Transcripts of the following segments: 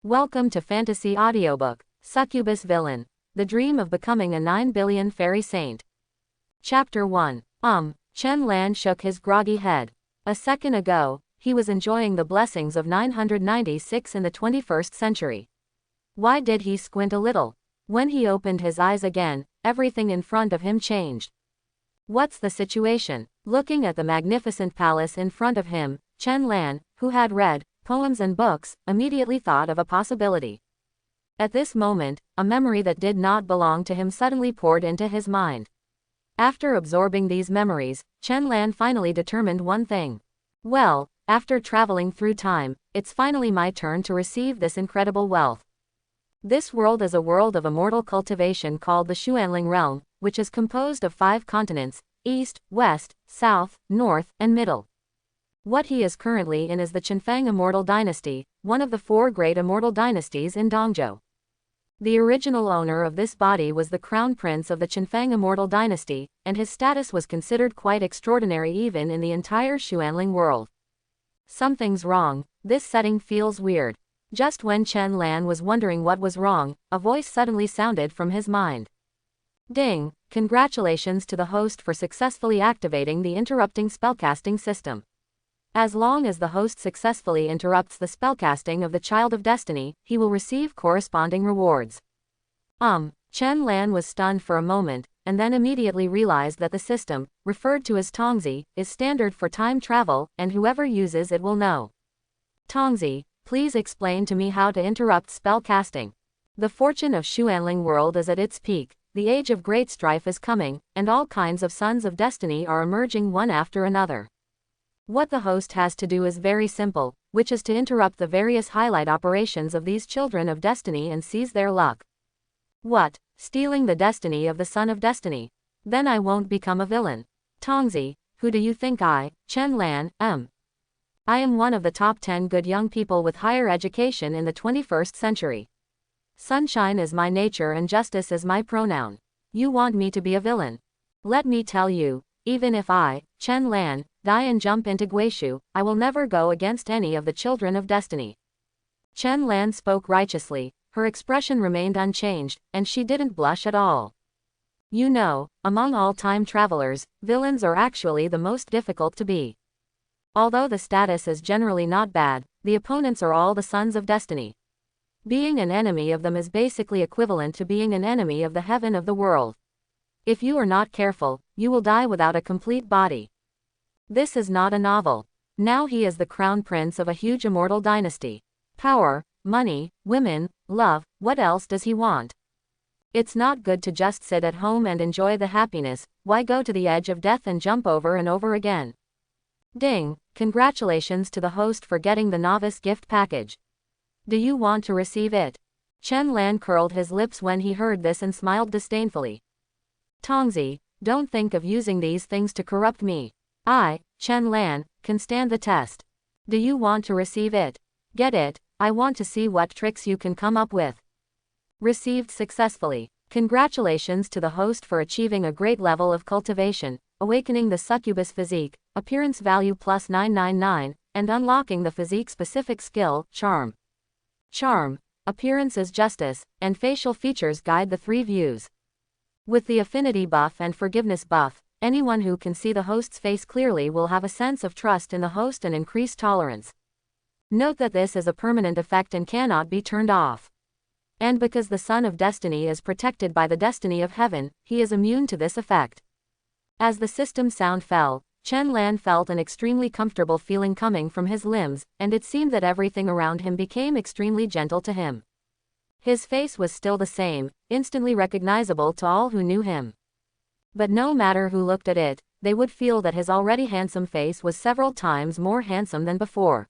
Welcome to Fantasy Audiobook, Succubus Villain, The Dream of Becoming a 9 Billion Fairy Saint. Chapter 1. Chen Lan shook his groggy head. A second ago, he was enjoying the blessings of 996 in the 21st century. Why did he squint a little? When he opened his eyes again, everything in front of him changed. What's the situation? Looking at the magnificent palace in front of him, Chen Lan, who had read poems and books, immediately thought of a possibility. At this moment, a memory that did not belong to him suddenly poured into his mind. After absorbing these memories, Chen Lan finally determined one thing. Well, after traveling through time, it's finally my turn to receive this incredible wealth. This world is a world of immortal cultivation called the Xuanling realm, which is composed of 5 continents, east, west, south, north, and middle. What he is currently in is the Qianfeng Immortal Dynasty, one of the 4 great immortal dynasties in Dongzhou. The original owner of this body was the crown prince of the Qianfeng Immortal Dynasty, and his status was considered quite extraordinary even in the entire Xuanling world. Something's wrong, this setting feels weird. Just when Chen Lan was wondering what was wrong, a voice suddenly sounded from his mind. Ding! Congratulations to the host for successfully activating the interrupting spellcasting system. As long as the host successfully interrupts the spellcasting of the Child of Destiny, he will receive corresponding rewards. Chen Lan was stunned for a moment, and then immediately realized that the system, referred to as Tongzi, is standard for time travel, and whoever uses it will know. Tongzi, please explain to me how to interrupt spellcasting. The fortune of Xuanling world is at its peak, the age of great strife is coming, and all kinds of sons of destiny are emerging one after another. What the host has to do is very simple, which is to interrupt the various highlight operations of these children of destiny and seize their luck. What? Stealing the destiny of the son of destiny? Then I won't become a villain. Tongzi, who do you think I, Chen Lan, am? I am one of the top 10 good young people with higher education in the 21st century. Sunshine is my nature and justice is my pronoun. You want me to be a villain? Let me tell you, even if I, Chen Lan, die and jump into Guishu, I will never go against any of the children of destiny. Chen Lan spoke righteously, her expression remained unchanged, and she didn't blush at all. You know, among all time travelers, villains are actually the most difficult to be. Although the status is generally not bad, the opponents are all the sons of destiny. Being an enemy of them is basically equivalent to being an enemy of the heaven of the world. If you are not careful, you will die without a complete body. This is not a novel. Now he is the crown prince of a huge immortal dynasty. Power, money, women, love, what else does he want? It's not good to just sit at home and enjoy the happiness, why go to the edge of death and jump over and over again? Ding! Congratulations to the host for getting the novice gift package. Do you want to receive it? Chen Lan curled his lips when he heard this and smiled disdainfully. Tongzi, don't think of using these things to corrupt me. I, Chen Lan, can stand the test. Do you want to receive it? Get it, I want to see what tricks you can come up with. Received successfully. Congratulations to the host for achieving a great level of cultivation, awakening the succubus physique, appearance value plus 999, and unlocking the physique-specific skill, charm. Charm, appearance is justice, and facial features guide the 3 views. With the affinity buff and forgiveness buff, anyone who can see the host's face clearly will have a sense of trust in the host and increased tolerance. Note that this is a permanent effect and cannot be turned off. And because the Son of Destiny is protected by the destiny of heaven, he is immune to this effect. As the system sound fell, Chen Lan felt an extremely comfortable feeling coming from his limbs, and it seemed that everything around him became extremely gentle to him. His face was still the same, instantly recognizable to all who knew him. But no matter who looked at it, they would feel that his already handsome face was several times more handsome than before.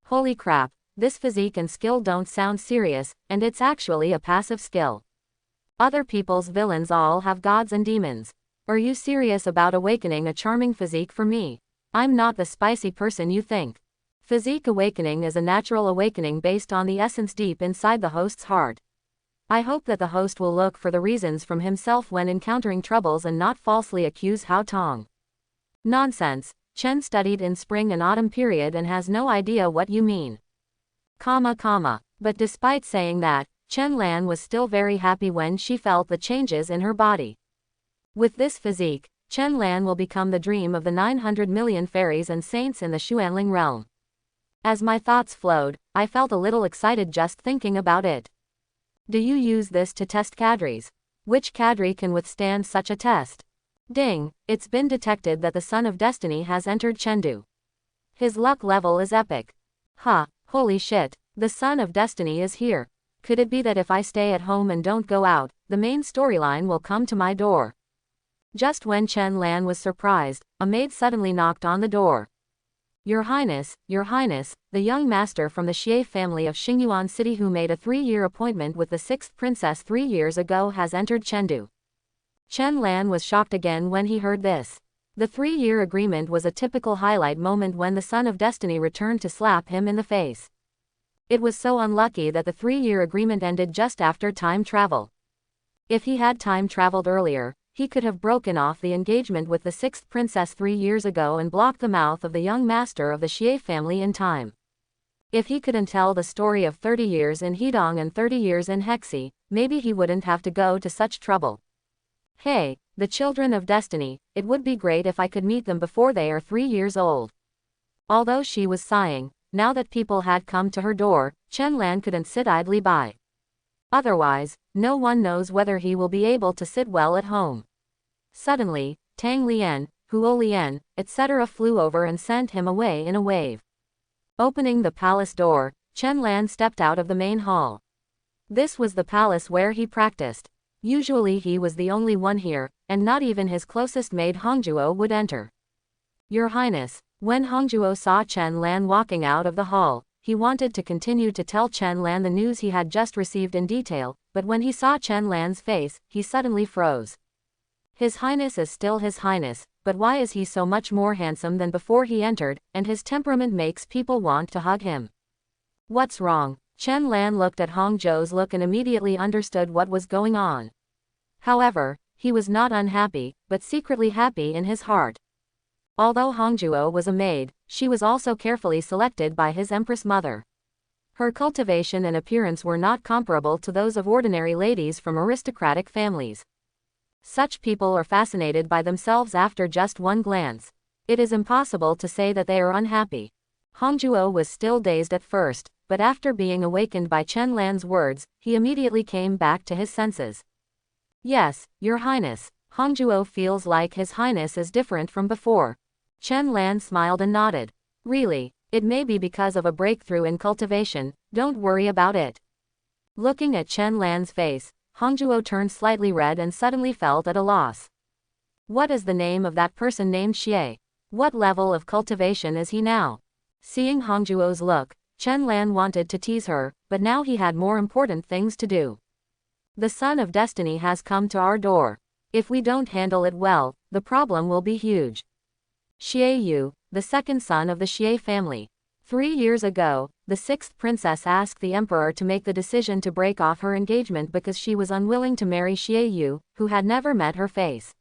Holy crap, this physique and skill don't sound serious, and it's actually a passive skill. Other people's villains all have gods and demons. Are you serious about awakening a charming physique for me? I'm not the spicy person you think. Physique awakening is a natural awakening based on the essence deep inside the host's heart. I hope that the host will look for the reasons from himself when encountering troubles and not falsely accuse Hao Tong. Nonsense, Chen studied in spring and autumn period and has no idea what you mean. But despite saying that, Chen Lan was still very happy when she felt the changes in her body. With this physique, Chen Lan will become the dream of the 900 million fairies and saints in the Xuanling realm. As my thoughts flowed, I felt a little excited just thinking about it. Do you use this to test cadres? Which cadre can withstand such a test? Ding, it's been detected that the Son of Destiny has entered Chengdu. His luck level is epic. Holy shit, the Son of Destiny is here. Could it be that if I stay at home and don't go out, the main storyline will come to my door? Just when Chen Lan was surprised, a maid suddenly knocked on the door. Your Highness, the young master from the Xie family of Xingyuan City who made a 3-year appointment with the 6th princess 3 years ago has entered Chengdu. Chen Lan was shocked again when he heard this. The 3-year agreement was a typical highlight moment when the Son of Destiny returned to slap him in the face. It was so unlucky that the 3-year agreement ended just after time travel. If he had time traveled earlier, he could have broken off the engagement with the 6th princess 3 years ago and blocked the mouth of the young master of the Xie family in time. If he couldn't tell the story of 30 years in Hedong and 30 years in Hexi, maybe he wouldn't have to go to such trouble. Hey, the children of destiny, it would be great if I could meet them before they are 3 years old. Although she was sighing, now that people had come to her door, Chen Lan couldn't sit idly by. Otherwise, no one knows whether he will be able to sit well at home. Suddenly, Tang Lian, Huo Lian, etc. flew over and sent him away in a wave. Opening the palace door, Chen Lan stepped out of the main hall. This was the palace where he practiced. Usually he was the only one here, and not even his closest maid Hongjuo would enter. Your Highness, when Hongjuo saw Chen Lan walking out of the hall, he wanted to continue to tell Chen Lan the news he had just received in detail, but when he saw Chen Lan's face, he suddenly froze. His Highness is still His Highness, but why is he so much more handsome than before he entered, and his temperament makes people want to hug him? What's wrong? Chen Lan looked at Hongzhou's look and immediately understood what was going on. However, he was not unhappy, but secretly happy in his heart. Although Hongzhuo was a maid, she was also carefully selected by his empress mother. Her cultivation and appearance were not comparable to those of ordinary ladies from aristocratic families. Such people are fascinated by themselves after just one glance. It is impossible to say that they are unhappy. Hongzhuo was still dazed at first, but after being awakened by Chen Lan's words, he immediately came back to his senses. Yes, Your Highness. Hongzhuo feels like His Highness is different from before. Chen Lan smiled and nodded. Really, it may be because of a breakthrough in cultivation, don't worry about it. Looking at Chen Lan's face, Hongzhuo turned slightly red and suddenly felt at a loss. What is the name of that person named Xie? What level of cultivation is he now? Seeing Hongzhuo's look, Chen Lan wanted to tease her, but now he had more important things to do. The Son of Destiny has come to our door. If we don't handle it well, the problem will be huge. Xie Yu, the second son of the Xie family. 3 years ago, the 6th princess asked the emperor to make the decision to break off her engagement because she was unwilling to marry Xie Yu, who had never met her face.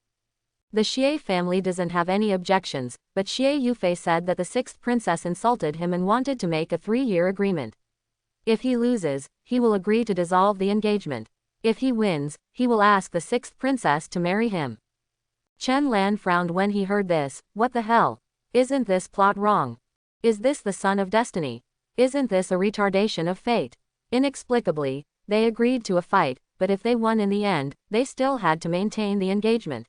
The Xie family doesn't have any objections, but Xie Yufei said that the 6th princess insulted him and wanted to make a 3-year agreement. If he loses, he will agree to dissolve the engagement. If he wins, he will ask the 6th princess to marry him. Chen Lan frowned when he heard this. What the hell? Isn't this plot wrong? Is this the Son of Destiny? Isn't this a retardation of fate? Inexplicably, they agreed to a fight, but if they won in the end, they still had to maintain the engagement.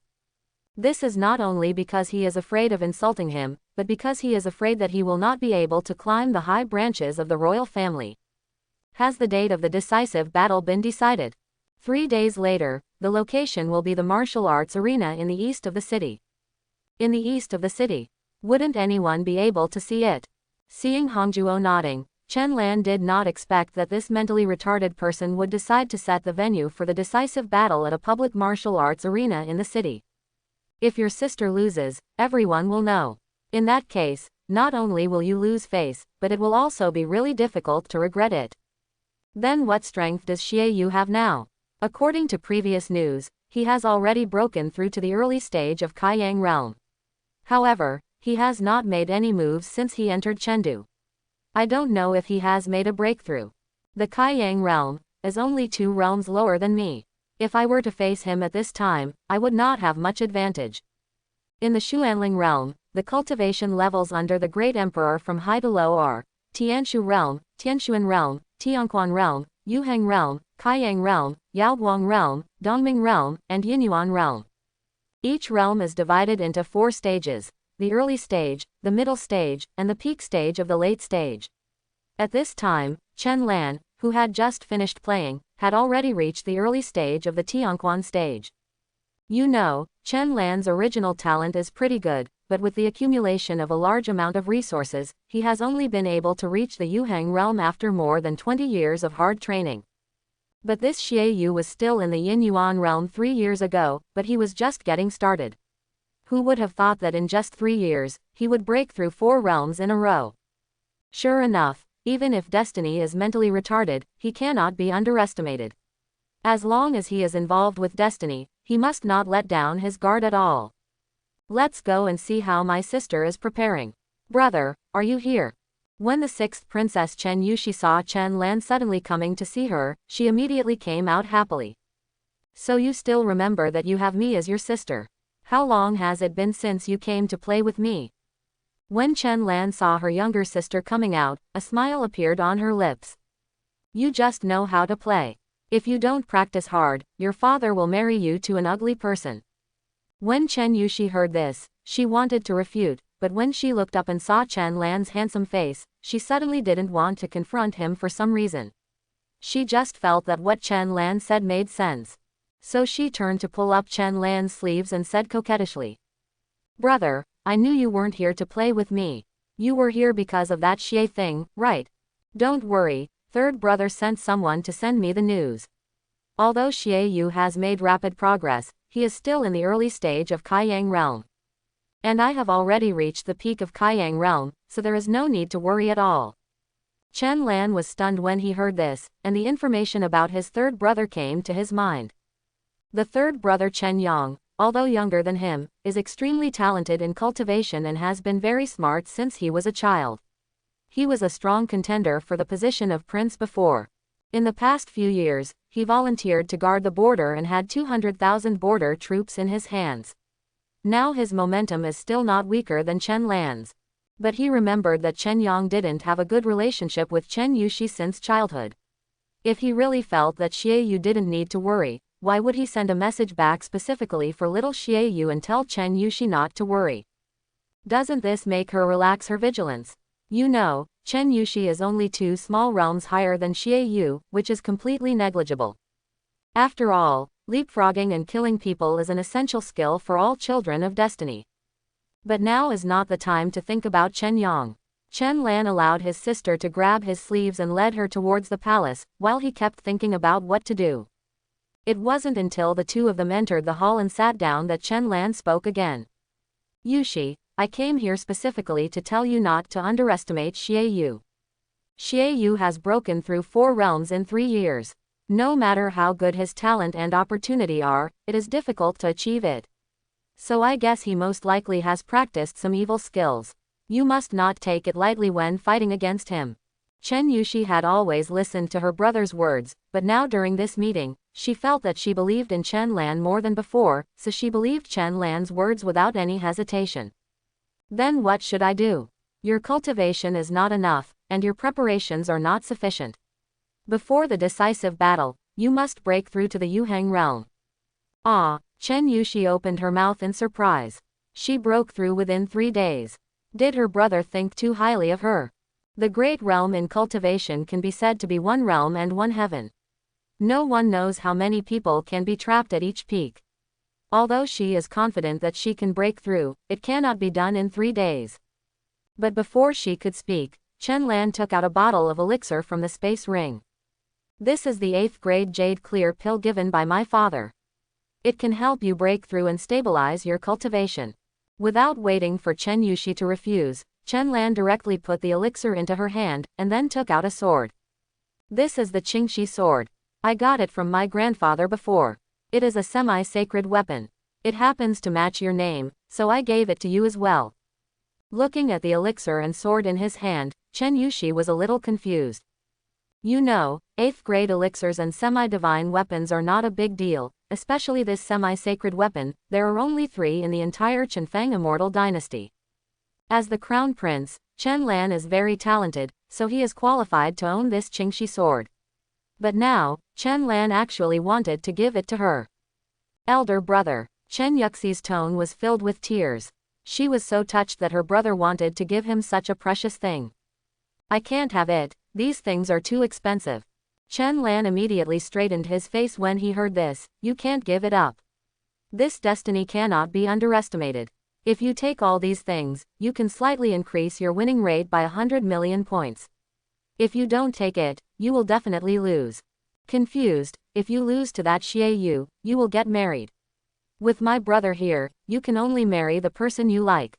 This is not only because he is afraid of insulting him, but because he is afraid that he will not be able to climb the high branches of the royal family. Has the date of the decisive battle been decided? 3 days later, the location will be the martial arts arena in the east of the city. In the east of the city. Wouldn't anyone be able to see it? Seeing Hongzhuo nodding, Chen Lan did not expect that this mentally retarded person would decide to set the venue for the decisive battle at a public martial arts arena in the city. If your sister loses, everyone will know. In that case, not only will you lose face, but it will also be really difficult to regret it. Then what strength does Xie Yu have now? According to previous news, he has already broken through to the early stage of Kaiyang realm. However, he has not made any moves since he entered Chengdu. I don't know if he has made a breakthrough. The Kaiyang realm is only 2 realms lower than me. If I were to face him at this time, I would not have much advantage. In the Xuanling realm, the cultivation levels under the Great Emperor from high to low are Tianshu realm, Tianshuan realm, Tianquan realm, Yuhang realm, Kaiyang realm, Yaoguang realm, Dongming realm, and Yinyuan realm. Each realm is divided into 4 stages: the early stage, the middle stage, and the peak stage of the late stage. At this time, Chen Lan, who had just finished playing, had already reached the early stage of the Tianquan stage. You know, Chen Lan's original talent is pretty good, but with the accumulation of a large amount of resources, he has only been able to reach the Yuhang realm after more than 20 years of hard training. But this Xie Yu was still in the Yinyuan realm 3 years ago, but he was just getting started. Who would have thought that in just 3 years, he would break through 4 realms in a row? Sure enough, even if destiny is mentally retarded, he cannot be underestimated. As long as he is involved with destiny, he must not let down his guard at all. Let's go and see how my sister is preparing. Brother, are you here? When the 6th Princess Chen Yushi saw Chen Lan suddenly coming to see her, she immediately came out happily. So you still remember that you have me as your sister. How long has it been since you came to play with me? When Chen Lan saw her younger sister coming out, a smile appeared on her lips. You just know how to play. If you don't practice hard, your father will marry you to an ugly person. When Chen Yushi heard this, she wanted to refute, but when she looked up and saw Chen Lan's handsome face, she suddenly didn't want to confront him for some reason. She just felt that what Chen Lan said made sense. So she turned to pull up Chen Lan's sleeves and said coquettishly, Brother, I knew you weren't here to play with me. You were here because of that Xie thing, right? Don't worry, third brother sent someone to send me the news. Although Xie Yu has made rapid progress, he is still in the early stage of Kaiyang realm. And I have already reached the peak of Kaiyang realm, so there is no need to worry at all. Chen Lan was stunned when he heard this, and the information about his third brother came to his mind. The third brother Chen Yang, although younger than him, is extremely talented in cultivation and has been very smart since he was a child. He was a strong contender for the position of prince before. In the past few years, he volunteered to guard the border and had 200,000 border troops in his hands. Now his momentum is still not weaker than Chen Lan's. But he remembered that Chen Yang didn't have a good relationship with Chen Yushi since childhood. If he really felt that Xie Yu didn't need to worry, why would he send a message back specifically for little Xie Yu and tell Chen Yushi not to worry? Doesn't this make her relax her vigilance? You know, Chen Yushi is only 2 small realms higher than Xie Yu, which is completely negligible. After all, leapfrogging and killing people is an essential skill for all children of destiny. But now is not the time to think about Chen Yang. Chen Lan allowed his sister to grab his sleeves and led her towards the palace, while he kept thinking about what to do. It wasn't until the 2 of them entered the hall and sat down that Chen Lan spoke again. Yushi, I came here specifically to tell you not to underestimate Xie Yu. Xie Yu has broken through 4 realms in 3 years. No matter how good his talent and opportunity are, it is difficult to achieve it. So I guess he most likely has practiced some evil skills. You must not take it lightly when fighting against him. Chen Yushi had always listened to her brother's words, but now during this meeting, she felt that she believed in Chen Lan more than before, so she believed Chen Lan's words without any hesitation. Then what should I do? Your cultivation is not enough, and your preparations are not sufficient. Before the decisive battle, you must break through to the Yuhang realm. Ah, Chen Yushi opened her mouth in surprise. She broke through within 3 days. Did her brother think too highly of her? The great realm in cultivation can be said to be 1 realm and 1 heaven. No one knows how many people can be trapped at each peak. Although she is confident that she can break through, it cannot be done in 3 days. But before she could speak, Chen Lan took out a bottle of elixir from the space ring. This is the 8th grade jade clear pill given by my father. It can help you break through and stabilize your cultivation. Without waiting for Chen Yushi to refuse, Chen Lan directly put the elixir into her hand, and then took out a sword. This is the Qingxi sword. I got it from my grandfather before. It is a semi-sacred weapon. It happens to match your name, so I gave it to you as well. Looking at the elixir and sword in his hand, Chen Yushi was a little confused. You know, 8th grade elixirs and semi-divine weapons are not a big deal, especially this semi-sacred weapon. There are only 3 in the entire Chenfeng immortal dynasty. As the crown prince, Chen Lan is very talented, so he is qualified to own this Qingxi sword. But now, Chen Lan actually wanted to give it to her elder brother. Chen Yuxi's tone was filled with tears. She was so touched that her brother wanted to give him such a precious thing. I can't have it, these things are too expensive. Chen Lan immediately straightened his face when he heard this. You can't give it up. This destiny cannot be underestimated. If you take all these things, you can slightly increase your winning rate by 100 million points. If you don't take it, you will definitely lose. Confused, if you lose to that Xie Yu, you will get married. With my brother here, you can only marry the person you like.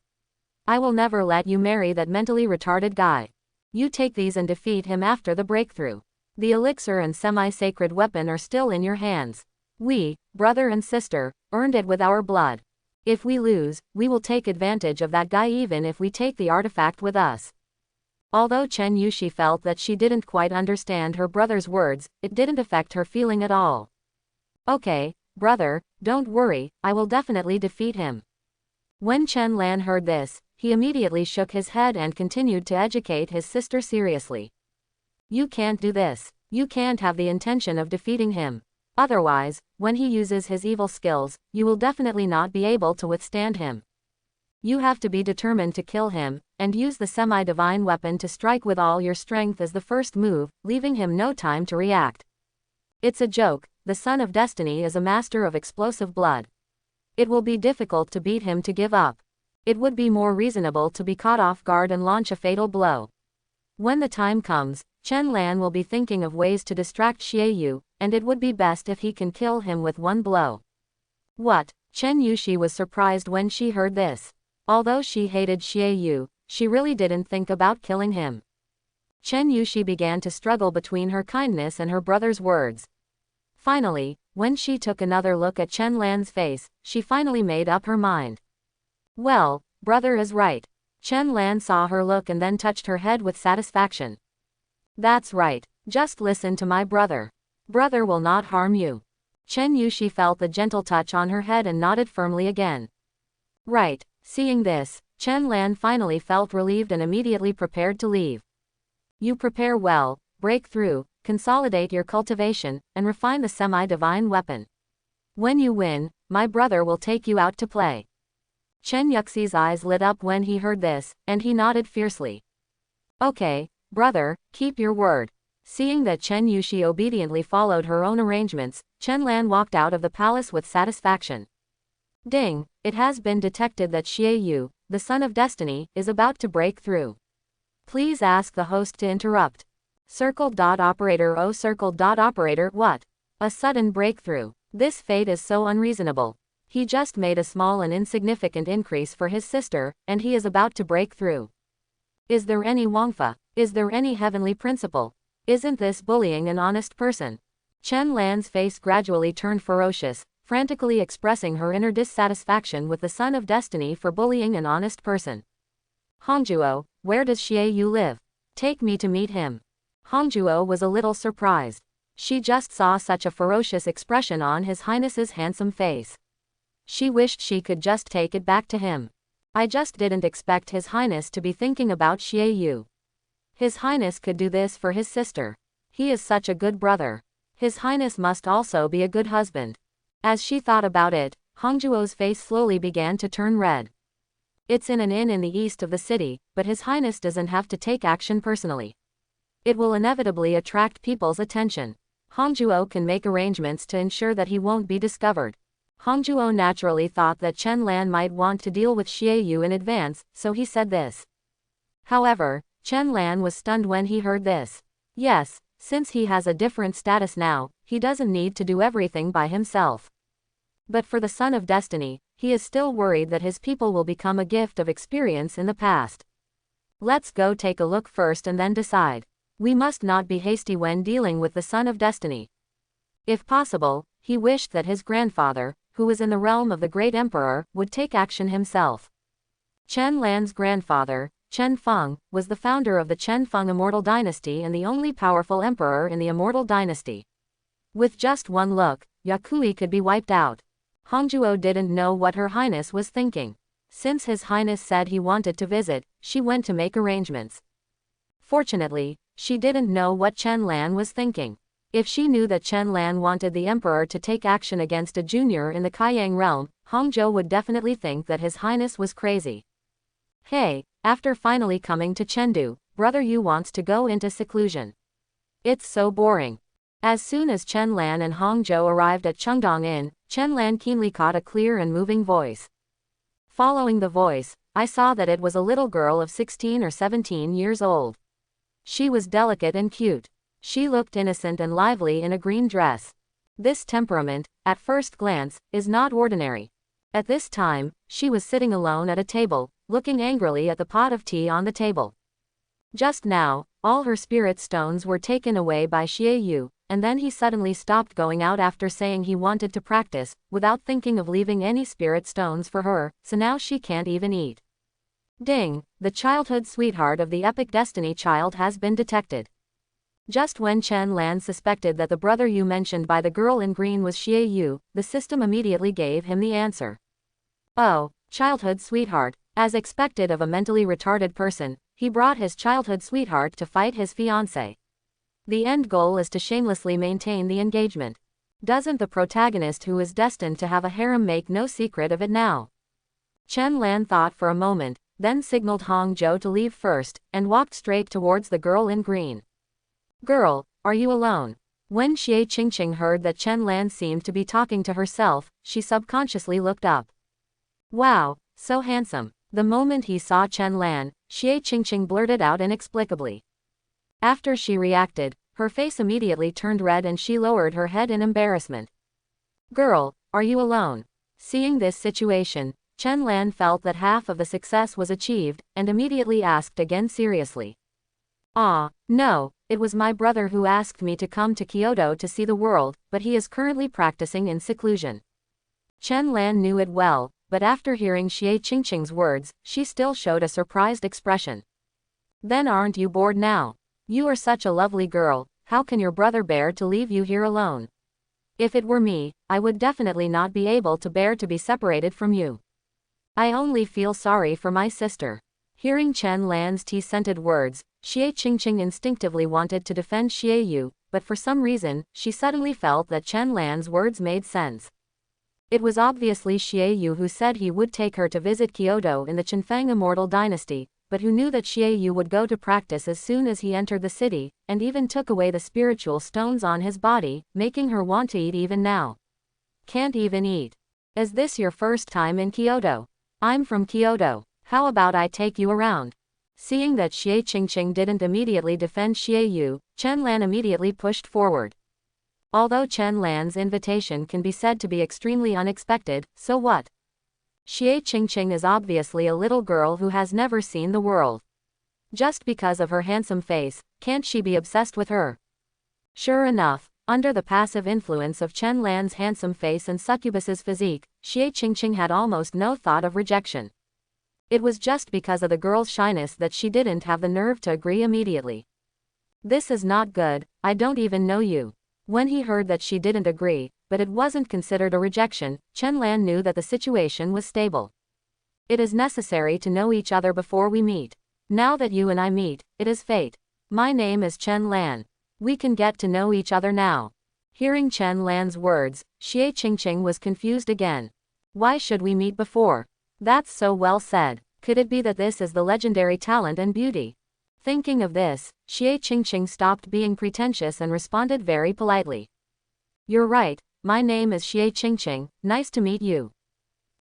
I will never let you marry that mentally retarded guy. You take these and defeat him after the breakthrough. The elixir and semi-sacred weapon are still in your hands. We, brother and sister, earned it with our blood. If we lose, we will take advantage of that guy even if we take the artifact with us. Although Chen Yushi felt that she didn't quite understand her brother's words, it didn't affect her feeling at all. Okay, brother, don't worry, I will definitely defeat him. When Chen Lan heard this, he immediately shook his head and continued to educate his sister seriously. You can't do this. You can't have the intention of defeating him. Otherwise, when he uses his evil skills, you will definitely not be able to withstand him. You have to be determined to kill him, and use the semi-divine weapon to strike with all your strength as the first move, leaving him no time to react. It's a joke, the Son of Destiny is a master of explosive blood. It will be difficult to beat him to give up. It would be more reasonable to be caught off guard and launch a fatal blow. When the time comes, Chen Lan will be thinking of ways to distract Xie Yu, and it would be best if he can kill him with one blow. What? Chen Yushi was surprised when she heard this. Although she hated Xie Yu, she really didn't think about killing him. Chen Yushi began to struggle between her kindness and her brother's words. Finally, when she took another look at Chen Lan's face, she finally made up her mind. Well, brother is right. Chen Lan saw her look and then touched her head with satisfaction. That's right, just listen to my brother. Brother will not harm you. Chen Yushi felt the gentle touch on her head and nodded firmly again. Right. Seeing this, Chen Lan finally felt relieved and immediately prepared to leave. You prepare well, break through, consolidate your cultivation, and refine the semi-divine weapon. When you win, my brother will take you out to play. Chen Yuxi's eyes lit up when he heard this, and he nodded fiercely. Okay, brother, keep your word. Seeing that Chen Yushi obediently followed her own arrangements, Chen Lan walked out of the palace with satisfaction. Ding, it has been detected that Xie Yu, the Son of Destiny, is about to break through. Please ask the host to interrupt. Operator. Oh, Operator, what? A sudden breakthrough. This fate is so unreasonable. He just made a small and insignificant increase for his sister, and he is about to break through. Is there any Wangfa? Is there any heavenly principle? Isn't this bullying an honest person? Chen Lan's face gradually turned ferocious, frantically expressing her inner dissatisfaction with the Son of Destiny for bullying an honest person. Hongjuo, where does Xie Yu live? Take me to meet him. Hongjuo was a little surprised. She just saw such a ferocious expression on His Highness's handsome face. She wished she could just take it back to him. I just didn't expect His Highness to be thinking about Xie Yu. His Highness could do this for his sister. He is such a good brother. His Highness must also be a good husband. As she thought about it, Hongjuo's face slowly began to turn red. It's in an inn in the east of the city, but His Highness doesn't have to take action personally. It will inevitably attract people's attention. Hongjuo can make arrangements to ensure that he won't be discovered. Hongjuo naturally thought that Chen Lan might want to deal with Xie Yu in advance, so he said this. However, Chen Lan was stunned when he heard this. Yes, since he has a different status now, he doesn't need to do everything by himself. But for the Son of Destiny, he is still worried that his people will become a gift of experience in the past. Let's go take a look first and then decide. We must not be hasty when dealing with the Son of Destiny. If possible, he wished that his grandfather, who was in the realm of the great emperor, would take action himself. Chen Lan's grandfather, Chen Feng, was the founder of the Chen Feng Immortal Dynasty and the only powerful emperor in the Immortal Dynasty. With just one look, Yakui could be wiped out. Hongzhuo didn't know what Her Highness was thinking. Since His Highness said he wanted to visit, she went to make arrangements. Fortunately, she didn't know what Chen Lan was thinking. If she knew that Chen Lan wanted the emperor to take action against a junior in the Kaiyang realm, Hongzhuo would definitely think that His Highness was crazy. Hey, after finally coming to Chengdu, Brother Yu wants to go into seclusion. It's so boring. As soon as Chen Lan and Hongzhuo arrived at Chengdong Inn, Chen Lan keenly caught a clear and moving voice. Following the voice, I saw that it was a little girl of 16 or 17 years old. She was delicate and cute. She looked innocent and lively in a green dress. This temperament, at first glance, is not ordinary. At this time, she was sitting alone at a table, looking angrily at the pot of tea on the table. Just now, all her spirit stones were taken away by Xie Yu, and then he suddenly stopped going out after saying he wanted to practice, without thinking of leaving any spirit stones for her, so now she can't even eat. Ding, the childhood sweetheart of the epic destiny child has been detected. Just when Chen Lan suspected that the brother Yu mentioned by the girl in green was Xie Yu, the system immediately gave him the answer. Oh, childhood sweetheart. As expected of a mentally retarded person, he brought his childhood sweetheart to fight his fiancé. The end goal is to shamelessly maintain the engagement. Doesn't the protagonist who is destined to have a harem make no secret of it now? Chen Lan thought for a moment, then signaled Hongzhuo to leave first, and walked straight towards the girl in green. Girl, are you alone? When Xie Qingqing heard that Chen Lan seemed to be talking to herself, she subconsciously looked up. Wow, so handsome. The moment he saw Chen Lan, Xie Qingqing blurted out inexplicably. After she reacted, her face immediately turned red and she lowered her head in embarrassment. Girl, are you alone? Seeing this situation, Chen Lan felt that half of the success was achieved, and immediately asked again seriously. Ah, no, it was my brother who asked me to come to Kyoto to see the world, but he is currently practicing in seclusion. Chen Lan knew it well, but after hearing Xie Qingqing's words, she still showed a surprised expression. Then aren't you bored now? You are such a lovely girl, how can your brother bear to leave you here alone? If it were me, I would definitely not be able to bear to be separated from you. I only feel sorry for my sister. Hearing Chen Lan's tea-scented words, Xie Qingqing instinctively wanted to defend Xie Yu, but for some reason, she suddenly felt that Chen Lan's words made sense. It was obviously Xie Yu who said he would take her to visit Kyoto in the Qinfeng Immortal Dynasty, but who knew that Xie Yu would go to practice as soon as he entered the city, and even took away the spiritual stones on his body, making her want to eat even now. Can't even eat. Is this your first time in Kyoto? I'm from Kyoto. How about I take you around? Seeing that Xie Qingqing didn't immediately defend Xie Yu, Chen Lan immediately pushed forward. Although Chen Lan's invitation can be said to be extremely unexpected, so what? Xie Qingqing is obviously a little girl who has never seen the world. Just because of her handsome face, can't she be obsessed with her? Sure enough, under the passive influence of Chen Lan's handsome face and Succubus's physique, Xie Qingqing had almost no thought of rejection. It was just because of the girl's shyness that she didn't have the nerve to agree immediately. This is not good, I don't even know you. When he heard that she didn't agree, but it wasn't considered a rejection, Chen Lan knew that the situation was stable. It is necessary to know each other before we meet. Now that you and I meet, it is fate. My name is Chen Lan. We can get to know each other now. Hearing Chen Lan's words, Xie Qingqing was confused again. Why should we meet before? That's so well said. Could it be that this is the legendary talent and beauty? Thinking of this, Xie Qingqing stopped being pretentious and responded very politely. You're right, my name is Xie Qingqing, nice to meet you.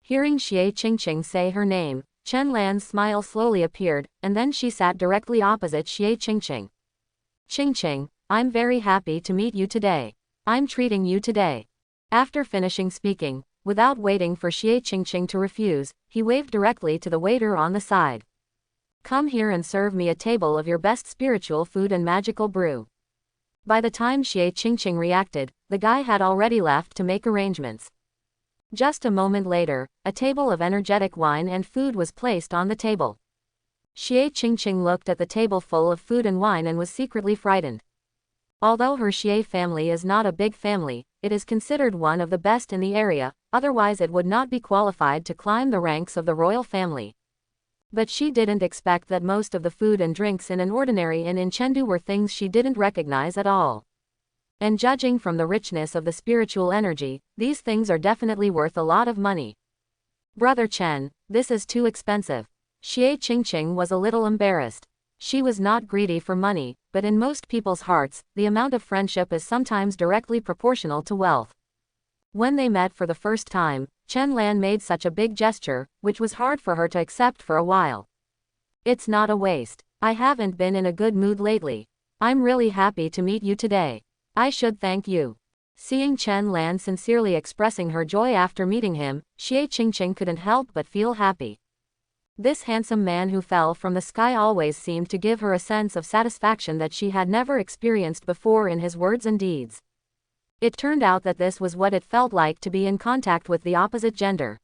Hearing Xie Qingqing say her name, Chen Lan's smile slowly appeared, and then she sat directly opposite Xie Qingqing. Qingqing, I'm very happy to meet you today. I'm treating you today. After finishing speaking, without waiting for Xie Qingqing to refuse, he waved directly to the waiter on the side. Come here and serve me a table of your best spiritual food and magical brew. By the time Xie Qingqing reacted, the guy had already left to make arrangements. Just a moment later, a table of energetic wine and food was placed on the table. Xie Qingqing looked at the table full of food and wine and was secretly frightened. Although her Xie family is not a big family, it is considered one of the best in the area, otherwise it would not be qualified to climb the ranks of the royal family. But she didn't expect that most of the food and drinks in an ordinary inn in Chengdu were things she didn't recognize at all. And judging from the richness of the spiritual energy, these things are definitely worth a lot of money. Brother Chen, this is too expensive. Xie Qingqing was a little embarrassed. She was not greedy for money, but in most people's hearts, the amount of friendship is sometimes directly proportional to wealth. When they met for the first time, Chen Lan made such a big gesture, which was hard for her to accept for a while. It's not a waste. I haven't been in a good mood lately. I'm really happy to meet you today. I should thank you. Seeing Chen Lan sincerely expressing her joy after meeting him, Xie Qingqing couldn't help but feel happy. This handsome man who fell from the sky always seemed to give her a sense of satisfaction that she had never experienced before in his words and deeds. It turned out that this was what it felt like to be in contact with the opposite gender.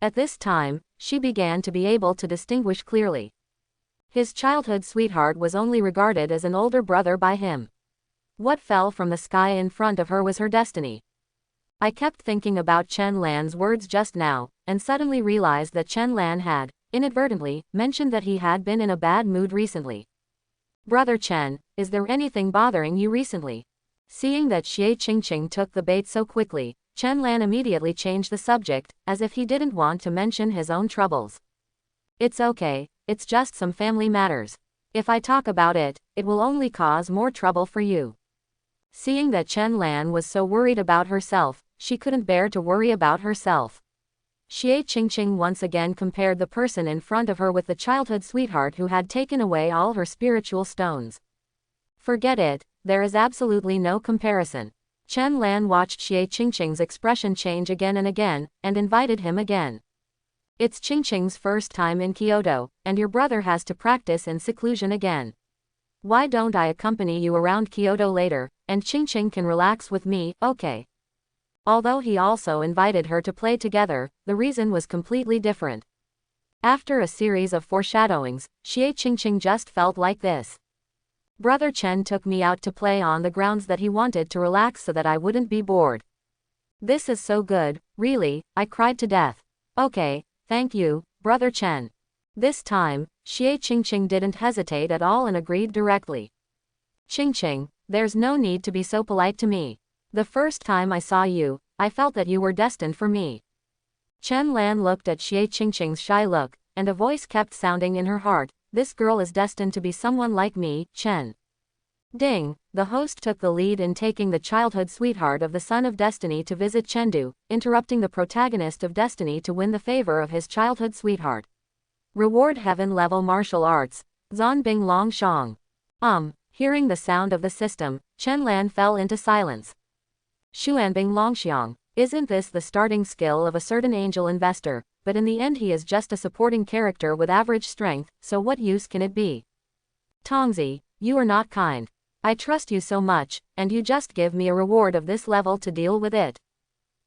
At this time, she began to be able to distinguish clearly. His childhood sweetheart was only regarded as an older brother by him. What fell from the sky in front of her was her destiny. I kept thinking about Chen Lan's words just now, and suddenly realized that Chen Lan had, inadvertently, mentioned that he had been in a bad mood recently. Brother Chen, is there anything bothering you recently? Seeing that Xie Qingqing took the bait so quickly, Chen Lan immediately changed the subject, as if he didn't want to mention his own troubles. It's okay, it's just some family matters. If I talk about it, it will only cause more trouble for you. Seeing that Chen Lan was so worried about herself, she couldn't bear to worry about herself. Xie Qingqing once again compared the person in front of her with the childhood sweetheart who had taken away all her spiritual stones. Forget it, there is absolutely no comparison. Chen Lan watched Xie Qingqing's expression change again and invited him again. It's Qingqing's first time in Kyoto, and your brother has to practice in seclusion again. Why don't I accompany you around Kyoto later, and Qingqing can relax with me, okay? Although he also invited her to play together, the reason was completely different. After a series of foreshadowings, Xie Qingqing just felt like this. Brother Chen took me out to play on the grounds that he wanted to relax so that I wouldn't be bored. This is so good, really, I cried to death. Okay, thank you, Brother Chen. This time, Xie Qingqing didn't hesitate at all and agreed directly. Qingqing, there's no need to be so polite to me. The first time I saw you, I felt that you were destined for me. Chen Lan looked at Xie Qingqing's shy look, and a voice kept sounding in her heart, this girl is destined to be someone like me, Chen. Ding, the host took the lead in taking the childhood sweetheart of the Son of Destiny to visit Chengdu, interrupting the protagonist of Destiny to win the favor of his childhood sweetheart. Reward Heaven-level martial arts, Zanbing Longshang. Hearing the sound of the system, Chen Lan fell into silence. Xuanbing Longxiang, isn't this the starting skill of a certain angel investor, but in the end he is just a supporting character with average strength, so what use can it be? Tongzi, you are not kind. I trust you so much, and you just give me a reward of this level to deal with it.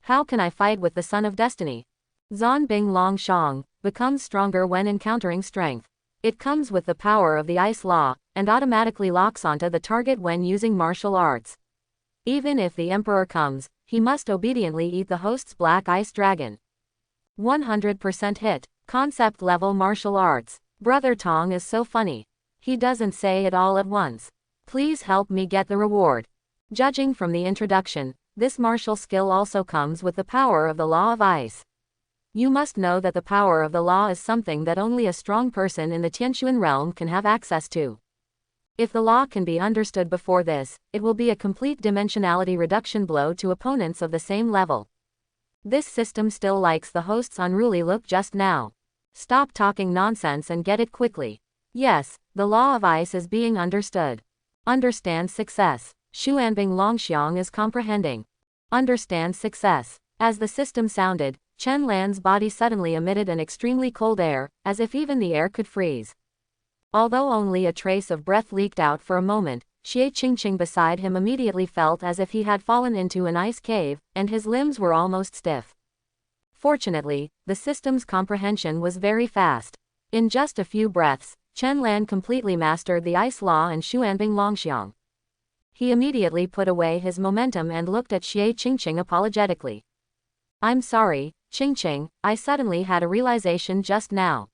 How can I fight with the Son of Destiny? Zanbing Longshang becomes stronger when encountering strength. It comes with the power of the ice law, and automatically locks onto the target when using martial arts. Even if the Emperor comes, he must obediently eat the host's black ice dragon. 100% hit. Concept level martial arts. Brother Tong is so funny. He doesn't say it all at once. Please help me get the reward. Judging from the introduction, this martial skill also comes with the power of the law of ice. You must know that the power of the law is something that only a strong person in the Tianxuan realm can have access to. If the law can be understood before this, it will be a complete dimensionality reduction blow to opponents of the same level. This system still likes the host's unruly look just now. Stop talking nonsense and get it quickly. Yes, the law of ice is being understood. Understand success. Xuanbing Longxiang is comprehending. Understand success. As the system sounded, Chen Lan's body suddenly emitted an extremely cold air, as if even the air could freeze. Although only a trace of breath leaked out for a moment, Xie Qingqing beside him immediately felt as if he had fallen into an ice cave, and his limbs were almost stiff. Fortunately, the system's comprehension was very fast. In just a few breaths, Chen Lan completely mastered the ice law and Xuanbing Longxiang. He immediately put away his momentum and looked at Xie Qingqing apologetically. I'm sorry, Qingqing, I suddenly had a realization just now.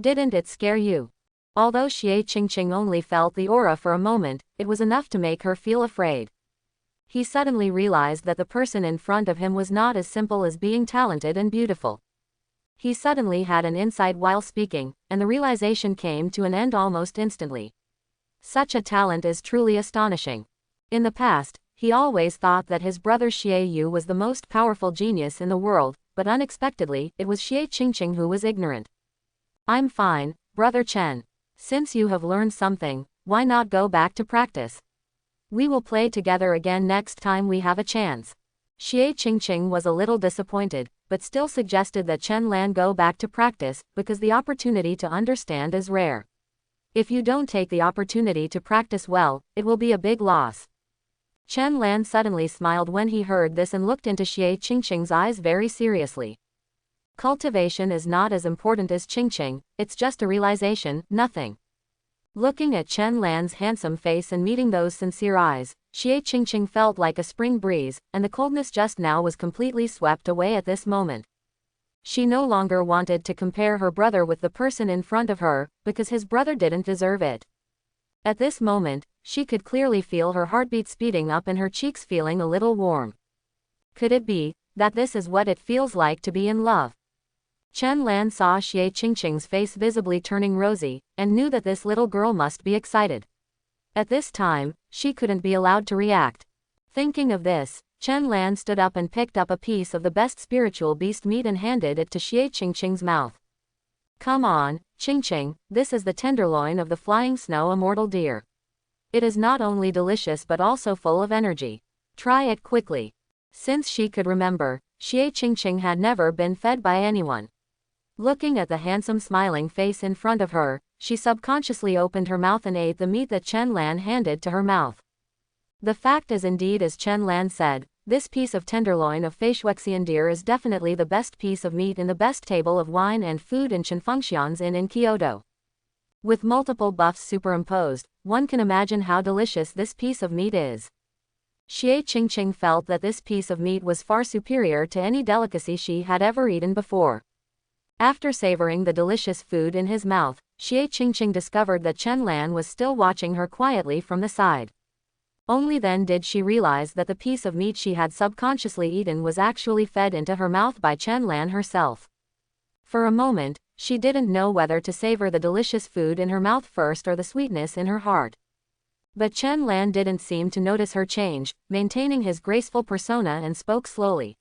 Didn't it scare you? Although Xie Qingqing only felt the aura for a moment, it was enough to make her feel afraid. He suddenly realized that the person in front of him was not as simple as being talented and beautiful. He suddenly had an insight while speaking, and the realization came to an end almost instantly. Such a talent is truly astonishing. In the past, he always thought that his brother Xie Yu was the most powerful genius in the world, but unexpectedly, it was Xie Qingqing who was ignorant. I'm fine, Brother Chen. Since you have learned something, why not go back to practice? We will play together again next time we have a chance. Xie Qingqing was a little disappointed, but still suggested that Chen Lan go back to practice, because the opportunity to understand is rare. If you don't take the opportunity to practice well, it will be a big loss. Chen Lan suddenly smiled when he heard this and looked into Xie Qingqing's eyes very seriously. Cultivation is not as important as Qingqing, it's just a realization, nothing. Looking at Chen Lan's handsome face and meeting those sincere eyes, Xie Qingqing felt like a spring breeze, and the coldness just now was completely swept away at this moment. She no longer wanted to compare her brother with the person in front of her, because his brother didn't deserve it. At this moment, she could clearly feel her heartbeat speeding up and her cheeks feeling a little warm. Could it be that this is what it feels like to be in love? Chen Lan saw Xie Qingqing's face visibly turning rosy, and knew that this little girl must be excited. At this time, she couldn't be allowed to react. Thinking of this, Chen Lan stood up and picked up a piece of the best spiritual beast meat and handed it to Xie Qingqing's mouth. Come on, Qingqing, this is the tenderloin of the flying snow immortal deer. It is not only delicious but also full of energy. Try it quickly. Since she could remember, Xie Qingqing had never been fed by anyone. Looking at the handsome smiling face in front of her, she subconsciously opened her mouth and ate the meat that Chen Lan handed to her mouth. The fact is indeed as Chen Lan said, this piece of tenderloin of Feishuexian deer is definitely the best piece of meat in the best table of wine and food in Confronting's Inn in Kyoto. With multiple buffs superimposed, one can imagine how delicious this piece of meat is. Xie Qingqing felt that this piece of meat was far superior to any delicacy she had ever eaten before. After savoring the delicious food in his mouth, Xie Qingqing discovered that Chen Lan was still watching her quietly from the side. Only then did she realize that the piece of meat she had subconsciously eaten was actually fed into her mouth by Chen Lan herself. For a moment, she didn't know whether to savor the delicious food in her mouth first or the sweetness in her heart. But Chen Lan didn't seem to notice her change, maintaining his graceful persona and spoke slowly.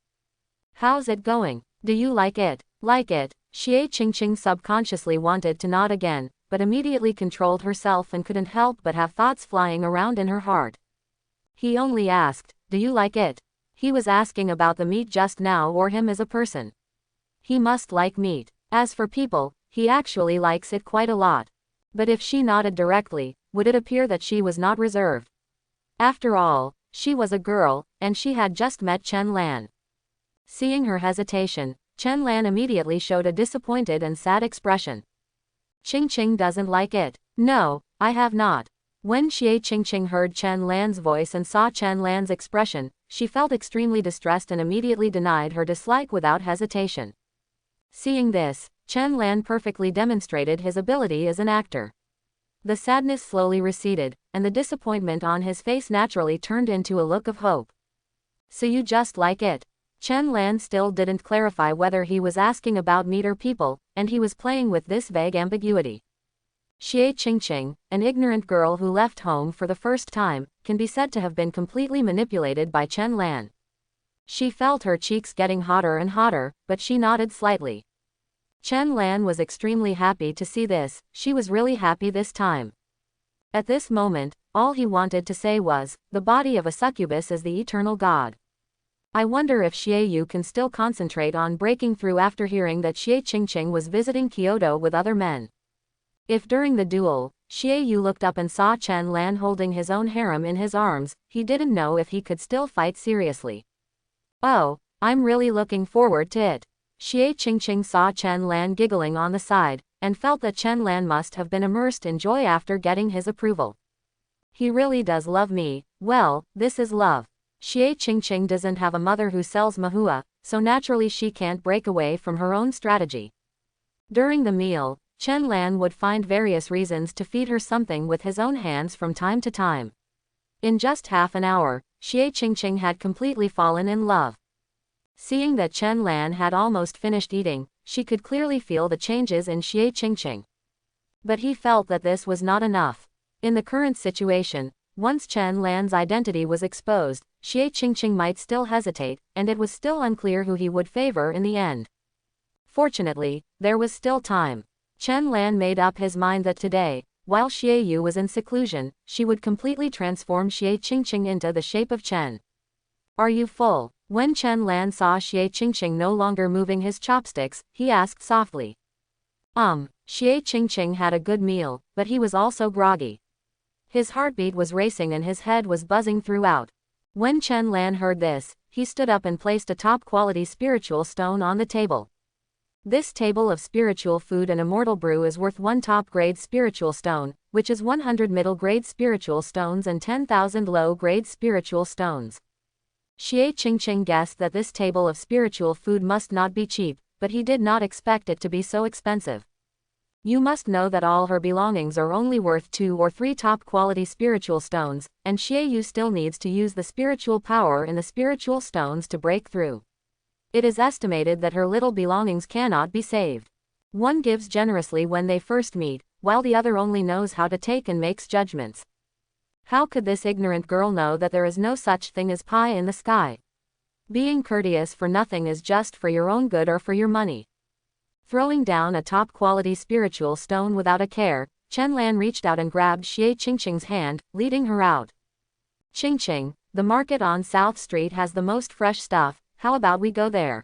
How's it going? Do you like it? Like it? Xie Qingqing subconsciously wanted to nod again, but immediately controlled herself and couldn't help but have thoughts flying around in her heart. He only asked, do you like it? He was asking about the meat just now or him as a person. He must like meat. As for people, he actually likes it quite a lot. But if she nodded directly, would it appear that she was not reserved? After all, she was a girl, and she had just met Chen Lan. Seeing her hesitation, Chen Lan immediately showed a disappointed and sad expression. Qingqing doesn't like it. No, I have not. When Xie Qingqing heard Chen Lan's voice and saw Chen Lan's expression, she felt extremely distressed and immediately denied her dislike without hesitation. Seeing this, Chen Lan perfectly demonstrated his ability as an actor. The sadness slowly receded, and the disappointment on his face naturally turned into a look of hope. So you just like it? Chen Lan still didn't clarify whether he was asking about meat or people, and he was playing with this vague ambiguity. Xie Qingqing, an ignorant girl who left home for the first time, can be said to have been completely manipulated by Chen Lan. She felt her cheeks getting hotter and hotter, but she nodded slightly. Chen Lan was extremely happy to see this, she was really happy this time. At this moment, all he wanted to say was, the body of a succubus is the eternal god. I wonder if Xie Yu can still concentrate on breaking through after hearing that Xie Qingqing was visiting Kyoto with other men. If during the duel, Xie Yu looked up and saw Chen Lan holding his own harem in his arms, he didn't know if he could still fight seriously. Oh, I'm really looking forward to it. Xie Qingqing saw Chen Lan giggling on the side, and felt that Chen Lan must have been immersed in joy after getting his approval. He really does love me. Well, this is love. Xie Qingqing doesn't have a mother who sells mahua, so naturally she can't break away from her own strategy. During the meal, Chen Lan would find various reasons to feed her something with his own hands from time to time. In just half an hour, Xie Qingqing had completely fallen in love. Seeing that Chen Lan had almost finished eating, she could clearly feel the changes in Xie Qingqing. But he felt that this was not enough. In the current situation, once Chen Lan's identity was exposed, Xie Qingqing might still hesitate, and it was still unclear who he would favor in the end. Fortunately, there was still time. Chen Lan made up his mind that today, while Xie Yu was in seclusion, she would completely transform Xie Qingqing into the shape of Chen. Are you full? When Chen Lan saw Xie Qingqing no longer moving his chopsticks, he asked softly. Xie Qingqing had a good meal, but he was also groggy. His heartbeat was racing and his head was buzzing throughout. When Chen Lan heard this, he stood up and placed a top-quality spiritual stone on the table. This table of spiritual food and immortal brew is worth 1 top-grade spiritual stone, which is 100 middle-grade spiritual stones and 10,000 low-grade spiritual stones. Xie Qingqing guessed that this table of spiritual food must not be cheap, but he did not expect it to be so expensive. You must know that all her belongings are only worth 2 or 3 top-quality spiritual stones, and Xie Yu still needs to use the spiritual power in the spiritual stones to break through. It is estimated that her little belongings cannot be saved. One gives generously when they first meet, while the other only knows how to take and makes judgments. How could this ignorant girl know that there is no such thing as pie in the sky? Being courteous for nothing is just for your own good or for your money. Throwing down a top-quality spiritual stone without a care, Chen Lan reached out and grabbed Xie Qingqing's hand, leading her out. Qingqing, the market on South Street has the most fresh stuff, how about we go there?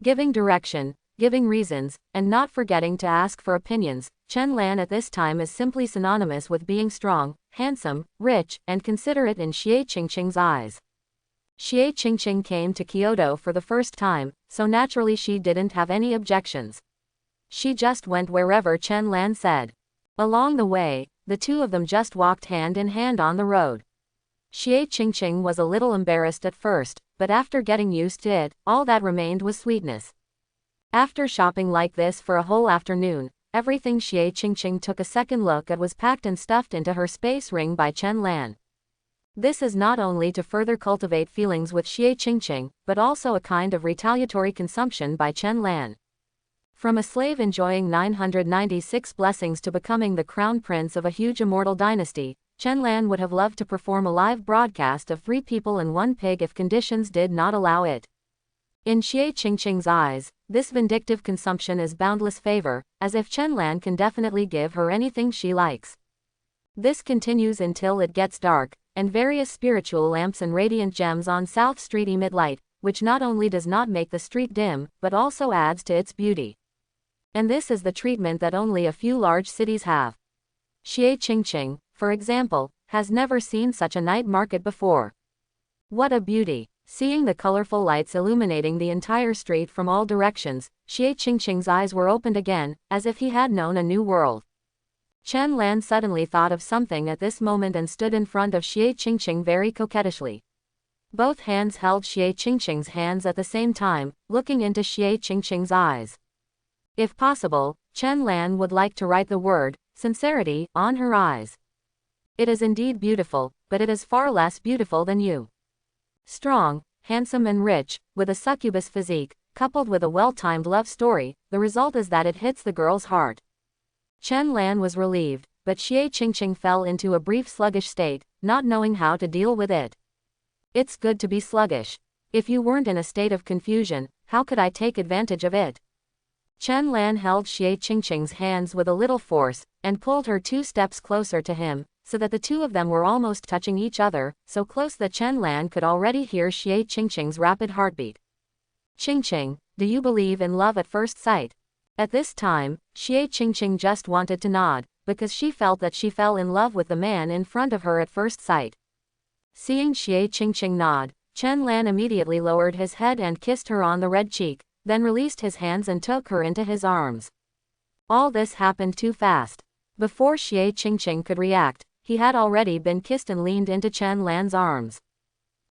Giving direction, giving reasons, and not forgetting to ask for opinions, Chen Lan at this time is simply synonymous with being strong, handsome, rich, and considerate in Xie Qingqing's eyes. Xie Qingqing came to Kyoto for the first time, so naturally she didn't have any objections. She just went wherever Chen Lan said. Along the way, the two of them just walked hand in hand on the road. Xie Qingqing was a little embarrassed at first, but after getting used to it, all that remained was sweetness. After shopping like this for a whole afternoon, everything Xie Qingqing took a second look at was packed and stuffed into her space ring by Chen Lan. This is not only to further cultivate feelings with Xie Qingqing, but also a kind of retaliatory consumption by Chen Lan. From a slave enjoying 996 blessings to becoming the crown prince of a huge immortal dynasty, Chen Lan would have loved to perform a live broadcast of 3 people and 1 pig if conditions did not allow it. In Xie Qingqing's eyes, this vindictive consumption is boundless favor, as if Chen Lan can definitely give her anything she likes. This continues until it gets dark, and various spiritual lamps and radiant gems on South Street emit light, which not only does not make the street dim, but also adds to its beauty. And this is the treatment that only a few large cities have. Xie Qingqing, for example, has never seen such a night market before. What a beauty! Seeing the colorful lights illuminating the entire street from all directions, Xie Qingqing's eyes were opened again, as if he had known a new world. Chen Lan suddenly thought of something at this moment and stood in front of Xie Qingqing very coquettishly. Both hands held Xie Qingqing's hands at the same time, looking into Xie Qingqing's eyes. If possible, Chen Lan would like to write the word sincerity on her eyes. It is indeed beautiful, but it is far less beautiful than you. Strong, handsome and rich, with a succubus physique, coupled with a well-timed love story, the result is that it hits the girl's heart. Chen Lan was relieved, but Xie Qingqing fell into a brief sluggish state, not knowing how to deal with it. It's good to be sluggish. If you weren't in a state of confusion, how could I take advantage of it? Chen Lan held Xie Qingqing's hands with a little force, and pulled her 2 steps closer to him, so that the two of them were almost touching each other, so close that Chen Lan could already hear Xie Qingqing's rapid heartbeat. Qingqing, do you believe in love at first sight? At this time, Xie Qingqing just wanted to nod, because she felt that she fell in love with the man in front of her at first sight. Seeing Xie Qingqing nod, Chen Lan immediately lowered his head and kissed her on the red cheek, then released his hands and took her into his arms. All this happened too fast. Before Xie Qingqing could react, he had already been kissed and leaned into Chen Lan's arms.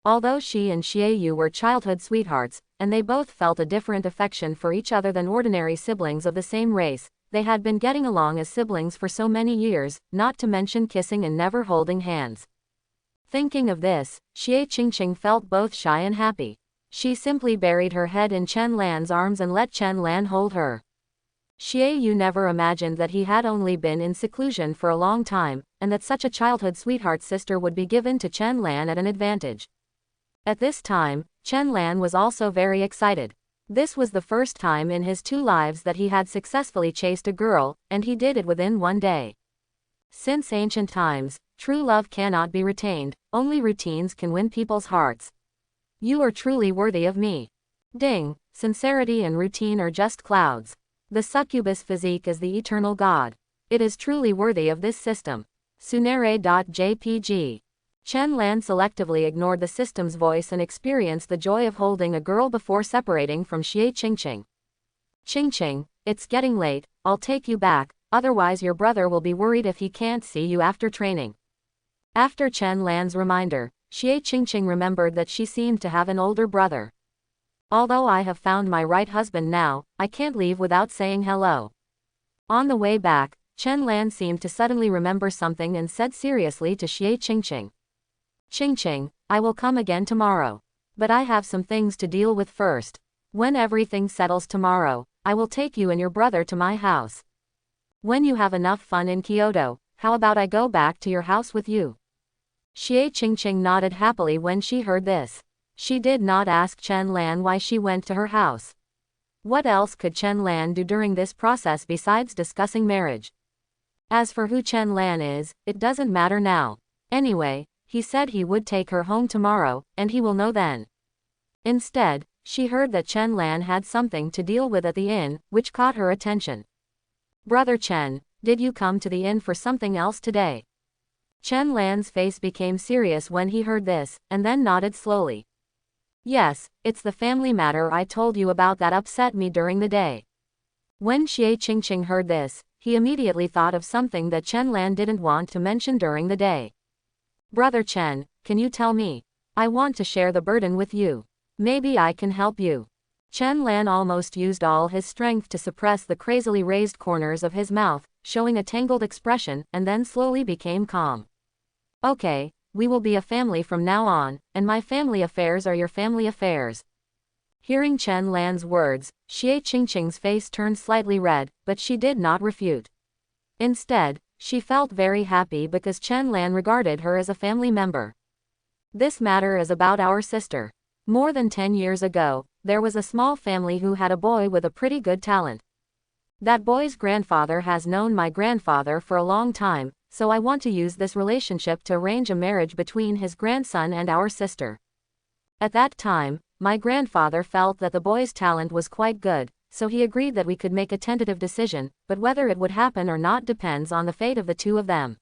Although she and Xie Yu were childhood sweethearts, and they both felt a different affection for each other than ordinary siblings of the same race, they had been getting along as siblings for so many years, not to mention kissing and never holding hands. Thinking of this, Xie Qingqing felt both shy and happy. She simply buried her head in Chen Lan's arms and let Chen Lan hold her. Xie Yu never imagined that he had only been in seclusion for a long time, and that such a childhood sweetheart sister would be given to Chen Lan at an advantage. At this time, Chen Lan was also very excited. This was the first time in his 2 lives that he had successfully chased a girl, and he did it within 1 day. Since ancient times, true love cannot be retained, only routines can win people's hearts. You are truly worthy of me. Ding, sincerity and routine are just clouds. The succubus physique is the eternal god. It is truly worthy of this system. Sunere.jpg. Chen Lan selectively ignored the system's voice and experienced the joy of holding a girl before separating from Xie Qingqing. Qingqing, it's getting late, I'll take you back, otherwise your brother will be worried if he can't see you after training. After Chen Lan's reminder, Xie Qingqing remembered that she seemed to have an older brother. Although I have found my right husband now, I can't leave without saying hello. On the way back, Chen Lan seemed to suddenly remember something and said seriously to Xie Qingqing. Qingqing, I will come again tomorrow. But I have some things to deal with first. When everything settles tomorrow, I will take you and your brother to my house. When you have enough fun in Kyoto, how about I go back to your house with you? Xie Qingqing nodded happily when she heard this. She did not ask Chen Lan why she went to her house. What else could Chen Lan do during this process besides discussing marriage? As for who Chen Lan is, it doesn't matter now. Anyway, he said he would take her home tomorrow, and he will know then. Instead, she heard that Chen Lan had something to deal with at the inn, which caught her attention. Brother Chen, did you come to the inn for something else today? Chen Lan's face became serious when he heard this, and then nodded slowly. Yes, it's the family matter I told you about that upset me during the day. When Xie Qingqing heard this, he immediately thought of something that Chen Lan didn't want to mention during the day. Brother Chen, can you tell me? I want to share the burden with you. Maybe I can help you. Chen Lan almost used all his strength to suppress the crazily raised corners of his mouth, showing a tangled expression, and then slowly became calm. Okay, we will be a family from now on, and my family affairs are your family affairs. Hearing Chen Lan's words, Xie Qingqing's face turned slightly red, but she did not refute. Instead, she felt very happy because Chen Lan regarded her as a family member. This matter is about our sister. More than 10 years ago, there was a small family who had a boy with a pretty good talent. That boy's grandfather has known my grandfather for a long time, so I want to use this relationship to arrange a marriage between his grandson and our sister. At that time, my grandfather felt that the boy's talent was quite good, so he agreed that we could make a tentative decision, but whether it would happen or not depends on the fate of the 2 of them.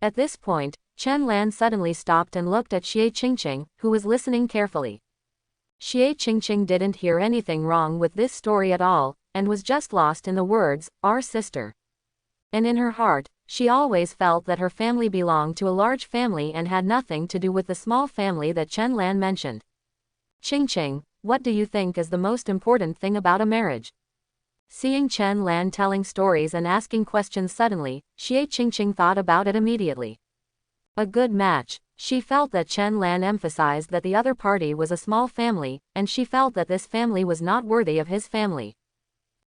At this point, Chen Lan suddenly stopped and looked at Xie Qingqing, who was listening carefully. Xie Qingqing didn't hear anything wrong with this story at all, and was just lost in the words, our sister. And in her heart, she always felt that her family belonged to a large family and had nothing to do with the small family that Chen Lan mentioned. Qingqing, what do you think is the most important thing about a marriage? Seeing Chen Lan telling stories and asking questions suddenly, Xie Qingqing thought about it immediately. A good match. She felt that Chen Lan emphasized that the other party was a small family, and she felt that this family was not worthy of his family.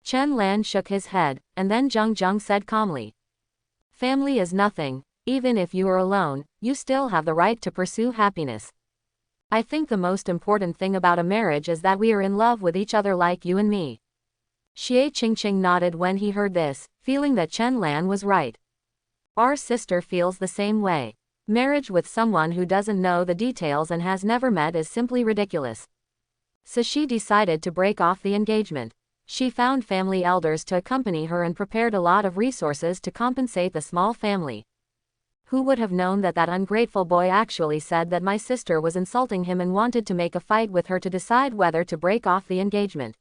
Chen Lan shook his head, and then Zheng said calmly. Family is nothing. Even if you are alone, you still have the right to pursue happiness. I think the most important thing about a marriage is that we are in love with each other like you and me. Xie Qingqing nodded when he heard this, feeling that Chen Lan was right. Our sister feels the same way. Marriage with someone who doesn't know the details and has never met is simply ridiculous. So she decided to break off the engagement. She found family elders to accompany her and prepared a lot of resources to compensate the small family. Who would have known that that ungrateful boy actually said that my sister was insulting him and wanted to make a fight with her to decide whether to break off the engagement.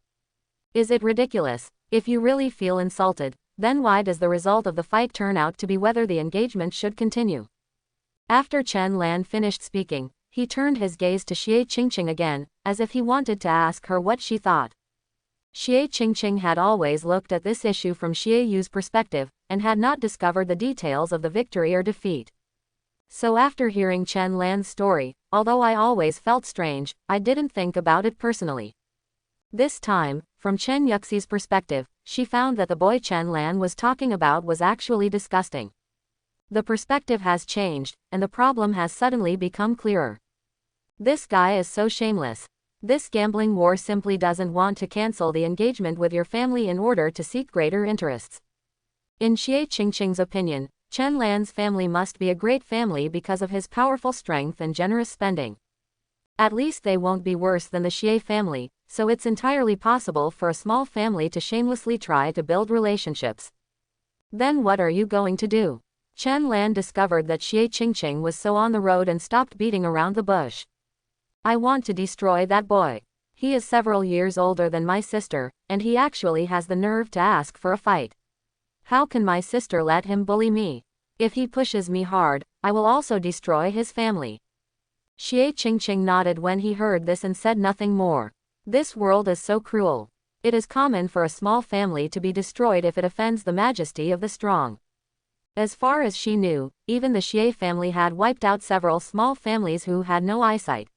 Is it ridiculous? If you really feel insulted, then why does the result of the fight turn out to be whether the engagement should continue? After Chen Lan finished speaking, he turned his gaze to Xie Qingqing again, as if he wanted to ask her what she thought. Xie Qingqing had always looked at this issue from Xie Yu's perspective, and had not discovered the details of the victory or defeat. So after hearing Chen Lan's story, although I always felt strange, I didn't think about it personally. This time, from Chen Yuxi's perspective, she found that the boy Chen Lan was talking about was actually disgusting. The perspective has changed, and the problem has suddenly become clearer. This guy is so shameless. This gambling war simply doesn't want to cancel the engagement with your family in order to seek greater interests. In Xie Qingqing's opinion, Chen Lan's family must be a great family because of his powerful strength and generous spending. At least they won't be worse than the Xie family, so it's entirely possible for a small family to shamelessly try to build relationships. Then what are you going to do? Chen Lan discovered that Xie Qingqing was so on the road and stopped beating around the bush. I want to destroy that boy. He is several years older than my sister, and he actually has the nerve to ask for a fight. How can my sister let him bully me? If he pushes me hard, I will also destroy his family. Xie Qingqing nodded when he heard this and said nothing more. This world is so cruel. It is common for a small family to be destroyed if it offends the majesty of the strong. As far as she knew, even the Xie family had wiped out several small families who had no eyesight.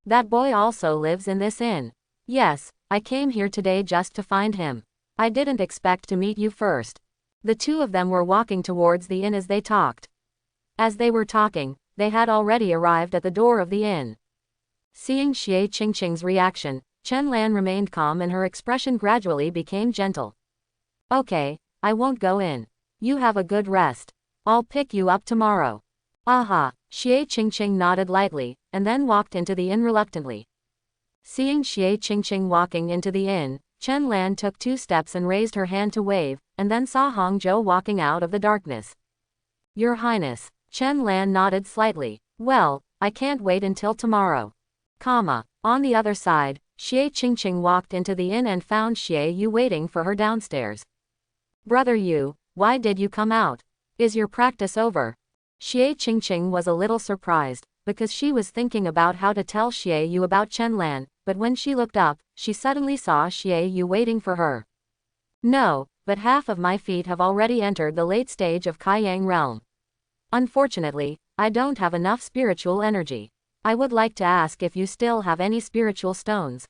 That boy also lives in this inn. Yes, I came here today just to find him. I didn't expect to meet you first. The two of them were walking towards the inn as they talked. As they were talking, they had already arrived at the door of the inn. Seeing Xie Qingqing's reaction, Chen Lan remained calm and her expression gradually became gentle. Okay, I won't go in. You have a good rest. I'll pick you up tomorrow. Aha, Xie Qingqing nodded lightly, and then walked into the inn reluctantly. Seeing Xie Qingqing walking into the inn, Chen Lan took 2 steps and raised her hand to wave, and then saw Hong Zhou walking out of the darkness. Your Highness. Chen Lan nodded slightly. Well, I can't wait until tomorrow. On the other side, Xie Qingqing walked into the inn and found Xie Yu waiting for her downstairs. Brother Yu, why did you come out? Is your practice over? Xie Qingqing was a little surprised, because she was thinking about how to tell Xie Yu about Chen Lan, but when she looked up, she suddenly saw Xie Yu waiting for her. No, but half of my feet have already entered the late stage of Kaiyang realm. Unfortunately, I don't have enough spiritual energy. I would like to ask if you still have any spiritual stones.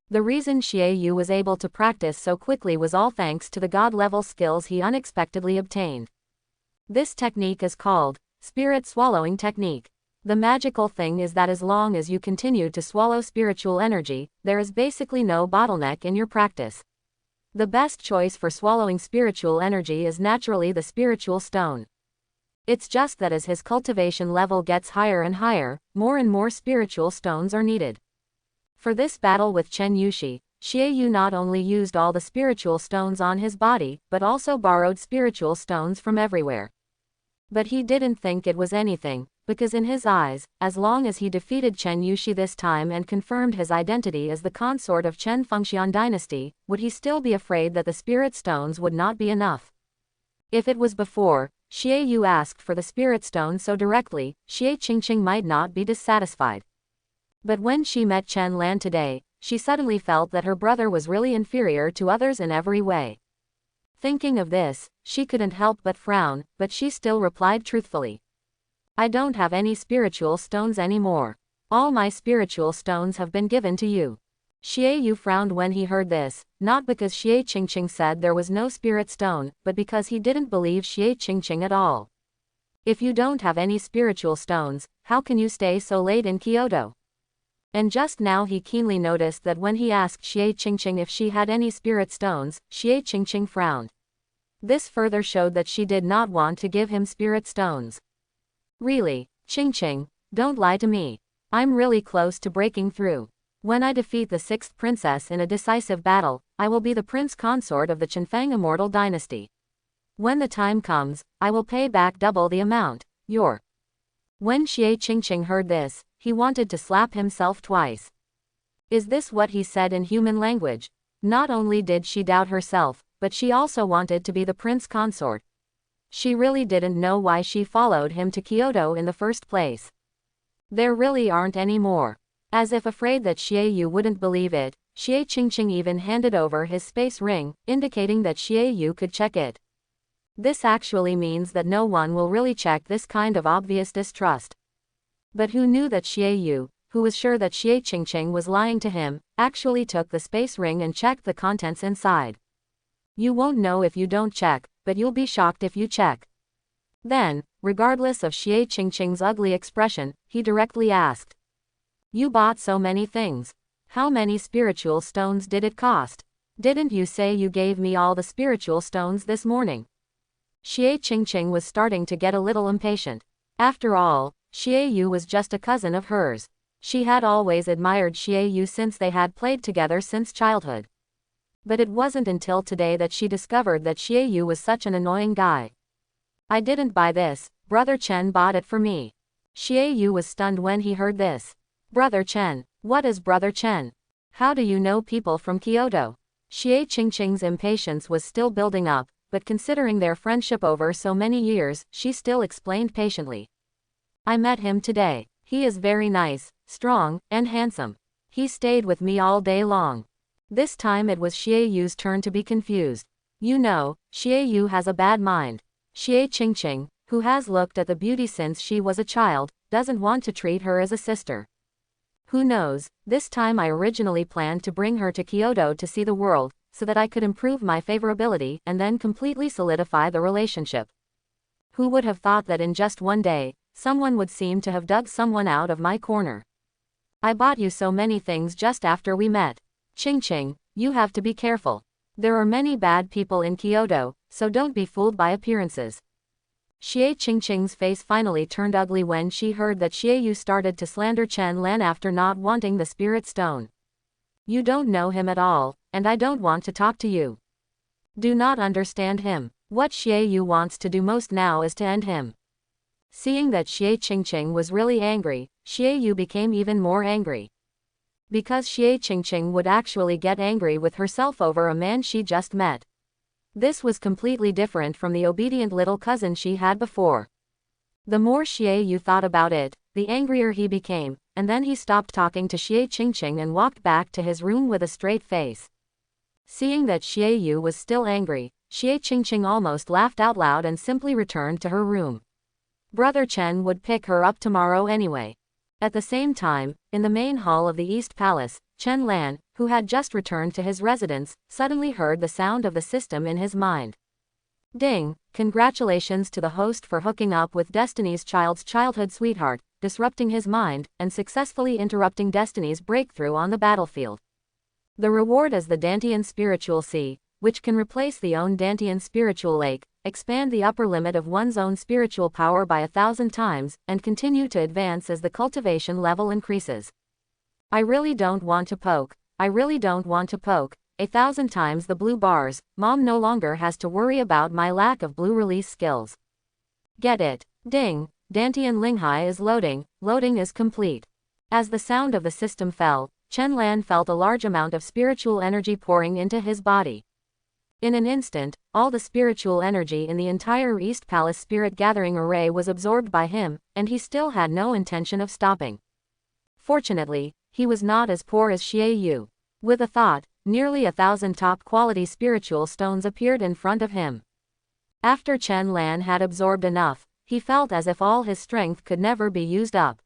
The reason Xie Yu was able to practice so quickly was all thanks to the god-level skills he unexpectedly obtained. This technique is called spirit swallowing technique. The magical thing is that as long as you continue to swallow spiritual energy, there is basically no bottleneck in your practice. The best choice for swallowing spiritual energy is naturally the spiritual stone. It's just that as his cultivation level gets higher and higher, more and more spiritual stones are needed. For this battle with Chen Yuxi, Xie Yu not only used all the spiritual stones on his body, but also borrowed spiritual stones from everywhere. But he didn't think it was anything, because in his eyes, as long as he defeated Chen Yuxi this time and confirmed his identity as the consort of Chen Fengxian dynasty, would he still be afraid that the spirit stones would not be enough? If it was before, Xie Yu asked for the spirit stone so directly, Xie Qingqing might not be dissatisfied. But when she met Chen Lan today, she suddenly felt that her brother was really inferior to others in every way. Thinking of this, she couldn't help but frown, but she still replied truthfully. I don't have any spiritual stones anymore. All my spiritual stones have been given to you. Xie Yu frowned when he heard this, not because Xie Qingqing said there was no spirit stone, but because he didn't believe Xie Qingqing at all. If you don't have any spiritual stones, how can you stay so late in Kyoto? And just now he keenly noticed that when he asked Xie Qingqing if she had any spirit stones, Xie Qingqing frowned. This further showed that she did not want to give him spirit stones. Really, Qingqing, don't lie to me. I'm really close to breaking through. When I defeat the 6th princess in a decisive battle, I will be the prince consort of the Chenfang immortal dynasty. When the time comes, I will pay back double the amount. When Xie Qingqing heard this, he wanted to slap himself twice. Is this what he said in human language? Not only did she doubt herself, but she also wanted to be the prince consort. She really didn't know why she followed him to Kyoto in the first place. There really aren't any more. As if afraid that Xiaoyu wouldn't believe it, Xie Qingqing even handed over his space ring, indicating that Xiaoyu could check it. This actually means that no one will really check this kind of obvious distrust. But who knew that Xiaoyu, who was sure that Xie Qingqing was lying to him, actually took the space ring and checked the contents inside. You won't know if you don't check, but you'll be shocked if you check. Then, regardless of Xie Qingqing's ugly expression, he directly asked. You bought so many things. How many spiritual stones did it cost? Didn't you say you gave me all the spiritual stones this morning? Xie Qingqing was starting to get a little impatient. After all, Xiaoyu was just a cousin of hers. She had always admired Xiaoyu since they had played together since childhood. But it wasn't until today that she discovered that Xiaoyu was such an annoying guy. I didn't buy this, Brother Chen bought it for me. Xiaoyu was stunned when he heard this. Brother Chen? What is Brother Chen? How do you know people from Kyoto? Xie Qingqing's impatience was still building up, but considering their friendship over so many years, she still explained patiently. I met him today. He is very nice, strong, and handsome. He stayed with me all day long. This time it was Xiaoyu's turn to be confused. You know, Xiaoyu has a bad mind. Xie Qingqing, who has looked at the beauty since she was a child, doesn't want to treat her as a sister. Who knows, this time I originally planned to bring her to Kyoto to see the world, so that I could improve my favorability and then completely solidify the relationship. Who would have thought that in just one day, someone would seem to have dug someone out of my corner? I bought you so many things just after we met. Qingqing, you have to be careful. There are many bad people in Kyoto, so don't be fooled by appearances. Xie Qingqing's face finally turned ugly when she heard that Xiaoyu started to slander Chen Lan after not wanting the spirit stone. You don't know him at all, and I don't want to talk to you. Do not understand him. What Xiaoyu wants to do most now is to end him. Seeing that Xie Qingqing was really angry, Xiaoyu became even more angry. Because Xie Qingqing would actually get angry with herself over a man she just met. This was completely different from the obedient little cousin she had before. The more Xiaoyu thought about it, the angrier he became, and then he stopped talking to Xie Qingqing and walked back to his room with a straight face. Seeing that Xiaoyu was still angry, Xie Qingqing almost laughed out loud and simply returned to her room. Brother Chen would pick her up tomorrow anyway. At the same time, in the main hall of the East Palace, Chen Lan, who had just returned to his residence, suddenly heard the sound of the system in his mind. Ding! Congratulations to the host for hooking up with Destiny's Child's childhood sweetheart, disrupting his mind, and successfully interrupting Destiny's breakthrough on the battlefield. The reward is the Dantian Spiritual Sea, which can replace the own Dantian Spiritual Lake, expand the upper limit of one's own spiritual power by 1,000 times, and continue to advance as the cultivation level increases. I really don't want to poke. I really don't want to poke. 1,000 times the blue bars. Mom no longer has to worry about my lack of blue release skills. Get it? Ding! Dantian Linghai is loading. Loading is complete. As the sound of the system fell, Chen Lan felt a large amount of spiritual energy pouring into his body. In an instant, all the spiritual energy in the entire East Palace Spirit Gathering Array was absorbed by him, and he still had no intention of stopping. Fortunately, he was not as poor as Xiaoyu. With a thought, nearly 1,000 top-quality spiritual stones appeared in front of him. After Chen Lan had absorbed enough, he felt as if all his strength could never be used up.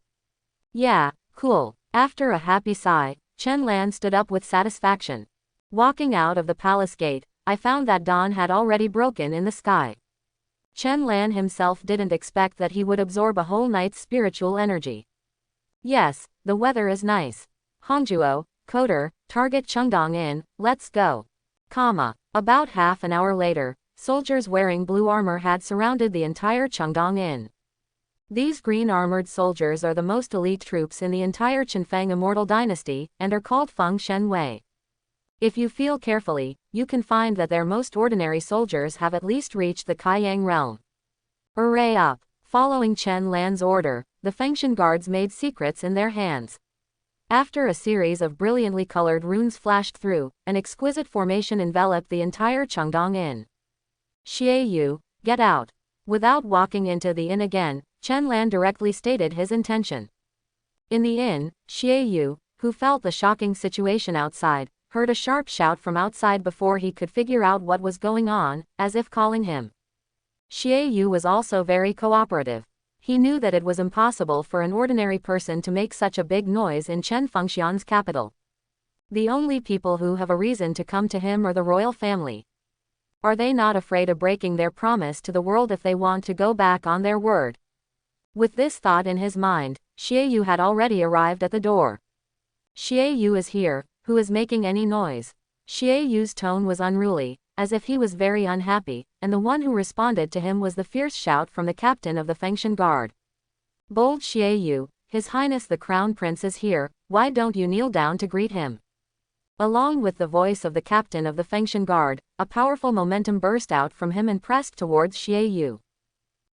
Yeah, cool. After a happy sigh, Chen Lan stood up with satisfaction. Walking out of the palace gate, I found that dawn had already broken in the sky. Chen Lan himself didn't expect that he would absorb a whole night's spiritual energy. Yes, the weather is nice. Hongzhuo, Coder, target Chengdong Inn, let's go. About half an hour later, soldiers wearing blue armor had surrounded the entire Chengdong Inn. These green-armored soldiers are the most elite troops in the entire Qinfeng Immortal Dynasty, and are called Feng Shen Wei. If you feel carefully, you can find that their most ordinary soldiers have at least reached the Kaiyang realm. Array up! Following Chen Lan's order, the Fengshan guards made secrets in their hands. After a series of brilliantly colored runes flashed through, an exquisite formation enveloped the entire Chengdong Inn. Xie Yu, get out. Without walking into the inn again, Chen Lan directly stated his intention. In the inn, Xie Yu, who felt the shocking situation outside, heard a sharp shout from outside before he could figure out what was going on, as if calling him. Xie Yu was also very cooperative. He knew that it was impossible for an ordinary person to make such a big noise in Chen Fengxian's capital. The only people who have a reason to come to him are the royal family. Are they not afraid of breaking their promise to the world if they want to go back on their word? With this thought in his mind, Xie Yu had already arrived at the door. Xie Yu is here, who is making any noise? Xie Yu's tone was unruly, as if he was very unhappy, and the one who responded to him was the fierce shout from the captain of the Fengshan Guard. Bold Xie Yu, His Highness the Crown Prince is here, why don't you kneel down to greet him? Along with the voice of the captain of the Fengshan Guard, a powerful momentum burst out from him and pressed towards Xie Yu.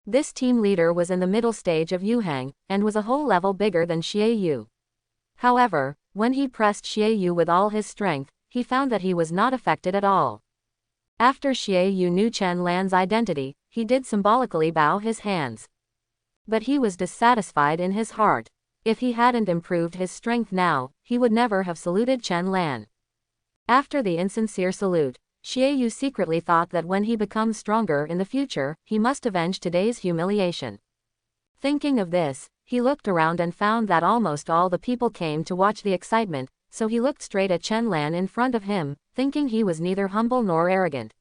This team leader was in the middle stage of Yuhang, and was a whole level bigger than Xie Yu. However, when he pressed Xie Yu with all his strength, he found that he was not affected at all. After Xie Yu knew Chen Lan's identity, he did symbolically bow his hands. But he was dissatisfied in his heart. If he hadn't improved his strength now, he would never have saluted Chen Lan. After the insincere salute, Xie Yu secretly thought that when he becomes stronger in the future, he must avenge today's humiliation. Thinking of this, he looked around and found that almost all the people came to watch the excitement, so he looked straight at Chen Lan in front of him, thinking he was neither humble nor arrogant.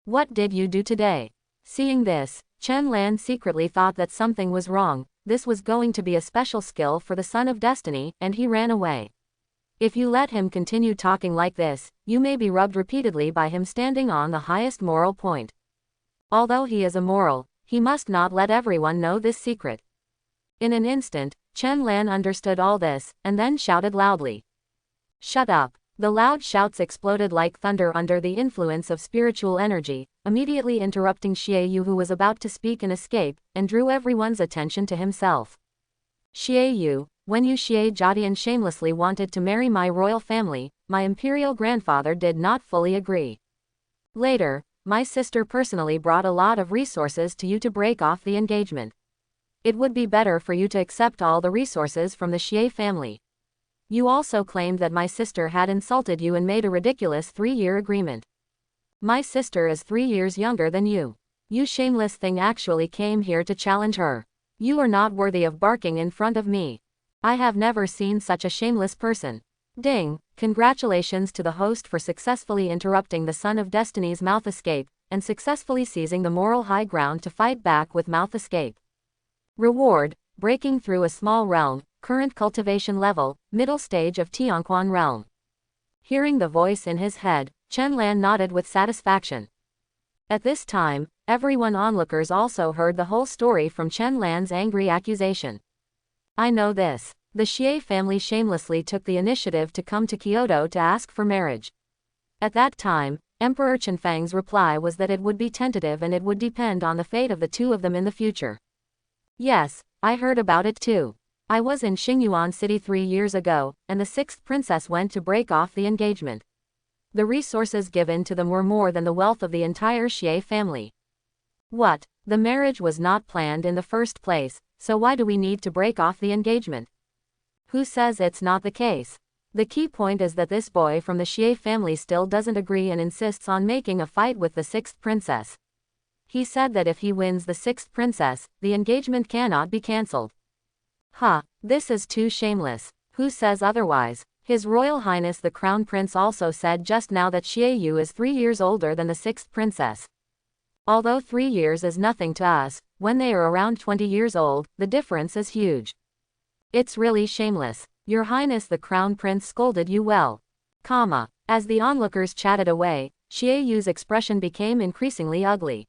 What did you do today? Seeing this, Chen Lan secretly thought that something was wrong. This was going to be a special skill for the Son of Destiny, and he ran away. If you let him continue talking like this, you may be rubbed repeatedly by him standing on the highest moral point. Although he is immoral, he must not let everyone know this secret. In an instant, Chen Lan understood all this, and then shouted loudly. Shut up. The loud shouts exploded like thunder under the influence of spiritual energy, immediately interrupting Xie Yu, who was about to speak and escape, and drew everyone's attention to himself. Xie Yu, when you Xie Jiadian shamelessly wanted to marry my royal family, my imperial grandfather did not fully agree. Later, my sister personally brought a lot of resources to you to break off the engagement. It would be better for you to accept all the resources from the Xie family. You also claimed that my sister had insulted you and made a ridiculous 3-year agreement. My sister is 3 years younger than you. You shameless thing actually came here to challenge her. You are not worthy of barking in front of me. I have never seen such a shameless person. Ding, congratulations to the host for successfully interrupting the Son of Destiny's mouth escape, and successfully seizing the moral high ground to fight back with mouth escape. Reward, breaking through a small realm, current cultivation level, middle stage of Tianquan realm. Hearing the voice in his head, Chen Lan nodded with satisfaction. At this time, everyone onlookers also heard the whole story from Chen Lan's angry accusation. I know this. The Xie family shamelessly took the initiative to come to Kyoto to ask for marriage. At that time, Emperor Chenfeng's reply was that it would be tentative and it would depend on the fate of the two of them in the future. Yes, I heard about it too. I was in Xingyuan City 3 years ago, and the 6th princess went to break off the engagement. The resources given to them were more than the wealth of the entire Xie family. What? The marriage was not planned in the first place, so why do we need to break off the engagement? Who says it's not the case? The key point is that this boy from the Xie family still doesn't agree and insists on making a fight with the 6th princess. He said that if he wins the 6th princess, the engagement cannot be cancelled. This is too shameless. Who says otherwise? His Royal Highness the Crown Prince also said just now that Xie Yu is 3 years older than the 6th princess. Although 3 years is nothing to us, when they are around 20 years old, the difference is huge. It's really shameless. Your Highness the Crown Prince scolded you well. As the onlookers chatted away, Xie Yu's expression became increasingly ugly.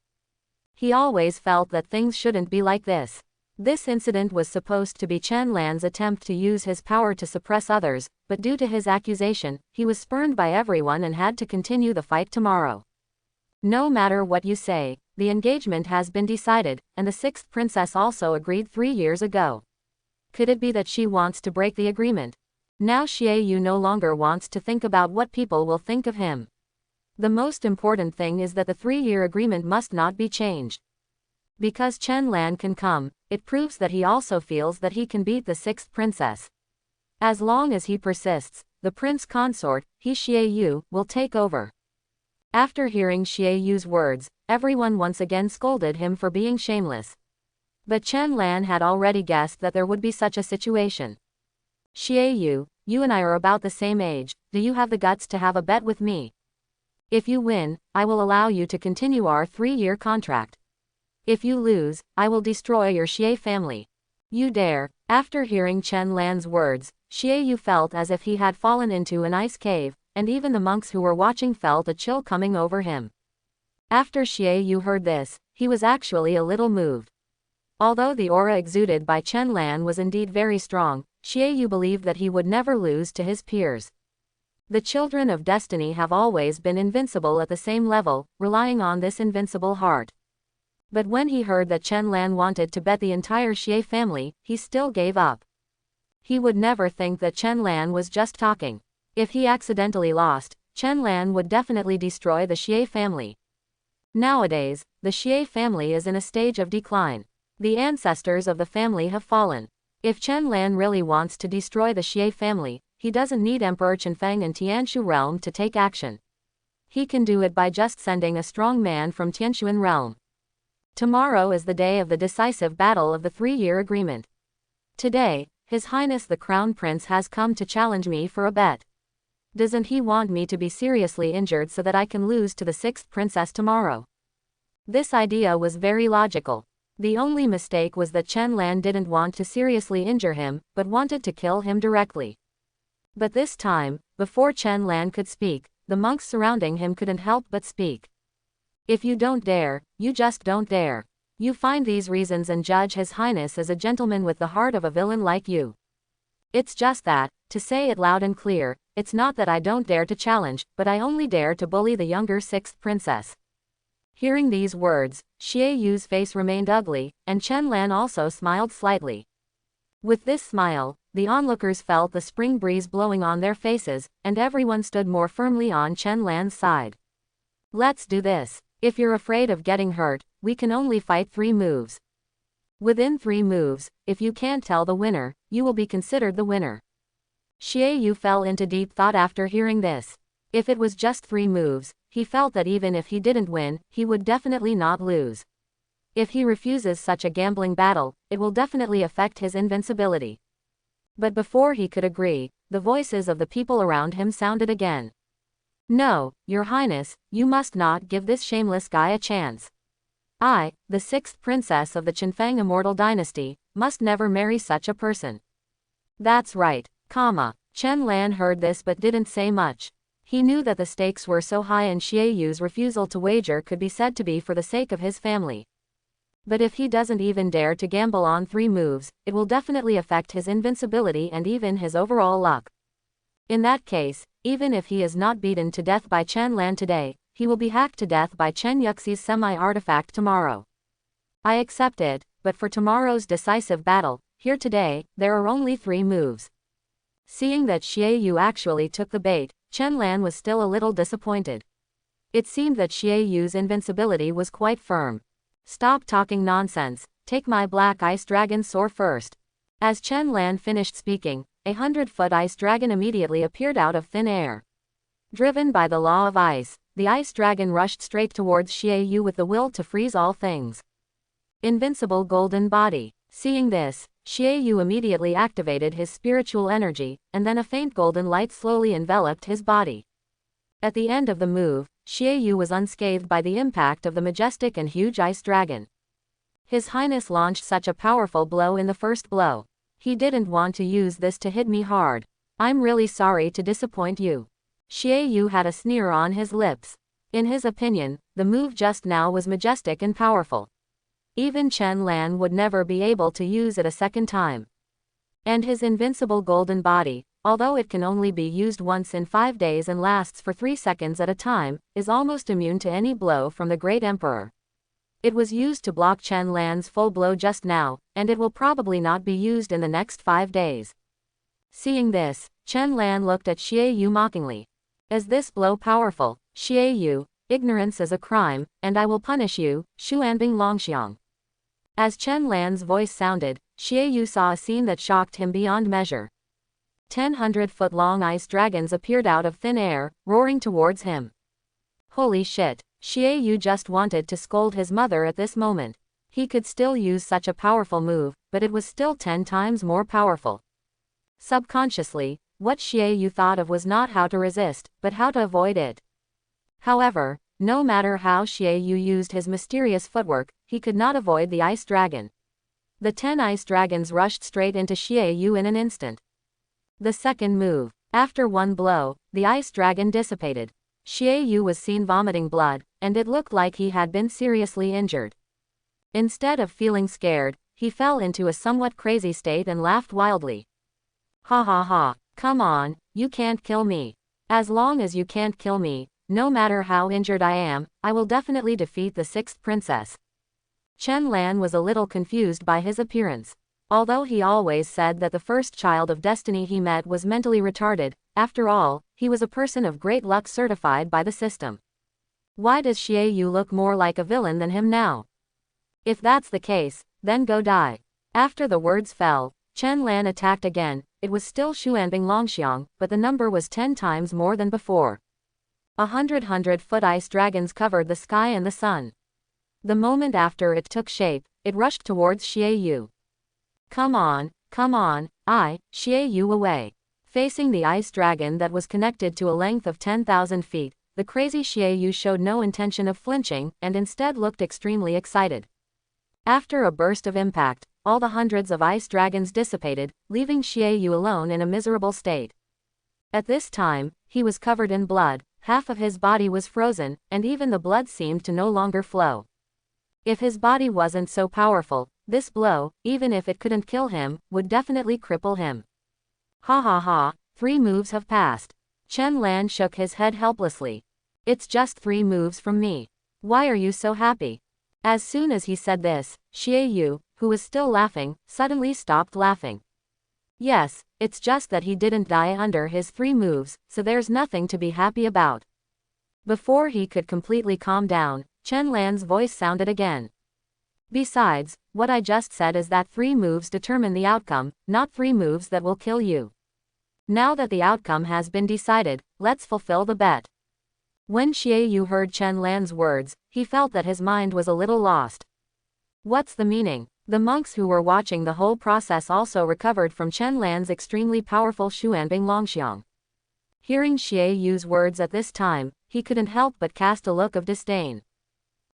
He always felt that things shouldn't be like this. This incident was supposed to be Chen Lan's attempt to use his power to suppress others, but due to his accusation, he was spurned by everyone and had to continue the fight tomorrow. No matter what you say, the engagement has been decided, and the 6th princess also agreed 3 years ago. Could it be that she wants to break the agreement? Now Xie Yu no longer wants to think about what people will think of him. The most important thing is that the 3-year agreement must not be changed. Because Chen Lan can come, it proves that he also feels that he can beat the 6th princess. As long as he persists, the prince consort, Xie Yu, will take over. After hearing Xie Yu's words, everyone once again scolded him for being shameless. But Chen Lan had already guessed that there would be such a situation. Xie Yu, you and I are about the same age, do you have the guts to have a bet with me? If you win, I will allow you to continue our 3-year contract. If you lose, I will destroy your Xie family. You dare? After hearing Chen Lan's words, Xie Yu felt as if he had fallen into an ice cave, and even the monks who were watching felt a chill coming over him. After Xie Yu heard this, he was actually a little moved. Although the aura exuded by Chen Lan was indeed very strong, Xie Yu believed that he would never lose to his peers. The children of destiny have always been invincible at the same level, relying on this invincible heart. But when he heard that Chen Lan wanted to bet the entire Xie family, he still gave up. He would never think that Chen Lan was just talking. If he accidentally lost, Chen Lan would definitely destroy the Xie family. Nowadays, the Xie family is in a stage of decline. The ancestors of the family have fallen. If Chen Lan really wants to destroy the Xie family, he doesn't need Emperor Qianfeng and Tianshu realm to take action. He can do it by just sending a strong man from Tianshuan realm. Tomorrow is the day of the decisive battle of the 3-year agreement. Today, His Highness the Crown Prince has come to challenge me for a bet. Doesn't he want me to be seriously injured so that I can lose to the 6th princess tomorrow? This idea was very logical. The only mistake was that Chen Lan didn't want to seriously injure him, but wanted to kill him directly. But this time, before Chen Lan could speak, the monks surrounding him couldn't help but speak. If you don't dare, you just don't dare. You find these reasons and judge His Highness as a gentleman with the heart of a villain like you. It's just that, to say it loud and clear, it's not that I don't dare to challenge, but I only dare to bully the younger 6th princess. Hearing these words, Xie Yu's face remained ugly, and Chen Lan also smiled slightly. With this smile, the onlookers felt the spring breeze blowing on their faces, and everyone stood more firmly on Chen Lan's side. Let's do this. If you're afraid of getting hurt, we can only fight 3 moves. Within 3 moves, if you can't tell the winner, you will be considered the winner. Xie Yu fell into deep thought after hearing this. If it was just 3 moves, he felt that even if he didn't win, he would definitely not lose. If he refuses such a gambling battle, it will definitely affect his invincibility. But before he could agree, the voices of the people around him sounded again. No, Your Highness, you must not give this shameless guy a chance. I, the 6th princess of the Qianfeng immortal dynasty, must never marry such a person. That's right, Chen Lan heard this but didn't say much. He knew that the stakes were so high and Xie Yu's refusal to wager could be said to be for the sake of his family. But if he doesn't even dare to gamble on 3 moves, it will definitely affect his invincibility and even his overall luck. In that case, even if he is not beaten to death by Chen Lan today, he will be hacked to death by Chen Yuxi's semi-artifact tomorrow. I accept it, but for tomorrow's decisive battle, here today, there are only 3 moves. Seeing that Xie Yu actually took the bait, Chen Lan was still a little disappointed. It seemed that Xie Yu's invincibility was quite firm. Stop talking nonsense, take my black ice dragon sword first. As Chen Lan finished speaking, a 100-foot ice dragon immediately appeared out of thin air. Driven by the law of ice, the ice dragon rushed straight towards Xie Yu with the will to freeze all things. Invincible golden body. Seeing this, Xie Yu immediately activated his spiritual energy, and then a faint golden light slowly enveloped his body. At the end of the move, Xie Yu was unscathed by the impact of the majestic and huge ice dragon. His Highness launched such a powerful blow in the first blow. He didn't want to use this to hit me hard. I'm really sorry to disappoint you. Xie Yu had a sneer on his lips. In his opinion, the move just now was majestic and powerful. Even Chen Lan would never be able to use it a second time. And his invincible golden body, although it can only be used once in 5 days and lasts for 3 seconds at a time, is almost immune to any blow from the Great Emperor. It was used to block Chen Lan's full blow just now, and it will probably not be used in the next 5 days. Seeing this, Chen Lan looked at Xie Yu mockingly. Is this blow powerful, Xie Yu? Ignorance is a crime, and I will punish you, Xuanbing Longxiang. As Chen Lan's voice sounded, Xie Yu saw a scene that shocked him beyond measure. 100-foot-long ice dragons appeared out of thin air, roaring towards him. Holy shit, Xie Yu just wanted to scold his mother at this moment. He could still use such a powerful move, but it was still 10 times more powerful. Subconsciously, what Xie Yu thought of was not how to resist, but how to avoid it. However, no matter how Xie Yu used his mysterious footwork, he could not avoid the ice dragon. The 10 ice dragons rushed straight into Xie Yu in an instant. The second move. After one blow, the ice dragon dissipated. Xie Yu was seen vomiting blood, and it looked like he had been seriously injured. Instead of feeling scared, he fell into a somewhat crazy state and laughed wildly. Ha ha ha, come on, you can't kill me. As long as you can't kill me, no matter how injured I am, I will definitely defeat the 6th princess. Chen Lan was a little confused by his appearance. Although he always said that the first child of destiny he met was mentally retarded, after all, he was a person of great luck certified by the system. Why does Xie Yu look more like a villain than him now? If that's the case, then go die. After the words fell, Chen Lan attacked again. It was still Xuanbing Longxiang, but the number was 10 times more than before. 100-foot ice dragons covered the sky and the sun. The moment after it took shape, it rushed towards Xie Yu. Come on, Xie Yu away. Facing the ice dragon that was connected to a length of 10,000 feet, the crazy Xie Yu showed no intention of flinching and instead looked extremely excited. After a burst of impact, all the hundreds of ice dragons dissipated, leaving Xie Yu alone in a miserable state. At this time, he was covered in blood, half of his body was frozen, and even the blood seemed to no longer flow. If his body wasn't so powerful, this blow, even if it couldn't kill him, would definitely cripple him. Ha ha ha, 3 moves have passed. Chen Lan shook his head helplessly. It's just 3 moves from me. Why are you so happy? As soon as he said this, Xie Yu, who was still laughing, suddenly stopped laughing. Yes, it's just that he didn't die under his 3 moves, so there's nothing to be happy about. Before he could completely calm down, Chen Lan's voice sounded again. Besides, what I just said is that 3 moves determine the outcome, not 3 moves that will kill you. Now that the outcome has been decided, let's fulfill the bet. When Xie Yu heard Chen Lan's words, he felt that his mind was a little lost. What's the meaning? The monks who were watching the whole process also recovered from Chen Lan's extremely powerful Xuanbing Longxiang. Hearing Xie Yu's words at this time, he couldn't help but cast a look of disdain.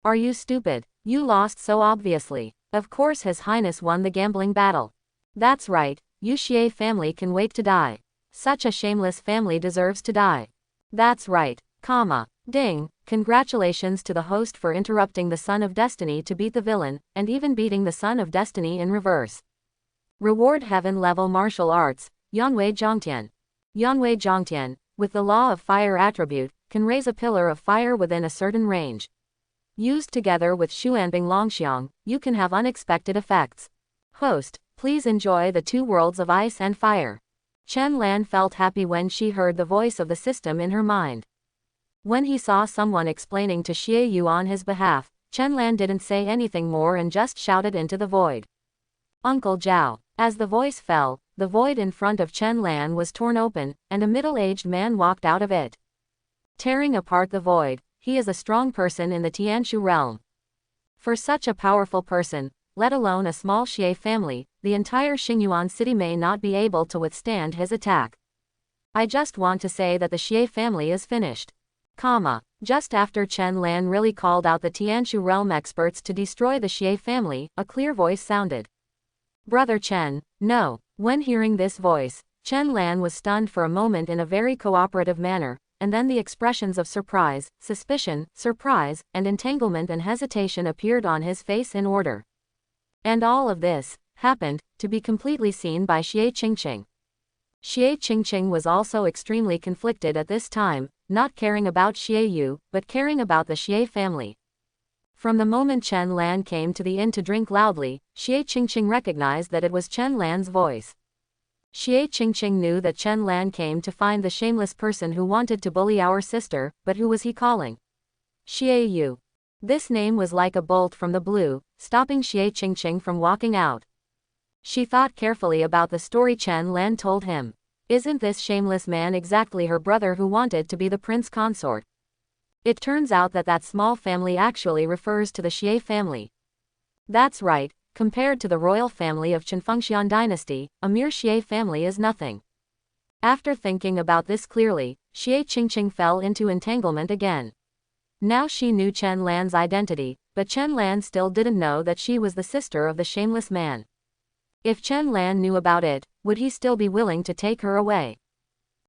Are you stupid? You lost so obviously. Of course His Highness won the gambling battle. That's right, you Xie family can wait to die. Such a shameless family deserves to die. That's right, ding, congratulations to the host for interrupting the Son of Destiny to beat the villain, and even beating the Son of Destiny in reverse. Reward Heaven Level Martial Arts, Yanwei Zhongtian. Yanwei Zhongtian, with the Law of Fire attribute, can raise a pillar of fire within a certain range. Used together with Xuanbing Longxiang, you can have unexpected effects. Host, please enjoy the 2 worlds of ice and fire. Chen Lan felt happy when she heard the voice of the system in her mind. When he saw someone explaining to Xie Yu on his behalf, Chen Lan didn't say anything more and just shouted into the void. Uncle Zhao. As the voice fell, the void in front of Chen Lan was torn open, and a middle-aged man walked out of it. Tearing apart the void, he is a strong person in the Tianshu realm. For such a powerful person, let alone a small Xie family, the entire Xingyuan city may not be able to withstand his attack. I just want to say that the Xie family is finished. Just after Chen Lan really called out the Tianshu realm experts to destroy the Xie family, a clear voice sounded. Brother Chen, no. When hearing this voice, Chen Lan was stunned for a moment in a very cooperative manner, and then the expressions of surprise, suspicion, surprise, and entanglement and hesitation appeared on his face in order. And all of this happened to be completely seen by Xie Qingqing. Xie Qingqing was also extremely conflicted at this time, not caring about Xie Yu, but caring about the Xie family. From the moment Chen Lan came to the inn to drink loudly, Xie Qingqing recognized that it was Chen Lan's voice. Xie Qingqing knew that Chen Lan came to find the shameless person who wanted to bully our sister, but who was he calling? Xie Yu. This name was like a bolt from the blue, stopping Xie Qingqing from walking out. She thought carefully about the story Chen Lan told him. Isn't this shameless man exactly her brother who wanted to be the prince consort? It turns out that that small family actually refers to the Xie family. That's right, compared to the royal family of Qinfengxian dynasty, a mere Xie family is nothing. After thinking about this clearly, Xie Qingqing fell into entanglement again. Now she knew Chen Lan's identity, but Chen Lan still didn't know that she was the sister of the shameless man. If Chen Lan knew about it, would he still be willing to take her away?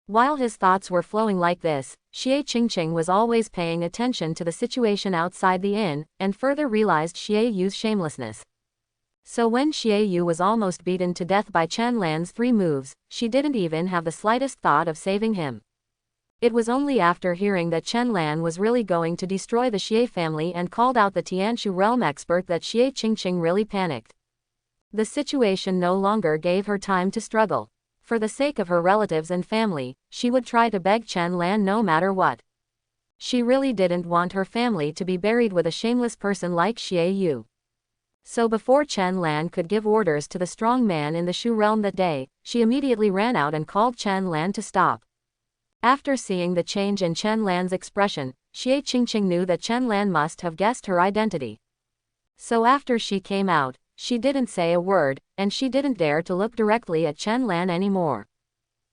While his thoughts were flowing like this, Xie Qingqing was always paying attention to the situation outside the inn, and further realized Xie Yu's shamelessness. So when Xie Yu was almost beaten to death by Chen Lan's 3 moves, she didn't even have the slightest thought of saving him. It was only after hearing that Chen Lan was really going to destroy the Xie family and called out the Tianshu realm expert that Xie Qingqing really panicked. The situation no longer gave her time to struggle. For the sake of her relatives and family, she would try to beg Chen Lan no matter what. She really didn't want her family to be buried with a shameless person like Xie Yu. So before Chen Lan could give orders to the strong man in the Shu realm that day, she immediately ran out and called Chen Lan to stop. After seeing the change in Chen Lan's expression, Xie Qingqing knew that Chen Lan must have guessed her identity. So after she came out, she didn't say a word, and she didn't dare to look directly at Chen Lan anymore.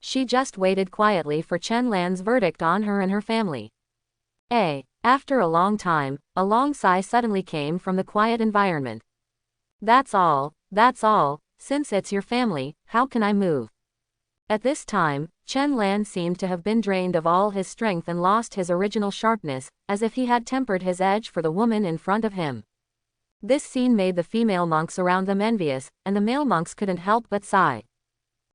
She just waited quietly for Chen Lan's verdict on her and her family. After a long time, a long sigh suddenly came from the quiet environment. That's all, since it's your family, how can I move? At this time, Chen Lan seemed to have been drained of all his strength and lost his original sharpness, as if he had tempered his edge for the woman in front of him. This scene made the female monks around them envious, and the male monks couldn't help but sigh.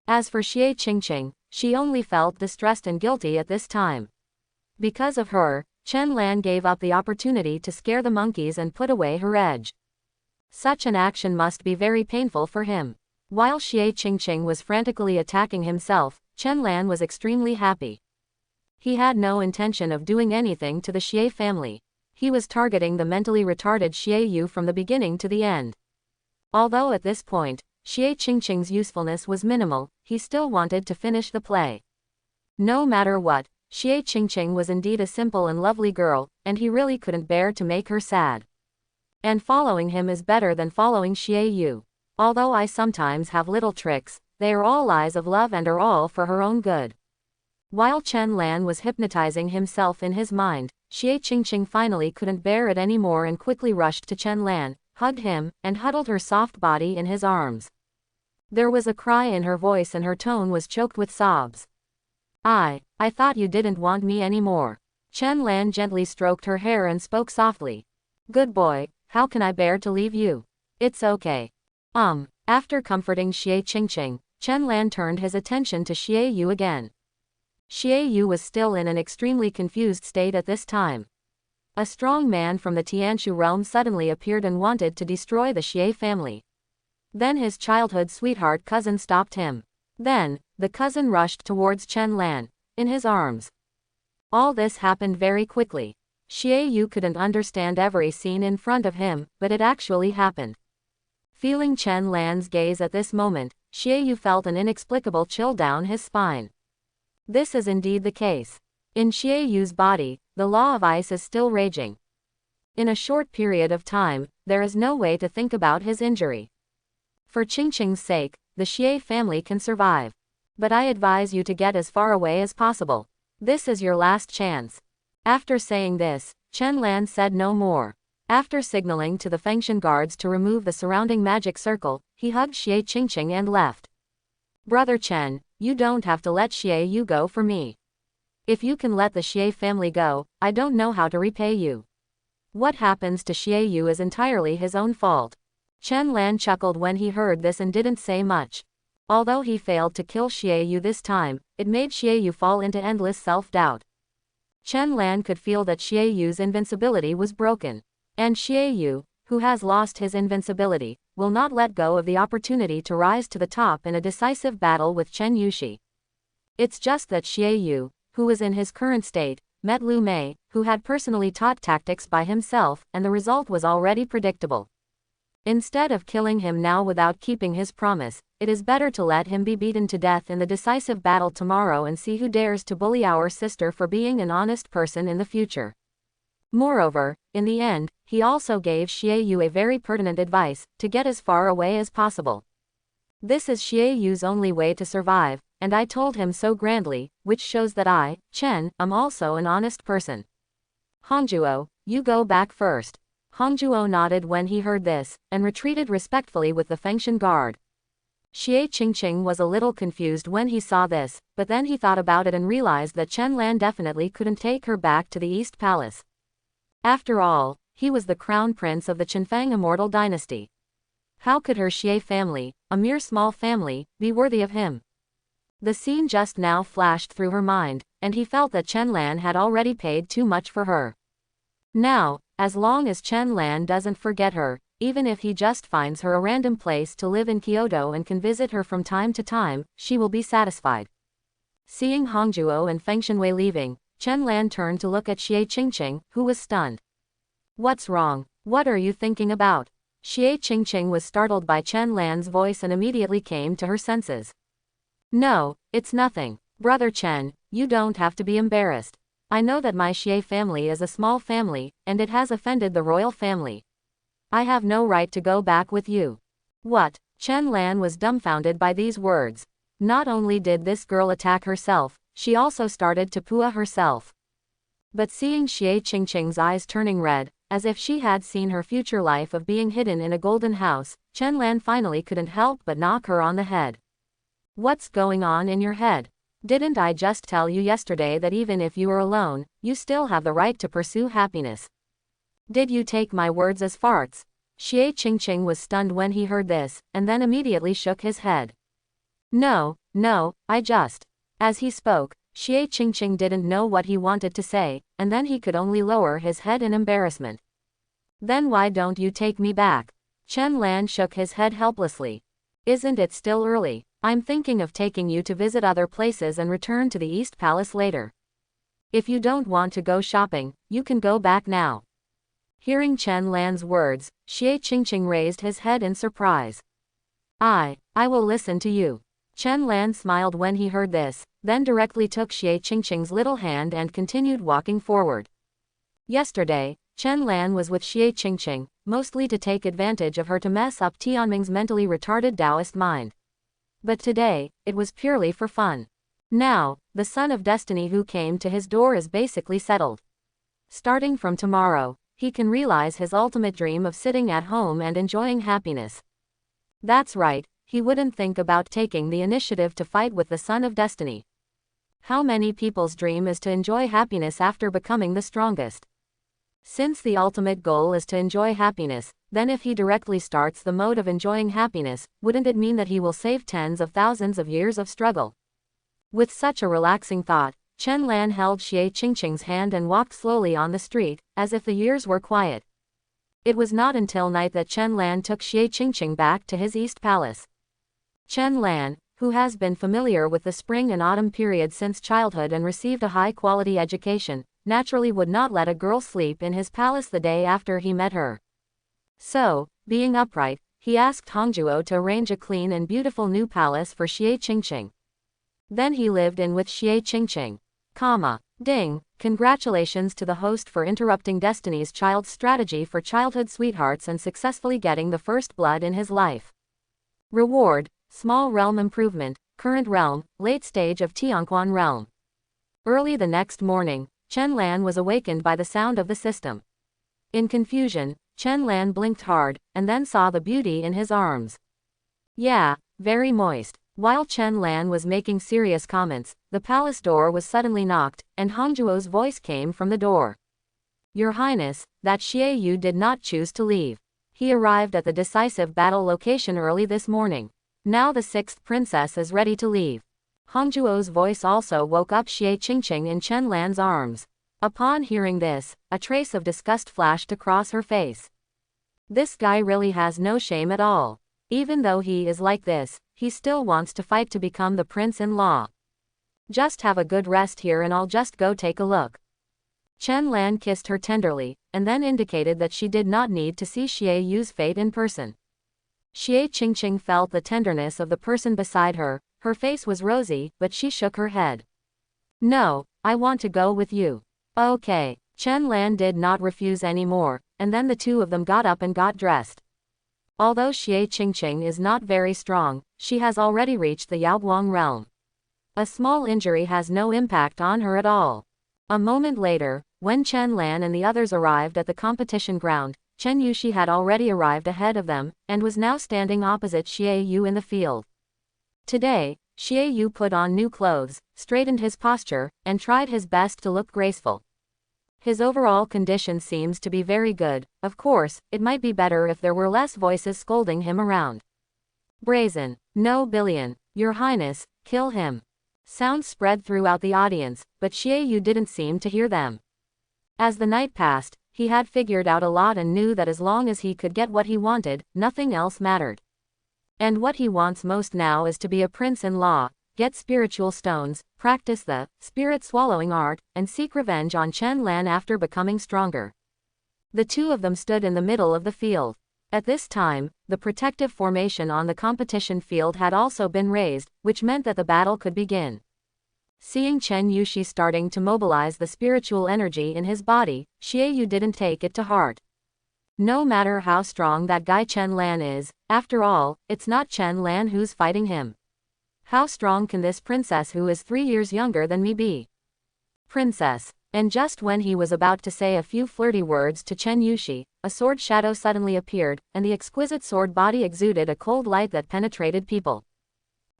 As for Xie Qingqing, she only felt distressed and guilty at this time. Because of her, Chen Lan gave up the opportunity to scare the monkeys and put away her edge. Such an action must be very painful for him. While Xie Qingqing was frantically attacking himself, Chen Lan was extremely happy. He had no intention of doing anything to the Xie family. He was targeting the mentally retarded Xie Yu from the beginning to the end. Although at this point, Xie Qingqing's usefulness was minimal, he still wanted to finish the play. No matter what, Xie Qingqing was indeed a simple and lovely girl, and he really couldn't bear to make her sad. And following him is better than following Xie Yu. Although I sometimes have little tricks, they are all lies of love and are all for her own good. While Chen Lan was hypnotizing himself in his mind, Xie Qingqing finally couldn't bear it anymore and quickly rushed to Chen Lan, hugged him, and huddled her soft body in his arms. There was a cry in her voice and her tone was choked with sobs. I thought you didn't want me anymore. Chen Lan gently stroked her hair and spoke softly. Good boy, how can I bear to leave you? It's okay. After comforting Xie Qingqing, Chen Lan turned his attention to Xie Yu again. Xie Yu was still in an extremely confused state at this time. A strong man from the Tianshu realm suddenly appeared and wanted to destroy the Xie family. Then his childhood sweetheart cousin stopped him. Then, the cousin rushed towards Chen Lan, in his arms. All this happened very quickly. Xie Yu couldn't understand every scene in front of him, but it actually happened. Feeling Chen Lan's gaze at this moment, Xie Yu felt an inexplicable chill down his spine. This is indeed the case. In Xie Yu's body, the law of ice is still raging. In a short period of time, there is no way to think about his injury. For Qingqing's sake, the Xie family can survive. But I advise you to get as far away as possible. This is your last chance. After saying this, Chen Lan said no more. After signaling to the Fengshan guards to remove the surrounding magic circle, he hugged Xie Qingqing and left. Brother Chen, you don't have to let Xie Yu go for me. If you can let the Xie family go, I don't know how to repay you. What happens to Xie Yu is entirely his own fault. Chen Lan chuckled when he heard this and didn't say much. Although he failed to kill Xie Yu this time, it made Xie Yu fall into endless self-doubt. Chen Lan could feel that Xie Yu's invincibility was broken. And Xie Yu, who has lost his invincibility, will not let go of the opportunity to rise to the top in a decisive battle with Chen Yushi. It's just that Xie Yu, who was in his current state, met Lu Mei, who had personally taught tactics by himself, and the result was already predictable. Instead of killing him now without keeping his promise, it is better to let him be beaten to death in the decisive battle tomorrow and see who dares to bully our sister for being an honest person in the future. Moreover, in the end, he also gave Xie Yu a very pertinent advice, to get as far away as possible. This is Xie Yu's only way to survive, and I told him so grandly, which shows that I, Chen, am also an honest person. Hongzhuo, you go back first. Hongzhuo nodded when he heard this, and retreated respectfully with the Fengshan guard. Xie Qingqing was a little confused when he saw this, but then he thought about it and realized that Chen Lan definitely couldn't take her back to the East Palace. After all, he was the crown prince of the Qinfang immortal dynasty. How could her Xie family, a mere small family, be worthy of him? The scene just now flashed through her mind, and he felt that Chen Lan had already paid too much for her. Now, as long as Chen Lan doesn't forget her, even if he just finds her a random place to live in Kyoto and can visit her from time to time, she will be satisfied. Seeing Hongzhuo and Feng Shenwei leaving, Chen Lan turned to look at Xie Qingqing, who was stunned. What's wrong? What are you thinking about? Xie Qingqing was startled by Chen Lan's voice and immediately came to her senses. No, it's nothing. Brother Chen, you don't have to be embarrassed. I know that my Xie family is a small family, and it has offended the royal family. I have no right to go back with you. What? Chen Lan was dumbfounded by these words. Not only did this girl attack herself, she also started to pua herself. But seeing Xie Qingqing's eyes turning red, as if she had seen her future life of being hidden in a golden house, Chen Lan finally couldn't help but knock her on the head. What's going on in your head? Didn't I just tell you yesterday that even if you are alone, you still have the right to pursue happiness? Did you take my words as farts? Xie Qingqing was stunned when he heard this, and then immediately shook his head. No, I just. As he spoke, Xie Qingqing didn't know what he wanted to say, and then he could only lower his head in embarrassment. Then why don't you take me back? Chen Lan shook his head helplessly. Isn't it still early? I'm thinking of taking you to visit other places and return to the East Palace later. If you don't want to go shopping, you can go back now. Hearing Chen Lan's words, Xie Qingqing raised his head in surprise. I will listen to you. Chen Lan smiled when he heard this, then directly took Xie Qingqing's little hand and continued walking forward. Yesterday, Chen Lan was with Xie Qingqing, mostly to take advantage of her to mess up Tianming's mentally retarded Taoist mind. But today, it was purely for fun. Now, the son of destiny who came to his door is basically settled. Starting from tomorrow, he can realize his ultimate dream of sitting at home and enjoying happiness. That's right, he wouldn't think about taking the initiative to fight with the son of destiny. How many people's dream is to enjoy happiness after becoming the strongest? Since the ultimate goal is to enjoy happiness, then if he directly starts the mode of enjoying happiness, wouldn't it mean that he will save tens of thousands of years of struggle? With such a relaxing thought, Chen Lan held Xie Qingqing's hand and walked slowly on the street, as if the years were quiet. It was not until night that Chen Lan took Xie Qingqing back to his East Palace. Chen Lan, who has been familiar with the spring and autumn period since childhood and received a high-quality education, naturally would not let a girl sleep in his palace the day after he met her. So, being upright, he asked Hongzhuo to arrange a clean and beautiful new palace for Xie Qingqing. Then he lived in with Xie Qingqing. Ding, congratulations to the host for interrupting Destiny's Child's strategy for childhood sweethearts and successfully getting the first blood in his life. Reward, small realm improvement, current realm, late stage of Tianquan realm. Early the next morning, Chen Lan was awakened by the sound of the system. In confusion, Chen Lan blinked hard, and then saw the beauty in his arms. Yeah, very moist. While Chen Lan was making serious comments, the palace door was suddenly knocked, and Hongzhuo's voice came from the door. Your Highness, that Xie Yu did not choose to leave. He arrived at the decisive battle location early this morning. Now the sixth princess is ready to leave. Hongzhuo's voice also woke up Xie Qingqing in Chen Lan's arms. Upon hearing this, a trace of disgust flashed across her face. This guy really has no shame at all. Even though he is like this, he still wants to fight to become the prince-in-law. Just have a good rest here and I'll just go take a look. Chen Lan kissed her tenderly, and then indicated that she did not need to see Xie Yu's fate in person. Xie Qingqing felt the tenderness of the person beside her. Her face was rosy, but she shook her head. No, I want to go with you. Okay. Chen Lan did not refuse anymore, and then the two of them got up and got dressed. Although Xie Qingqing is not very strong, she has already reached the Yaoguang realm. A small injury has no impact on her at all. A moment later, when Chen Lan and the others arrived at the competition ground, Chen Yuxi had already arrived ahead of them, and was now standing opposite Xie Yu in the field. Today, Xie Yu put on new clothes, straightened his posture, and tried his best to look graceful. His overall condition seems to be very good. Of course, it might be better if there were less voices scolding him around. Brazen. No billion. Your Highness, kill him. Sounds spread throughout the audience, but Xie Yu didn't seem to hear them. As the night passed, he had figured out a lot and knew that as long as he could get what he wanted, nothing else mattered. And what he wants most now is to be a prince-in-law, get spiritual stones, practice the spirit-swallowing art, and seek revenge on Chen Lan after becoming stronger. The two of them stood in the middle of the field. At this time, the protective formation on the competition field had also been raised, which meant that the battle could begin. Seeing Chen Yuxi starting to mobilize the spiritual energy in his body, Xie Yu didn't take it to heart. No matter how strong that guy Chen Lan is, after all, it's not Chen Lan who's fighting him. How strong can this princess who is 3 years younger than me be? Princess. And just when he was about to say a few flirty words to Chen Yuxi, a sword shadow suddenly appeared, and the exquisite sword body exuded a cold light that penetrated people.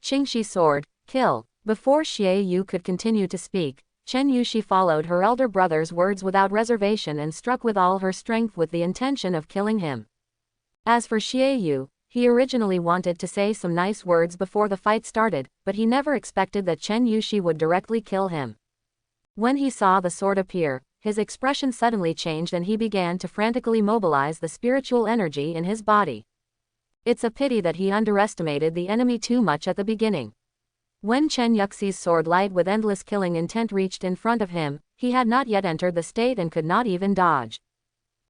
Qingxi's sword, kill. Before Xie Yu could continue to speak, Chen Yuxi followed her elder brother's words without reservation and struck with all her strength with the intention of killing him. As for Xie Yu, he originally wanted to say some nice words before the fight started, but he never expected that Chen Yuxi would directly kill him. When he saw the sword appear, his expression suddenly changed and he began to frantically mobilize the spiritual energy in his body. It's a pity that he underestimated the enemy too much at the beginning. When Chen Yuxi's sword light with endless killing intent reached in front of him, he had not yet entered the state and could not even dodge.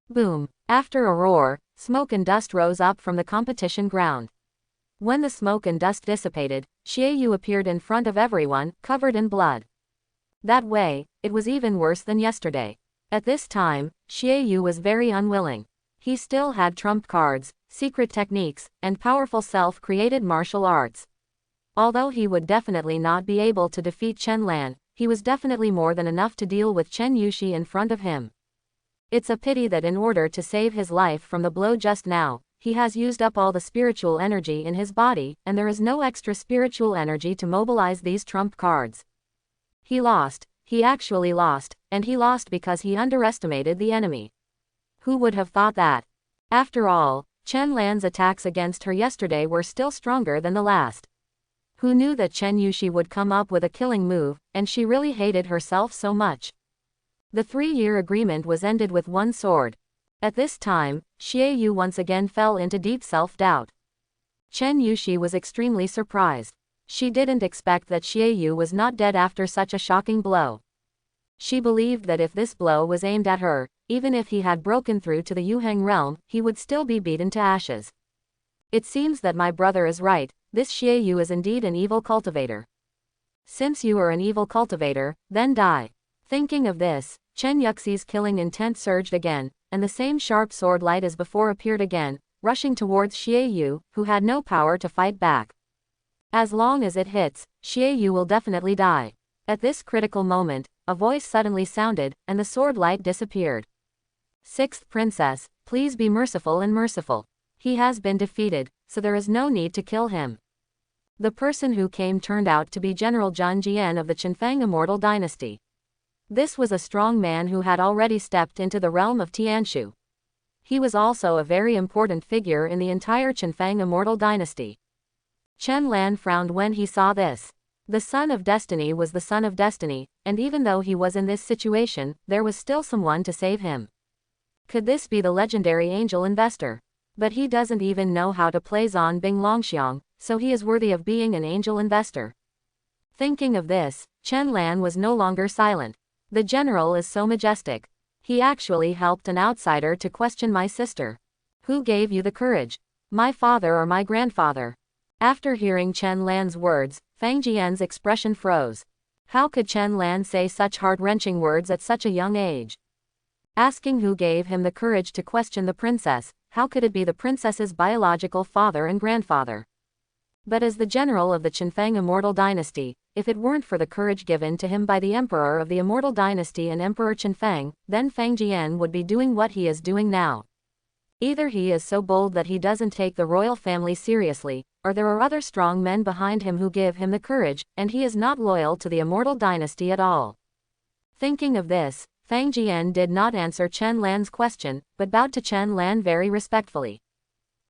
Boom! After a roar, smoke and dust rose up from the competition ground. When the smoke and dust dissipated, Xie Yu appeared in front of everyone, covered in blood. That way, it was even worse than yesterday. At this time, Xie Yu was very unwilling. He still had trump cards, secret techniques, and powerful self-created martial arts. Although he would definitely not be able to defeat Chen Lan, he was definitely more than enough to deal with Chen Yuxi in front of him. It's a pity that in order to save his life from the blow just now, he has used up all the spiritual energy in his body, and there is no extra spiritual energy to mobilize these trump cards. He lost. He actually lost, and he lost because he underestimated the enemy. Who would have thought that? After all, Chen Lan's attacks against her yesterday were still stronger than the last. Who knew that Chen Yuxi would come up with a killing move, and she really hated herself so much. The 3-year agreement was ended with one sword. At this time, Xie Yu once again fell into deep self-doubt. Chen Yuxi was extremely surprised. She didn't expect that Xie Yu was not dead after such a shocking blow. She believed that if this blow was aimed at her, even if he had broken through to the Yuheng realm, he would still be beaten to ashes. It seems that my brother is right, this Xie Yu is indeed an evil cultivator. Since you are an evil cultivator, then die. Thinking of this, Chen Yuxi's killing intent surged again, and the same sharp sword light as before appeared again, rushing towards Xie Yu, who had no power to fight back. As long as it hits, Xie Yu will definitely die. At this critical moment, a voice suddenly sounded, and the sword light disappeared. Sixth princess, please be merciful and merciful. He has been defeated, so there is no need to kill him. The person who came turned out to be General Zhan Jian of the Qinfang Immortal Dynasty. This was a strong man who had already stepped into the realm of Tianshu. He was also a very important figure in the entire Qinfang Immortal Dynasty. Chen Lan frowned when he saw this. The Son of Destiny was the Son of Destiny, and even though he was in this situation, there was still someone to save him. Could this be the legendary angel investor? But he doesn't even know how to play Zhan Bing Longxiang, so he is worthy of being an angel investor. Thinking of this, Chen Lan was no longer silent. The general is so majestic. He actually helped an outsider to question my sister. Who gave you the courage? My father or my grandfather? After hearing Chen Lan's words, Fang Jian's expression froze. How could Chen Lan say such heart-wrenching words at such a young age? Asking who gave him the courage to question the princess, how could it be the princess's biological father and grandfather? But as the general of the Qinfeng immortal dynasty, if it weren't for the courage given to him by the emperor of the immortal dynasty and Emperor Qinfeng, then Fang Jian would be doing what he is doing now. Either he is so bold that he doesn't take the royal family seriously, or there are other strong men behind him who give him the courage, and he is not loyal to the immortal dynasty at all. Thinking of this, Fang Jian did not answer Chen Lan's question, but bowed to Chen Lan very respectfully.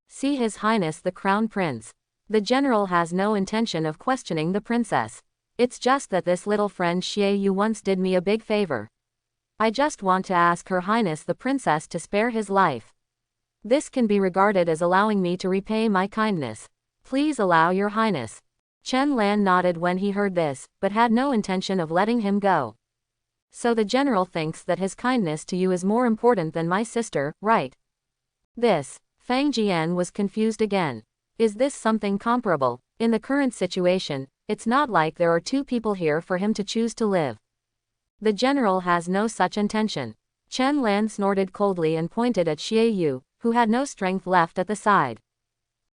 See His Highness the Crown Prince. The general has no intention of questioning the princess. It's just that this little friend Xie Yu once did me a big favor. I just want to ask Her Highness the Princess to spare his life. This can be regarded as allowing me to repay my kindness. Please allow Your Highness. Chen Lan nodded when he heard this, but had no intention of letting him go. So the general thinks that his kindness to you is more important than my sister, right? This. Fang Jian was confused again. Is this something comparable? In the current situation, it's not like there are two people here for him to choose to live. The general has no such intention. Chen Lan snorted coldly and pointed at Xie Yu, who had no strength left at the side.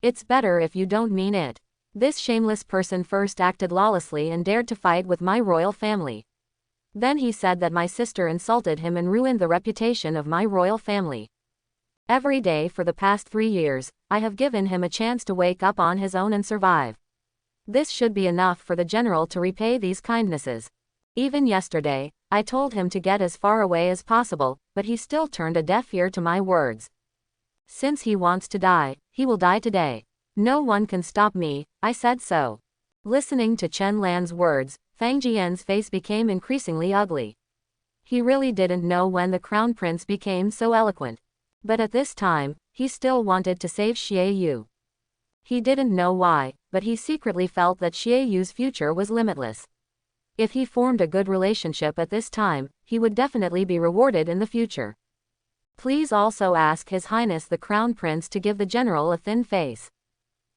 It's better if you don't mean it. This shameless person first acted lawlessly and dared to fight with my royal family. Then he said that my sister insulted him and ruined the reputation of my royal family. Every day for the past 3 years, I have given him a chance to wake up on his own and survive. This should be enough for the general to repay these kindnesses. Even yesterday, I told him to get as far away as possible, but he still turned a deaf ear to my words. Since he wants to die, he will die today. No one can stop me, I said so. Listening to Chen Lan's words, Fang Jian's face became increasingly ugly. He really didn't know when the crown prince became so eloquent. But at this time, he still wanted to save Xie Yu. He didn't know why, but he secretly felt that Xie Yu's future was limitless. If he formed a good relationship at this time, he would definitely be rewarded in the future. Please also ask His Highness the Crown Prince to give the general a thin face.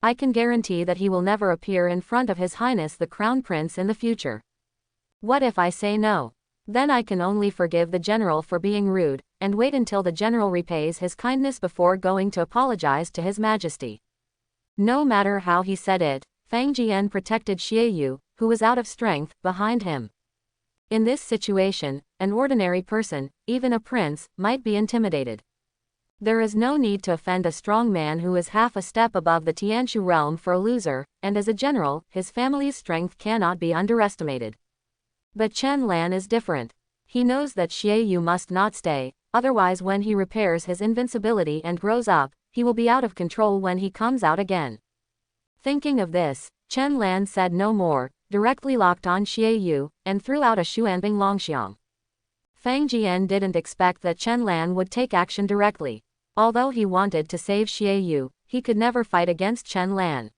I can guarantee that he will never appear in front of His Highness the Crown Prince in the future. What if I say no? Then I can only forgive the general for being rude, and wait until the general repays his kindness before going to apologize to His Majesty. No matter how he said it, Fang Jian protected Xie Yu, who was out of strength, behind him. In this situation, an ordinary person, even a prince, might be intimidated. There is no need to offend a strong man who is half a step above the Tianshu realm for a loser, and as a general, his family's strength cannot be underestimated. But Chen Lan is different. He knows that Xie Yu must not stay, otherwise when he repairs his invincibility and grows up, he will be out of control when he comes out again. Thinking of this, Chen Lan said no more, directly locked on Xie Yu, and threw out a Xuanbing Longxiang. Fang Jian didn't expect that Chen Lan would take action directly. Although he wanted to save Xie Yu, he could never fight against Chen Lan.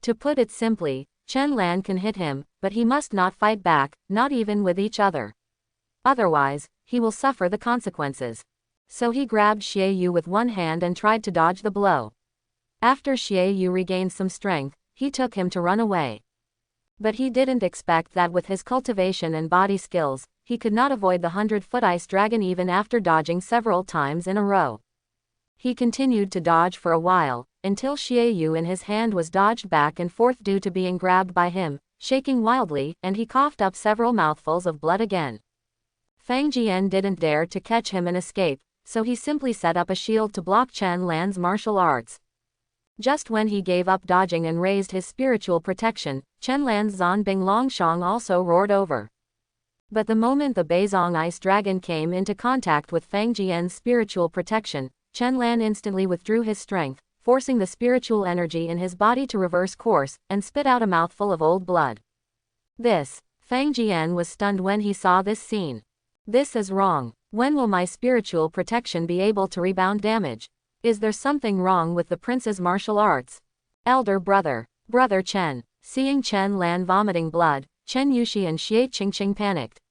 To put it simply, Chen Lan can hit him, but he must not fight back, not even with each other. Otherwise, he will suffer the consequences. So he grabbed Xie Yu with one hand and tried to dodge the blow. After Xie Yu regained some strength, he took him to run away. But he didn't expect that with his cultivation and body skills, he could not avoid the 100-foot ice dragon even after dodging several times in a row. He continued to dodge for a while, until Xie Yu in his hand was dodged back and forth due to being grabbed by him, shaking wildly, and he coughed up several mouthfuls of blood again. Fang Jian didn't dare to catch him and escape, so he simply set up a shield to block Chen Lan's martial arts. Just when he gave up dodging and raised his spiritual protection, Chen Lan's Zhan Bing Longxiang also roared over. But the moment the Beizong Ice Dragon came into contact with Fang Jian's spiritual protection, Chen Lan instantly withdrew his strength, forcing the spiritual energy in his body to reverse course, and spit out a mouthful of old blood. Fang Jian was stunned when he saw this scene. This is wrong. When will my spiritual protection be able to rebound damage? Is there something wrong with the prince's martial arts? Elder brother. Brother Chen. Seeing Chen Lan vomiting blood, Chen Yushi and Xie Qingqing panicked.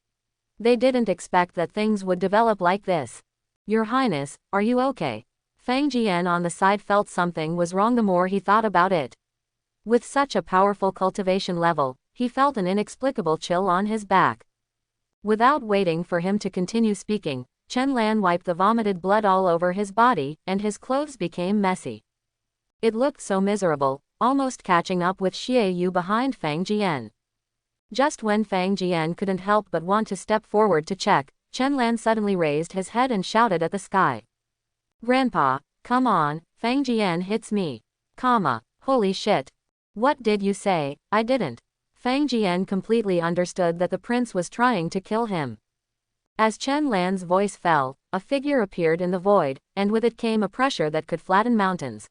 They didn't expect that things would develop like this. Your Highness, are you okay? Fang Jian on the side felt something was wrong the more he thought about it. With such a powerful cultivation level, he felt an inexplicable chill on his back. Without waiting for him to continue speaking, Chen Lan wiped the vomited blood all over his body, and his clothes became messy. It looked so miserable, almost catching up with Xie Yu behind Fang Jian. Just when Fang Jian couldn't help but want to step forward to check, Chen Lan suddenly raised his head and shouted at the sky. Grandpa, come on, Fang Jian hits me. Holy shit. What did you say? I didn't. Fang Jian completely understood that the prince was trying to kill him. As Chen Lan's voice fell, a figure appeared in the void, and with it came a pressure that could flatten mountains.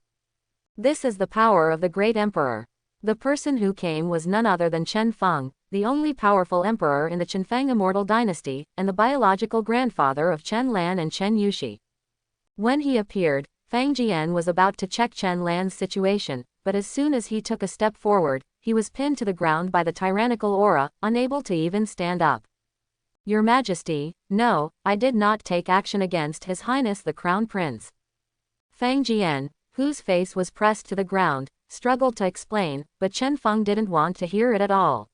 This is the power of the great emperor. The person who came was none other than Chen Feng, the only powerful emperor in the Qinfeng immortal dynasty, and the biological grandfather of Chen Lan and Chen Yushi. When he appeared, Fang Jian was about to check Chen Lan's situation, but as soon as he took a step forward, he was pinned to the ground by the tyrannical aura, unable to even stand up. Your Majesty, no, I did not take action against His Highness the Crown Prince. Fang Jian, whose face was pressed to the ground, struggled to explain, but Chen Feng didn't want to hear it at all.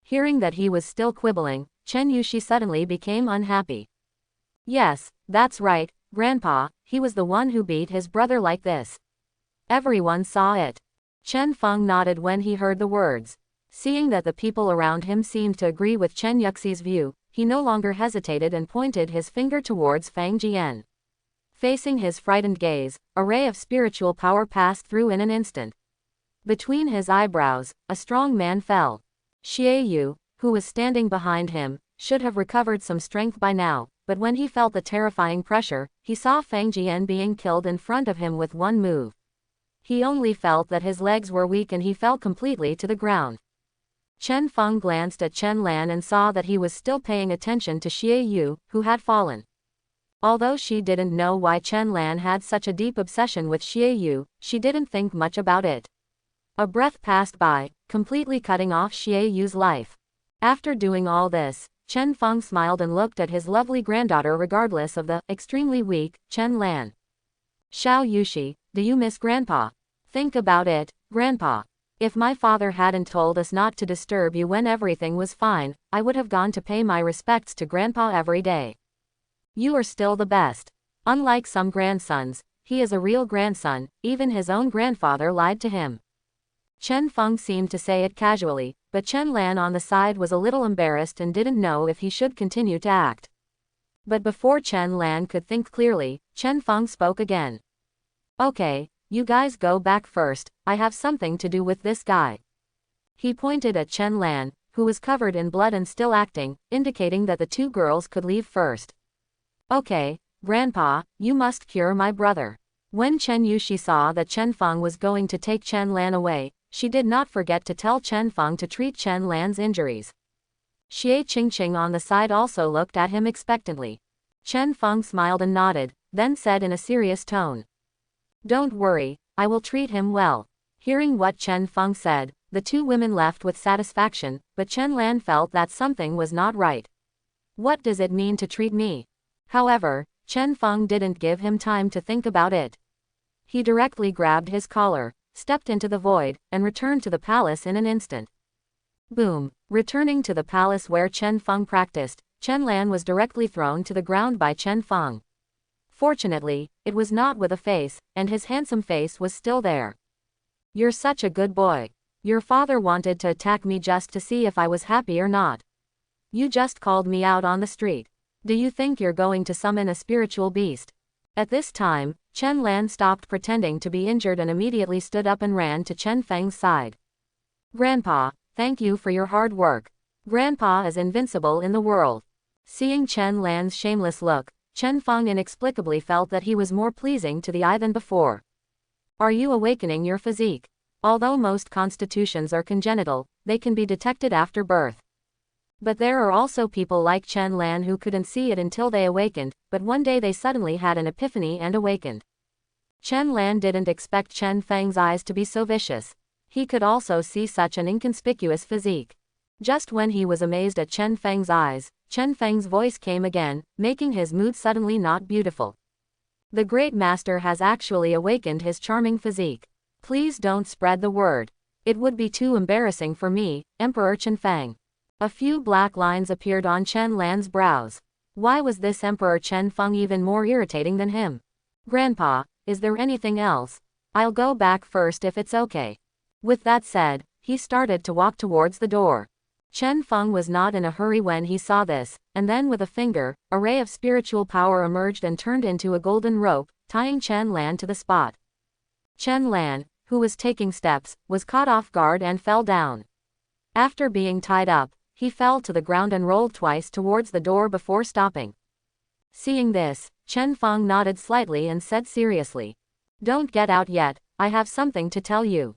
Hearing that he was still quibbling, Chen Yushi suddenly became unhappy. Yes, that's right, Grandpa, he was the one who beat his brother like this. Everyone saw it. Chen Feng nodded when he heard the words. Seeing that the people around him seemed to agree with Chen Yuxi's view, he no longer hesitated and pointed his finger towards Fang Jian. Facing his frightened gaze, a ray of spiritual power passed through in an instant. Between his eyebrows, a strong man fell. Xie Yu, who was standing behind him, should have recovered some strength by now, but when he felt the terrifying pressure, he saw Fang Jian being killed in front of him with one move. He only felt that his legs were weak and he fell completely to the ground. Chen Feng glanced at Chen Lan and saw that he was still paying attention to Xie Yu, who had fallen. Although she didn't know why Chen Lan had such a deep obsession with Xie Yu, she didn't think much about it. A breath passed by, completely cutting off Xie Yu's life. After doing all this, Chen Feng smiled and looked at his lovely granddaughter regardless of the extremely weak Chen Lan. Xiao Yushi, do you miss Grandpa? Think about it, Grandpa. If my father hadn't told us not to disturb you when everything was fine, I would have gone to pay my respects to Grandpa every day. You are still the best. Unlike some grandsons, he is a real grandson, even his own grandfather lied to him. Chen Feng seemed to say it casually, but Chen Lan on the side was a little embarrassed and didn't know if he should continue to act. But before Chen Lan could think clearly, Chen Feng spoke again. Okay, you guys go back first, I have something to do with this guy. He pointed at Chen Lan, who was covered in blood and still acting, indicating that the two girls could leave first. Okay, Grandpa, you must cure my brother. When Chen Yushi saw that Chen Feng was going to take Chen Lan away, she did not forget to tell Chen Feng to treat Chen Lan's injuries. Xie Qingqing on the side also looked at him expectantly. Chen Feng smiled and nodded, then said in a serious tone. Don't worry, I will treat him well. Hearing what Chen Feng said, the two women left with satisfaction, but Chen Lan felt that something was not right. What does it mean to treat me? However, Chen Feng didn't give him time to think about it. He directly grabbed his collar, stepped into the void, and returned to the palace in an instant. Boom! Returning to the palace where Chen Feng practiced, Chen Lan was directly thrown to the ground by Chen Feng. Fortunately, it was not with a face, and his handsome face was still there. You're such a good boy. Your father wanted to attack me just to see if I was happy or not. You just called me out on the street. Do you think you're going to summon a spiritual beast? At this time, Chen Lan stopped pretending to be injured and immediately stood up and ran to Chen Feng's side. Grandpa, thank you for your hard work. Grandpa is invincible in the world. Seeing Chen Lan's shameless look, Chen Feng inexplicably felt that he was more pleasing to the eye than before. Are you awakening your physique? Although most constitutions are congenital, they can be detected after birth. But there are also people like Chen Lan who couldn't see it until they awakened, but one day they suddenly had an epiphany and awakened. Chen Lan didn't expect Chen Feng's eyes to be so vicious. He could also see such an inconspicuous physique. Just when he was amazed at Chen Feng's eyes, Chen Feng's voice came again, making his mood suddenly not beautiful. The great master has actually awakened his charming physique. Please don't spread the word. It would be too embarrassing for me, Emperor Chen Feng. A few black lines appeared on Chen Lan's brows. Why was this Emperor Chen Feng even more irritating than him? Grandpa, is there anything else? I'll go back first if it's okay. With that said, he started to walk towards the door. Chen Feng was not in a hurry when he saw this, and then with a finger, a ray of spiritual power emerged and turned into a golden rope, tying Chen Lan to the spot. Chen Lan, who was taking steps, was caught off guard and fell down. After being tied up, he fell to the ground and rolled twice towards the door before stopping. Seeing this, Chen Feng nodded slightly and said seriously, "Don't get out yet, I have something to tell you."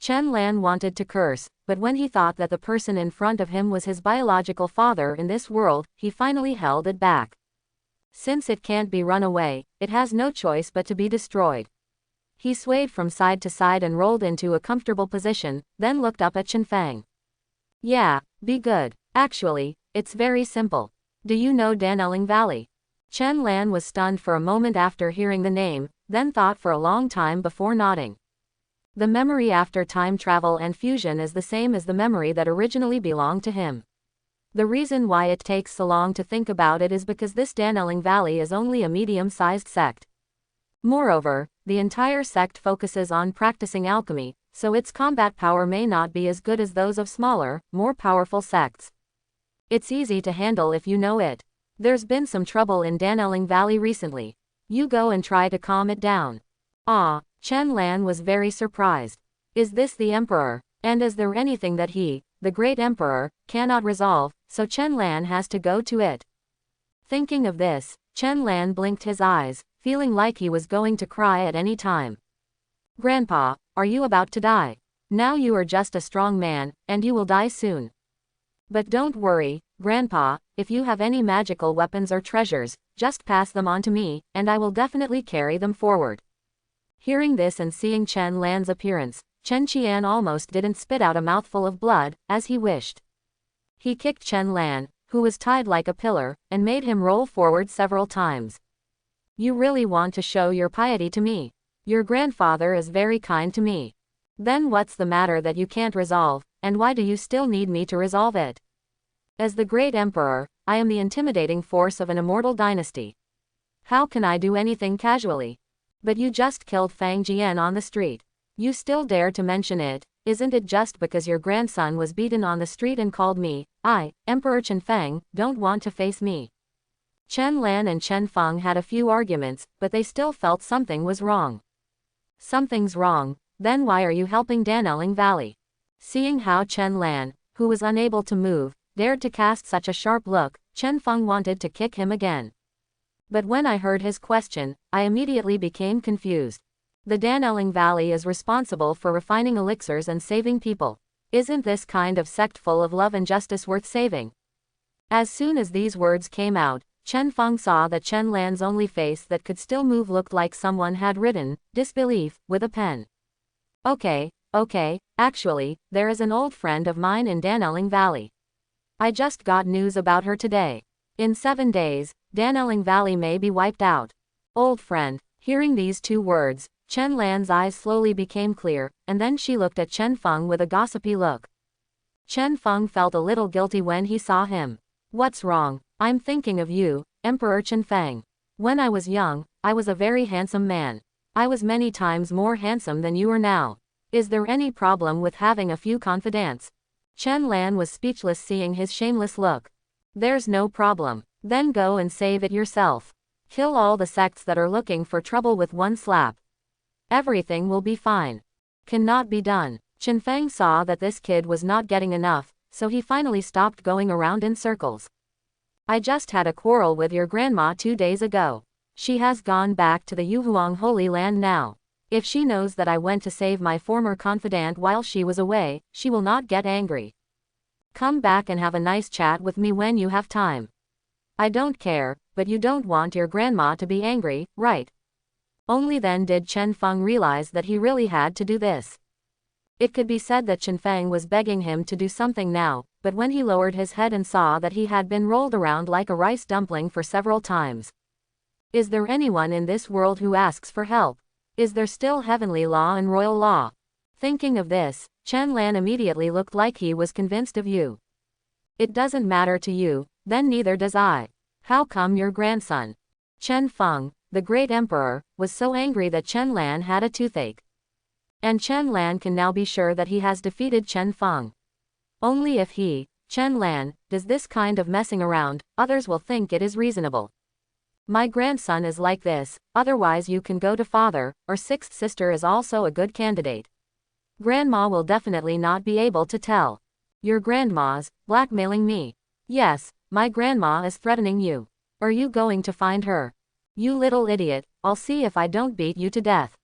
Chen Lan wanted to curse, but when he thought that the person in front of him was his biological father in this world, he finally held it back. Since it can't be run away, it has no choice but to be destroyed. He swayed from side to side and rolled into a comfortable position, then looked up at Chen Feng. "Yeah, be good. Actually, it's very simple. Do you know Dan Elling Valley?" Chen Lan was stunned for a moment after hearing the name, then thought for a long time before nodding. The memory after time travel and fusion is the same as the memory that originally belonged to him. The reason why it takes so long to think about it is because this Dan Elling Valley is only a medium-sized sect. Moreover, the entire sect focuses on practicing alchemy, so its combat power may not be as good as those of smaller, more powerful sects. It's easy to handle if you know it. There's been some trouble in Dan Elling Valley recently. You go and try to calm it down. Ah, Chen Lan was very surprised. Is this the emperor? And is there anything that he, the great emperor, cannot resolve, so Chen Lan has to go to it? Thinking of this, Chen Lan blinked his eyes, feeling like he was going to cry at any time. "Grandpa, are you about to die? Now you are just a strong man, and you will die soon. But don't worry, Grandpa, if you have any magical weapons or treasures, just pass them on to me, and I will definitely carry them forward." Hearing this and seeing Chen Lan's appearance, Chen Qian almost didn't spit out a mouthful of blood, as he wished. He kicked Chen Lan, who was tied like a pillar, and made him roll forward several times. "You really want to show your piety to me? Your grandfather is very kind to me. Then what's the matter that you can't resolve, and why do you still need me to resolve it? As the great emperor, I am the intimidating force of an immortal dynasty. How can I do anything casually? But you just killed Fang Jian on the street. You still dare to mention it, isn't it just because your grandson was beaten on the street and called me, Emperor Chen Feng, don't want to face me?" Chen Lan and Chen Feng had a few arguments, but they still felt something was wrong. "Something's wrong, then why are you helping Dan Elling Valley?" Seeing how Chen Lan, who was unable to move, dared to cast such a sharp look, Chen Feng wanted to kick him again. But when I heard his question, I immediately became confused. The Dan Elling Valley is responsible for refining elixirs and saving people. Isn't this kind of sect full of love and justice worth saving? As soon as these words came out, Chen Feng saw that Chen Lan's only face that could still move looked like someone had written, disbelief, with a pen. Okay, actually, there is an old friend of mine in Dan Elling Valley. I just got news about her today. In 7 days, Dan Elling Valley may be wiped out. Old friend." Hearing these 2 words, Chen Lan's eyes slowly became clear, and then she looked at Chen Feng with a gossipy look. Chen Feng felt a little guilty when he saw him. "What's wrong? I'm thinking of you, Emperor Chen Feng. When I was young, I was a very handsome man. I was many times more handsome than you are now. Is there any problem with having a few confidants?" Chen Lan was speechless seeing his shameless look. "There's no problem. Then go and save it yourself. Kill all the sects that are looking for trouble with one slap. Everything will be fine." Cannot be done. Chen Feng saw that this kid was not getting enough, so he finally stopped going around in circles. "I just had a quarrel with your grandma 2 days ago. She has gone back to the Yuhuang Holy Land now. If she knows that I went to save my former confidant while she was away, she will not get angry. Come back and have a nice chat with me when you have time." "I don't care, but you don't want your grandma to be angry, right?" Only then did Chen Feng realize that he really had to do this. It could be said that Chen Feng was begging him to do something now, but when he lowered his head and saw that he had been rolled around like a rice dumpling for several times. Is there anyone in this world who asks for help? Is there still heavenly law and royal law? Thinking of this, Chen Lan immediately looked like he was convinced of you. It doesn't matter to you, then neither does I. How come your grandson, Chen Feng, the great emperor, was so angry that Chen Lan had a toothache? And Chen Lan can now be sure that he has defeated Chen Feng. Only if he, Chen Lan, does this kind of messing around, others will think it is reasonable. My grandson is like this, otherwise you can go to father, or sixth sister is also a good candidate. Grandma will definitely not be able to tell. Your grandma's blackmailing me. Yes, my grandma is threatening you. Are you going to find her? You little idiot, I'll see if I don't beat you to death.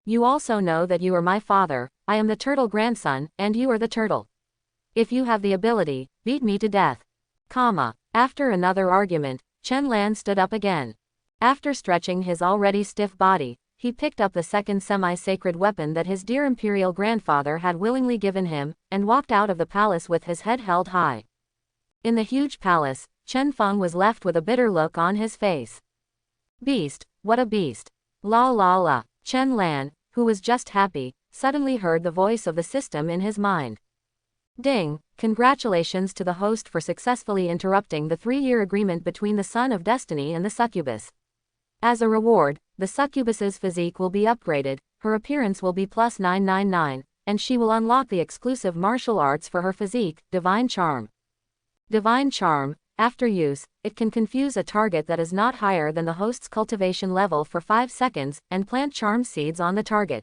You also know that you are my father, I am the turtle grandson, and you are the turtle. If you have the ability, beat me to death. After another argument, Chen Lan stood up again. After stretching his already stiff body, he picked up the second semi-sacred weapon that his dear imperial grandfather had willingly given him, and walked out of the palace with his head held high. In the huge palace, Chen Feng was left with a bitter look on his face. Beast, what a beast. La la la. Chen Lan, who was just happy, suddenly heard the voice of the system in his mind. Ding, congratulations to the host for successfully interrupting the 3-year agreement between the Son of Destiny and the Succubus. As a reward, the Succubus's physique will be upgraded, her appearance will be plus 999, and she will unlock the exclusive martial arts for her physique, Divine Charm. Divine Charm, after use, it can confuse a target that is not higher than the host's cultivation level for 5 seconds, and plant charm seeds on the target.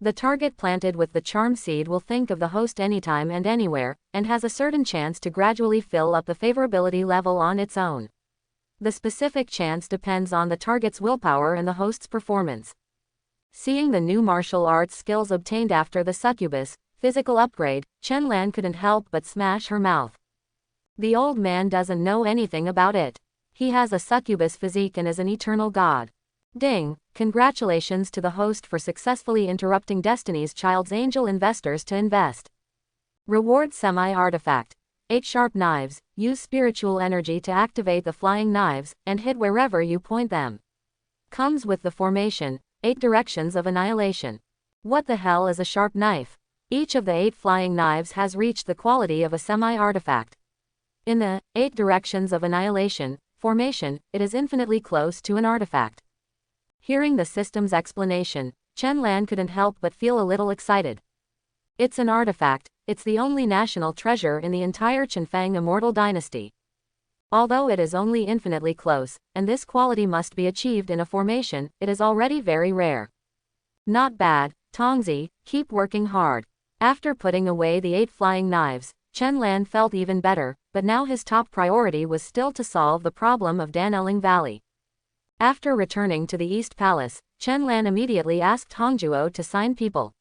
The target planted with the charm seed will think of the host anytime and anywhere, and has a certain chance to gradually fill up the favorability level on its own. The specific chance depends on the target's willpower and the host's performance. Seeing the new martial arts skills obtained after the Succubus physical upgrade, Chen Lan couldn't help but smash her mouth. The old man doesn't know anything about it. He has a Succubus physique and is an eternal god. Ding, congratulations to the host for successfully interrupting Destiny's Child's angel investors to invest. Reward semi-artifact. 8 sharp knives, use spiritual energy to activate the flying knives, and hit wherever you point them. Comes with the formation, 8 directions of annihilation. What the hell is a sharp knife? Each of the 8 flying knives has reached the quality of a semi-artifact. In the 8 directions of annihilation formation, it is infinitely close to an artifact. Hearing the system's explanation, Chen Lan couldn't help but feel a little excited. It's an artifact, it's the only national treasure in the entire Chenfang immortal dynasty. Although it is only infinitely close, and this quality must be achieved in a formation, it is already very rare. Not bad, Tongzi, keep working hard. After putting away the 8 flying knives, Chen Lan felt even better, but now his top priority was still to solve the problem of Dan Elling Valley. After returning to the East Palace, Chen Lan immediately asked Hongzhuo to sign people.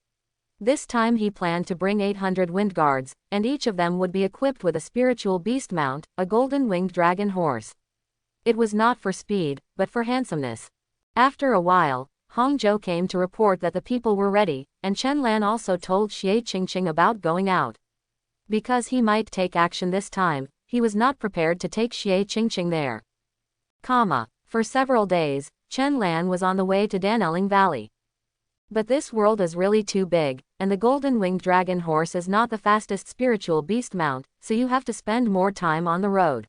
This time he planned to bring 800 wind guards, and each of them would be equipped with a spiritual beast mount, a golden-winged dragon horse. It was not for speed, but for handsomeness. After a while, Hongzhou came to report that the people were ready, and Chen Lan also told Xie Qingqing about going out. Because he might take action this time, he was not prepared to take Xie Qingqing there. For several days, Chen Lan was on the way to Dan Elling Valley. But this world is really too big, and the golden-winged dragon horse is not the fastest spiritual beast mount, so you have to spend more time on the road.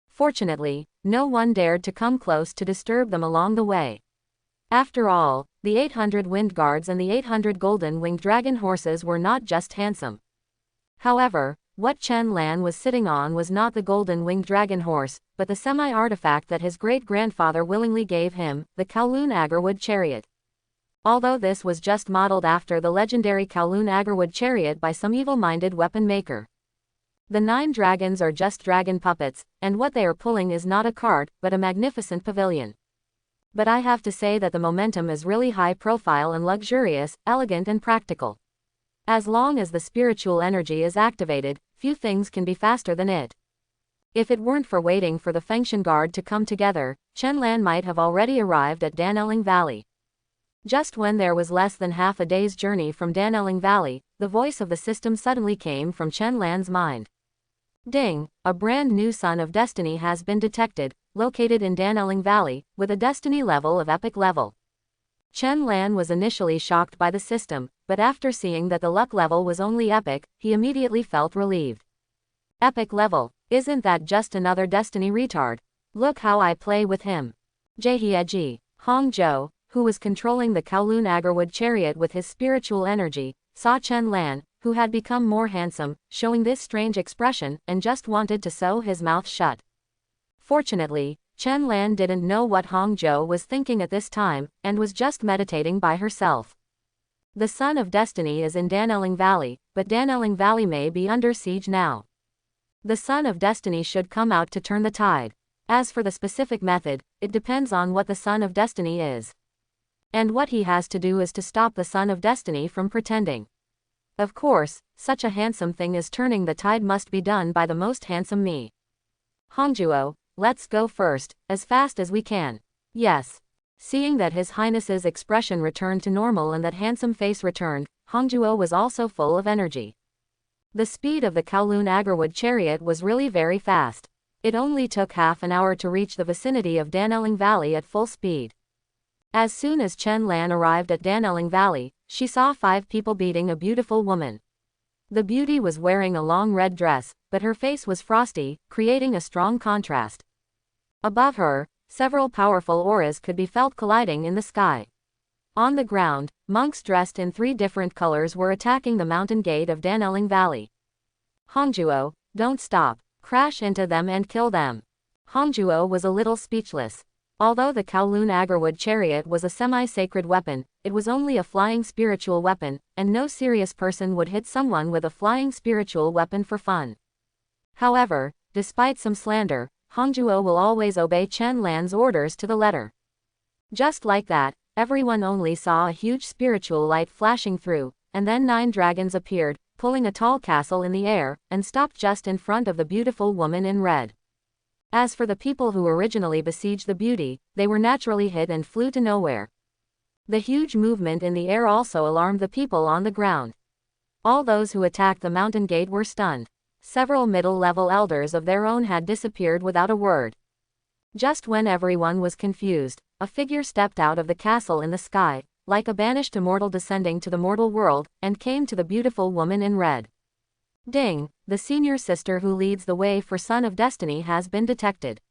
Fortunately, no one dared to come close to disturb them along the way. After all, the 800 wind guards and the 800 golden-winged dragon horses were not just handsome. However, what Chen Lan was sitting on was not the golden-winged dragon horse, but the semi-artifact that his great-grandfather willingly gave him, the Kowloon Agarwood chariot. Although this was just modeled after the legendary Kowloon Agarwood chariot by some evil-minded weapon maker. The 9 dragons are just dragon puppets, and what they are pulling is not a cart, but a magnificent pavilion. But I have to say that the momentum is really high-profile and luxurious, elegant and practical. As long as the spiritual energy is activated, few things can be faster than it. If it weren't for waiting for the Fengshan Guard to come together, Chen Lan might have already arrived at Dan Elling Valley. Just when there was less than half a day's journey from Dan Elling Valley, the voice of the system suddenly came from Chen Lan's mind. Ding! A brand new Son of Destiny has been detected, located in Dan Elling Valley, with a destiny level of epic level. Chen Lan was initially shocked by the system, but after seeing that the luck level was only epic, he immediately felt relieved. Epic level? Isn't that just another destiny retard? Look how I play with him. Jihyeji, Hongzhou, who was controlling the Kowloon Agarwood chariot with his spiritual energy, saw Chen Lan, who had become more handsome, showing this strange expression, and just wanted to sew his mouth shut. Fortunately, Chen Lan didn't know what Hongzhou was thinking at this time, and was just meditating by herself. The Son of Destiny is in Dan Elling Valley, but Dan Elling Valley may be under siege now. The Son of Destiny should come out to turn the tide. As for the specific method, it depends on what the Son of Destiny is. And what he has to do is to stop the Son of Destiny from pretending. Of course, such a handsome thing as turning the tide must be done by the most handsome me. Hongzhou, let's go first, as fast as we can. Yes. Seeing that His Highness's expression returned to normal and that handsome face returned, Hongzhou was also full of energy. The speed of the Kowloon Agarwood chariot was really very fast. It only took half an hour to reach the vicinity of Dan Elling Valley at full speed. As soon as Chen Lan arrived at Dan Elling Valley, she saw 5 people beating a beautiful woman. The beauty was wearing a long red dress, but her face was frosty, creating a strong contrast. Above her, several powerful auras could be felt colliding in the sky. On the ground, monks dressed in 3 different colors were attacking the mountain gate of Dan Elling Valley. Hongzhou, don't stop. Crash into them and kill them. Hongzhou was a little speechless. Although the Kowloon Agarwood chariot was a semi-sacred weapon, it was only a flying spiritual weapon, and no serious person would hit someone with a flying spiritual weapon for fun. However, despite some slander, Hongzhou will always obey Chen Lan's orders to the letter. Just like that, everyone only saw a huge spiritual light flashing through, and then 9 dragons appeared, pulling a tall castle in the air, and stopped just in front of the beautiful woman in red. As for the people who originally besieged the beauty, they were naturally hit and flew to nowhere. The huge movement in the air also alarmed the people on the ground. All those who attacked the mountain gate were stunned. Several middle-level elders of their own had disappeared without a word. Just when everyone was confused, a figure stepped out of the castle in the sky, like a banished immortal descending to the mortal world, and came to the beautiful woman in red. Ding! The senior sister who leads the way for Son of Destiny has been detected.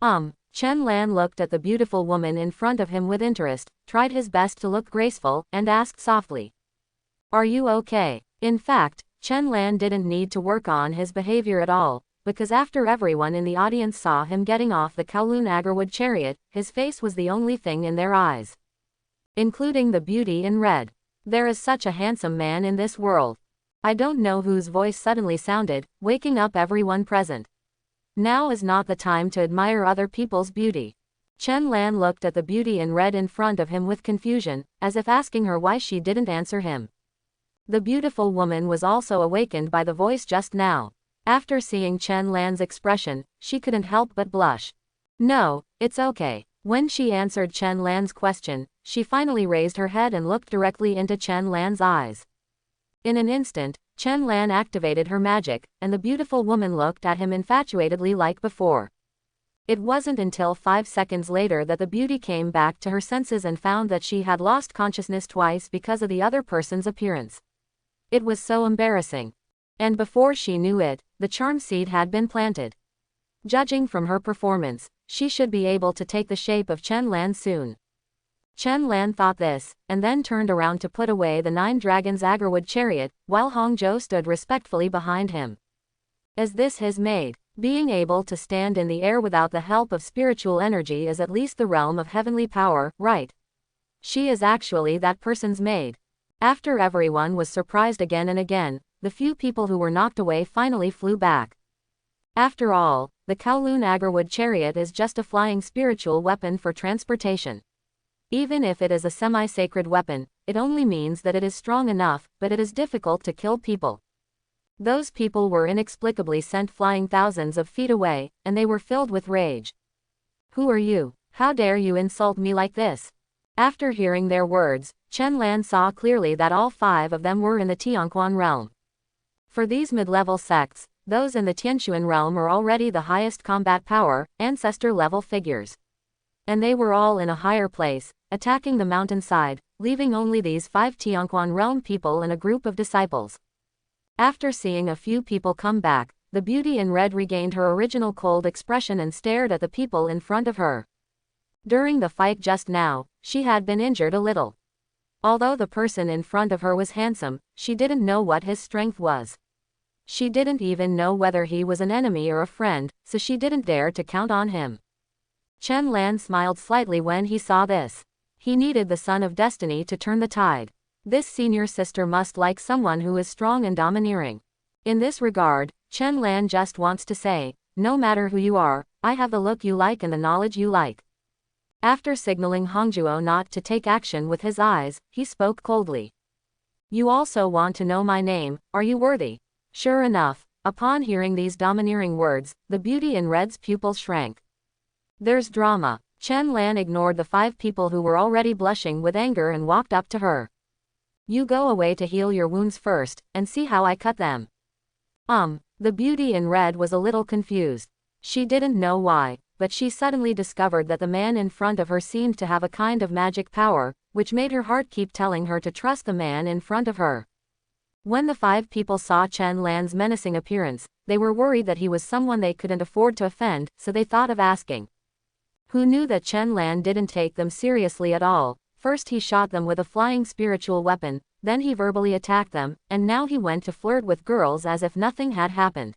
Chen Lan looked at the beautiful woman in front of him with interest, tried his best to look graceful, and asked softly. Are you okay? In fact, Chen Lan didn't need to work on his behavior at all, because after everyone in the audience saw him getting off the Kowloon Agarwood chariot, his face was the only thing in their eyes. Including the beauty in red. There is such a handsome man in this world. I don't know whose voice suddenly sounded, waking up everyone present. Now is not the time to admire other people's beauty. Chen Lan looked at the beauty in red in front of him with confusion, as if asking her why she didn't answer him. The beautiful woman was also awakened by the voice just now. After seeing Chen Lan's expression, she couldn't help but blush. No, it's okay. When she answered Chen Lan's question, she finally raised her head and looked directly into Chen Lan's eyes. In an instant, Chen Lan activated her magic, and the beautiful woman looked at him infatuatedly like before. It wasn't until 5 seconds later that the beauty came back to her senses and found that she had lost consciousness twice because of the other person's appearance. It was so embarrassing. And before she knew it, the charm seed had been planted. Judging from her performance, she should be able to take the shape of Chen Lan soon. Chen Lan thought this, and then turned around to put away the 9 dragons Agarwood chariot, while Hongzhou stood respectfully behind him. Is this his maid? Being able to stand in the air without the help of spiritual energy is at least the realm of heavenly power, right? She is actually that person's maid. After everyone was surprised again and again, the few people who were knocked away finally flew back. After all, the Kowloon Agarwood chariot is just a flying spiritual weapon for transportation. Even if it is a semi-sacred weapon, it only means that it is strong enough, but it is difficult to kill people. Those people were inexplicably sent flying thousands of feet away, and they were filled with rage. Who are you? How dare you insult me like this? After hearing their words, Chen Lan saw clearly that all 5 of them were in the Tianquan realm. For these mid-level sects, those in the Tianquan realm are already the highest combat power, ancestor-level figures. And they were all in a higher place, attacking the mountainside, leaving only these 5 Tianquan realm people and a group of disciples. After seeing a few people come back, the beauty in red regained her original cold expression and stared at the people in front of her. During the fight just now, she had been injured a little. Although the person in front of her was handsome, she didn't know what his strength was. She didn't even know whether he was an enemy or a friend, so she didn't dare to count on him. Chen Lan smiled slightly when he saw this. He needed the Son of Destiny to turn the tide. This senior sister must like someone who is strong and domineering. In this regard, Chen Lan just wants to say, no matter who you are, I have the look you like and the knowledge you like. After signaling Hongzhuo not to take action with his eyes, he spoke coldly. You also want to know my name, are you worthy? Sure enough, upon hearing these domineering words, the beauty in red's pupils shrank. There's drama. Chen Lan ignored the 5 people who were already blushing with anger and walked up to her. You go away to heal your wounds first, and see how I cut them. The beauty in red was a little confused. She didn't know why, but she suddenly discovered that the man in front of her seemed to have a kind of magic power, which made her heart keep telling her to trust the man in front of her. When the 5 people saw Chen Lan's menacing appearance, they were worried that he was someone they couldn't afford to offend, so they thought of asking. Who knew that Chen Lan didn't take them seriously at all. First he shot them with a flying spiritual weapon, then he verbally attacked them, and now he went to flirt with girls as if nothing had happened.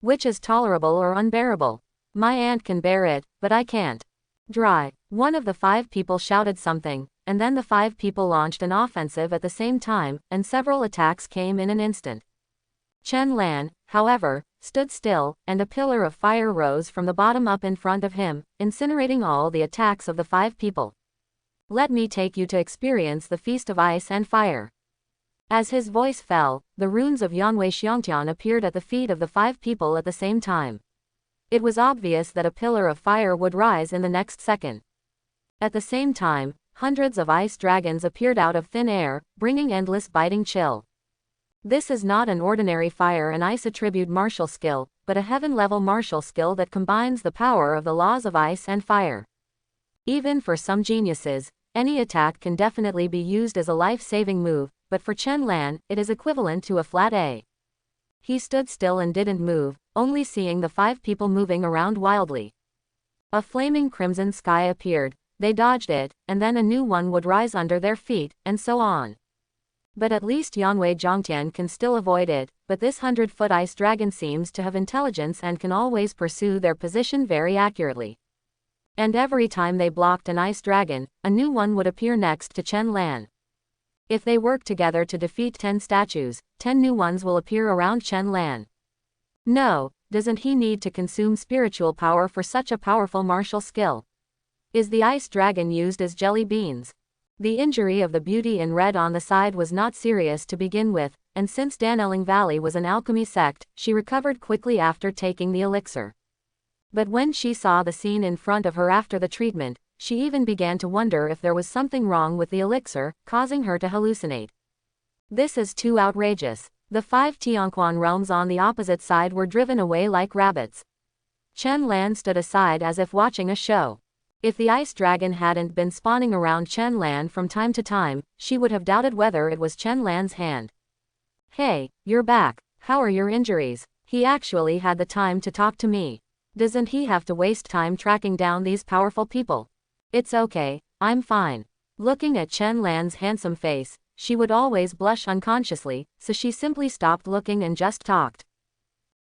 Which is tolerable or unbearable? My aunt can bear it, but I can't. Dry. One of the 5 people shouted something, and then the 5 people launched an offensive at the same time, and several attacks came in an instant. Chen Lan, however, stood still, and a pillar of fire rose from the bottom up in front of him, incinerating all the attacks of the 5 people. Let me take you to experience the feast of ice and fire. As his voice fell, the runes of Yanwei Xiangtian appeared at the feet of the 5 people at the same time. It was obvious that a pillar of fire would rise in the next second. At the same time, hundreds of ice dragons appeared out of thin air, bringing endless biting chill. This is not an ordinary fire and ice attribute martial skill, but a heaven-level martial skill that combines the power of the laws of ice and fire. Even for some geniuses, any attack can definitely be used as a life-saving move, but for Chen Lan, it is equivalent to a flat A. He stood still and didn't move, only seeing the 5 people moving around wildly. A flaming crimson sky appeared, they dodged it, and then a new one would rise under their feet, and so on. But at least Yanwei Zhongtian can still avoid it, but this 100-foot ice dragon seems to have intelligence and can always pursue their position very accurately. And every time they blocked an ice dragon, a new one would appear next to Chen Lan. If they work together to defeat 10 statues, 10 new ones will appear around Chen Lan. No, doesn't he need to consume spiritual power for such a powerful martial skill? Is the ice dragon used as jelly beans? The injury of the beauty in red on the side was not serious to begin with, and since Dan Elling Valley was an alchemy sect, she recovered quickly after taking the elixir. But when she saw the scene in front of her after the treatment, she even began to wonder if there was something wrong with the elixir, causing her to hallucinate. This is too outrageous. The 5 Tianquan realms on the opposite side were driven away like rabbits. Chen Lan stood aside as if watching a show. If the ice dragon hadn't been spawning around Chen Lan from time to time, she would have doubted whether it was Chen Lan's hand. Hey, you're back. How are your injuries? He actually had the time to talk to me. Doesn't he have to waste time tracking down these powerful people? It's okay, I'm fine. Looking at Chen Lan's handsome face, she would always blush unconsciously, so she simply stopped looking and just talked.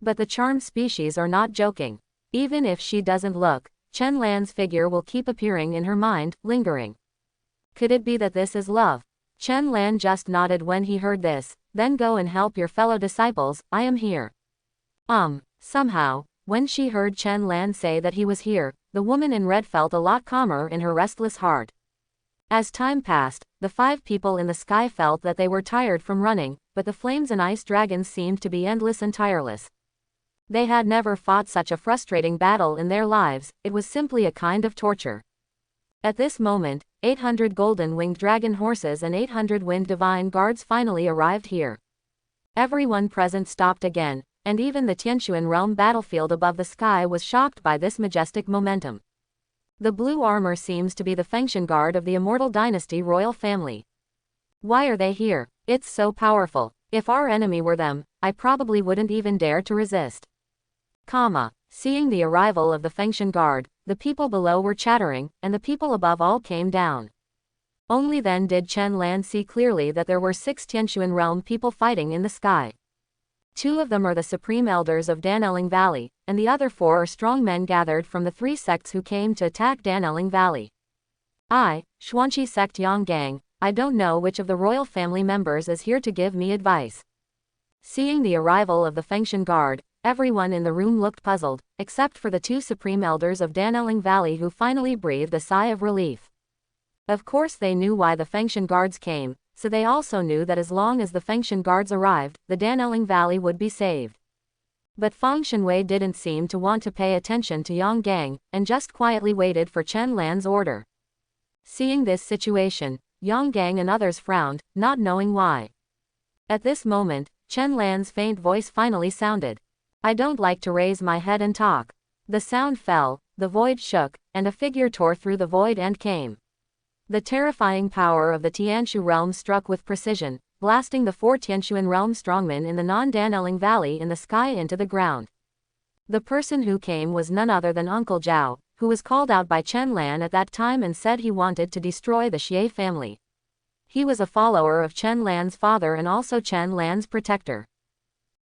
But the charmed species are not joking. Even if she doesn't look, Chen Lan's figure will keep appearing in her mind, lingering. Could it be that this is love? Chen Lan just nodded when he heard this. Then go and help your fellow disciples, I am here. Somehow, when she heard Chen Lan say that he was here, the woman in red felt a lot calmer in her restless heart. As time passed, the 5 people in the sky felt that they were tired from running, but the flames and ice dragons seemed to be endless and tireless. They had never fought such a frustrating battle in their lives, it was simply a kind of torture. At this moment, 800 golden-winged dragon horses and 800 wind divine guards finally arrived here. Everyone present stopped again, and even the Tianquan realm battlefield above the sky was shocked by this majestic momentum. The blue armor seems to be the Fengshan Guard of the Immortal Dynasty royal family. Why are they here? It's so powerful. If our enemy were them, I probably wouldn't even dare to resist. Seeing the arrival of the Fengshan Guard, the people below were chattering, and the people above all came down. Only then did Chen Lan see clearly that there were 6 Tianquan realm people fighting in the sky. 2 of them are the supreme elders of Dan Elling Valley, and the other 4 are strong men gathered from the 3 sects who came to attack Dan Elling Valley. I, Xuanqi sect Yonggang, I don't know which of the royal family members is here to give me advice. Seeing the arrival of the Fengshan Guard, everyone in the room looked puzzled, except for the 2 supreme elders of Dan Elling Valley who finally breathed a sigh of relief. Of course they knew why the Fengshan Guards came, so they also knew that as long as the Fengshan Guards arrived, the Dan Elling Valley would be saved. But Feng Shenwei didn't seem to want to pay attention to Yonggang, and just quietly waited for Chen Lan's order. Seeing this situation, Yonggang and others frowned, not knowing why. At this moment, Chen Lan's faint voice finally sounded. I don't like to raise my head and talk. The sound fell, the void shook, and a figure tore through the void and came. The terrifying power of the Tianshu realm struck with precision, blasting the 4 Tianquan realm strongmen in the non-Dan Elling Valley in the sky into the ground. The person who came was none other than Uncle Zhao, who was called out by Chen Lan at that time and said he wanted to destroy the Xie family. He was a follower of Chen Lan's father and also Chen Lan's protector.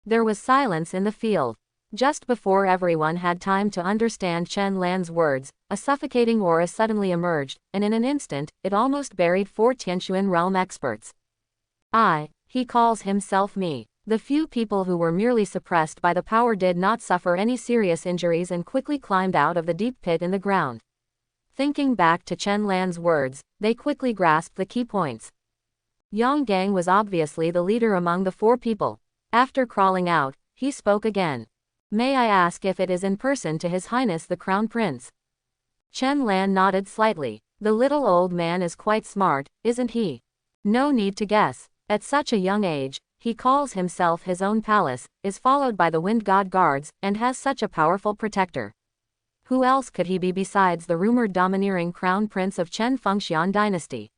There was silence in the field. Just before everyone had time to understand Chen Lan's words, a suffocating aura suddenly emerged, and in an instant, it almost buried 4 Tianquan realm experts. He calls himself me. The few people who were merely suppressed by the power did not suffer any serious injuries and quickly climbed out of the deep pit in the ground. Thinking back to Chen Lan's words, they quickly grasped the key points. Yonggang was obviously the leader among the 4 people. After crawling out, he spoke again. May I ask if it is in person to His Highness the Crown Prince? Chen Lan nodded slightly. The little old man is quite smart, isn't he? No need to guess. At such a young age, he calls himself his own palace, is followed by the Wind God Guards, and has such a powerful protector. Who else could he be besides the rumored domineering Crown Prince of Chen Fengxian dynasty?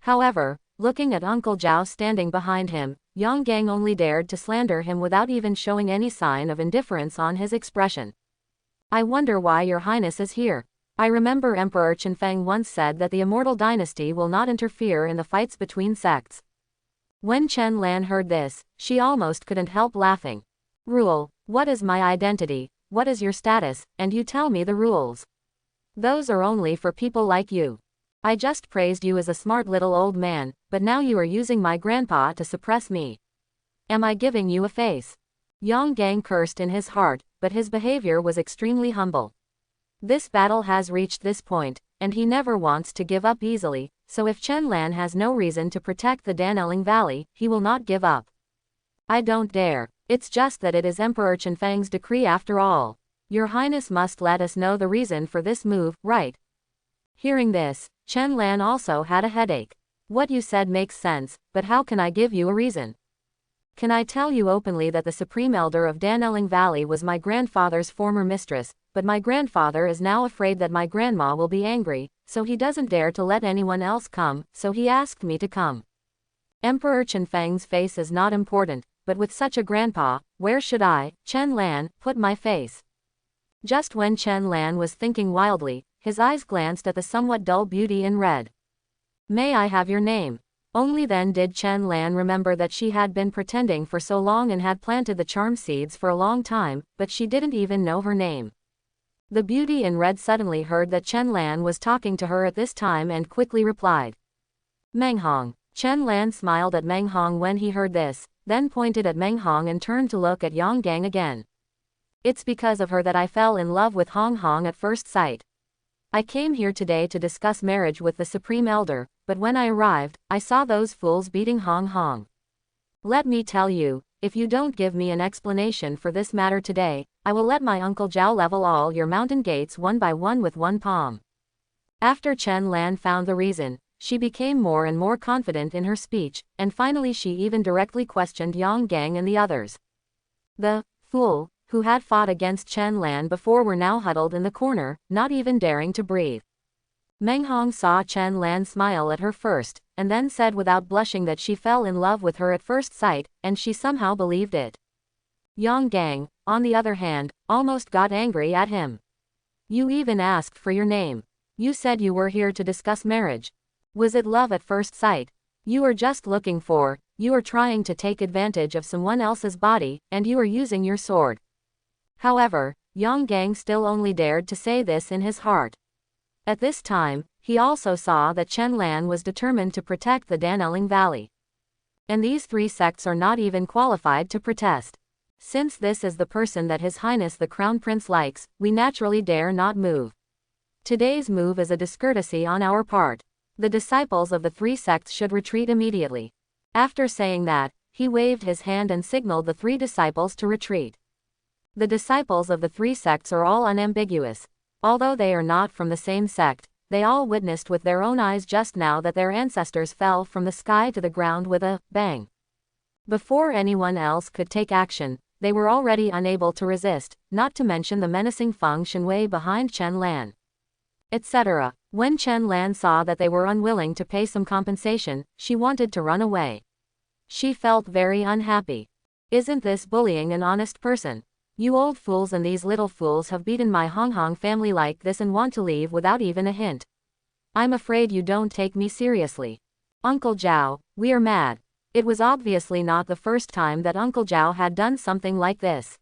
However, looking at Uncle Zhao standing behind him, Yonggang only dared to slander him without even showing any sign of indifference on his expression. I wonder why your highness is here. I remember Emperor Qinfeng once said that the immortal dynasty will not interfere in the fights between sects. When Chen Lan heard this, she almost couldn't help laughing. Rule, what is my identity, what is your status, and you tell me the rules. Those are only for people like you. I just praised you as a smart little old man, but now you are using my grandpa to suppress me. Am I giving you a face? Yonggang cursed in his heart, but his behavior was extremely humble. This battle has reached this point, and he never wants to give up easily, so if Chen Lan has no reason to protect the Dan Elling Valley, he will not give up. I don't dare. It's just that it is Emperor Qinfeng's decree after all. Your Highness must let us know the reason for this move, right? Hearing this, Chen Lan also had a headache. What you said makes sense, but how can I give you a reason? Can I tell you openly that the Supreme Elder of Dan Elling Valley was my grandfather's former mistress, but my grandfather is now afraid that my grandma will be angry, so he doesn't dare to let anyone else come, so he asked me to come. Emperor Qinfeng's face is not important, but with such a grandpa, where should I, Chen Lan, put my face? Just when Chen Lan was thinking wildly, his eyes glanced at the somewhat dull beauty in red. May I have your name? Only then did Chen Lan remember that she had been pretending for so long and had planted the charm seeds for a long time, but she didn't even know her name. The beauty in red suddenly heard that Chen Lan was talking to her at this time and quickly replied. Meng Hong. Chen Lan smiled at Meng Hong when he heard this, then pointed at Meng Hong and turned to look at Yonggang again. It's because of her that I fell in love with Hong Hong at first sight. I came here today to discuss marriage with the Supreme Elder, but when I arrived, I saw those fools beating Hong Hong. Let me tell you, if you don't give me an explanation for this matter today, I will let my Uncle Zhao level all your mountain gates one by one with one palm. After Chen Lan found the reason, she became more and more confident in her speech, and finally she even directly questioned Yang Gang and the others. The fool who had fought against Chen Lan before were now huddled in the corner, not even daring to breathe. Meng Hong saw Chen Lan smile at her first, and then said without blushing that she fell in love with her at first sight, and she somehow believed it. Yang Gang, on the other hand, almost got angry at him. You even asked for your name. You said you were here to discuss marriage. Was it love at first sight? You are just looking for, you are trying to take advantage of someone else's body, and you are using your sword. However, Yang Gang still only dared to say this in his heart. At this time, he also saw that Chen Lan was determined to protect the Dan Elling Valley. And these three sects are not even qualified to protest. Since this is the person that His Highness the Crown Prince likes, we naturally dare not move. Today's move is a discourtesy on our part. The disciples of the three sects should retreat immediately. After saying that, he waved his hand and signaled the three disciples to retreat. The disciples of the three sects are all unambiguous. Although they are not from the same sect, they all witnessed with their own eyes just now that their ancestors fell from the sky to the ground with a bang. Before anyone else could take action, they were already unable to resist, not to mention the menacing Feng Shenwei behind Chen Lan, etc. When Chen Lan saw that they were unwilling to pay some compensation, she wanted to run away. She felt very unhappy. Isn't this bullying an honest person? You old fools and these little fools have beaten my Hong family like this and want to leave without even a hint. I'm afraid you don't take me seriously. Uncle Zhao, we are mad. It was obviously not the first time that Uncle Zhao had done something like this.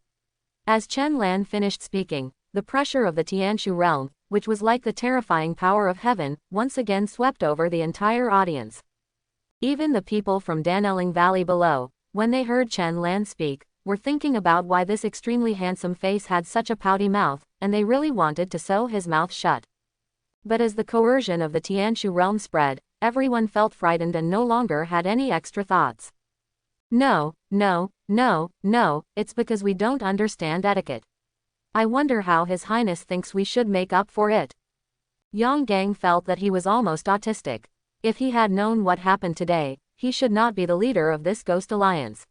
As Chen Lan finished speaking, the pressure of the Tianshu realm, which was like the terrifying power of heaven, once again swept over the entire audience. Even the people from Dan Elling Valley below, when they heard Chen Lan speak, were thinking about why this extremely handsome face had such a pouty mouth, and they really wanted to sew his mouth shut. But as the coercion of the Tianshu realm spread, everyone felt frightened and no longer had any extra thoughts. No, no, no, no, it's because we don't understand etiquette. I wonder how His Highness thinks we should make up for it. Yang Gang felt that he was almost autistic. If he had known what happened today, he should not be the leader of this Ghost Alliance.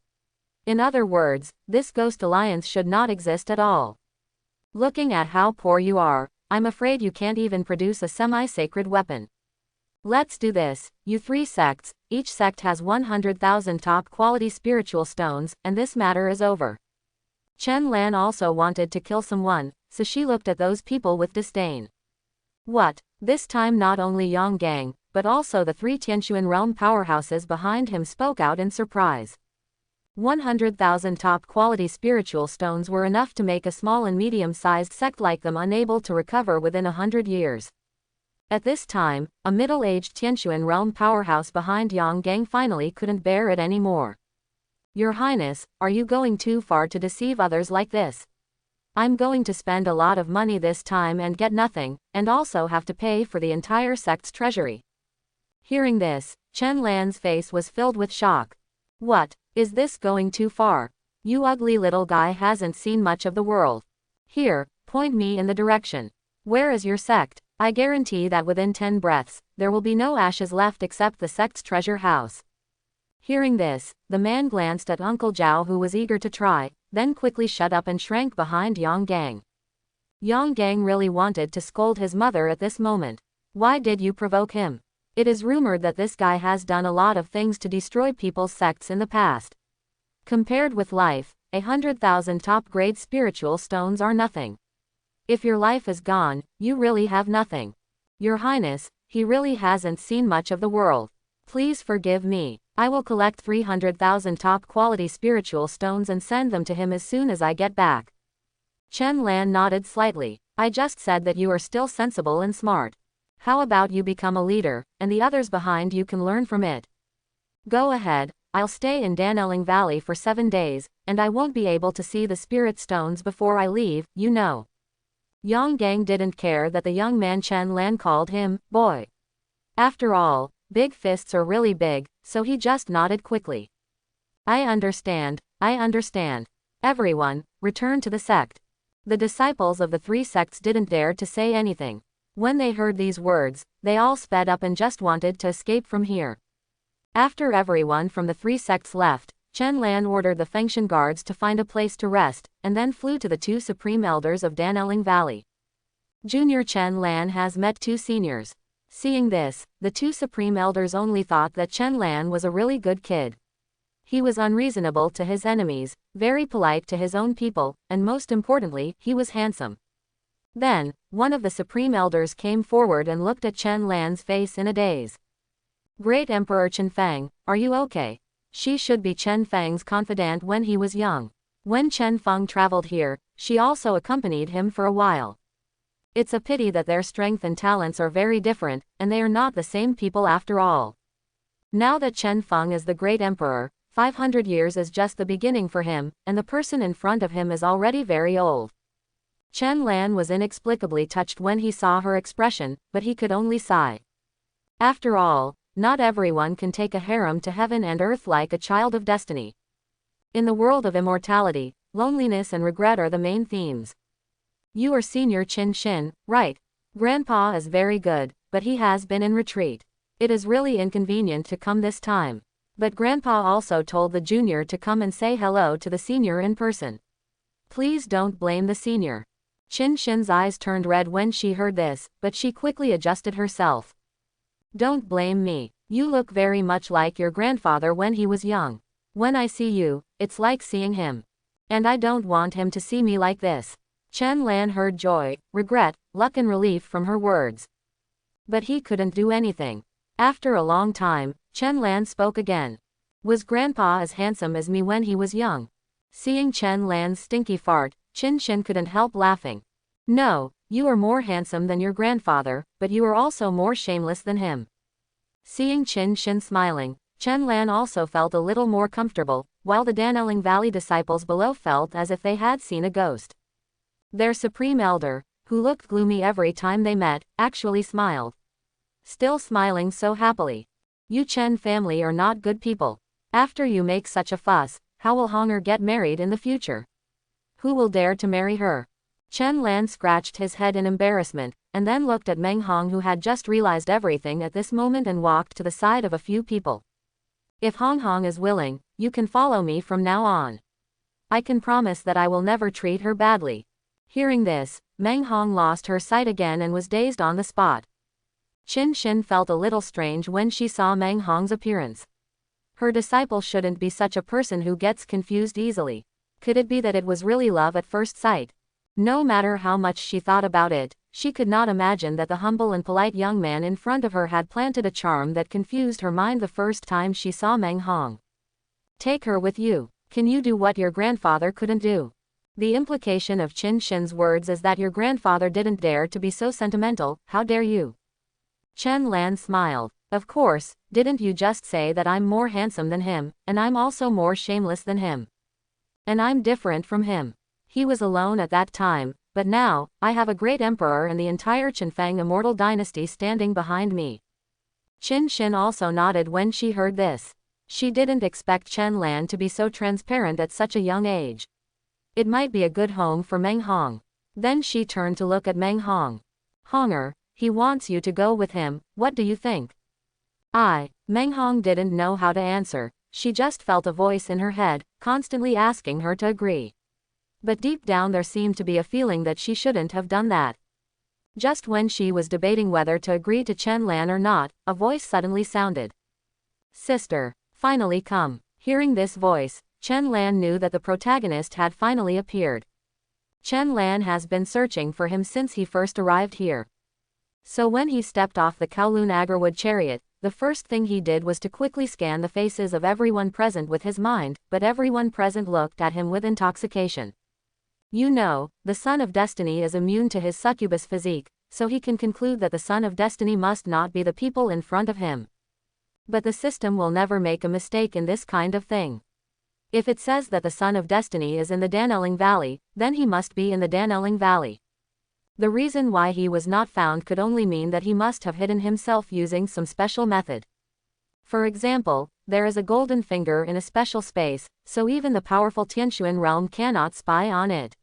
In other words, this Ghost Alliance should not exist at all. Looking at how poor you are, I'm afraid you can't even produce a semi-sacred weapon. Let's do this, you three sects, each sect has 100,000 top-quality spiritual stones, and this matter is over. Chen Lan also wanted to kill someone, so she looked at those people with disdain. What? This time not only Yang Gang, but also the three Tianshuan realm powerhouses behind him spoke out in surprise. 100,000 top-quality spiritual stones were enough to make a small and medium-sized sect like them unable to recover within 100 years. At this time, a middle-aged Tianshuan realm powerhouse behind Yang Gang finally couldn't bear it anymore. Your Highness, are you going too far to deceive others like this? I'm going to spend a lot of money this time and get nothing, and also have to pay for the entire sect's treasury. Hearing this, Chen Lan's face was filled with shock. What? Is this going too far? You ugly little guy hasn't seen much of the world. Here, point me in the direction. Where is your sect? I guarantee that within 10 breaths, there will be no ashes left except the sect's treasure house. Hearing this, the man glanced at Uncle Zhao who was eager to try, then quickly shut up and shrank behind Yang Gang. Yang Gang really wanted to scold his mother at this moment. Why did you provoke him? It is rumored that this guy has done a lot of things to destroy people's sects in the past. Compared with life, 100,000 top-grade spiritual stones are nothing. If your life is gone, you really have nothing. Your Highness, he really hasn't seen much of the world. Please forgive me. I will collect 300,000 top-quality spiritual stones and send them to him as soon as I get back. Chen Lan nodded slightly. I just said that you are still sensible and smart. How about you become a leader, and the others behind you can learn from it? Go ahead, I'll stay in Dan Elling Valley for 7 days, and I won't be able to see the spirit stones before I leave, you know. Yang Gang didn't care that the young man Chen Lan called him, boy. After all, big fists are really big, so he just nodded quickly. I understand, I understand. Everyone, return to the sect. The disciples of the three sects didn't dare to say anything. When they heard these words, they all sped up and just wanted to escape from here. After everyone from the three sects left, Chen Lan ordered the Fengshan guards to find a place to rest, and then flew to the two supreme elders of Dan Elling Valley. Junior Chen Lan has met two seniors. Seeing this, the two supreme elders only thought that Chen Lan was a really good kid. He was unreasonable to his enemies, very polite to his own people, and most importantly, he was handsome. Then, one of the supreme elders came forward and looked at Chen Lan's face in a daze. Great Emperor Chen Fang, are you okay? She should be Chen Fang's confidant when he was young. When Chen Feng traveled here, she also accompanied him for a while. It's a pity that their strength and talents are very different, and they are not the same people after all. Now that Chen Feng is the great emperor, 500 years is just the beginning for him, and the person in front of him is already very old. Chen Lan was inexplicably touched when he saw her expression, but he could only sigh. After all, not everyone can take a harem to heaven and earth like a child of destiny. In the world of immortality, loneliness and regret are the main themes. You are Senior Qin Xin, right? Grandpa is very good, but he has been in retreat. It is really inconvenient to come this time. But Grandpa also told the junior to come and say hello to the senior in person. Please don't blame the senior. Qin Xin's eyes turned red when she heard this, but she quickly adjusted herself. Don't blame me. You look very much like your grandfather when he was young. When I see you, it's like seeing him. And I don't want him to see me like this. Chen Lan heard joy, regret, luck and relief from her words. But he couldn't do anything. After a long time, Chen Lan spoke again. Was Grandpa as handsome as me when he was young? Seeing Chen Lan's stinky fart, Qin Xin couldn't help laughing. No, you are more handsome than your grandfather, but you are also more shameless than him. Seeing Qin Xin smiling, Chen Lan also felt a little more comfortable, while the Dan Elling Valley disciples below felt as if they had seen a ghost. Their supreme elder, who looked gloomy every time they met, actually smiled. Still smiling so happily. You Chen family are not good people. After you make such a fuss, how will Honger get married in the future? Who will dare to marry her? Chen Lan scratched his head in embarrassment, and then looked at Meng Hong who had just realized everything at this moment and walked to the side of a few people. If Hong Hong is willing, you can follow me from now on. I can promise that I will never treat her badly. Hearing this, Meng Hong lost her sight again and was dazed on the spot. Qin Xin felt a little strange when she saw Meng Hong's appearance. Her disciple shouldn't be such a person who gets confused easily. Could it be that it was really love at first sight? No matter how much she thought about it, she could not imagine that the humble and polite young man in front of her had planted a charm that confused her mind the first time she saw Meng Hong. Take her with you. Can you do what your grandfather couldn't do? The implication of Qin Xin's words is that your grandfather didn't dare to be so sentimental. How dare you? Chen Lan smiled. Of course, didn't you just say that I'm more handsome than him, and I'm also more shameless than him? And I'm different from him. He was alone at that time, but now, I have a great emperor and the entire Qinfang immortal dynasty standing behind me. Qin Xin also nodded when she heard this. She didn't expect Chen Lan to be so transparent at such a young age. It might be a good home for Meng Hong. Then she turned to look at Meng Hong. Honger, he wants you to go with him, what do you think? Meng Hong didn't know how to answer. She just felt a voice in her head, constantly asking her to agree. But deep down there seemed to be a feeling that she shouldn't have done that. Just when she was debating whether to agree to Chen Lan or not, a voice suddenly sounded. Sister, finally come. Hearing this voice, Chen Lan knew that the protagonist had finally appeared. Chen Lan has been searching for him since he first arrived here. So when he stepped off the Kowloon Agarwood chariot, the first thing he did was to quickly scan the faces of everyone present with his mind, but everyone present looked at him with intoxication. You know, the Son of Destiny is immune to his succubus physique, so he can conclude that the Son of Destiny must not be the people in front of him. But the system will never make a mistake in this kind of thing. If it says that the Son of Destiny is in the Dan Elling Valley, then he must be in the Dan Elling Valley. The reason why he was not found could only mean that he must have hidden himself using some special method. For example, there is a golden finger in a special space, so even the powerful Tianquan realm cannot spy on it.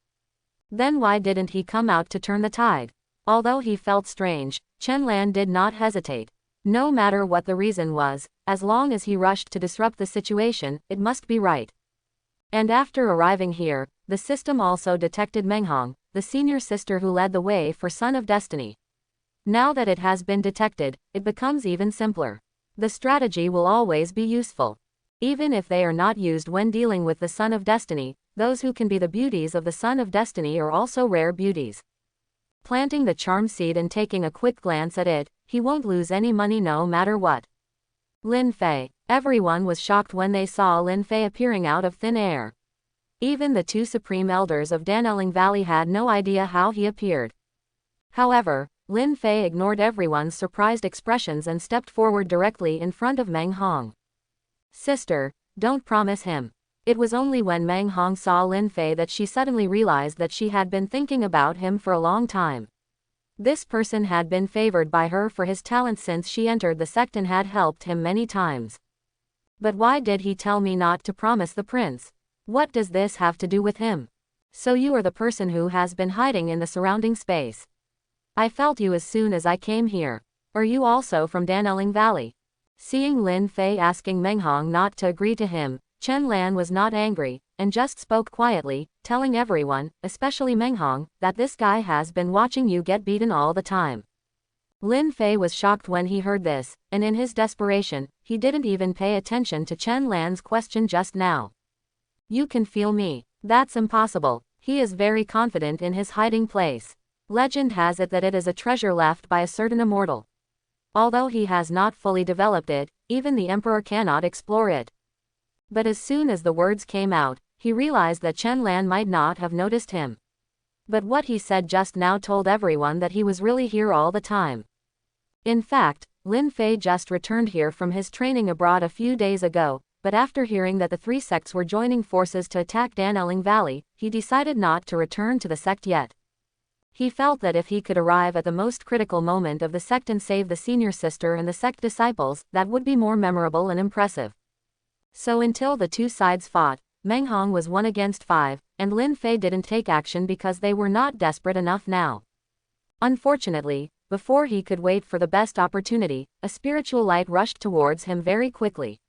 Then why didn't he come out to turn the tide? Although he felt strange, Chen Lan did not hesitate. No matter what the reason was, as long as he rushed to disrupt the situation, it must be right. And after arriving here, the system also detected Menghong, the senior sister who led the way for Son of Destiny. Now that it has been detected, it becomes even simpler. The strategy will always be useful. Even if they are not used when dealing with the Son of Destiny, those who can be the beauties of the Son of Destiny are also rare beauties. Planting the charm seed and taking a quick glance at it, he won't lose any money no matter what. Lin Fei. Everyone was shocked when they saw Lin Fei appearing out of thin air. Even the two supreme elders of Dan Elling Valley had no idea how he appeared. However, Lin Fei ignored everyone's surprised expressions and stepped forward directly in front of Meng Hong. Sister, don't promise him. It was only when Meng Hong saw Lin Fei that she suddenly realized that she had been thinking about him for a long time. This person had been favored by her for his talent since she entered the sect and had helped him many times. But why did he tell me not to promise the prince? What does this have to do with him? So you are the person who has been hiding in the surrounding space. I felt you as soon as I came here. Are you also from Dan Elling Valley? Seeing Lin Fei asking Meng Hong not to agree to him, Chen Lan was not angry, and just spoke quietly, telling everyone, especially Meng Hong, that this guy has been watching you get beaten all the time. Lin Fei was shocked when he heard this, and in his desperation, he didn't even pay attention to Chen Lan's question just now. You can feel me. That's impossible. He is very confident in his hiding place. Legend has it that it is a treasure left by a certain immortal. Although he has not fully developed it, even the emperor cannot explore it. But as soon as the words came out, he realized that Chen Lan might not have noticed him. But what he said just now told everyone that he was really here all the time. In fact, Lin Fei just returned here from his training abroad a few days ago, but after hearing that the three sects were joining forces to attack Dan Elling Valley, he decided not to return to the sect yet. He felt that if he could arrive at the most critical moment of the sect and save the senior sister and the sect disciples, that would be more memorable and impressive. So until the two sides fought, Meng Hong was 1 against 5, and Lin Fei didn't take action because they were not desperate enough now. Unfortunately, before he could wait for the best opportunity, a spiritual light rushed towards him very quickly.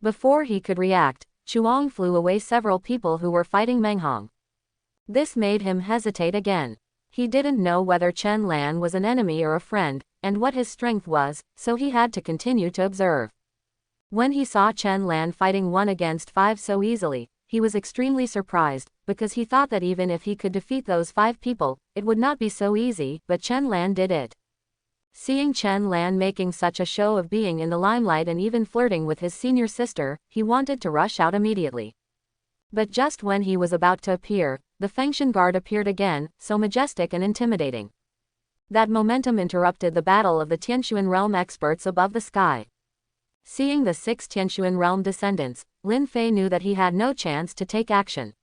Before he could react, Chuang flew away several people who were fighting Meng Hong. This made him hesitate again. He didn't know whether Chen Lan was an enemy or a friend, and what his strength was, so he had to continue to observe. When he saw Chen Lan fighting 1 against 5 so easily, he was extremely surprised, because he thought that even if he could defeat those 5 people, it would not be so easy, but Chen Lan did it. Seeing Chen Lan making such a show of being in the limelight and even flirting with his senior sister, he wanted to rush out immediately. But just when he was about to appear, the Fengshan guard appeared again, so majestic and intimidating. That momentum interrupted the battle of the Tianquan realm experts above the sky. Seeing the 6 Tianquan realm descendants, Lin Fei knew that he had no chance to take action.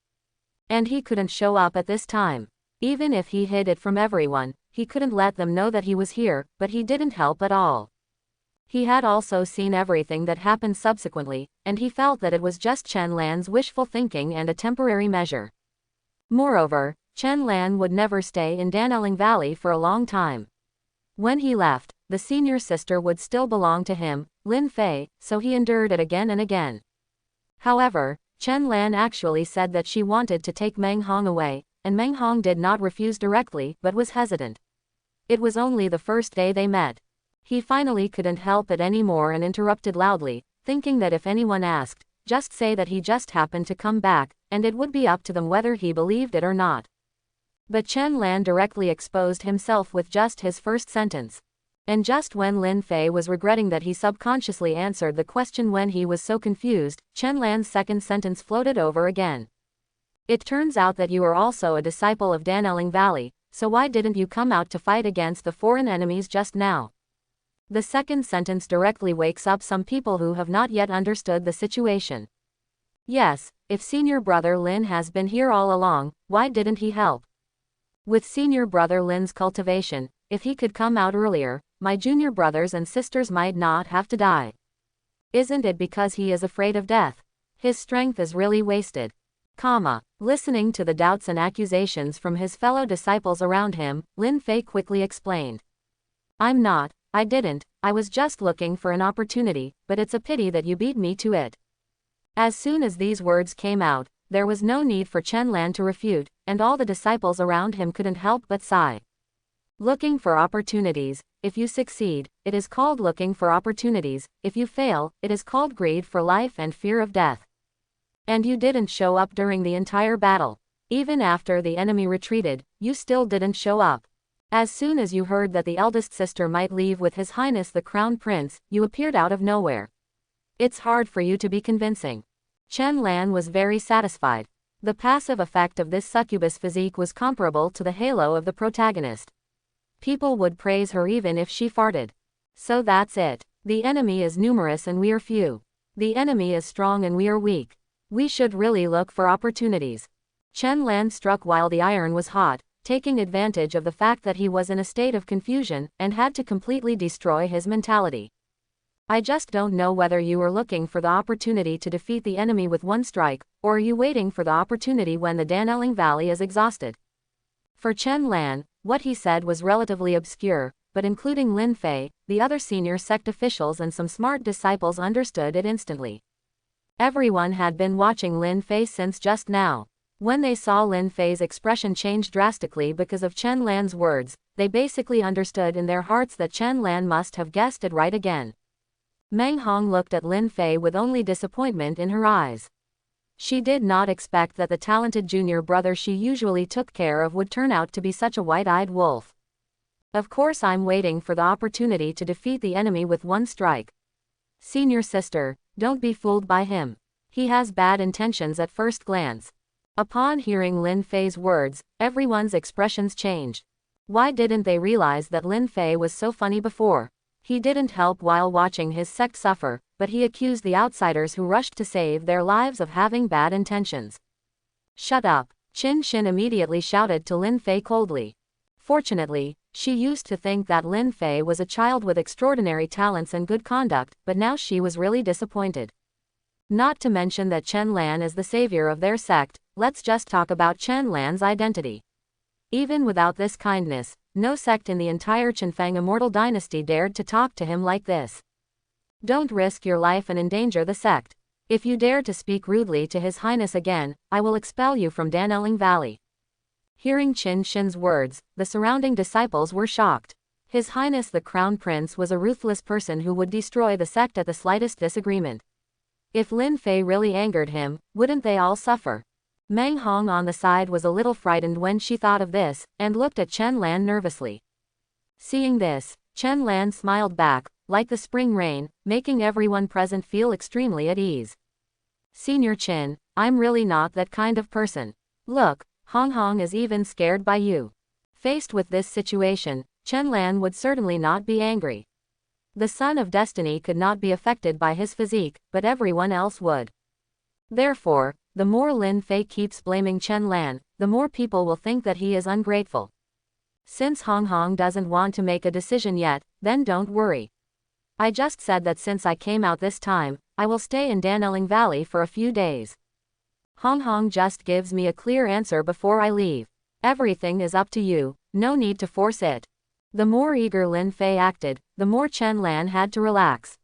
And he couldn't show up at this time. Even if he hid it from everyone, he couldn't let them know that he was here, but he didn't help at all. He had also seen everything that happened subsequently, and he felt that it was just Chen Lan's wishful thinking and a temporary measure. Moreover, Chen Lan would never stay in Dan Elling Valley for a long time. When he left, the senior sister would still belong to him, Lin Fei, so he endured it again and again. However, Chen Lan actually said that she wanted to take Meng Hong away, and Meng Hong did not refuse directly but was hesitant. It was only the first day they met. He finally couldn't help it anymore and interrupted loudly, thinking that if anyone asked, just say that he just happened to come back, and it would be up to them whether he believed it or not. But Chen Lan directly exposed himself with just his first sentence. And just when Lin Fei was regretting that he subconsciously answered the question when he was so confused, Chen Lan's second sentence floated over again. It turns out that you are also a disciple of Dan Elling Valley, so why didn't you come out to fight against the foreign enemies just now? The second sentence directly wakes up some people who have not yet understood the situation. Yes, if senior brother Lin has been here all along, why didn't he help? With senior brother Lin's cultivation, if he could come out earlier, my junior brothers and sisters might not have to die. Isn't it because he is afraid of death? His strength is really wasted. Listening to the doubts and accusations from his fellow disciples around him, Lin Fei quickly explained. I didn't, I was just looking for an opportunity, but it's a pity that you beat me to it. As soon as these words came out, there was no need for Chen Lan to refute, and all the disciples around him couldn't help but sigh. Looking for opportunities, if you succeed, it is called looking for opportunities, if you fail, it is called greed for life and fear of death. And you didn't show up during the entire battle. Even after the enemy retreated, you still didn't show up. As soon as you heard that the eldest sister might leave with His Highness the Crown Prince, you appeared out of nowhere. It's hard for you to be convincing. Chen Lan was very satisfied. The passive effect of this succubus physique was comparable to the halo of the protagonist. People would praise her even if she farted. So that's it. The enemy is numerous and we are few. The enemy is strong and we are weak. We should really look for opportunities. Chen Lan struck while the iron was hot, taking advantage of the fact that he was in a state of confusion and had to completely destroy his mentality. I just don't know whether you were looking for the opportunity to defeat the enemy with one strike, or are you waiting for the opportunity when the Dan Elling Valley is exhausted? For Chen Lan, what he said was relatively obscure, but including Lin Fei, the other senior sect officials and some smart disciples understood it instantly. Everyone had been watching Lin Fei since just now. When they saw Lin Fei's expression change drastically because of Chen Lan's words, they basically understood in their hearts that Chen Lan must have guessed it right again. Meng Hong looked at Lin Fei with only disappointment in her eyes. She did not expect that the talented junior brother she usually took care of would turn out to be such a white-eyed wolf. Of course I'm waiting for the opportunity to defeat the enemy with one strike. Senior sister, don't be fooled by him. He has bad intentions at first glance. Upon hearing Lin Fei's words, everyone's expressions changed. Why didn't they realize that Lin Fei was so funny before? He didn't help while watching his sect suffer, but he accused the outsiders who rushed to save their lives of having bad intentions. Shut up, Qin Shin immediately shouted to Lin Fei coldly. Fortunately, she used to think that Lin Fei was a child with extraordinary talents and good conduct, but now she was really disappointed. Not to mention that Chen Lan is the savior of their sect, let's just talk about Chen Lan's identity. Even without this kindness, no sect in the entire Qinfeng immortal dynasty dared to talk to him like this. Don't risk your life and endanger the sect. If you dare to speak rudely to His Highness again, I will expel you from Dan Elling Valley. Hearing Qin Shin's words, the surrounding disciples were shocked. His Highness the Crown Prince was a ruthless person who would destroy the sect at the slightest disagreement. If Lin Fei really angered him, wouldn't they all suffer? Meng Hong on the side was a little frightened when she thought of this, and looked at Chen Lan nervously. Seeing this, Chen Lan smiled back, like the spring rain, making everyone present feel extremely at ease. Senior Qin, I'm really not that kind of person. Look, Hong Hong is even scared by you. Faced with this situation, Chen Lan would certainly not be angry. The Son of Destiny could not be affected by his physique, but everyone else would. Therefore, the more Lin Fei keeps blaming Chen Lan, the more people will think that he is ungrateful. Since Hong Hong doesn't want to make a decision yet, then don't worry. I just said that since I came out this time, I will stay in Dan Elling Valley for a few days. Hong Hong just gives me a clear answer before I leave. Everything is up to you, no need to force it. The more eager Lin Fei acted, the more Chen Lan had to relax.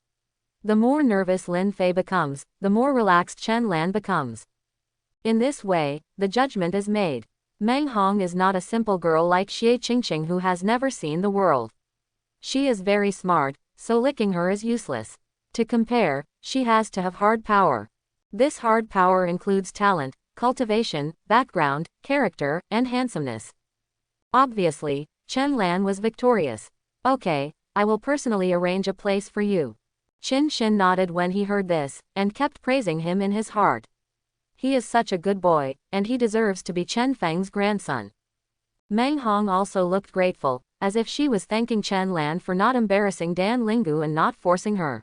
The more nervous Lin Fei becomes, the more relaxed Chen Lan becomes. In this way, the judgment is made. Meng Hong is not a simple girl like Xie Qingqing who has never seen the world. She is very smart, so licking her is useless. To compare, she has to have hard power. This hard power includes talent, cultivation, background, character, and handsomeness. Obviously, Chen Lan was victorious. Okay, I will personally arrange a place for you. Qin Shin nodded when he heard this, and kept praising him in his heart. He is such a good boy, and he deserves to be Chen Feng's grandson. Meng Hong also looked grateful, as if she was thanking Chen Lan for not embarrassing Dan Lingu and not forcing her.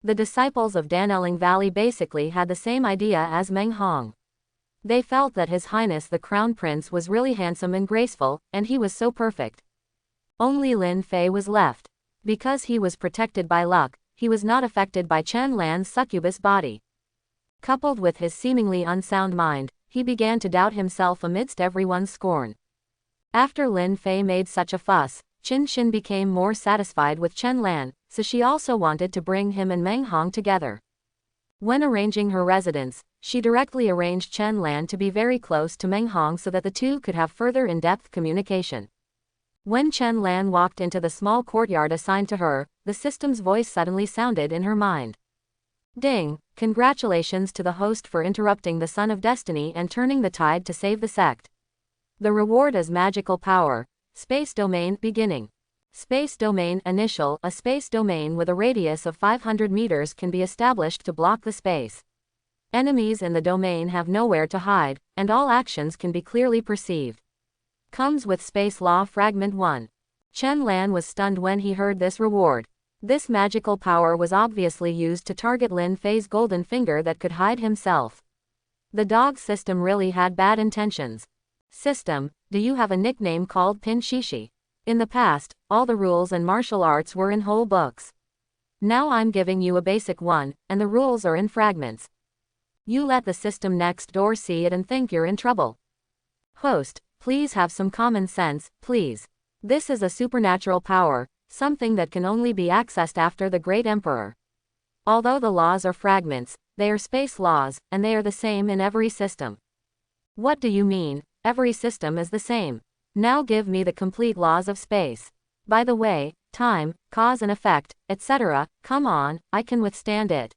The disciples of Dan Elling Valley basically had the same idea as Meng Hong. They felt that His Highness the Crown Prince was really handsome and graceful, and he was so perfect. Only Lin Fei was left. Because he was protected by luck, he was not affected by Chen Lan's succubus body. Coupled with his seemingly unsound mind, he began to doubt himself amidst everyone's scorn. After Lin Fei made such a fuss, Qin Xin became more satisfied with Chen Lan, so she also wanted to bring him and Meng Hong together. When arranging her residence, she directly arranged Chen Lan to be very close to Meng Hong so that the two could have further in-depth communication. When Chen Lan walked into the small courtyard assigned to her, the system's voice suddenly sounded in her mind. Ding! Congratulations to the host for interrupting the Son of Destiny and turning the tide to save the sect. The reward is magical power. Space domain beginning. Space domain initial. A space domain with a radius of 500 meters can be established to block the space. Enemies in the domain have nowhere to hide, and all actions can be clearly perceived. Comes with Space Law Fragment 1. Chen Lan was stunned when he heard this reward. This magical power was obviously used to target Lin Fei's golden finger that could hide himself. The dog system really had bad intentions. System, do you have a nickname called Pin Shishi? In the past, all the rules and martial arts were in whole books. Now I'm giving you a basic one, and the rules are in fragments. You let the system next door see it and think you're in trouble. Host, please have some common sense, please. This is a supernatural power, something that can only be accessed after the Great Emperor. Although the laws are fragments, they are space laws, and they are the same in every system. What do you mean, every system is the same? Now give me the complete laws of space. By the way, time, cause and effect, etc., come on, I can withstand it.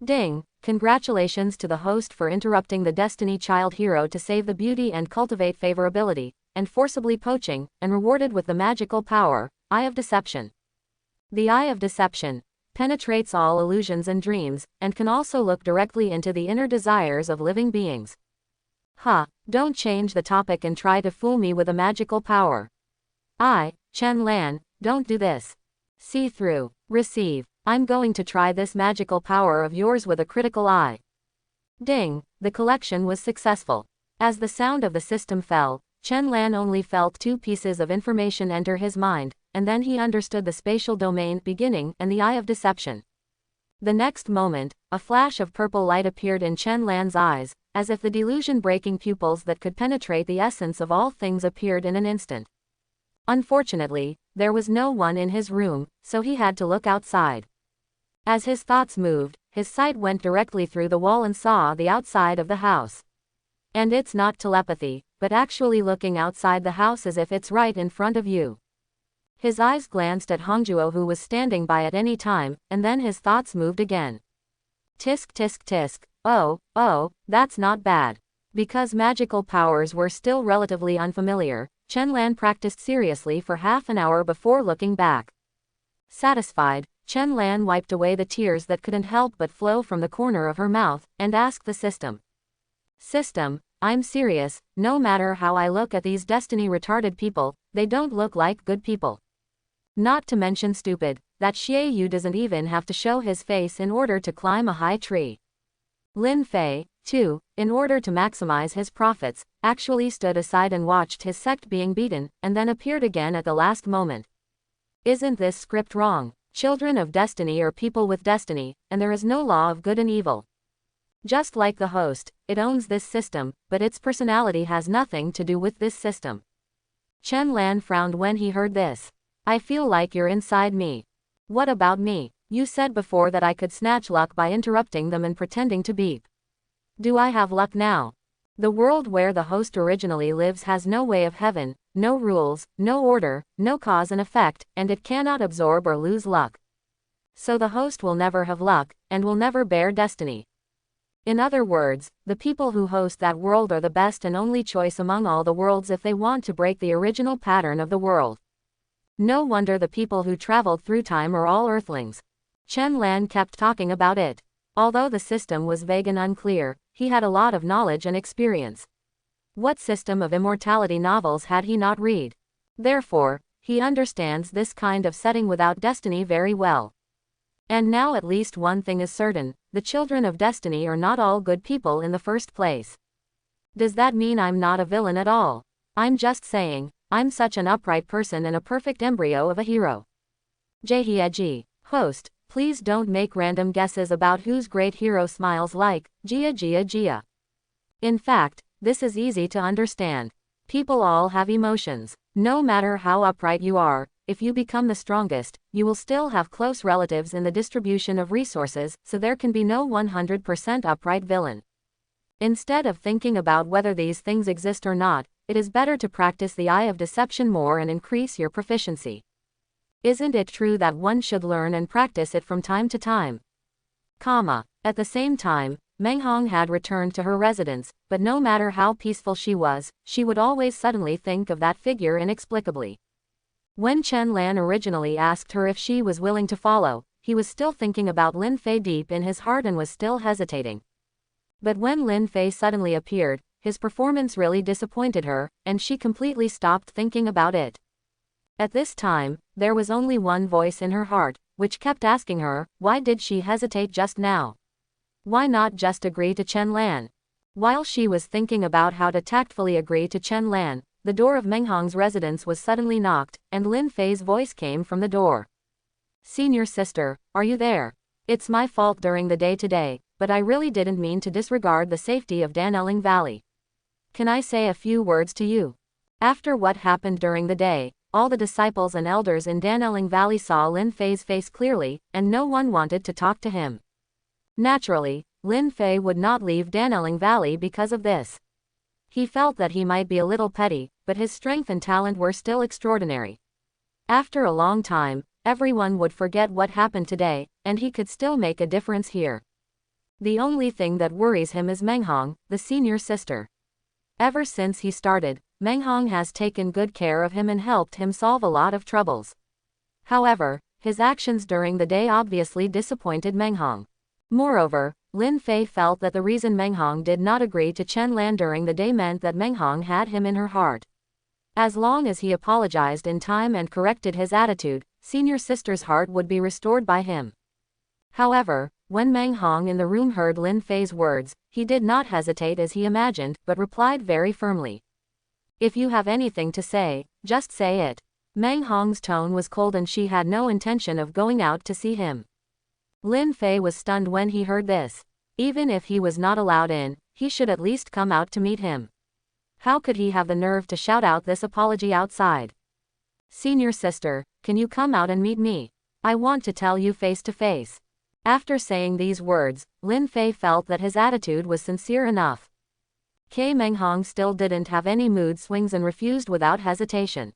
Ding! Congratulations to the host for interrupting the Destiny Child hero to save the beauty and cultivate favorability, and forcibly poaching, and rewarded with the magical power, Eye of Deception. The Eye of Deception penetrates all illusions and dreams, and can also look directly into the inner desires of living beings. Don't change the topic and try to fool me with a magical power. Chen Lan, don't do this. See through. Receive. I'm going to try this magical power of yours with a critical eye. Ding! The collection was successful. As the sound of the system fell, Chen Lan only felt two pieces of information enter his mind, and then he understood the spatial domain beginning and the Eye of Deception. The next moment, a flash of purple light appeared in Chen Lan's eyes, as if the delusion-breaking pupils that could penetrate the essence of all things appeared in an instant. Unfortunately, there was no one in his room, so he had to look outside. As his thoughts moved, his sight went directly through the wall and saw the outside of the house. And it's not telepathy, but actually looking outside the house as if it's right in front of you. His eyes glanced at Hongjuo, who was standing by at any time, and then his thoughts moved again. Tisk tisk tisk, oh, that's not bad. Because magical powers were still relatively unfamiliar, Chen Lan practiced seriously for half an hour before looking back. Satisfied, Chen Lan wiped away the tears that couldn't help but flow from the corner of her mouth, and asked the system. System, I'm serious, no matter how I look at these destiny-retarded people, they don't look like good people. Not to mention stupid, that Xie Yu doesn't even have to show his face in order to climb a high tree. Lin Fei, too, in order to maximize his profits, actually stood aside and watched his sect being beaten, and then appeared again at the last moment. Isn't this script wrong? Children of destiny are people with destiny, and there is no law of good and evil. Just like the host, it owns this system, but its personality has nothing to do with this system. Chen Lan frowned when he heard this. I feel like you're inside me. What about me? You said before that I could snatch luck by interrupting them and pretending to beep. Do I have luck now? The world where the host originally lives has no way of heaven, no rules, no order, no cause and effect, and it cannot absorb or lose luck. So the host will never have luck, and will never bear destiny. In other words, the people who host that world are the best and only choice among all the worlds if they want to break the original pattern of the world. No wonder the people who traveled through time are all earthlings. Chen Lan kept talking about it. Although the system was vague and unclear, he had a lot of knowledge and experience. What system of immortality novels had he not read? Therefore, he understands this kind of setting without destiny very well. And now at least one thing is certain, the children of destiny are not all good people in the first place. Does that mean I'm not a villain at all? I'm just saying, I'm such an upright person and a perfect embryo of a hero. Jihieji, host, Please don't make random guesses about whose great hero smiles like, Gia Gia Gia. In fact, this is easy to understand. People all have emotions. No matter how upright you are, if you become the strongest, you will still have close relatives in the distribution of resources, so there can be no 100% upright villain. Instead of thinking about whether these things exist or not, it is better to practice the eye of deception more and increase your proficiency. Isn't it true that one should learn and practice it from time to time? At the same time, Meng Hong had returned to her residence, but no matter how peaceful she was, she would always suddenly think of that figure inexplicably. When Chen Lan originally asked her if she was willing to follow, he was still thinking about Lin Fei deep in his heart and was still hesitating. But when Lin Fei suddenly appeared, his performance really disappointed her, and she completely stopped thinking about it. At this time, there was only one voice in her heart, which kept asking her, why did she hesitate just now? Why not just agree to Chen Lan? While she was thinking about how to tactfully agree to Chen Lan, the door of Meng Hong's residence was suddenly knocked, and Lin Fei's voice came from the door. Senior sister, are you there? It's my fault during the day today, but I really didn't mean to disregard the safety of Dan Elling Valley. Can I say a few words to you? After what happened during the day, all the disciples and elders in Dan Elling Valley saw Lin Fei's face clearly, and no one wanted to talk to him. Naturally, Lin Fei would not leave Dan Elling Valley because of this. He felt that he might be a little petty, but his strength and talent were still extraordinary. After a long time, everyone would forget what happened today, and he could still make a difference here. The only thing that worries him is Meng Hong, the senior sister. Ever since he started, Meng Hong has taken good care of him and helped him solve a lot of troubles. However, his actions during the day obviously disappointed Meng Hong. Moreover, Lin Fei felt that the reason Meng Hong did not agree to Chen Lan during the day meant that Meng Hong had him in her heart. As long as he apologized in time and corrected his attitude, senior sister's heart would be restored by him. However, when Meng Hong in the room heard Lin Fei's words, he did not hesitate as he imagined, but replied very firmly. If you have anything to say, just say it. Meng Hong's tone was cold and she had no intention of going out to see him. Lin Fei was stunned when he heard this. Even if he was not allowed in, he should at least come out to meet him. How could he have the nerve to shout out this apology outside? Senior sister, can you come out and meet me? I want to tell you face to face. After saying these words, Lin Fei felt that his attitude was sincere enough. Meng Hong still didn't have any mood swings and refused without hesitation.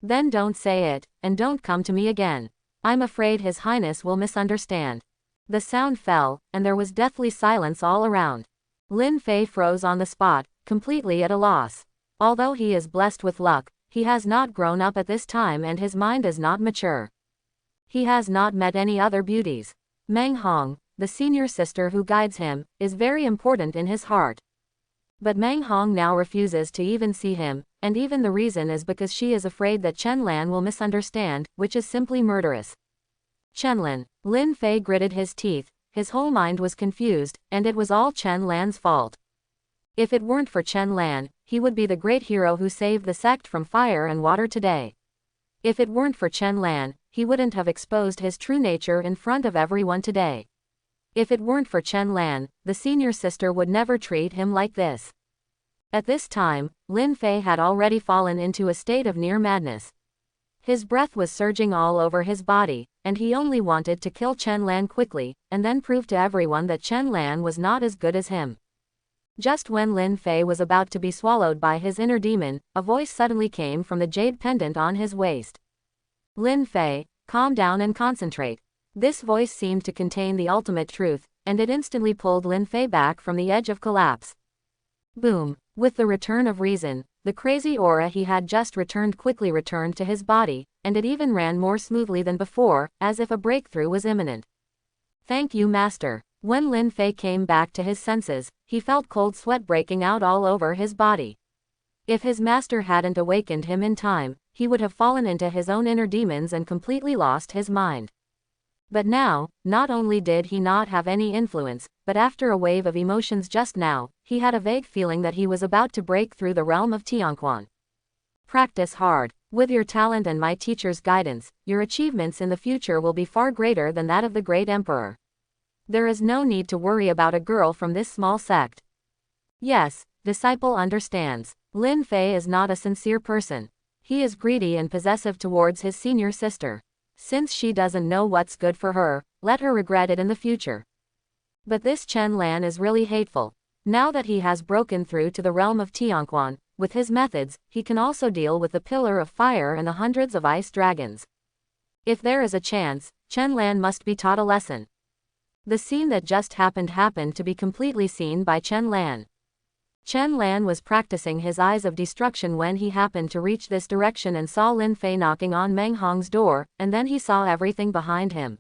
Then don't say it, and don't come to me again. I'm afraid His Highness will misunderstand. The sound fell, and there was deathly silence all around. Lin Fei froze on the spot, completely at a loss. Although he is blessed with luck, he has not grown up at this time and his mind is not mature. He has not met any other beauties. Meng Hong, the senior sister who guides him, is very important in his heart. But Meng Hong now refuses to even see him, and even the reason is because she is afraid that Chen Lan will misunderstand, which is simply murderous. Chen Lan. Lin Fei gritted his teeth, his whole mind was confused, and it was all Chen Lan's fault. If it weren't for Chen Lan, he would be the great hero who saved the sect from fire and water today. If it weren't for Chen Lan, he wouldn't have exposed his true nature in front of everyone today. If it weren't for Chen Lan, the senior sister would never treat him like this. At this time, Lin Fei had already fallen into a state of near madness. His breath was surging all over his body, and he only wanted to kill Chen Lan quickly, and then prove to everyone that Chen Lan was not as good as him. Just when Lin Fei was about to be swallowed by his inner demon, a voice suddenly came from the jade pendant on his waist. Lin Fei, calm down and concentrate. This voice seemed to contain the ultimate truth, and it instantly pulled Lin Fei back from the edge of collapse. Boom! With the return of reason, the crazy aura he had just returned quickly returned to his body, and it even ran more smoothly than before, as if a breakthrough was imminent. Thank you, Master. When Lin Fei came back to his senses, he felt cold sweat breaking out all over his body. If his master hadn't awakened him in time, he would have fallen into his own inner demons and completely lost his mind. But now, not only did he not have any influence, but after a wave of emotions just now, he had a vague feeling that he was about to break through the realm of Tianquan. Practice hard. With your talent and my teacher's guidance, your achievements in the future will be far greater than that of the great emperor. There is no need to worry about a girl from this small sect. Yes, disciple understands. Lin Fei is not a sincere person. He is greedy and possessive towards his senior sister. Since she doesn't know what's good for her, let her regret it in the future. But this Chen Lan is really hateful. Now that he has broken through to the realm of Tianquan, with his methods, he can also deal with the Pillar of Fire and the hundreds of ice dragons. If there is a chance, Chen Lan must be taught a lesson. The scene that just happened to be completely seen by Chen Lan. Chen Lan was practicing his eyes of destruction when he happened to reach this direction and saw Lin Fei knocking on Meng Hong's door, and then he saw everything behind him.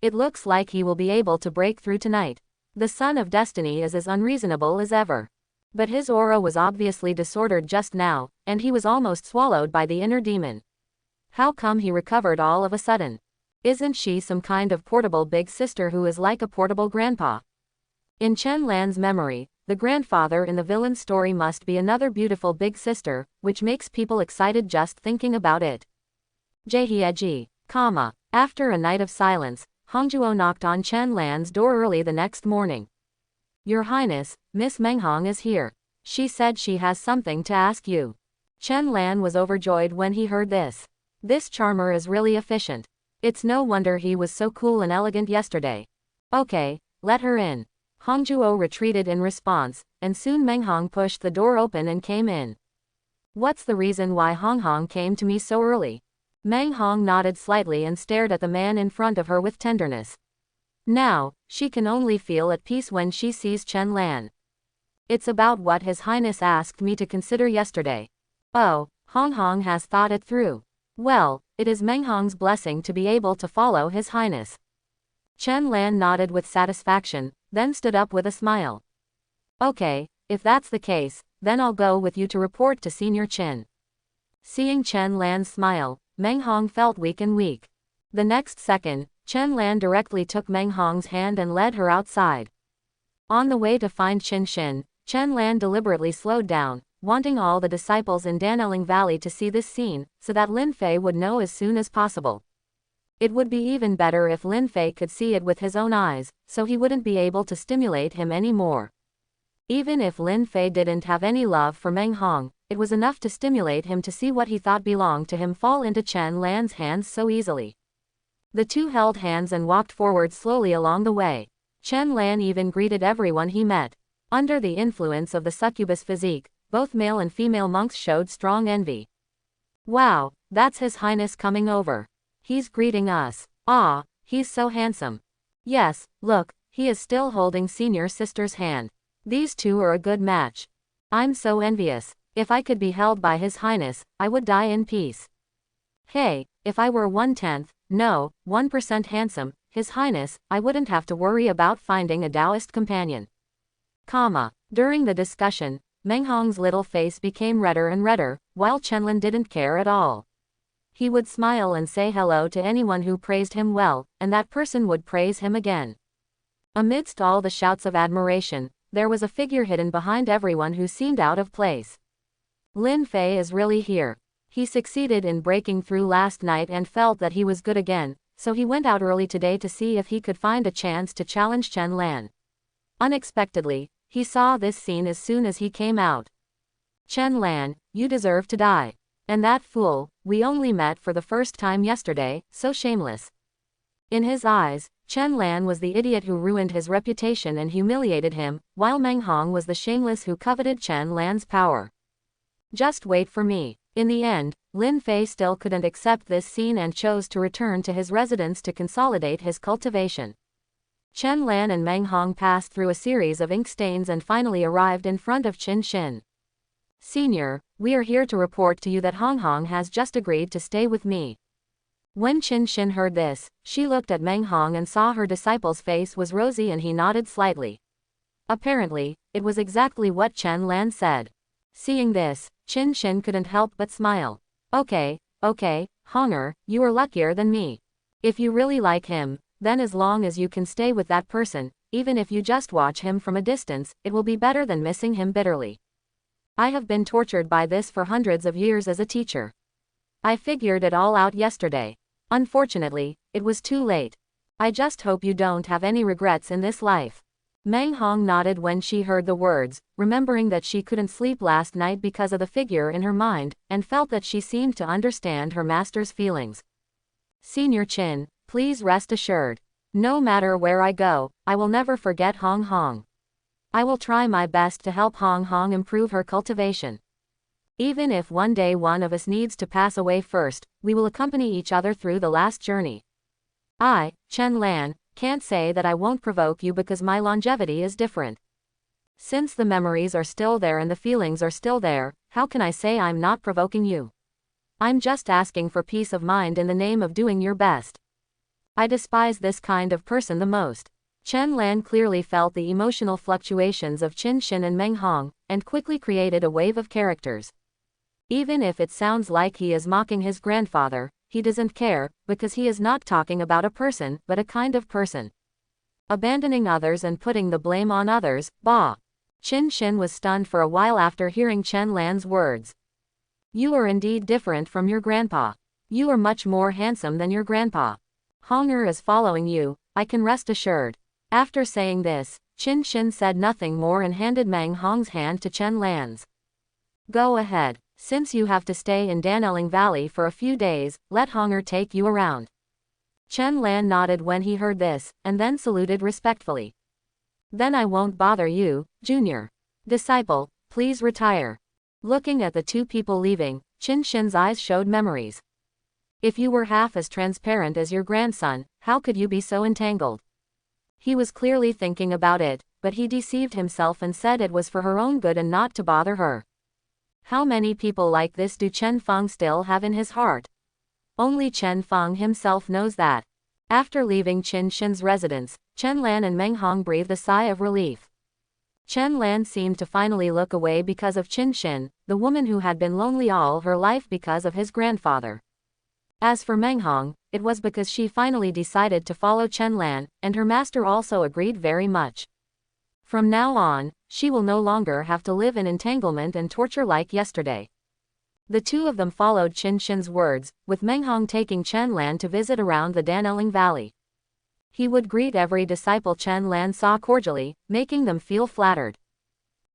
It looks like he will be able to break through tonight. The Son of Destiny is as unreasonable as ever. But his aura was obviously disordered just now, and he was almost swallowed by the inner demon. How come he recovered all of a sudden? Isn't she some kind of portable big sister who is like a portable grandpa? In Chen Lan's memory, the grandfather in the villain story must be another beautiful big sister, which makes people excited just thinking about it. Jihieji, After a night of silence, Hongzhuo knocked on Chen Lan's door early the next morning. Your Highness, Miss Menghong is here. She said she has something to ask you. Chen Lan was overjoyed when he heard this. This charmer is really efficient. It's no wonder he was so cool and elegant yesterday. Okay, let her in. Hongzhuo retreated in response, and soon Menghong pushed the door open and came in. What's the reason why Honghong came to me so early? Menghong nodded slightly and stared at the man in front of her with tenderness. Now, she can only feel at peace when she sees Chen Lan. It's about what His Highness asked me to consider yesterday. Oh, Honghong has thought it through. Well, it is Menghong's blessing to be able to follow His Highness. Chen Lan nodded with satisfaction, then stood up with a smile. Okay, if that's the case, then I'll go with you to report to Senior Chen. Seeing Chen Lan's smile, Menghong felt weak. The next second, Chen Lan directly took Menghong's hand and led her outside. On the way to find Qin Shin, Chen Lan deliberately slowed down, wanting all the disciples in Dan Elling Valley to see this scene, so that Lin Fei would know as soon as possible. It would be even better if Lin Fei could see it with his own eyes, so he wouldn't be able to stimulate him anymore. Even if Lin Fei didn't have any love for Menghong, it was enough to stimulate him to see what he thought belonged to him fall into Chen Lan's hands so easily. The two held hands and walked forward slowly along the way. Chen Lan even greeted everyone he met. Under the influence of the succubus physique, both male and female monks showed strong envy. Wow, that's His Highness coming over. He's greeting us. Ah, he's so handsome. Yes, look, he is still holding senior sister's hand. These two are a good match. I'm so envious. If I could be held by His Highness, I would die in peace. Hey, if I were 1/10, no, 1% handsome, His Highness, I wouldn't have to worry about finding a Taoist companion. During the discussion, Menghong's little face became redder and redder, while Chenlan didn't care at all. He would smile and say hello to anyone who praised him well, and that person would praise him again. Amidst all the shouts of admiration, there was a figure hidden behind everyone who seemed out of place. Lin Fei is really here. He succeeded in breaking through last night and felt that he was good again, so he went out early today to see if he could find a chance to challenge Chen Lan. Unexpectedly, he saw this scene as soon as he came out. Chen Lan, you deserve to die. And that fool, we only met for the first time yesterday, so shameless. In his eyes, Chen Lan was the idiot who ruined his reputation and humiliated him, while Menghong was the shameless who coveted Chen Lan's power. Just wait for me. In the end, Lin Fei still couldn't accept this scene and chose to return to his residence to consolidate his cultivation. Chen Lan and Menghong passed through a series of ink stains and finally arrived in front of Qin Shin. Senior, we are here to report to you that Honghong has just agreed to stay with me. When Qin Shin heard this, she looked at Menghong and saw her disciple's face was rosy and he nodded slightly. Apparently, it was exactly what Chen Lan said. Seeing this, Qin Shin couldn't help but smile. Okay, Honger, you are luckier than me. If you really like him, then as long as you can stay with that person, even if you just watch him from a distance, it will be better than missing him bitterly. I have been tortured by this for hundreds of years as a teacher. I figured it all out yesterday. Unfortunately, it was too late. I just hope you don't have any regrets in this life. Meng Hong nodded when she heard the words, remembering that she couldn't sleep last night because of the figure in her mind, and felt that she seemed to understand her master's feelings. Senior Qin, please rest assured. No matter where I go, I will never forget Hong Hong. I will try my best to help Hong Hong improve her cultivation. Even if one day one of us needs to pass away first, we will accompany each other through the last journey. I, Chen Lan, can't say that I won't provoke you because my longevity is different. Since the memories are still there and the feelings are still there, how can I say I'm not provoking you? I'm just asking for peace of mind in the name of doing your best. I despise this kind of person the most. Chen Lan clearly felt the emotional fluctuations of Qin Shin and Meng Hong, and quickly created a wave of characters. Even if it sounds like he is mocking his grandfather, he doesn't care, because he is not talking about a person, but a kind of person. Abandoning others and putting the blame on others, bah! Qin Shin was stunned for a while after hearing Chen Lan's words. You are indeed different from your grandpa. You are much more handsome than your grandpa. Honger is following you, I can rest assured. After saying this, Qin Shin said nothing more and handed Meng Hong's hand to Chen Lan's. Go ahead. Since you have to stay in Dan Elling Valley for a few days, let Honger take you around. Chen Lan nodded when he heard this, and then saluted respectfully. Then I won't bother you, Junior. Disciple, please retire. Looking at the two people leaving, Qin Shin's eyes showed memories. If you were half as transparent as your grandson, how could you be so entangled? He was clearly thinking about it, but he deceived himself and said it was for her own good and not to bother her. How many people like this do Chen Feng still have in his heart? Only Chen Feng himself knows that. After leaving Qin Shin's residence, Chen Lan and Meng Hong breathed a sigh of relief. Chen Lan seemed to finally look away because of Qin Shin, the woman who had been lonely all her life because of his grandfather. As for Meng Hong, it was because she finally decided to follow Chen Lan, and her master also agreed very much. From now on, she will no longer have to live in entanglement and torture like yesterday. The two of them followed Qin Shin's words, with Meng Hong taking Chen Lan to visit around the Dan Elling Valley. He would greet every disciple Chen Lan saw cordially, making them feel flattered.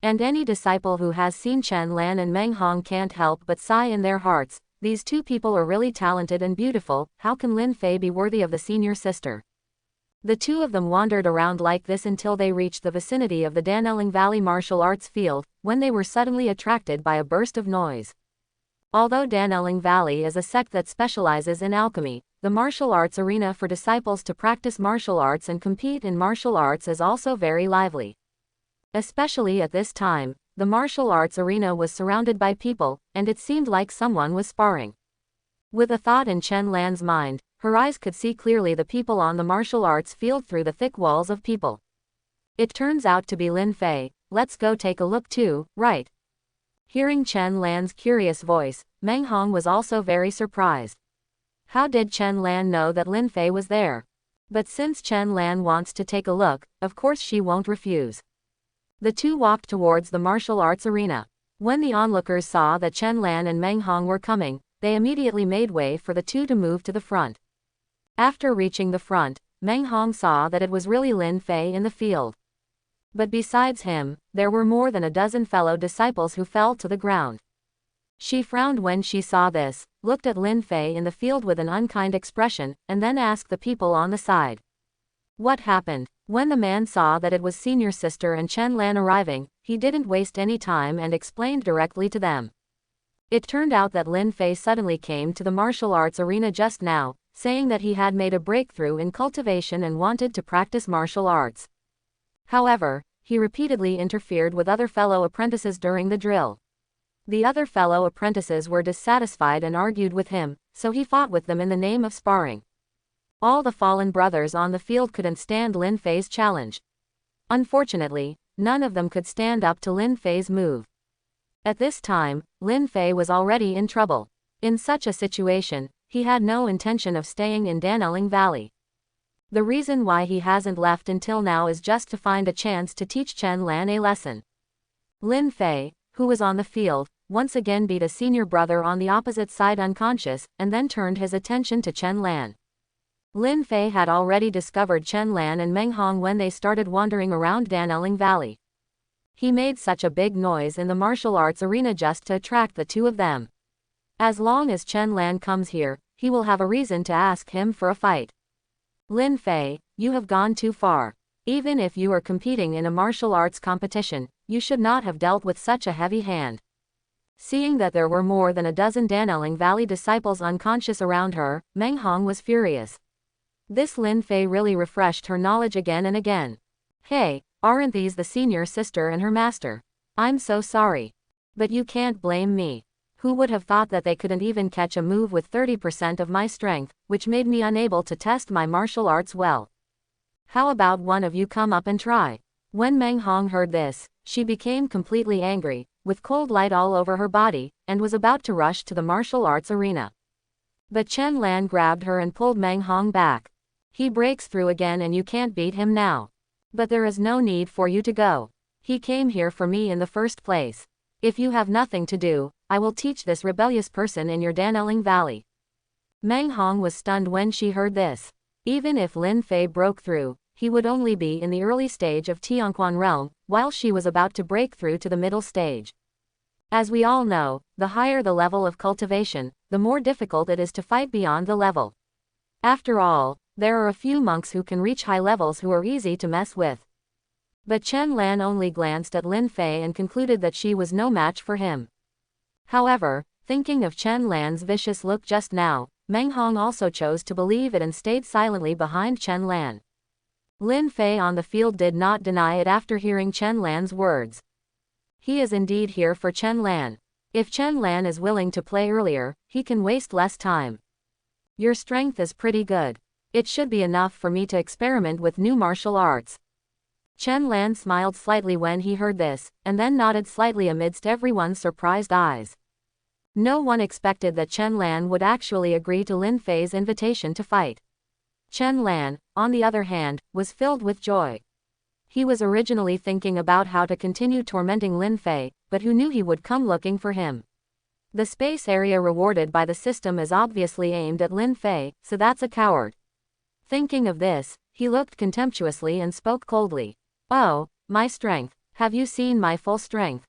And any disciple who has seen Chen Lan and Meng Hong can't help but sigh in their hearts, these two people are really talented and beautiful, how can Lin Fei be worthy of the senior sister? The two of them wandered around like this until they reached the vicinity of the Dan Elling Valley martial arts field, when they were suddenly attracted by a burst of noise. Although Dan Elling Valley is a sect that specializes in alchemy, the martial arts arena for disciples to practice martial arts and compete in martial arts is also very lively. Especially at this time, the martial arts arena was surrounded by people, and it seemed like someone was sparring. With a thought in Chen Lan's mind, her eyes could see clearly the people on the martial arts field through the thick walls of people. It turns out to be Lin Fei, let's go take a look too, right? Hearing Chen Lan's curious voice, Meng Hong was also very surprised. How did Chen Lan know that Lin Fei was there? But since Chen Lan wants to take a look, of course she won't refuse. The two walked towards the martial arts arena. When the onlookers saw that Chen Lan and Meng Hong were coming, they immediately made way for the two to move to the front. After reaching the front, Meng Hong saw that it was really Lin Fei in the field. But besides him, there were more than a dozen fellow disciples who fell to the ground. She frowned when she saw this, looked at Lin Fei in the field with an unkind expression, and then asked the people on the side. What happened? When the man saw that it was senior sister and Chen Lan arriving, he didn't waste any time and explained directly to them. It turned out that Lin Fei suddenly came to the martial arts arena just now, saying that he had made a breakthrough in cultivation and wanted to practice martial arts. However, he repeatedly interfered with other fellow apprentices during the drill. The other fellow apprentices were dissatisfied and argued with him, so he fought with them in the name of sparring. All the fallen brothers on the field couldn't stand Lin Fei's challenge. Unfortunately, none of them could stand up to Lin Fei's move. At this time, Lin Fei was already in trouble. In such a situation, he had no intention of staying in Dan Elling Valley. The reason why he hasn't left until now is just to find a chance to teach Chen Lan a lesson. Lin Fei, who was on the field, once again beat a senior brother on the opposite side unconscious, and then turned his attention to Chen Lan. Lin Fei had already discovered Chen Lan and Meng Hong when they started wandering around Dan Elling Valley. He made such a big noise in the martial arts arena just to attract the two of them. As long as Chen Lan comes here, he will have a reason to ask him for a fight. Lin Fei, you have gone too far. Even if you are competing in a martial arts competition, you should not have dealt with such a heavy hand. Seeing that there were more than a dozen Dan Elling Valley disciples unconscious around her, Meng Hong was furious. This Lin Fei really refreshed her knowledge again and again. Hey, aren't these the senior sister and her master? I'm so sorry. But you can't blame me. Who would have thought that they couldn't even catch a move with 30% of my strength, which made me unable to test my martial arts well. How about one of you come up and try? When Meng Hong heard this, she became completely angry, with cold light all over her body, and was about to rush to the martial arts arena. But Chen Lan grabbed her and pulled Meng Hong back. He breaks through again and you can't beat him now. But there is no need for you to go. He came here for me in the first place. If you have nothing to do, I will teach this rebellious person in your Dan Elling Valley. Meng Hong was stunned when she heard this. Even if Lin Fei broke through, he would only be in the early stage of Tianquan realm, while she was about to break through to the middle stage. As we all know, the higher the level of cultivation, the more difficult it is to fight beyond the level. After all, there are a few monks who can reach high levels who are easy to mess with. But Chen Lan only glanced at Lin Fei and concluded that she was no match for him. However, thinking of Chen Lan's vicious look just now, Meng Hong also chose to believe it and stayed silently behind Chen Lan. Lin Fei on the field did not deny it after hearing Chen Lan's words. He is indeed here for Chen Lan. If Chen Lan is willing to play earlier, he can waste less time. Your strength is pretty good. It should be enough for me to experiment with new martial arts. Chen Lan smiled slightly when he heard this, and then nodded slightly amidst everyone's surprised eyes. No one expected that Chen Lan would actually agree to Lin Fei's invitation to fight. Chen Lan, on the other hand, was filled with joy. He was originally thinking about how to continue tormenting Lin Fei, but who knew he would come looking for him. The space area rewarded by the system is obviously aimed at Lin Fei, so that's a coward. Thinking of this, he looked contemptuously and spoke coldly. Oh, my strength. Have you seen my full strength?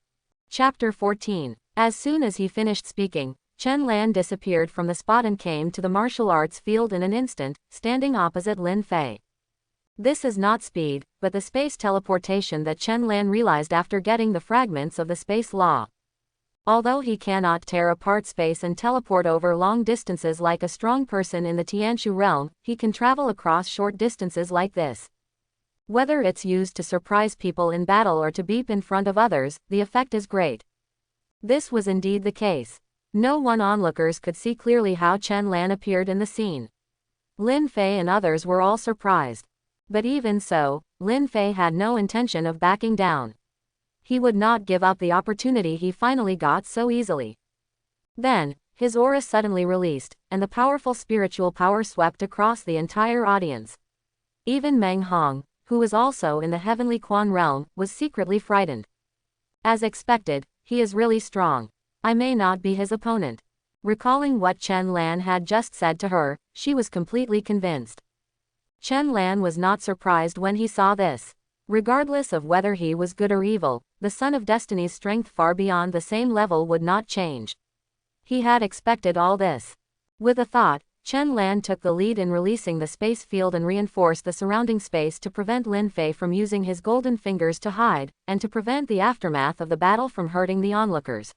Chapter 14. As soon as he finished speaking, Chen Lan disappeared from the spot and came to the martial arts field in an instant, standing opposite Lin Fei. This is not speed, but the space teleportation that Chen Lan realized after getting the fragments of the space law. Although he cannot tear apart space and teleport over long distances like a strong person in the Tianshu realm, he can travel across short distances like this. Whether it's used to surprise people in battle or to beep in front of others, the effect is great. This was indeed the case. No one onlookers could see clearly how Chen Lan appeared in the scene. Lin Fei and others were all surprised. But even so, Lin Fei had no intention of backing down. He would not give up the opportunity he finally got so easily. Then, his aura suddenly released, and the powerful spiritual power swept across the entire audience. Even Meng Hong, who was also in the heavenly Quan realm, was secretly frightened. As expected, he is really strong. I may not be his opponent. Recalling what Chen Lan had just said to her, she was completely convinced. Chen Lan was not surprised when he saw this. Regardless of whether he was good or evil, the Son of Destiny's strength far beyond the same level would not change. He had expected all this. With a thought, Chen Lan took the lead in releasing the space field and reinforced the surrounding space to prevent Lin Fei from using his golden fingers to hide, and to prevent the aftermath of the battle from hurting the onlookers.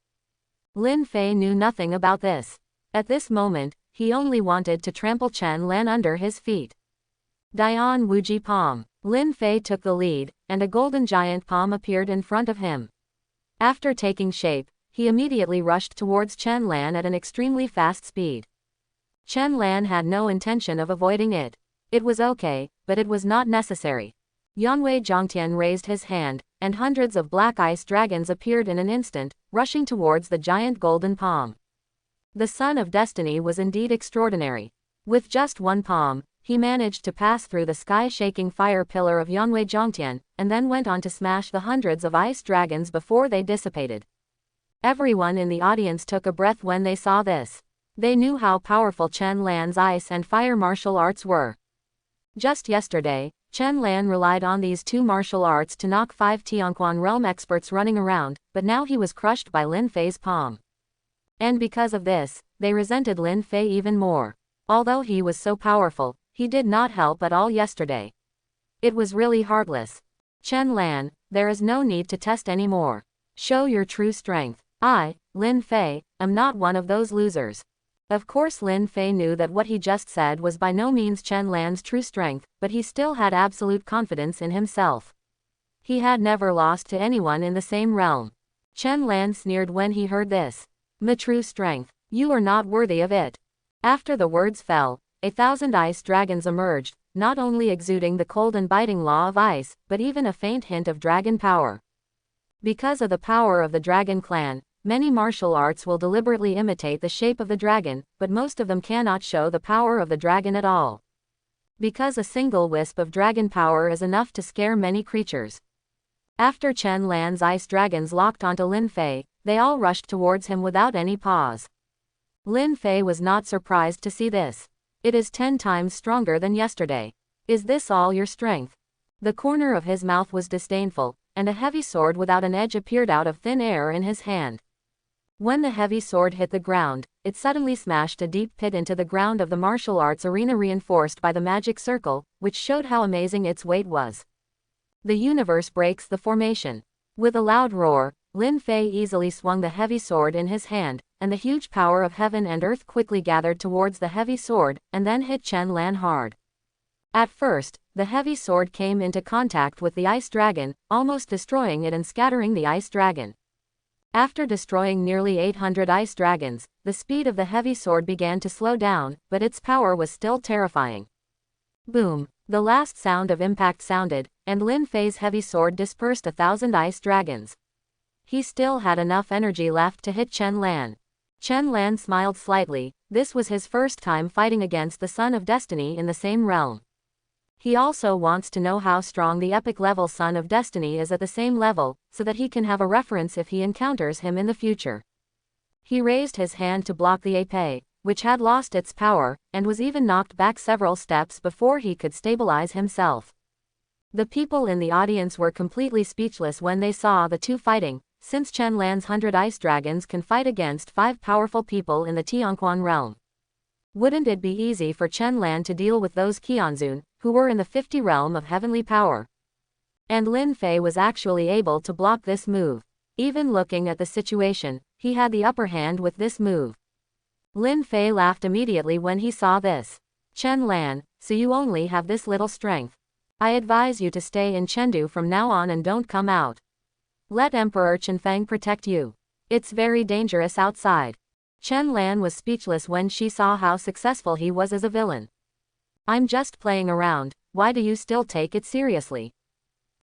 Lin Fei knew nothing about this. At this moment, he only wanted to trample Chen Lan under his feet. Dian Wuji Palm. Lin Fei took the lead, and a golden giant palm appeared in front of him. After taking shape, he immediately rushed towards Chen Lan at an extremely fast speed. Chen Lan had no intention of avoiding it. It was okay, but it was not necessary. Yanwei Zhongtian raised his hand, and hundreds of black ice dragons appeared in an instant, rushing towards the giant golden palm. The Son of Destiny was indeed extraordinary. With just one palm, he managed to pass through the sky-shaking fire pillar of Yanwei Zhongtian, and then went on to smash the hundreds of ice dragons before they dissipated. Everyone in the audience took a breath when they saw this. They knew how powerful Chen Lan's ice and fire martial arts were. Just yesterday, Chen Lan relied on these two martial arts to knock 5 Tianquan realm experts running around, but now he was crushed by Lin Fei's palm. And because of this, they resented Lin Fei even more. Although he was so powerful, he did not help at all yesterday. It was really heartless. Chen Lan, there is no need to test anymore. Show your true strength. I, Lin Fei, am not one of those losers. Of course Lin Fei knew that what he just said was by no means Chen Lan's true strength, but he still had absolute confidence in himself. He had never lost to anyone in the same realm. Chen Lan sneered when he heard this. My true strength. You are not worthy of it. After the words fell, 1,000 ice dragons emerged, not only exuding the cold and biting law of ice, but even a faint hint of dragon power. Because of the power of the dragon clan, many martial arts will deliberately imitate the shape of the dragon, but most of them cannot show the power of the dragon at all. Because a single wisp of dragon power is enough to scare many creatures. After Chen Lan's ice dragons locked onto Lin Fei, they all rushed towards him without any pause. Lin Fei was not surprised to see this. It is 10 times stronger than yesterday. Is this all your strength? The corner of his mouth was disdainful, and a heavy sword without an edge appeared out of thin air in his hand. When the heavy sword hit the ground, it suddenly smashed a deep pit into the ground of the martial arts arena reinforced by the magic circle, which showed how amazing its weight was. The universe breaks the formation. With a loud roar, Lin Fei easily swung the heavy sword in his hand, and the huge power of heaven and earth quickly gathered towards the heavy sword, and then hit Chen Lan hard. At first, the heavy sword came into contact with the ice dragon, almost destroying it and scattering the ice dragon. After destroying nearly 800 ice dragons, the speed of the heavy sword began to slow down, but its power was still terrifying. Boom! The last sound of impact sounded, and Lin Fei's heavy sword dispersed 1,000 ice dragons. He still had enough energy left to hit Chen Lan. Chen Lan smiled slightly. This was his first time fighting against the Son of Destiny in the same realm. He also wants to know how strong the epic level Son of Destiny is at the same level, so that he can have a reference if he encounters him in the future. He raised his hand to block the épée, which had lost its power, and was even knocked back several steps before he could stabilize himself. The people in the audience were completely speechless when they saw the two fighting, since Chen Lan's 100 ice dragons can fight against 5 powerful people in the Tianquan realm. Wouldn't it be easy for Chen Lan to deal with those Qianzun, who were in the 50 realm of heavenly power? And Lin Fei was actually able to block this move. Even looking at the situation, he had the upper hand with this move. Lin Fei laughed immediately when he saw this. Chen Lan, so you only have this little strength. I advise you to stay in Chengdu from now on and don't come out. Let Emperor Chenfeng protect you. It's very dangerous outside. Chen Lan was speechless when she saw how successful he was as a villain. I'm just playing around, why do you still take it seriously?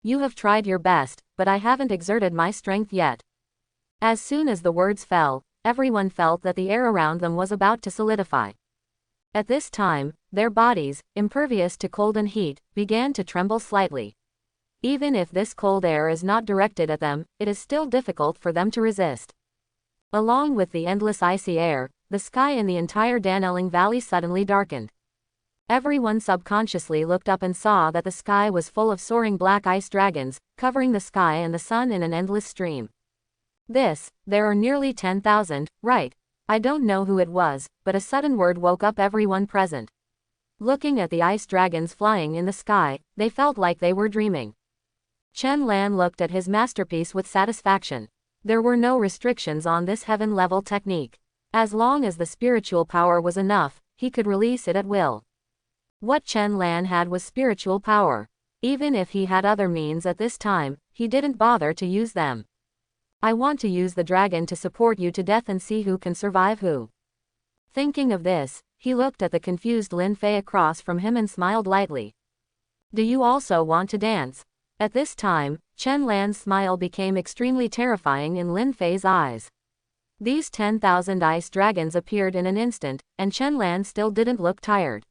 You have tried your best, but I haven't exerted my strength yet. As soon as the words fell, everyone felt that the air around them was about to solidify. At this time, their bodies, impervious to cold and heat, began to tremble slightly. Even if this cold air is not directed at them, it is still difficult for them to resist. Along with the endless icy air, the sky in the entire Dan Elling Valley suddenly darkened. Everyone subconsciously looked up and saw that the sky was full of soaring black ice dragons, covering the sky and the sun in an endless stream. There are nearly 10,000, right? I don't know who it was, but a sudden word woke up everyone present. Looking at the ice dragons flying in the sky, they felt like they were dreaming. Chen Lan looked at his masterpiece with satisfaction. There were no restrictions on this heaven-level technique. As long as the spiritual power was enough, he could release it at will. What Chen Lan had was spiritual power. Even if he had other means at this time, he didn't bother to use them. I want to use the dragon to support you to death and see who can survive who. Thinking of this, he looked at the confused Lin Fei across from him and smiled lightly. Do you also want to dance? At this time, Chen Lan's smile became extremely terrifying in Lin Fei's eyes. These 10,000 ice dragons appeared in an instant, and Chen Lan still didn't look tired.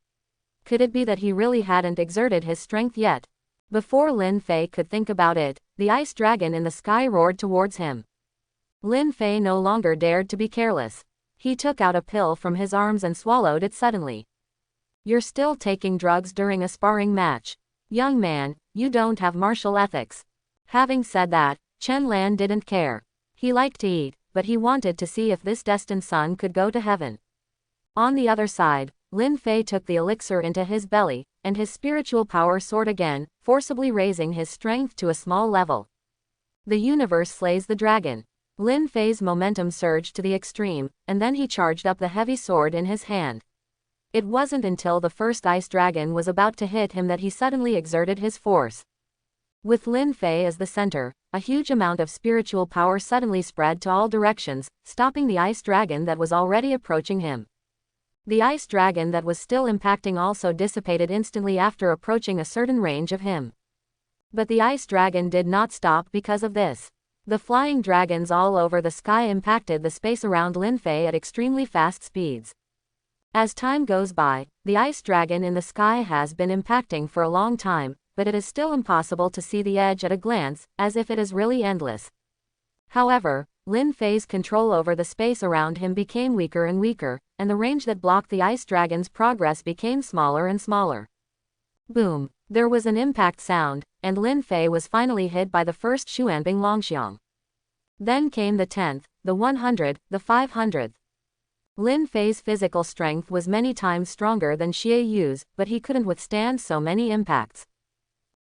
Could it be that he really hadn't exerted his strength yet? Before Lin Fei could think about it, the ice dragon in the sky roared towards him. Lin Fei no longer dared to be careless. He took out a pill from his arms and swallowed it suddenly. You're still taking drugs during a sparring match. Young man, you don't have martial ethics. Having said that, Chen Lan didn't care. He liked to eat, but he wanted to see if this destined son could go to heaven. On the other side, Lin Fei took the elixir into his belly, and his spiritual power soared again, forcibly raising his strength to a small level. The universe slays the dragon. Lin Fei's momentum surged to the extreme, and then he charged up the heavy sword in his hand. It wasn't until the first ice dragon was about to hit him that he suddenly exerted his force. With Lin Fei as the center, a huge amount of spiritual power suddenly spread to all directions, stopping the ice dragon that was already approaching him. The ice dragon that was still impacting also dissipated instantly after approaching a certain range of him. But the ice dragon did not stop because of this. The flying dragons all over the sky impacted the space around Lin Fei at extremely fast speeds. As time goes by, the ice dragon in the sky has been impacting for a long time, but it is still impossible to see the edge at a glance, as if it is really endless. However, Lin Fei's control over the space around him became weaker and weaker, and the range that blocked the ice dragon's progress became smaller and smaller. Boom! There was an impact sound, and Lin Fei was finally hit by the first Xuanbing Longxiang. Then came the 10th, the 100th, the 500th. Lin Fei's physical strength was many times stronger than Xie Yu's, but he couldn't withstand so many impacts.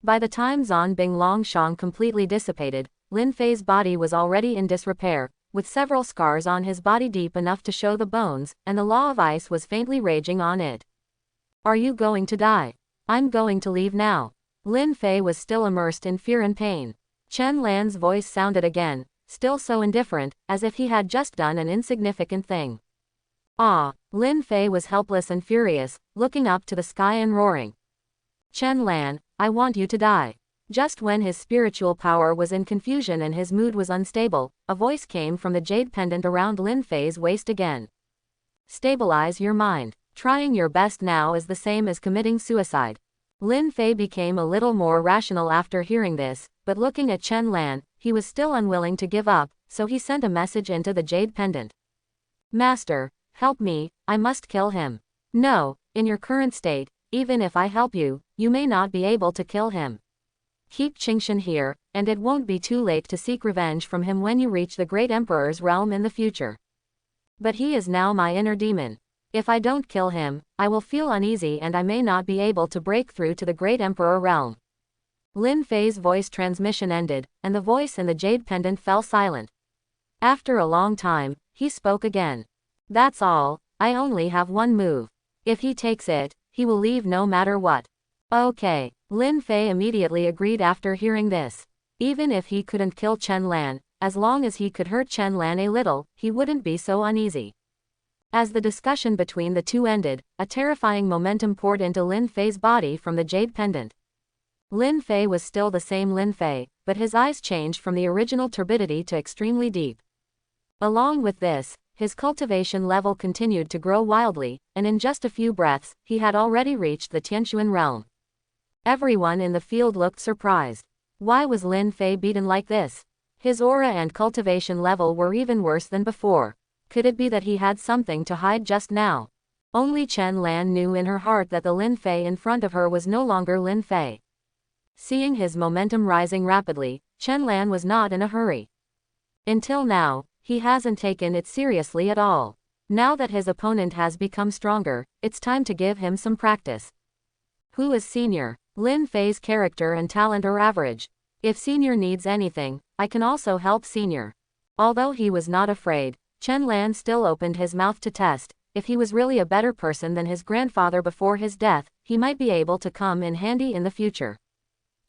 By the time Xuanbing Longxiang completely dissipated, Lin Fei's body was already in disrepair, with several scars on his body deep enough to show the bones, and the law of ice was faintly raging on it. Are you going to die? I'm going to leave now. Lin Fei was still immersed in fear and pain. Chen Lan's voice sounded again, still so indifferent, as if he had just done an insignificant thing. Ah! Lin Fei was helpless and furious, looking up to the sky and roaring. Chen Lan, I want you to die. Just when his spiritual power was in confusion and his mood was unstable, a voice came from the jade pendant around Lin Fei's waist again. Stabilize your mind. Trying your best now is the same as committing suicide. Lin Fei became a little more rational after hearing this, but looking at Chen Lan, he was still unwilling to give up, so he sent a message into the jade pendant. Master, help me, I must kill him. No, in your current state, even if I help you, you may not be able to kill him. Keep Qingshan here, and it won't be too late to seek revenge from him when you reach the great emperor's realm in the future. But he is now my inner demon. If I don't kill him, I will feel uneasy and I may not be able to break through to the great emperor realm. Lin Fei's voice transmission ended, and the voice in the jade pendant fell silent. After a long time, he spoke again. That's all, I only have one move. If he takes it, he will leave no matter what. Okay. Lin Fei immediately agreed after hearing this. Even if he couldn't kill Chen Lan, as long as he could hurt Chen Lan a little, he wouldn't be so uneasy. As the discussion between the two ended, a terrifying momentum poured into Lin Fei's body from the jade pendant. Lin Fei was still the same Lin Fei, but his eyes changed from the original turbidity to extremely deep. Along with this, his cultivation level continued to grow wildly, and in just a few breaths, he had already reached the Tianxuan realm. Everyone in the field looked surprised. Why was Lin Fei beaten like this? His aura and cultivation level were even worse than before. Could it be that he had something to hide just now? Only Chen Lan knew in her heart that the Lin Fei in front of her was no longer Lin Fei. Seeing his momentum rising rapidly, Chen Lan was not in a hurry. Until now, he hasn't taken it seriously at all. Now that his opponent has become stronger, it's time to give him some practice. Who is senior? Lin Fei's character and talent are average. If senior needs anything, I can also help senior. Although he was not afraid, Chen Lan still opened his mouth to test. If he was really a better person than his grandfather before his death, he might be able to come in handy in the future.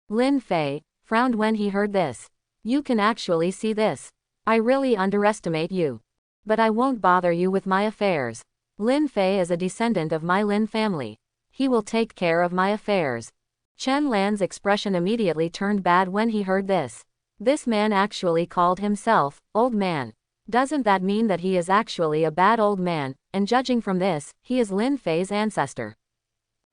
Lin Fei frowned when he heard this. You can actually see this. I really underestimate you. But I won't bother you with my affairs. Lin Fei is a descendant of my Lin family. He will take care of my affairs. Chen Lan's expression immediately turned bad when he heard this. This man actually called himself old man. Doesn't that mean that he is actually a bad old man, and judging from this, he is Lin Fei's ancestor?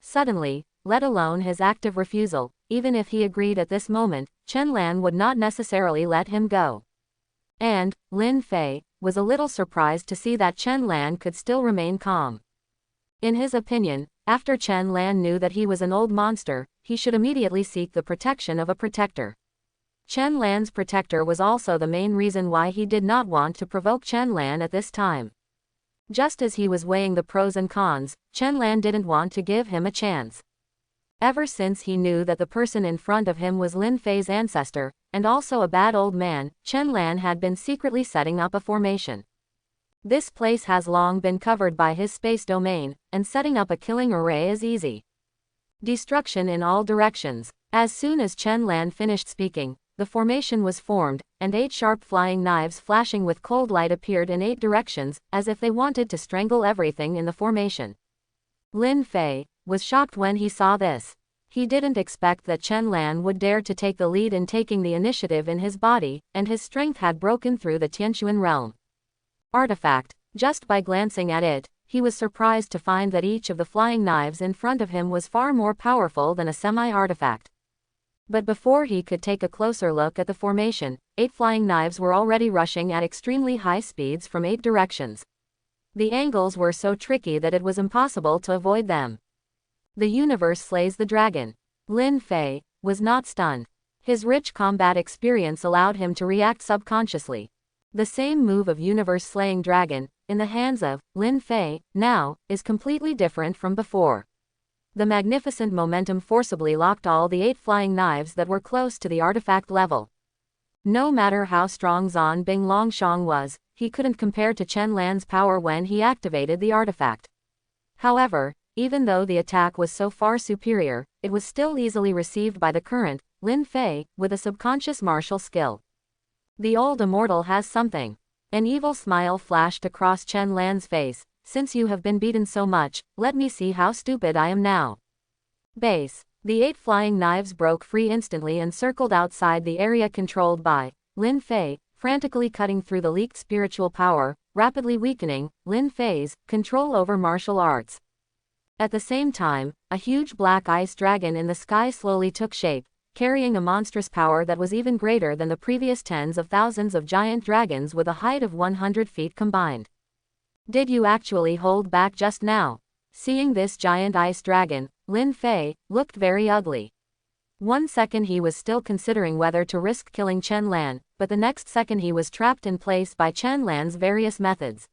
Suddenly, let alone his active refusal, even if he agreed at this moment, Chen Lan would not necessarily let him go. And, Lin Fei was a little surprised to see that Chen Lan could still remain calm. In his opinion, after Chen Lan knew that he was an old monster, he should immediately seek the protection of a protector. Chen Lan's protector was also the main reason why he did not want to provoke Chen Lan at this time. Just as he was weighing the pros and cons, Chen Lan didn't want to give him a chance. Ever since he knew that the person in front of him was Lin Fei's ancestor, and also a bad old man, Chen Lan had been secretly setting up a formation. This place has long been covered by his space domain, and setting up a killing array is easy. Destruction in all directions. As soon as Chen Lan finished speaking, the formation was formed, and 8 sharp flying knives flashing with cold light appeared in 8 directions, as if they wanted to strangle everything in the formation. Lin Fei was shocked when he saw this. He didn't expect that Chen Lan would dare to take the lead in taking the initiative in his body, and his strength had broken through the Tianquan realm. Artifact. Just by glancing at it, he was surprised to find that each of the flying knives in front of him was far more powerful than a semi-artifact. But before he could take a closer look at the formation, 8 flying knives were already rushing at extremely high speeds from 8 directions. The angles were so tricky that it was impossible to avoid them. The universe slays the dragon. Lin Fei was not stunned. His rich combat experience allowed him to react subconsciously. The same move of universe-slaying dragon, in the hands of Lin Fei, now, is completely different from before. The magnificent momentum forcibly locked all the 8 flying knives that were close to the artifact level. No matter how strong Zhan Bing Longshang was, he couldn't compare to Chen Lan's power when he activated the artifact. However, even though the attack was so far superior, it was still easily received by the current Lin Fei, with a subconscious martial skill. The old immortal has something. An evil smile flashed across Chen Lan's face. Since you have been beaten so much, let me see how stupid I am now. Base. The 8 flying knives broke free instantly and circled outside the area controlled by Lin Fei, frantically cutting through the leaked spiritual power, rapidly weakening Lin Fei's control over martial arts. At the same time, a huge black ice dragon in the sky slowly took shape, carrying a monstrous power that was even greater than the previous tens of thousands of giant dragons with a height of 100 feet combined. Did you actually hold back just now? Seeing this giant ice dragon, Lin Fei looked very ugly. One second he was still considering whether to risk killing Chen Lan, but the next second he was trapped in place by Chen Lan's various methods.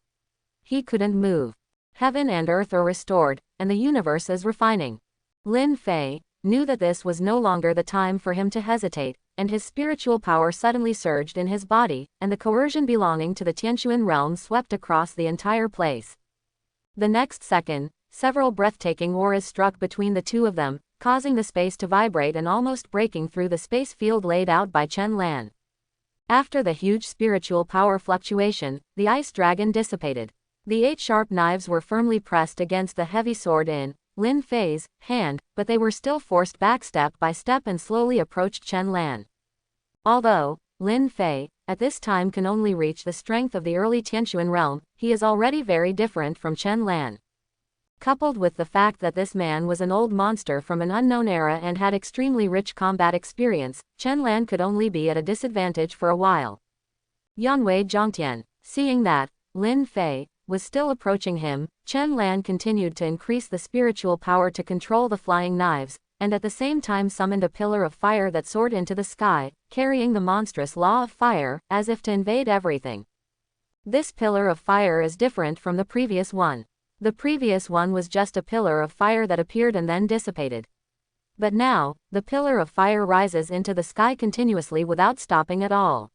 He couldn't move. Heaven and earth are restored, and the universe is refining. Lin Fei knew that this was no longer the time for him to hesitate, and his spiritual power suddenly surged in his body, and the coercion belonging to the Tianquan realm swept across the entire place. The next second, several breathtaking auras struck between the two of them, causing the space to vibrate and almost breaking through the space field laid out by Chen Lan. After the huge spiritual power fluctuation, the ice dragon dissipated. The 8 sharp knives were firmly pressed against the heavy sword in Lin Fei's hand, but they were still forced back step by step and slowly approached Chen Lan. Although Lin Fei, at this time can only reach the strength of the early Tianquan realm, he is already very different from Chen Lan. Coupled with the fact that this man was an old monster from an unknown era and had extremely rich combat experience, Chen Lan could only be at a disadvantage for a while. Yanwei Zhongtian, seeing that Lin Fei was still approaching him, Chen Lan continued to increase the spiritual power to control the flying knives, and at the same time summoned a pillar of fire that soared into the sky, carrying the monstrous law of fire, as if to invade everything. This pillar of fire is different from the previous one. The previous one was just a pillar of fire that appeared and then dissipated. But now, the pillar of fire rises into the sky continuously without stopping at all.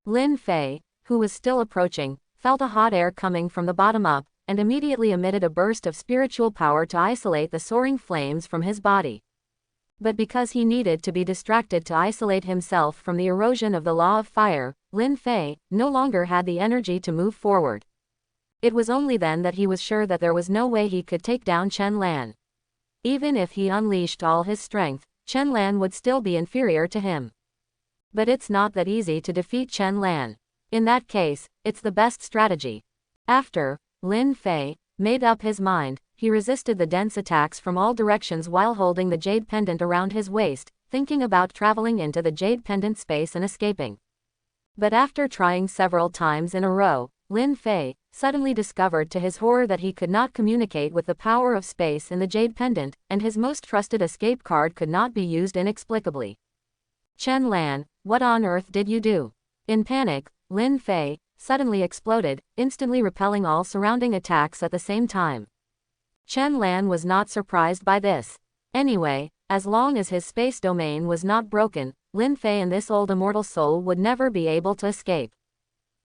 Lin Fei, who was still approaching, felt a hot air coming from the bottom up, and immediately emitted a burst of spiritual power to isolate the soaring flames from his body. But because he needed to be distracted to isolate himself from the erosion of the law of fire, Lin Fei no longer had the energy to move forward. It was only then that he was sure that there was no way he could take down Chen Lan. Even if he unleashed all his strength, Chen Lan would still be inferior to him. But it's not that easy to defeat Chen Lan. In that case, it's the best strategy. After Lin Fei made up his mind, he resisted the dense attacks from all directions while holding the jade pendant around his waist, thinking about traveling into the jade pendant space and escaping. But after trying several times in a row, Lin Fei suddenly discovered to his horror that he could not communicate with the power of space in the jade pendant, and his most trusted escape card could not be used inexplicably. Chen Lan, what on earth did you do? In panic, Lin Fei suddenly exploded, instantly repelling all surrounding attacks at the same time. Chen Lan was not surprised by this. Anyway, as long as his space domain was not broken, Lin Fei and this old immortal soul would never be able to escape.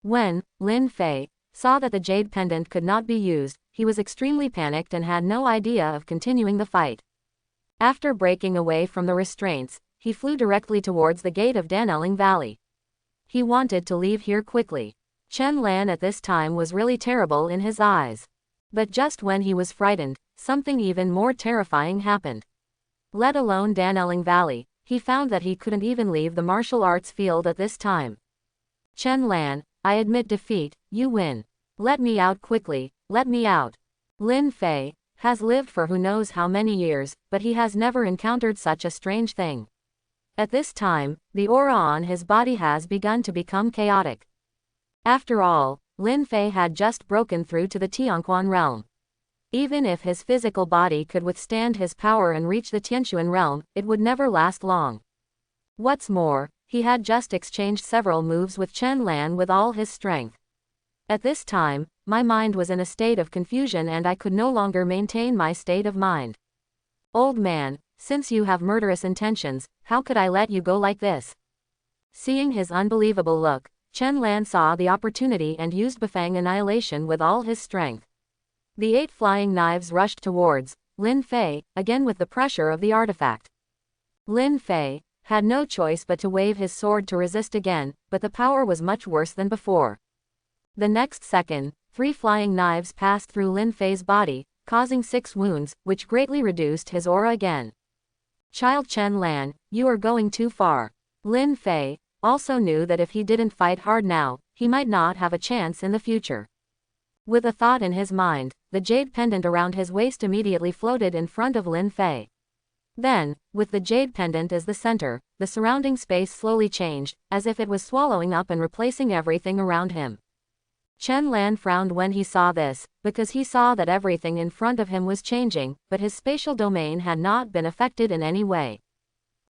When Lin Fei saw that the jade pendant could not be used, he was extremely panicked and had no idea of continuing the fight. After breaking away from the restraints, he flew directly towards the gate of Dan Elling Valley. He wanted to leave here quickly. Chen Lan at this time was really terrible in his eyes. But just when he was frightened, something even more terrifying happened. Let alone Dan Elling Valley, he found that he couldn't even leave the martial arts field at this time. Chen Lan, I admit defeat, you win. Let me out quickly, let me out. Lin Fei has lived for who knows how many years, but he has never encountered such a strange thing. At this time, the aura on his body has begun to become chaotic. After all, Lin Fei had just broken through to the Tianquan realm. Even if his physical body could withstand his power and reach the Tianquan realm, it would never last long. What's more, he had just exchanged several moves with Chen Lan with all his strength. At this time, my mind was in a state of confusion and I could no longer maintain my state of mind. Old man, since you have murderous intentions, how could I let you go like this? Seeing his unbelievable look, Chen Lan saw the opportunity and used Bafang Annihilation with all his strength. The 8 flying knives rushed towards Lin Fei, again with the pressure of the artifact. Lin Fei had no choice but to wave his sword to resist again, but the power was much worse than before. The next second, 3 flying knives passed through Lin Fei's body, causing 6 wounds, which greatly reduced his aura again. Child Chen Lan, you are going too far. Lin Fei also knew that if he didn't fight hard now, he might not have a chance in the future. With a thought in his mind, the jade pendant around his waist immediately floated in front of Lin Fei. Then, with the jade pendant as the center, the surrounding space slowly changed, as if it was swallowing up and replacing everything around him. Chen Lan frowned when he saw this, because he saw that everything in front of him was changing, but his spatial domain had not been affected in any way.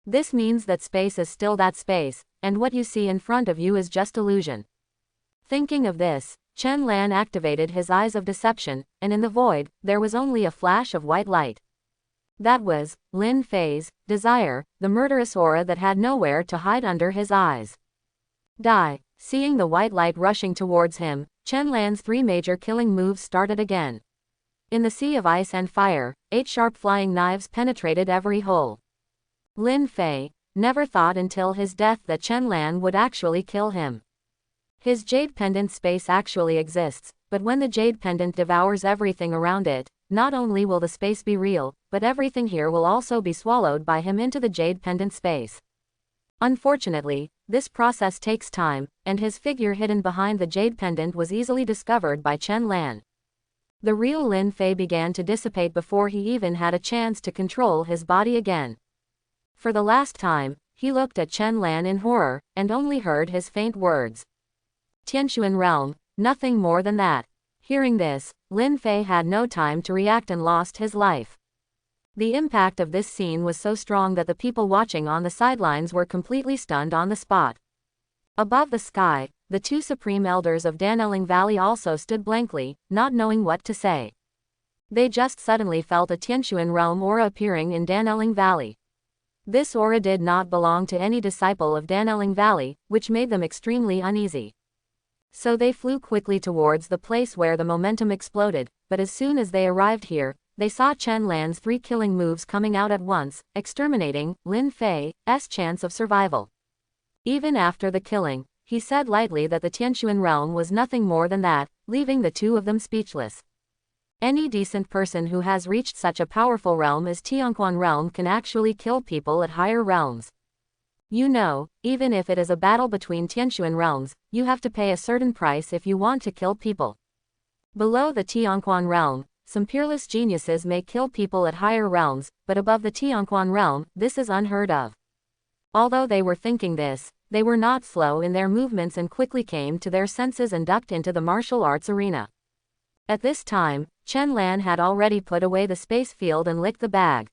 This means that space is still that space, and what you see in front of you is just illusion. Thinking of this, Chen Lan activated his eyes of deception, and in the void, there was only a flash of white light. That was Lin Fei's desire, the murderous aura that had nowhere to hide under his eyes. Die. Seeing the white light rushing towards him, Chen Lan's 3 major killing moves started again. In the sea of ice and fire, 8 sharp flying knives penetrated every hole. Lin Fei never thought until his death that Chen Lan would actually kill him. His jade pendant space actually exists, but when the jade pendant devours everything around it, not only will the space be real, but everything here will also be swallowed by him into the jade pendant space. Unfortunately, this process takes time, and his figure hidden behind the jade pendant was easily discovered by Chen Lan. The real Lin Fei began to dissipate before he even had a chance to control his body again. For the last time, he looked at Chen Lan in horror, and only heard his faint words. Tianquan realm, nothing more than that. Hearing this, Lin Fei had no time to react and lost his life. The impact of this scene was so strong that the people watching on the sidelines were completely stunned on the spot. Above the sky, the 2 supreme elders of Dan Elling Valley also stood blankly, not knowing what to say. They just suddenly felt a Tianquan realm aura appearing in Dan Elling Valley. This aura did not belong to any disciple of Dan Elling Valley, which made them extremely uneasy. So they flew quickly towards the place where the momentum exploded, but as soon as they arrived here, they saw Chen Lan's 3 killing moves coming out at once, exterminating Lin Fei's chance of survival. Even after the killing, he said lightly that the Tianquan realm was nothing more than that, leaving the 2 of them speechless. Any decent person who has reached such a powerful realm as Tianquan realm can actually kill people at higher realms. You know, even if it is a battle between Tianquan realms, you have to pay a certain price if you want to kill people. Below the Tianquan realm, some peerless geniuses may kill people at higher realms, but above the Tianquan realm, this is unheard of. Although they were thinking this, they were not slow in their movements and quickly came to their senses and ducked into the martial arts arena. At this time, Chen Lan had already put away the space field and licked the bag.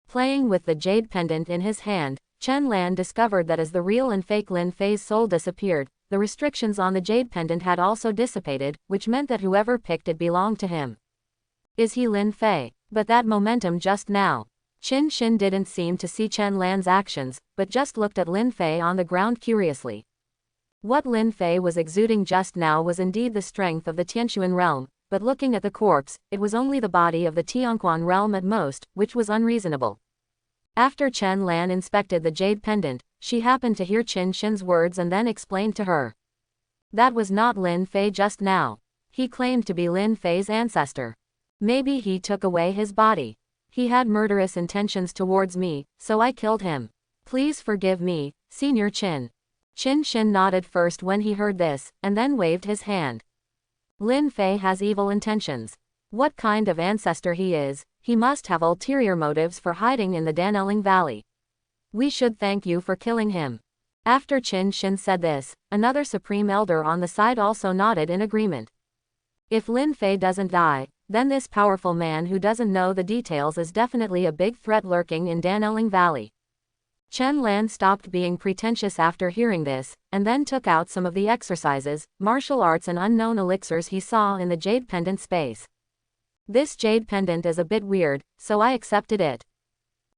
Playing with the jade pendant in his hand, Chen Lan discovered that as the real and fake Lin Fei's soul disappeared, the restrictions on the jade pendant had also dissipated, which meant that whoever picked it belonged to him. Is he Lin Fei? But that momentum just now. Qin Shin didn't seem to see Chen Lan's actions, but just looked at Lin Fei on the ground curiously. What Lin Fei was exuding just now was indeed the strength of the Tianquan realm, but looking at the corpse, it was only the body of the Tianquan realm at most, which was unreasonable. After Chen Lan inspected the jade pendant, she happened to hear Qin Shin's words and then explained to her. That was not Lin Fei just now. He claimed to be Lin Fei's ancestor. Maybe he took away his body. He had murderous intentions towards me, so I killed him. Please forgive me, Senior Qin. Qin Shin nodded first when he heard this, and then waved his hand. Lin Fei has evil intentions. What kind of ancestor he is, he must have ulterior motives for hiding in the Dan Elling Valley. We should thank you for killing him. After Qin Shin said this, another supreme elder on the side also nodded in agreement. If Lin Fei doesn't die, then this powerful man who doesn't know the details is definitely a big threat lurking in Dan Elling Valley. Chen Lan stopped being pretentious after hearing this, and then took out some of the exercises, martial arts and unknown elixirs he saw in the jade pendant space. This jade pendant is a bit weird, so I accepted it.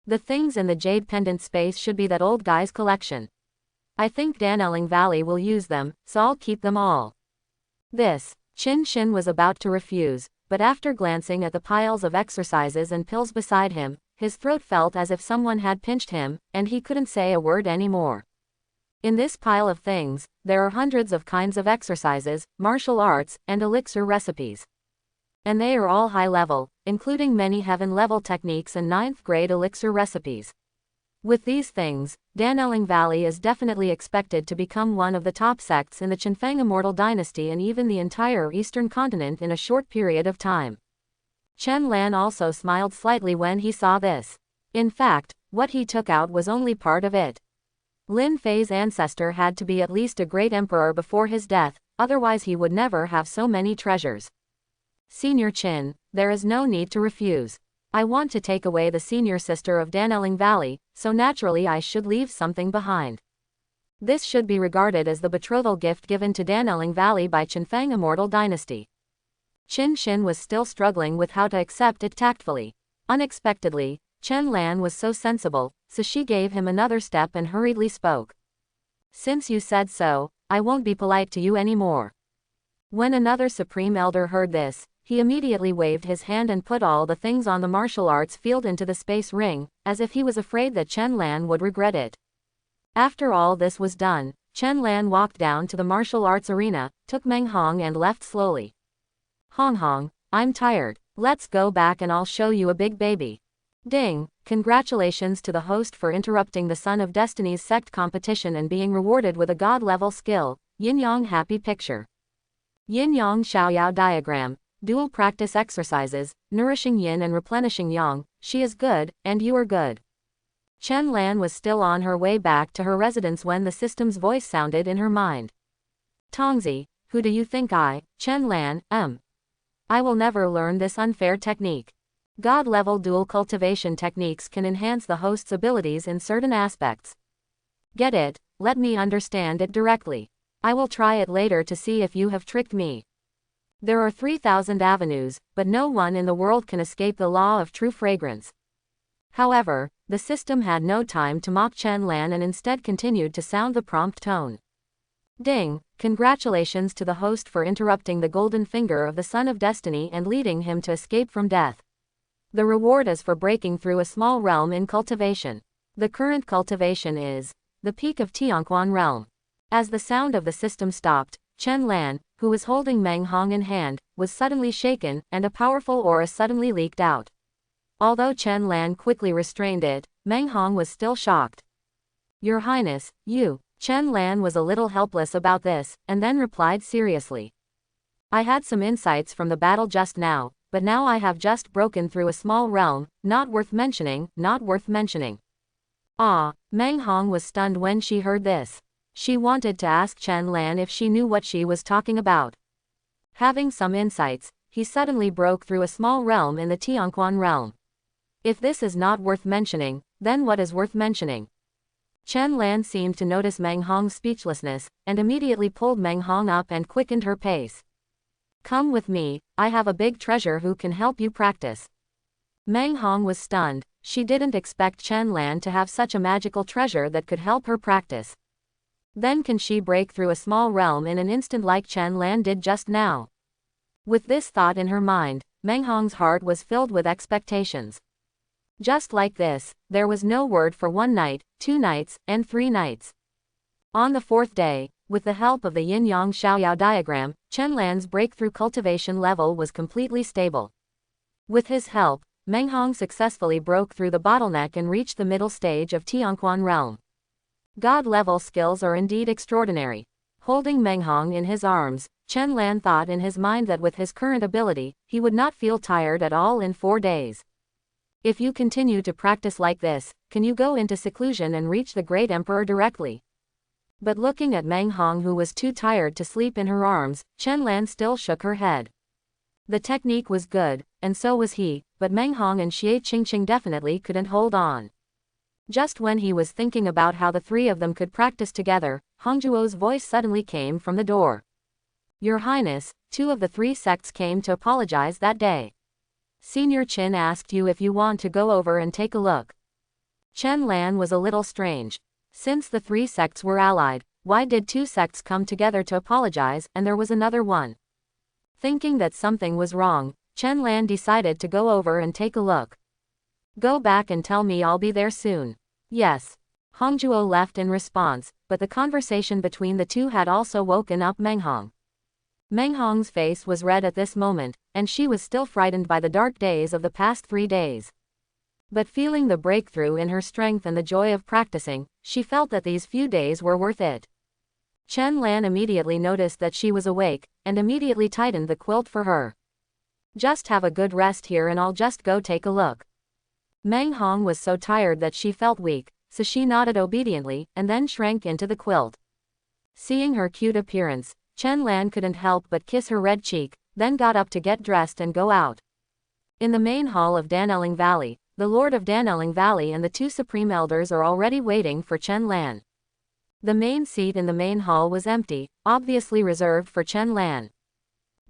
The things in the jade pendant space should be that old guy's collection. I think Dan Elling Valley will use them, so I'll keep them all. Qin Shin was about to refuse, but after glancing at the piles of exercises and pills beside him, his throat felt as if someone had pinched him, and he couldn't say a word anymore. In this pile of things, there are hundreds of kinds of exercises, martial arts, and elixir recipes. And they are all high level, including many heaven level techniques and 9th grade elixir recipes. With these things, Dan Elling Valley is definitely expected to become one of the top sects in the Qianfeng Immortal Dynasty and even the entire Eastern continent in a short period of time. Chen Lan also smiled slightly when he saw this. In fact, what he took out was only part of it. Lin Fei's ancestor had to be at least a great emperor before his death, otherwise he would never have so many treasures. Senior Qin, there is no need to refuse. I want to take away the senior sister of Dan Elling Valley, so naturally I should leave something behind. This should be regarded as the betrothal gift given to Dan Elling Valley by Qianfeng Immortal Dynasty. Qin Shin was still struggling with how to accept it tactfully. Unexpectedly, Chen Lan was so sensible, so she gave him another step and hurriedly spoke. Since you said so, I won't be polite to you anymore. When another supreme elder heard this, he immediately waved his hand and put all the things on the martial arts field into the space ring, as if he was afraid that Chen Lan would regret it. After all this was done, Chen Lan walked down to the martial arts arena, took Meng Hong and left slowly. Hong Hong, I'm tired. Let's go back and I'll show you a big baby. Ding! Congratulations to the host for interrupting the Son of Destiny's sect competition and being rewarded with a god-level skill. Yin-Yang happy picture. Yin-Yang Xiaoyao diagram. Dual practice exercises, nourishing yin and replenishing yang. She is good, and you are good. Chen Lan was still on her way back to her residence when the system's voice sounded in her mind. Tongzi, who do you think Chen Lan, I will never learn this unfair technique. God-level dual cultivation techniques can enhance the host's abilities in certain aspects. Get it? Let me understand it directly. I will try it later to see if you have tricked me. There are 3,000 avenues, but no one in the world can escape the law of true fragrance. However, the system had no time to mock Chen Lan and instead continued to sound the prompt tone. Ding! Congratulations to the host for interrupting the golden finger of the Son of Destiny and leading him to escape from death. The reward is for breaking through a small realm in cultivation. The current cultivation is the peak of Tianquan realm. As the sound of the system stopped, Chen Lan, who was holding Meng Hong in hand, was suddenly shaken, and a powerful aura suddenly leaked out. Although Chen Lan quickly restrained it, Meng Hong was still shocked. Your Highness, Chen Lan was a little helpless about this, and then replied seriously. I had some insights from the battle just now, but now I have just broken through a small realm, not worth mentioning, not worth mentioning. Meng Hong was stunned when she heard this. She wanted to ask Chen Lan if she knew what she was talking about. Having some insights, he suddenly broke through a small realm in the Tianquan realm. If this is not worth mentioning, then what is worth mentioning? Chen Lan seemed to notice Meng Hong's speechlessness, and immediately pulled Meng Hong up and quickened her pace. Come with me, I have a big treasure who can help you practice. Meng Hong was stunned. She didn't expect Chen Lan to have such a magical treasure that could help her practice. Then can she break through a small realm in an instant like Chen Lan did just now? With this thought in her mind, Meng Hong's heart was filled with expectations. Just like this, there was no word for 1 night, 2 nights, and 3 nights. On the 4th day, with the help of the yin-yang xiaoyao diagram, Chen Lan's breakthrough cultivation level was completely stable. With his help, Meng Hong successfully broke through the bottleneck and reached the middle stage of Tianquan realm. God-level skills are indeed extraordinary. Holding Meng Hong in his arms, Chen Lan thought in his mind that with his current ability, he would not feel tired at all in 4 days. If you continue to practice like this, can you go into seclusion and reach the great emperor directly? But looking at Meng Hong, who was too tired to sleep in her arms, Chen Lan still shook her head. The technique was good, and so was he, but Meng Hong and Xie Qingqing definitely couldn't hold on. Just when he was thinking about how the 3 of them could practice together, Hongzhuo's voice suddenly came from the door. Your Highness, 2 of the 3 sects came to apologize that day. Senior Qin asked you if you want to go over and take a look. Chen Lan was a little strange. Since the 3 sects were allied, why did 2 sects come together to apologize and there was another one? Thinking that something was wrong, Chen Lan decided to go over and take a look. Go back and tell me I'll be there soon. Yes. Hongzhuo left in response, but the conversation between the 2 had also woken up Meng Hong. Meng Hong's face was red at this moment, and she was still frightened by the dark days of the past 3 days. But feeling the breakthrough in her strength and the joy of practicing, she felt that these few days were worth it. Chen Lan immediately noticed that she was awake, and immediately tightened the quilt for her. Just have a good rest here and I'll just go take a look. Meng Hong was so tired that she felt weak, so she nodded obediently, and then shrank into the quilt. Seeing her cute appearance, Chen Lan couldn't help but kiss her red cheek, then got up to get dressed and go out. In the main hall of Dan Elling Valley, the Lord of Dan Elling Valley and the 2 Supreme Elders are already waiting for Chen Lan. The main seat in the main hall was empty, obviously reserved for Chen Lan.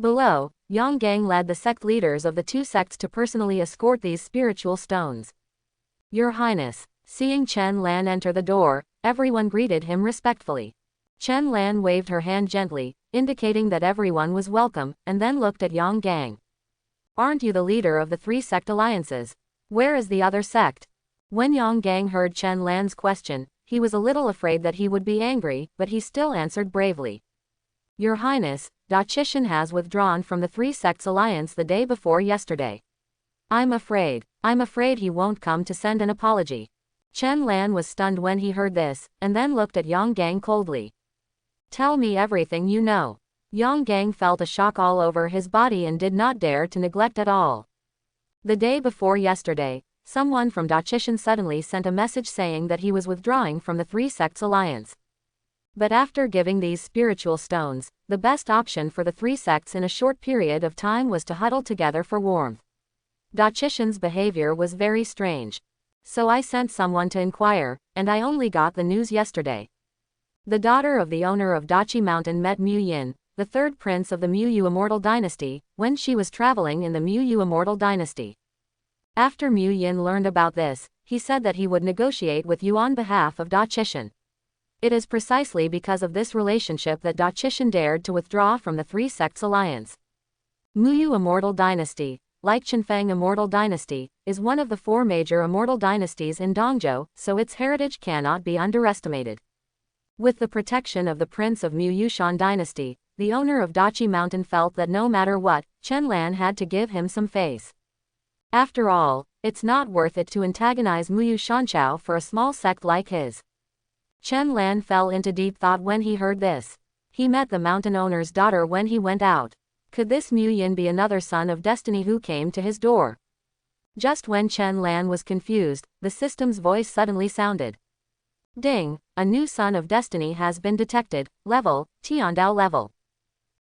Below, Yang Gang led the sect leaders of the 2 sects to personally escort these spiritual stones. Your Highness. Seeing Chen Lan enter the door, everyone greeted him respectfully. Chen Lan waved her hand gently, indicating that everyone was welcome, and then looked at Yang Gang. Aren't you the leader of the 3 sect alliances? Where is the other sect? When Yang Gang heard Chen Lan's question, he was a little afraid that he would be angry, but he still answered bravely. Your Highness, Da Chishan has withdrawn from the 3 sects alliance the day before yesterday. I'm afraid he won't come to send an apology. Chen Lan was stunned when he heard this, and then looked at Yang Gang coldly. Tell me everything you know. Yang Gang felt a shock all over his body and did not dare to neglect at all. The day before yesterday, someone from Da Chishan suddenly sent a message saying that he was withdrawing from the 3 sects alliance. But after giving these spiritual stones, the best option for the 3 sects in a short period of time was to huddle together for warmth. Da Chishan's behavior was very strange. So I sent someone to inquire, and I only got the news yesterday. The daughter of the owner of Dachi Mountain met Mu Yin, the 3rd prince of the Mu Yu Immortal Dynasty, when she was traveling in the Mu Yu Immortal Dynasty. After Mu Yin learned about this, he said that he would negotiate with you on behalf of Da Chishan. It is precisely because of this relationship that Da Chishan dared to withdraw from the 3 sects alliance. Mu Yu Immortal Dynasty, like Qinfeng Immortal Dynasty, is one of the 4 major immortal dynasties in Dongzhou, so its heritage cannot be underestimated. With the protection of the prince of Mu Yushan Dynasty, the owner of Dachi Mountain felt that no matter what, Chen Lan had to give him some face. After all, it's not worth it to antagonize Mu Yu Shanchao for a small sect like his. Chen Lan fell into deep thought when he heard this. He met the mountain owner's daughter when he went out. Could this Mu Yin be another son of destiny who came to his door? Just when Chen Lan was confused, the system's voice suddenly sounded. Ding, a new son of destiny has been detected, level, Tiandao level.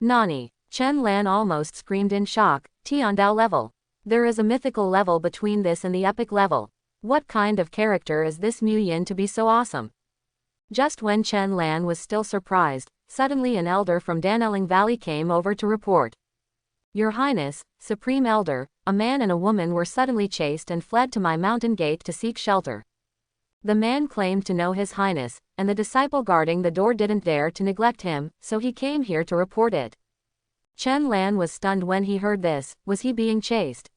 Nani, Chen Lan almost screamed in shock, Tiandao level. There is a mythical level between this and the epic level. What kind of character is this Mu Yin to be so awesome? Just when Chen Lan was still surprised, suddenly an elder from Dan Elling Valley came over to report. Your Highness, Supreme Elder, a man and a woman were suddenly chased and fled to my mountain gate to seek shelter. The man claimed to know His Highness, and the disciple guarding the door didn't dare to neglect him, so he came here to report it. Chen Lan was stunned when he heard this. Was he being chased?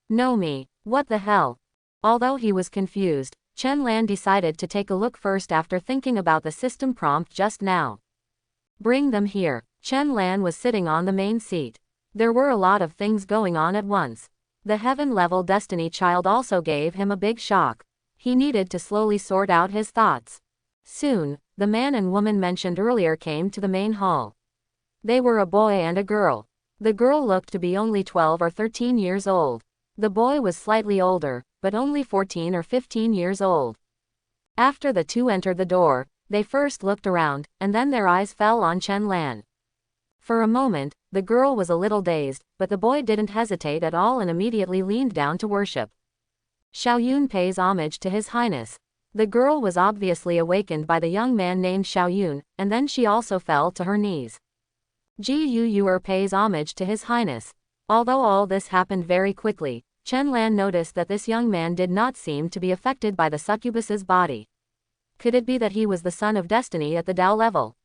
No me, what the hell? Although he was confused, Chen Lan decided to take a look first after thinking about the system prompt just now. Bring them here. Chen Lan was sitting on the main seat. There were a lot of things going on at once. The heaven-level Destiny Child also gave him a big shock. He needed to slowly sort out his thoughts. Soon, the man and woman mentioned earlier came to the main hall. They were a boy and a girl. The girl looked to be only 12 or 13 years old. The boy was slightly older, but only 14 or 15 years old. After the two entered the door, they first looked around, and then their eyes fell on Chen Lan. For a moment, the girl was a little dazed, but the boy didn't hesitate at all and immediately leaned down to worship. Xiaoyun pays homage to His Highness. The girl was obviously awakened by the young man named Xiaoyun, and then she also fell to her knees. Gu pays homage to His Highness. Although all this happened very quickly, Chen Lan noticed that this young man did not seem to be affected by the succubus's body. Could it be that he was the son of destiny at the Dao level?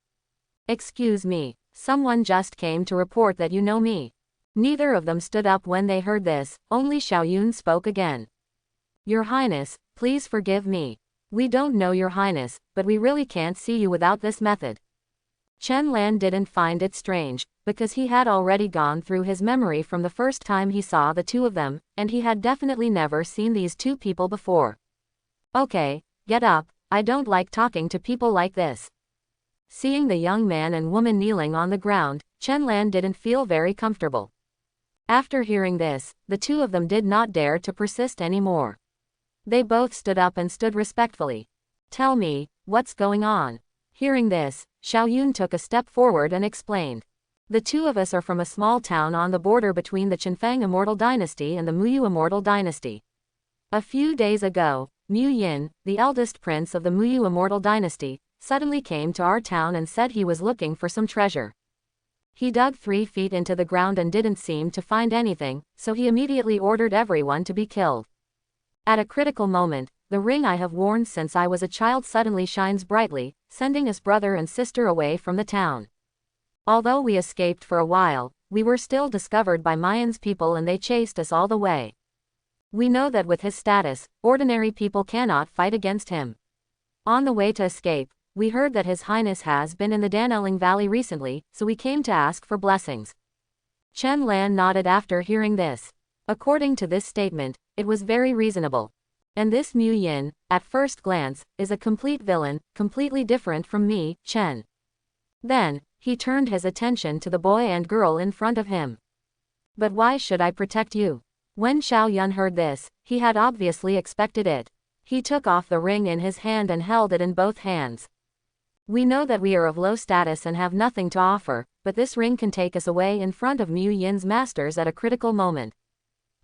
Excuse me, someone just came to report that you know me. Neither of them stood up when they heard this, only Xiaoyun spoke again. Your Highness, please forgive me. We don't know Your Highness, but we really can't see you without this method. Chen Lan didn't find it strange, because he had already gone through his memory from the first time he saw the two of them, and he had definitely never seen these two people before. Okay, get up, I don't like talking to people like this. Seeing the young man and woman kneeling on the ground, Chen Lan didn't feel very comfortable. After hearing this, the two of them did not dare to persist anymore. They both stood up and stood respectfully. Tell me, what's going on? Hearing this, Xiaoyun took a step forward and explained. The two of us are from a small town on the border between the Qinfang Immortal Dynasty and the Muyu Immortal Dynasty. A few days ago, Mu Yin, the eldest prince of the Muyu Immortal Dynasty, suddenly came to our town and said he was looking for some treasure. He dug 3 feet into the ground and didn't seem to find anything, so he immediately ordered everyone to be killed. At a critical moment, the ring I have worn since I was a child suddenly shines brightly, sending us brother and sister away from the town. Although we escaped for a while, we were still discovered by Mayan's people and they chased us all the way. We know that with his status, ordinary people cannot fight against him. On the way to escape, we heard that His Highness has been in the Dan Elling Valley recently, so we came to ask for blessings. Chen Lan nodded after hearing this. According to this statement, it was very reasonable. And this Mu Yin, at first glance, is a complete villain, completely different from me, Chen. Then, he turned his attention to the boy and girl in front of him. But why should I protect you? When Xiaoyun heard this, he had obviously expected it. He took off the ring in his hand and held it in both hands. We know that we are of low status and have nothing to offer, but this ring can take us away in front of Mu Yin's masters at a critical moment.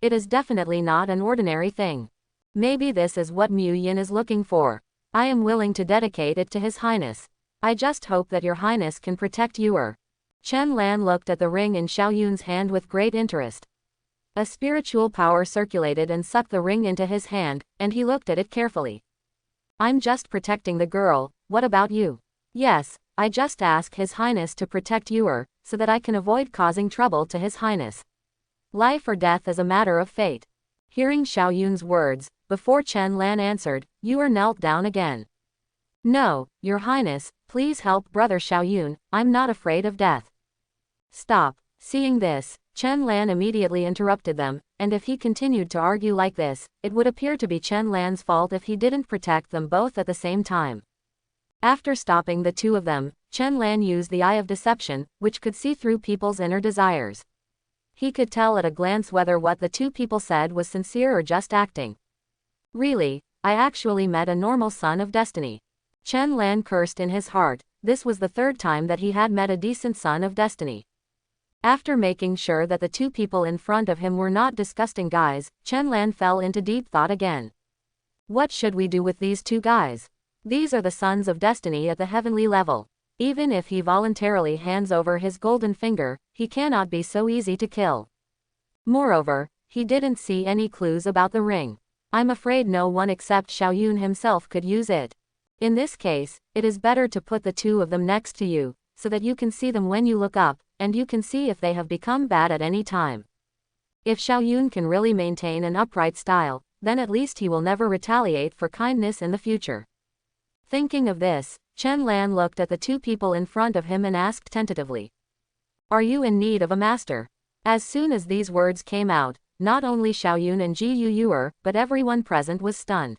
It is definitely not an ordinary thing. Maybe this is what Mu Yin is looking for. I am willing to dedicate it to His Highness. I just hope that Your Highness can protect you. Chen Lan looked at the ring in Xiaoyun's hand with great interest. A spiritual power circulated and sucked the ring into his hand, and he looked at it carefully. I'm just protecting the girl, what about you? Yes, I just ask His Highness to protect you, so that I can avoid causing trouble to His Highness. Life or death is a matter of fate. Hearing Xiaoyun's words, before Chen Lan answered, Yu knelt down again. No, Your Highness, please help brother Xiaoyun, I'm not afraid of death. Stop. Seeing this, Chen Lan immediately interrupted them, and if he continued to argue like this, it would appear to be Chen Lan's fault if he didn't protect them both at the same time. After stopping the two of them, Chen Lan used the Eye of Deception, which could see through people's inner desires. He could tell at a glance whether what the two people said was sincere or just acting. Really, I actually met a normal son of destiny. Chen Lan cursed in his heart. This was the third time that he had met a decent son of destiny. After making sure that the two people in front of him were not disgusting guys, Chen Lan fell into deep thought again. What should we do with these two guys? These are the sons of destiny at the heavenly level. Even if he voluntarily hands over his golden finger, he cannot be so easy to kill. Moreover, he didn't see any clues about the ring. I'm afraid no one except Xiaoyun himself could use it. In this case, it is better to put the two of them next to you, so that you can see them when you look up, and you can see if they have become bad at any time. If Xiaoyun can really maintain an upright style, then at least he will never retaliate for kindness in the future. Thinking of this, Chen Lan looked at the two people in front of him and asked tentatively, "Are you in need of a master?" As soon as these words came out, not only Xiaoyun and Ji Yuyuer, but everyone present was stunned.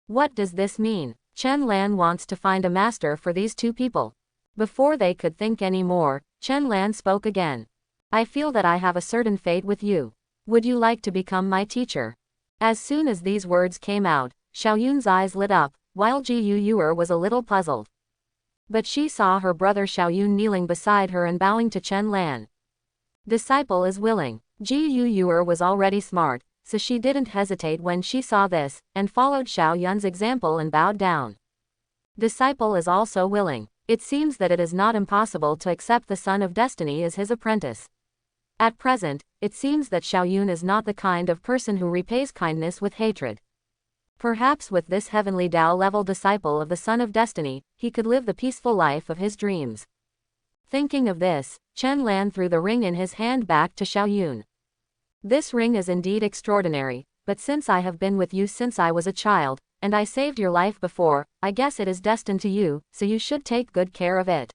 What does this mean? Chen Lan wants to find a master for these two people. Before they could think any more, Chen Lan spoke again. "I feel that I have a certain fate with you. Would you like to become my teacher?" As soon as these words came out, Xiaoyun's eyes lit up, while Ji Yuyuer was a little puzzled. But she saw her brother Xiaoyun kneeling beside her and bowing to Chen Lan. Disciple is willing. Ji Yuyuer was already smart, so she didn't hesitate when she saw this, and followed Xiaoyun's example and bowed down. Disciple is also willing. It seems that it is not impossible to accept the son of destiny as his apprentice. At present, it seems that Xiaoyun is not the kind of person who repays kindness with hatred. Perhaps with this heavenly Tao-level disciple of the Son of Destiny, he could live the peaceful life of his dreams. Thinking of this, Chen Lan threw the ring in his hand back to Xiaoyun. "This ring is indeed extraordinary, but since I have been with you since I was a child, and I saved your life before, I guess it is destined to you, so you should take good care of it."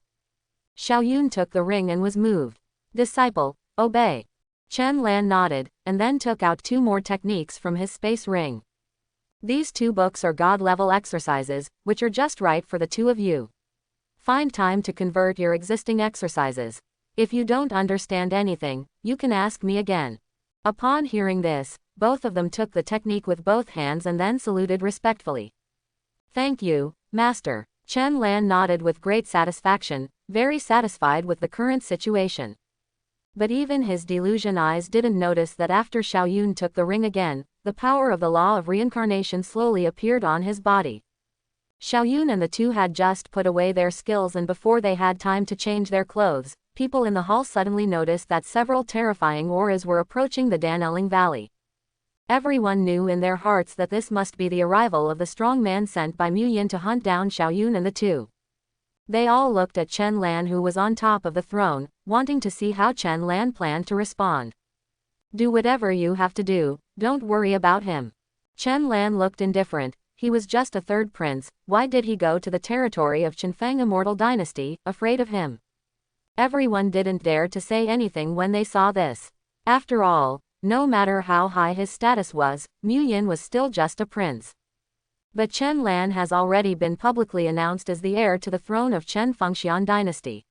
Xiaoyun took the ring and was moved. "Disciple, obey." Chen Lan nodded, and then took out two more techniques from his space ring. "These two books are God-level exercises, which are just right for the two of you. Find time to convert your existing exercises. If you don't understand anything, you can ask me again." Upon hearing this, both of them took the technique with both hands and then saluted respectfully. "Thank you, Master." Chen Lan nodded with great satisfaction, very satisfied with the current situation. But even his delusion eyes didn't notice that after Xiaoyun took the ring again, the power of the law of reincarnation slowly appeared on his body. Xiaoyun and the two had just put away their skills, and before they had time to change their clothes, people in the hall suddenly noticed that several terrifying auras were approaching the Dan Elling Valley. Everyone knew in their hearts that this must be the arrival of the strong man sent by Mu Yin to hunt down Xiaoyun and the two. They all looked at Chen Lan, who was on top of the throne, wanting to see how Chen Lan planned to respond. "Do whatever you have to do, don't worry about him." Chen Lan looked indifferent. He was just a third prince. Why did he go to the territory of Qinfeng Immortal Dynasty, afraid of him? Everyone didn't dare to say anything when they saw this. After all, no matter how high his status was, Mu Yin was still just a prince. But Chen Lan has already been publicly announced as the heir to the throne of Chen Fengxian Dynasty.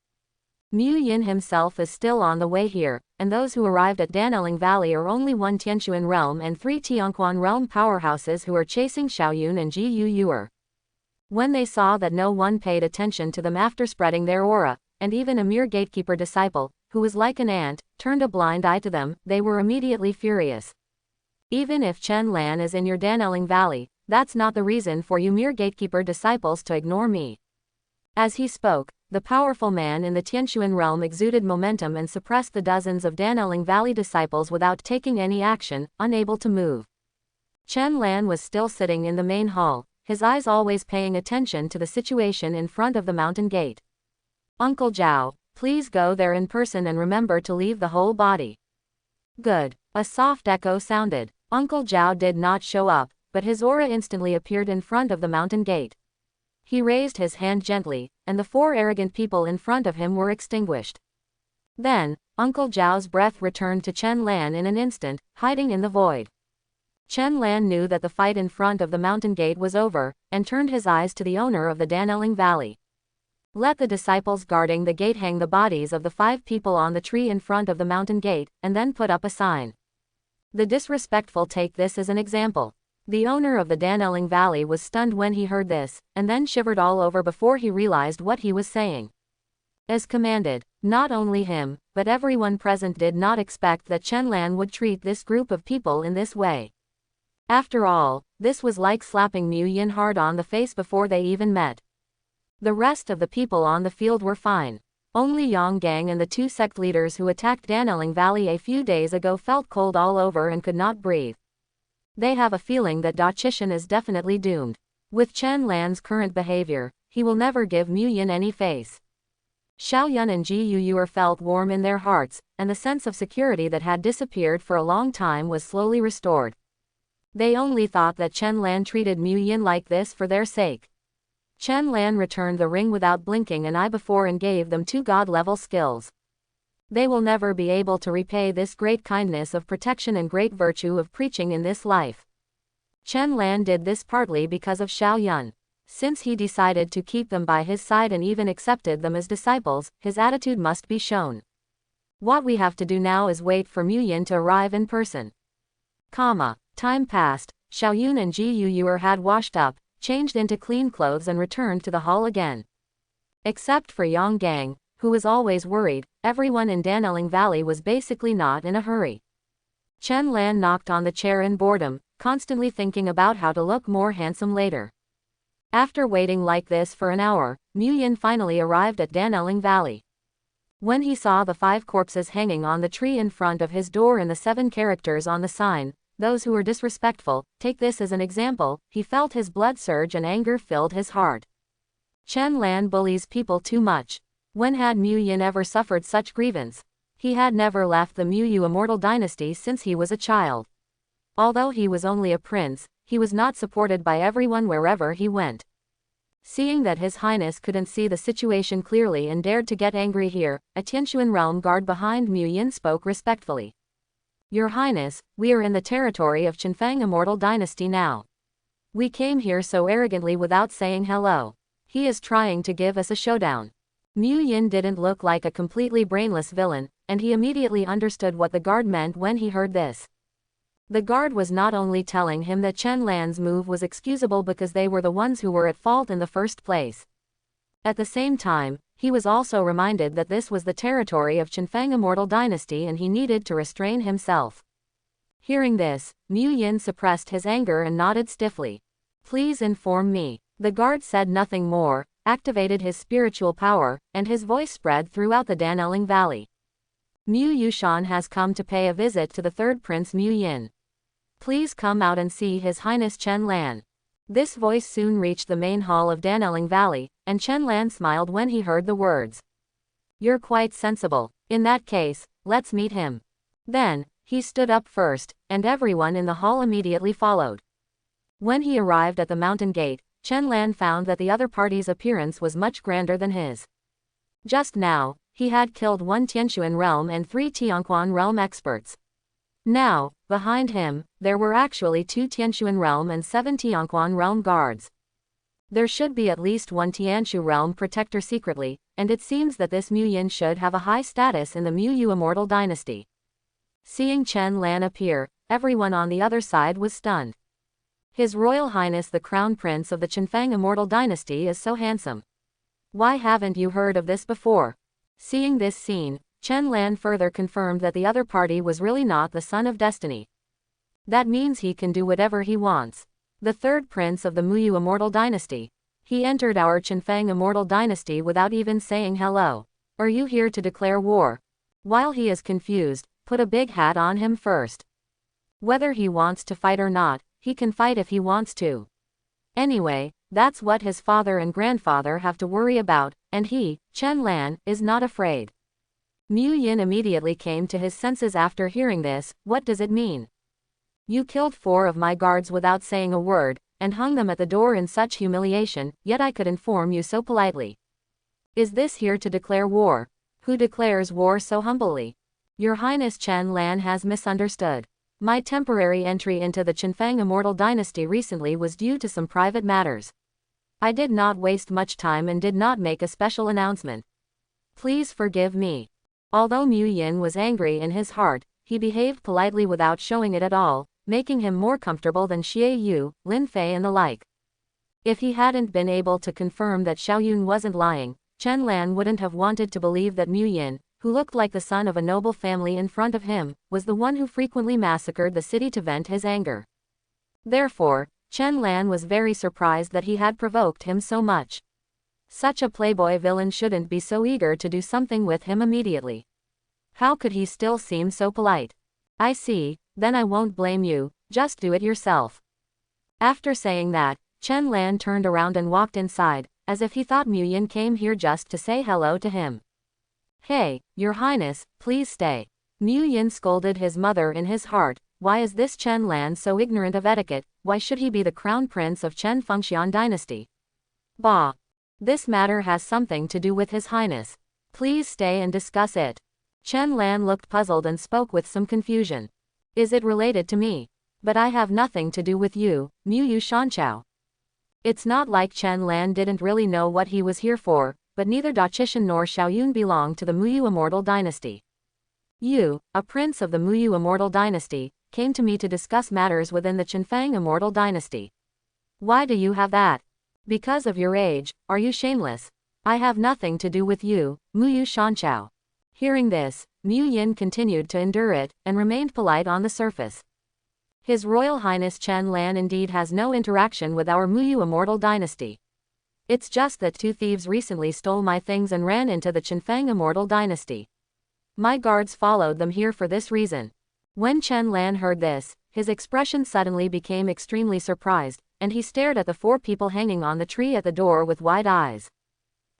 Mu Yin himself is still on the way here, and those who arrived at Dan Elling Valley are only one Tianquan realm and three Tianquan realm powerhouses who are chasing Xiaoyun and Ji Yuyuer. When they saw that no one paid attention to them after spreading their aura, and even a mere gatekeeper disciple, who was like an ant, turned a blind eye to them, they were immediately furious. Even if Chen Lan is in your Dan Elling Valley, that's not the reason for you mere gatekeeper disciples to ignore me. As he spoke, the powerful man in the Tianquan realm exuded momentum and suppressed the dozens of Dan Elling Valley disciples without taking any action, unable to move. Chen Lan was still sitting in the main hall, his eyes always paying attention to the situation in front of the mountain gate. "Uncle Zhao, please go there in person and remember to leave the whole body." "Good." A soft echo sounded. Uncle Zhao did not show up, but his aura instantly appeared in front of the mountain gate. He raised his hand gently, and the four arrogant people in front of him were extinguished. Then, Uncle Zhao's breath returned to Chen Lan in an instant, hiding in the void. Chen Lan knew that the fight in front of the mountain gate was over, and turned his eyes to the owner of the Dan Elling Valley. "Let the disciples guarding the gate hang the bodies of the 5 people on the tree in front of the mountain gate, and then put up a sign. The disrespectful take this as an example." The owner of the Dan Elling Valley was stunned when he heard this, and then shivered all over before he realized what he was saying. As commanded, not only him, but everyone present did not expect that Chen Lan would treat this group of people in this way. After all, this was like slapping Mu Yin hard on the face before they even met. The rest of the people on the field were fine. Only Yang Gang and the two sect leaders who attacked Dan Elling Valley a few days ago felt cold all over and could not breathe. They have a feeling that Da Chishan is definitely doomed. With Chen Lan's current behavior, he will never give Mu Yin any face. Xiao Yun and Ji Yuyuer felt warm in their hearts, and the sense of security that had disappeared for a long time was slowly restored. They only thought that Chen Lan treated Mu Yin like this for their sake. Chen Lan returned the ring without blinking an eye before and gave them 2 god-level skills. They will never be able to repay this great kindness of protection and great virtue of preaching in this life. Chen Lan did this partly because of Xiao Yun. Since he decided to keep them by his side and even accepted them as disciples, his attitude must be shown. What we have to do now is wait for Mu Yin to arrive in person. Time passed. Xiao Yun and Ji Yuyuer had washed up, changed into clean clothes and returned to the hall again. Except for Yang Gang, who was always worried, everyone in Dan Elling Valley was basically not in a hurry. Chen Lan knocked on the chair in boredom, constantly thinking about how to look more handsome later. After waiting like this for an hour, Mu Yin finally arrived at Dan Elling Valley. When he saw the 5 corpses hanging on the tree in front of his door and the 7 characters on the sign, "Those who are disrespectful, take this as an example," he felt his blood surge and anger filled his heart. Chen Lan bullies people too much. When had Mu Yin ever suffered such grievance? He had never left the Mu Yu immortal dynasty since he was a child. Although he was only a prince, he was not supported by everyone wherever he went. Seeing that His Highness couldn't see the situation clearly and dared to get angry here, a Tianquan realm guard behind Mu Yin spoke respectfully. "Your Highness, we are in the territory of Qinfang immortal dynasty now. We came here so arrogantly without saying hello. He is trying to give us a showdown." Mu Yin didn't look like a completely brainless villain, and he immediately understood what the guard meant when he heard this. The guard was not only telling him that Chen Lan's move was excusable because they were the ones who were at fault in the first place. At the same time, he was also reminded that this was the territory of Qinfang immortal dynasty and he needed to restrain himself. Hearing this, Mu Yin suppressed his anger and nodded stiffly. "Please inform me." The guard said nothing more, activated his spiritual power, and his voice spread throughout the Dan Elling Valley. "Mu Yushan has come to pay a visit to the 3rd Prince Mu Yin. Please come out and see His Highness Chen Lan." This voice soon reached the main hall of Dan Elling Valley, and Chen Lan smiled when he heard the words. "You're quite sensible. In that case, let's meet him." Then, he stood up first, and everyone in the hall immediately followed. When he arrived at the mountain gate, Chen Lan found that the other party's appearance was much grander than his. Just now, he had killed 1 Tianquan realm and 3 Tianquan realm experts. Now, behind him, there were actually 2 Tianquan realm and 7 Tianquan realm guards. There should be at least 1 Tianshu realm protector secretly, and it seems that this Mu Yin should have a high status in the Mu Yu immortal dynasty. Seeing Chen Lan appear, everyone on the other side was stunned. His Royal Highness the Crown Prince of the Qinfang immortal dynasty is so handsome. Why haven't you heard of this before? Seeing this scene, Chen Lan further confirmed that the other party was really not the son of destiny. That means he can do whatever he wants. The 3rd prince of the Mu Yu immortal dynasty. He entered our Qinfang immortal dynasty without even saying hello. Are you here to declare war? While he is confused, put a big hat on him first. Whether he wants to fight or not, he can fight if he wants to. Anyway, that's what his father and grandfather have to worry about, and he, Chen Lan, is not afraid. Mu Yin immediately came to his senses after hearing this. What does it mean? You killed 4 of my guards without saying a word, and hung them at the door in such humiliation, yet I could inform you so politely. Is this here to declare war? Who declares war so humbly? Your Highness Chen Lan has misunderstood. My temporary entry into the Qinfang immortal dynasty recently was due to some private matters. I did not waste much time and did not make a special announcement. Please forgive me. Although Mu Yin was angry in his heart, he behaved politely without showing it at all, making him more comfortable than Xie Yu, Lin Fei and the like. If he hadn't been able to confirm that Xiaoyun wasn't lying, Chen Lan wouldn't have wanted to believe that Mu Yin, who looked like the son of a noble family in front of him, was the one who frequently massacred the city to vent his anger. Therefore, Chen Lan was very surprised that he had provoked him so much. Such a playboy villain shouldn't be so eager to do something with him immediately. How could he still seem so polite? I see, then I won't blame you, just do it yourself. After saying that, Chen Lan turned around and walked inside, as if he thought Mu Yin came here just to say hello to him. Hey, Your Highness, please stay. Mu Yin scolded his mother in his heart. Why is this Chen Lan so ignorant of etiquette? Why should he be the crown prince of Chen Fengxian dynasty? Bah! This matter has something to do with His Highness. Please stay and discuss it. Chen Lan looked puzzled and spoke with some confusion. Is it related to me? But I have nothing to do with you, Mu Yu Shanchao. It's not like Chen Lan didn't really know what he was here for, but neither Daqishan nor Xiaoyun belong to the Muyu Immortal Dynasty. You, a prince of the Muyu Immortal Dynasty, came to me to discuss matters within the Qinfang Immortal Dynasty. Why do you have that? Because of your age, are you shameless? I have nothing to do with you, Muyu Shanchao. Hearing this, Mu Yin continued to endure it, and remained polite on the surface. His Royal Highness Chen Lan indeed has no interaction with our Muyu Immortal Dynasty. It's just that two thieves recently stole my things and ran into the Qinfang Immortal Dynasty. My guards followed them here for this reason. When Chen Lan heard this, his expression suddenly became extremely surprised, and he stared at the four people hanging on the tree at the door with wide eyes.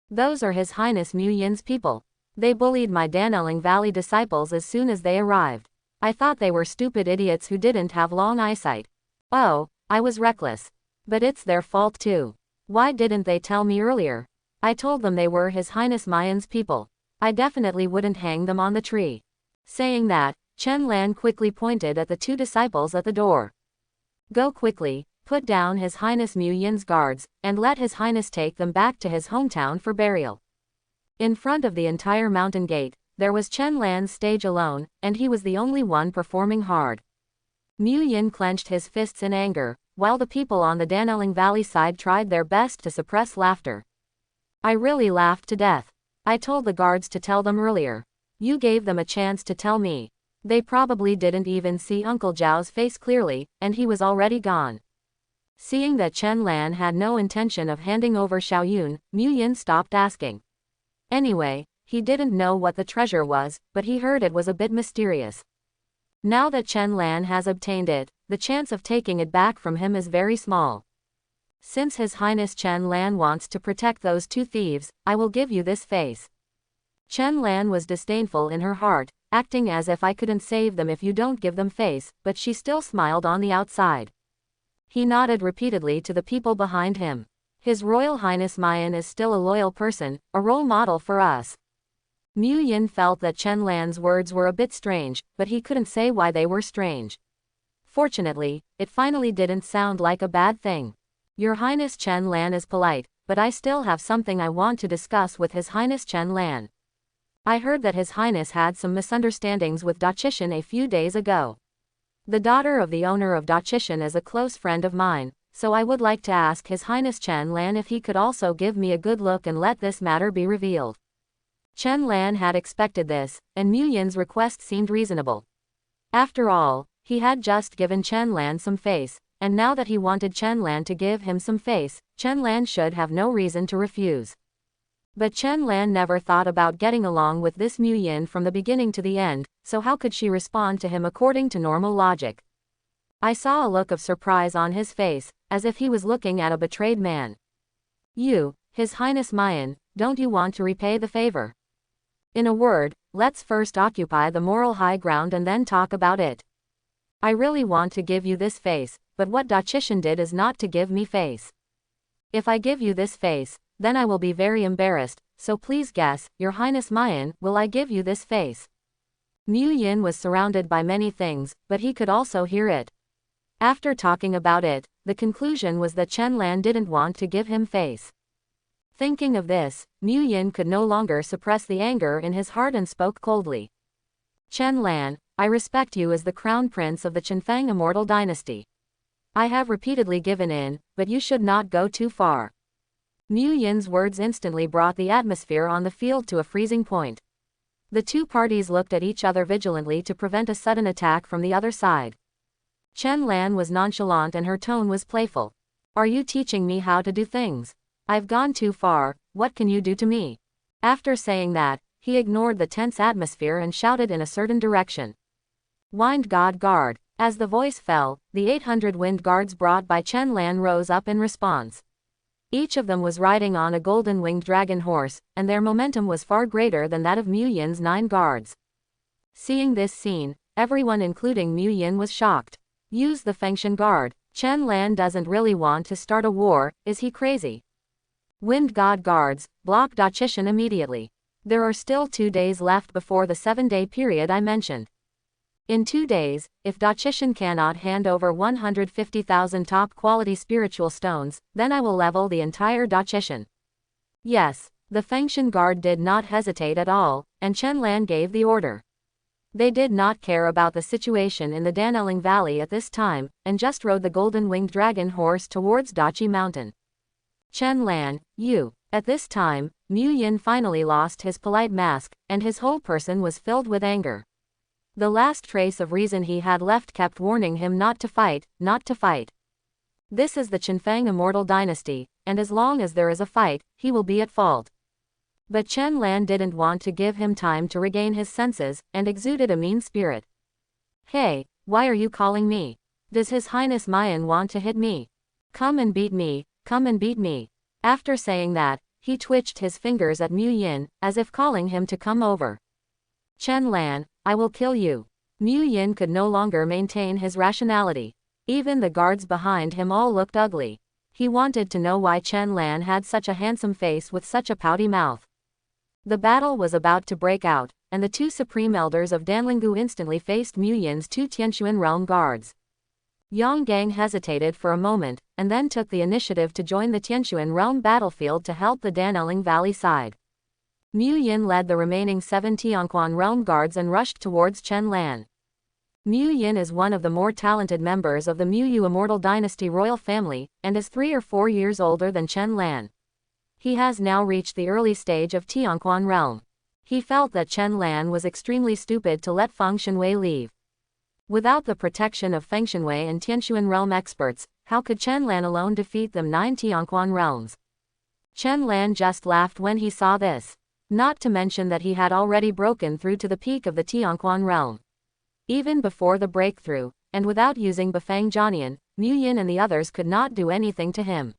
Those are His Highness Mu Yin's people. They bullied my Dan Elling Valley disciples as soon as they arrived. I thought they were stupid idiots who didn't have long eyesight. Oh, I was reckless. But it's their fault too. Why didn't they tell me earlier? I told them they were His Highness Mayan's people. I definitely wouldn't hang them on the tree. Saying that, Chen Lan quickly pointed at the two disciples at the door. Go quickly, put down His Highness Mu Yin's guards, and let His Highness take them back to his hometown for burial. In front of the entire mountain gate, there was Chen Lan's stage alone, and he was the only one performing hard. Mu Yin clenched his fists in anger, while the people on the Dan Elling Valley side tried their best to suppress laughter. I really laughed to death. I told the guards to tell them earlier. You gave them a chance to tell me. They probably didn't even see Uncle Zhao's face clearly, and he was already gone. Seeing that Chen Lan had no intention of handing over Xiaoyun, Mu Yin stopped asking. Anyway, he didn't know what the treasure was, but he heard it was a bit mysterious. Now that Chen Lan has obtained it, the chance of taking it back from him is very small. Since His Highness Chen Lan wants to protect those two thieves, I will give you this face. Chen Lan was disdainful in her heart, acting as if I couldn't save them if you don't give them face, but she still smiled on the outside. He nodded repeatedly to the people behind him. His Royal Highness Mayan is still a loyal person, a role model for us. Mu Yin felt that Chen Lan's words were a bit strange, but he couldn't say why they were strange. Fortunately, it finally didn't sound like a bad thing. Your Highness Chen Lan is polite, but I still have something I want to discuss with His Highness Chen Lan. I heard that His Highness had some misunderstandings with Daqishan a few days ago. The daughter of the owner of Daqishan is a close friend of mine, so I would like to ask His Highness Chen Lan if he could also give me a good look and let this matter be revealed. Chen Lan had expected this, and Mu Yin's request seemed reasonable. After all, he had just given Chen Lan some face, and now that he wanted Chen Lan to give him some face, Chen Lan should have no reason to refuse. But Chen Lan never thought about getting along with this Mu Yin from the beginning to the end, so how could she respond to him according to normal logic? I saw a look of surprise on his face, as if he was looking at a betrayed man. You, His Highness Mayan, don't you want to repay the favor? In a word, let's first occupy the moral high ground and then talk about it. I really want to give you this face, but what Daqishan did is not to give me face. If I give you this face, then I will be very embarrassed, so please guess, Your Highness Mayan, will I give you this face? Mu Yin was surrounded by many things, but he could also hear it. After talking about it, the conclusion was that Chen Lan didn't want to give him face. Thinking of this, Mu Yin could no longer suppress the anger in his heart and spoke coldly. Chen Lan, I respect you as the crown prince of the Qinfeng immortal dynasty. I have repeatedly given in, but you should not go too far. Mu Yin's words instantly brought the atmosphere on the field to a freezing point. The two parties looked at each other vigilantly to prevent a sudden attack from the other side. Chen Lan was nonchalant and her tone was playful. Are you teaching me how to do things? I've gone too far, what can you do to me? After saying that, he ignored the tense atmosphere and shouted in a certain direction. Wind God Guard. As the voice fell, the 800 wind guards brought by Chen Lan rose up in response. Each of them was riding on a golden-winged dragon horse, and their momentum was far greater than that of Mu Yin's 9 guards. Seeing this scene, everyone including Mu Yin was shocked. Use the Fengshan Guard. Chen Lan doesn't really want to start a war, is he crazy? Wind God Guards, block Daqishan immediately. There are still 2 days left before the 7-day period I mentioned. In 2 days, if Daqishan cannot hand over 150,000 top-quality spiritual stones, then I will level the entire Daqishan. Yes, the Fengshan Guard did not hesitate at all, and Chen Lan gave the order. They did not care about the situation in the Dan Elling Valley at this time, and just rode the golden-winged dragon horse towards Dachi Mountain. Chen Lan, you. At this time, Mu Yin finally lost his polite mask, and his whole person was filled with anger. The last trace of reason he had left kept warning him not to fight, not to fight. This is the Qinfeng immortal dynasty, and as long as there is a fight, he will be at fault. But Chen Lan didn't want to give him time to regain his senses, and exuded a mean spirit. Hey, why are you calling me? Does His Highness Mayan want to hit me? Come and beat me, come and beat me. After saying that, he twitched his fingers at Mu Yin, as if calling him to come over. Chen Lan, I will kill you. Mu Yin could no longer maintain his rationality. Even the guards behind him all looked ugly. He wanted to know why Chen Lan had such a handsome face with such a pouty mouth. The battle was about to break out, and the 2 supreme elders of Danlinggu instantly faced Mu Yin's 2 Tianquan realm guards. Yang Gang hesitated for a moment, and then took the initiative to join the Tianquan realm battlefield to help the Dan Elling Valley side. Mu Yin led the remaining 7 Tianquan realm guards and rushed towards Chen Lan. Mu Yin is one of the more talented members of the Mu Yu immortal dynasty royal family, and is 3 or 4 years older than Chen Lan. He has now reached the early stage of Tianquan realm. He felt that Chen Lan was extremely stupid to let Feng Shenwei leave. Without the protection of Feng Shenwei and Tianquan realm experts, how could Chen Lan alone defeat them 9 Tianquan realms? Chen Lan just laughed when he saw this. Not to mention that he had already broken through to the peak of the Tianquan realm. Even before the breakthrough, and without using Bafang Jianian, Mu Yin and the others could not do anything to him.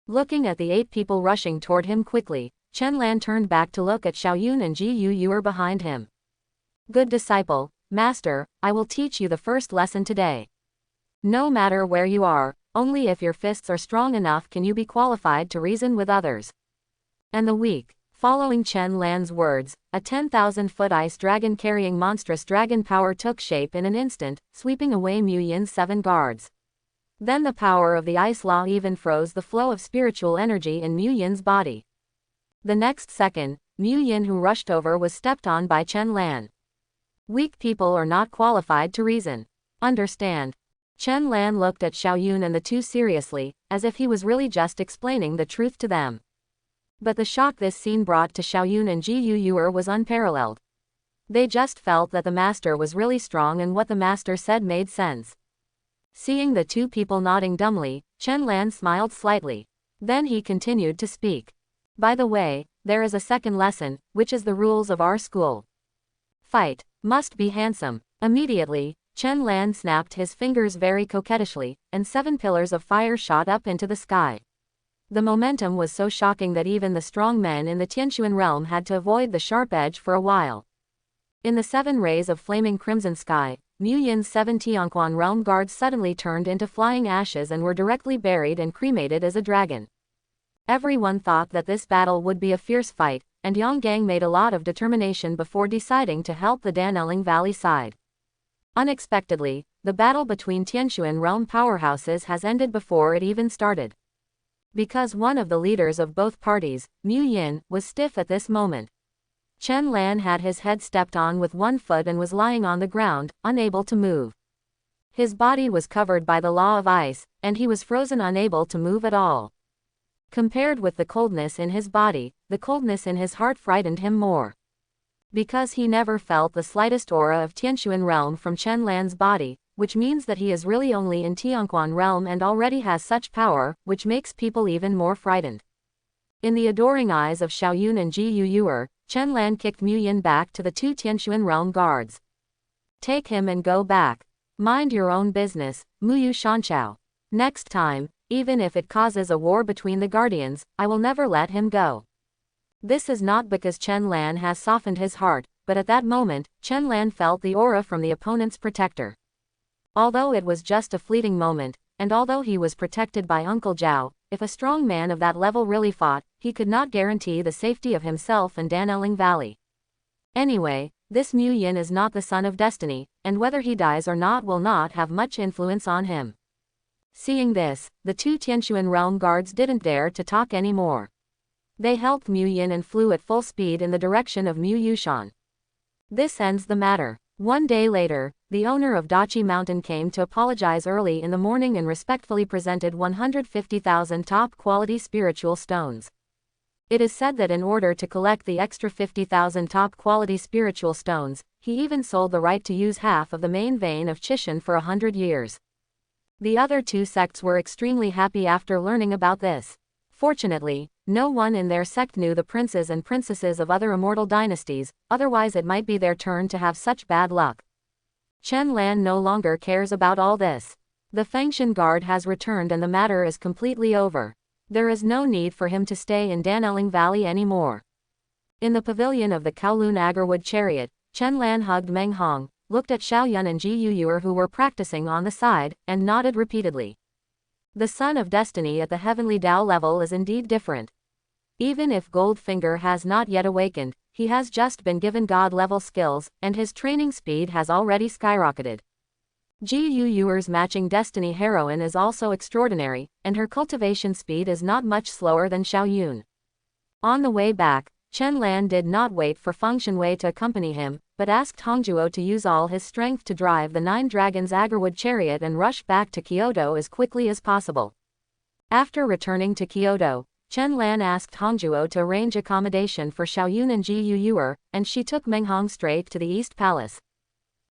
Looking at the 8 people rushing toward him quickly, Chen Lan turned back to look at Xiaoyun and Ji Yu behind him. Good disciple, master, I will teach you the first lesson today. No matter where you are, only if your fists are strong enough can you be qualified to reason with others. And the weak. Following Chen Lan's words, a 10,000-foot ice dragon carrying monstrous dragon power took shape in an instant, sweeping away Mu Yin's 7 guards. Then the power of the ice law even froze the flow of spiritual energy in Mu Yin's body. The next second, Mu Yin who rushed over was stepped on by Chen Lan. Weak people are not qualified to reason. Understand. Chen Lan looked at Xiaoyun and the 2 seriously, as if he was really just explaining the truth to them. But the shock this scene brought to Xiaoyun and Ji Yu was unparalleled. They just felt that the master was really strong and what the master said made sense. Seeing the 2 people nodding dumbly, Chen Lan smiled slightly. Then he continued to speak. By the way, there is a second lesson, which is the rules of our school. Fight. Must be handsome. Immediately, Chen Lan snapped his fingers very coquettishly, and 7 pillars of fire shot up into the sky. The momentum was so shocking that even the strong men in the Tianquan realm had to avoid the sharp edge for a while. In the 7 rays of flaming crimson sky, Mu Yin's 7 Tianquan realm guards suddenly turned into flying ashes and were directly buried and cremated as a dragon. Everyone thought that this battle would be a fierce fight, and Yang Gang made a lot of determination before deciding to help the Dan Elling Valley side. Unexpectedly, the battle between Tianquan realm powerhouses has ended before it even started. Because one of the leaders of both parties, Mu Yin, was stiff at this moment. Chen Lan had his head stepped on with one foot and was lying on the ground, unable to move. His body was covered by the law of ice, and he was frozen, unable to move at all. Compared with the coldness in his body, the coldness in his heart frightened him more. Because he never felt the slightest aura of Tianquan realm from Chen Lan's body, which means that he is really only in Tianquan realm and already has such power, which makes people even more frightened. In the adoring eyes of Xiaoyun and Ji Yuyuer, Chen Lan kicked Mu Yin back to the two Tianquan realm guards. Take him and go back. Mind your own business, Muyu Shanchao. Next time, even if it causes a war between the guardians, I will never let him go. This is not because Chen Lan has softened his heart, but at that moment, Chen Lan felt the aura from the opponent's protector. Although it was just a fleeting moment, and although he was protected by Uncle Zhao, if a strong man of that level really fought, he could not guarantee the safety of himself and Dan Elling Valley. Anyway, this Mu Yin is not the son of destiny, and whether he dies or not will not have much influence on him. Seeing this, the two Tianquan realm guards didn't dare to talk anymore. They helped Mu Yin and flew at full speed in the direction of Mu Yushan. This ends the matter. One day later, the owner of Dachi Mountain came to apologize early in the morning and respectfully presented 150,000 top-quality spiritual stones. It is said that in order to collect the extra 50,000 top-quality spiritual stones, he even sold the right to use half of the main vein of Chishan for 100 years. The other two sects were extremely happy after learning about this. Fortunately, no one in their sect knew the princes and princesses of other immortal dynasties, otherwise it might be their turn to have such bad luck. Chen Lan no longer cares about all this. The Fengshan guard has returned and the matter is completely over. There is no need for him to stay in Dan Elling Valley anymore. In the pavilion of the Kowloon Agarwood chariot, Chen Lan hugged Meng Hong, looked at Xiaoyun and Ji Yuyuer who were practicing on the side, and nodded repeatedly. The Son of Destiny at the Heavenly Tao level is indeed different. Even if Goldfinger has not yet awakened, he has just been given God-level skills, and his training speed has already skyrocketed. Ji Yuyuer's matching Destiny heroine is also extraordinary, and her cultivation speed is not much slower than Xiaoyun. On the way back, Chen Lan did not wait for Feng Shenwei to accompany him, but asked Hongzhuo to use all his strength to drive the Nine Dragons Agarwood chariot and rush back to Kyoto as quickly as possible. After returning to Kyoto, Chen Lan asked Hongzhuo to arrange accommodation for Xiaoyun and Ji Yuyuer, and she took Meng Hong straight to the East Palace.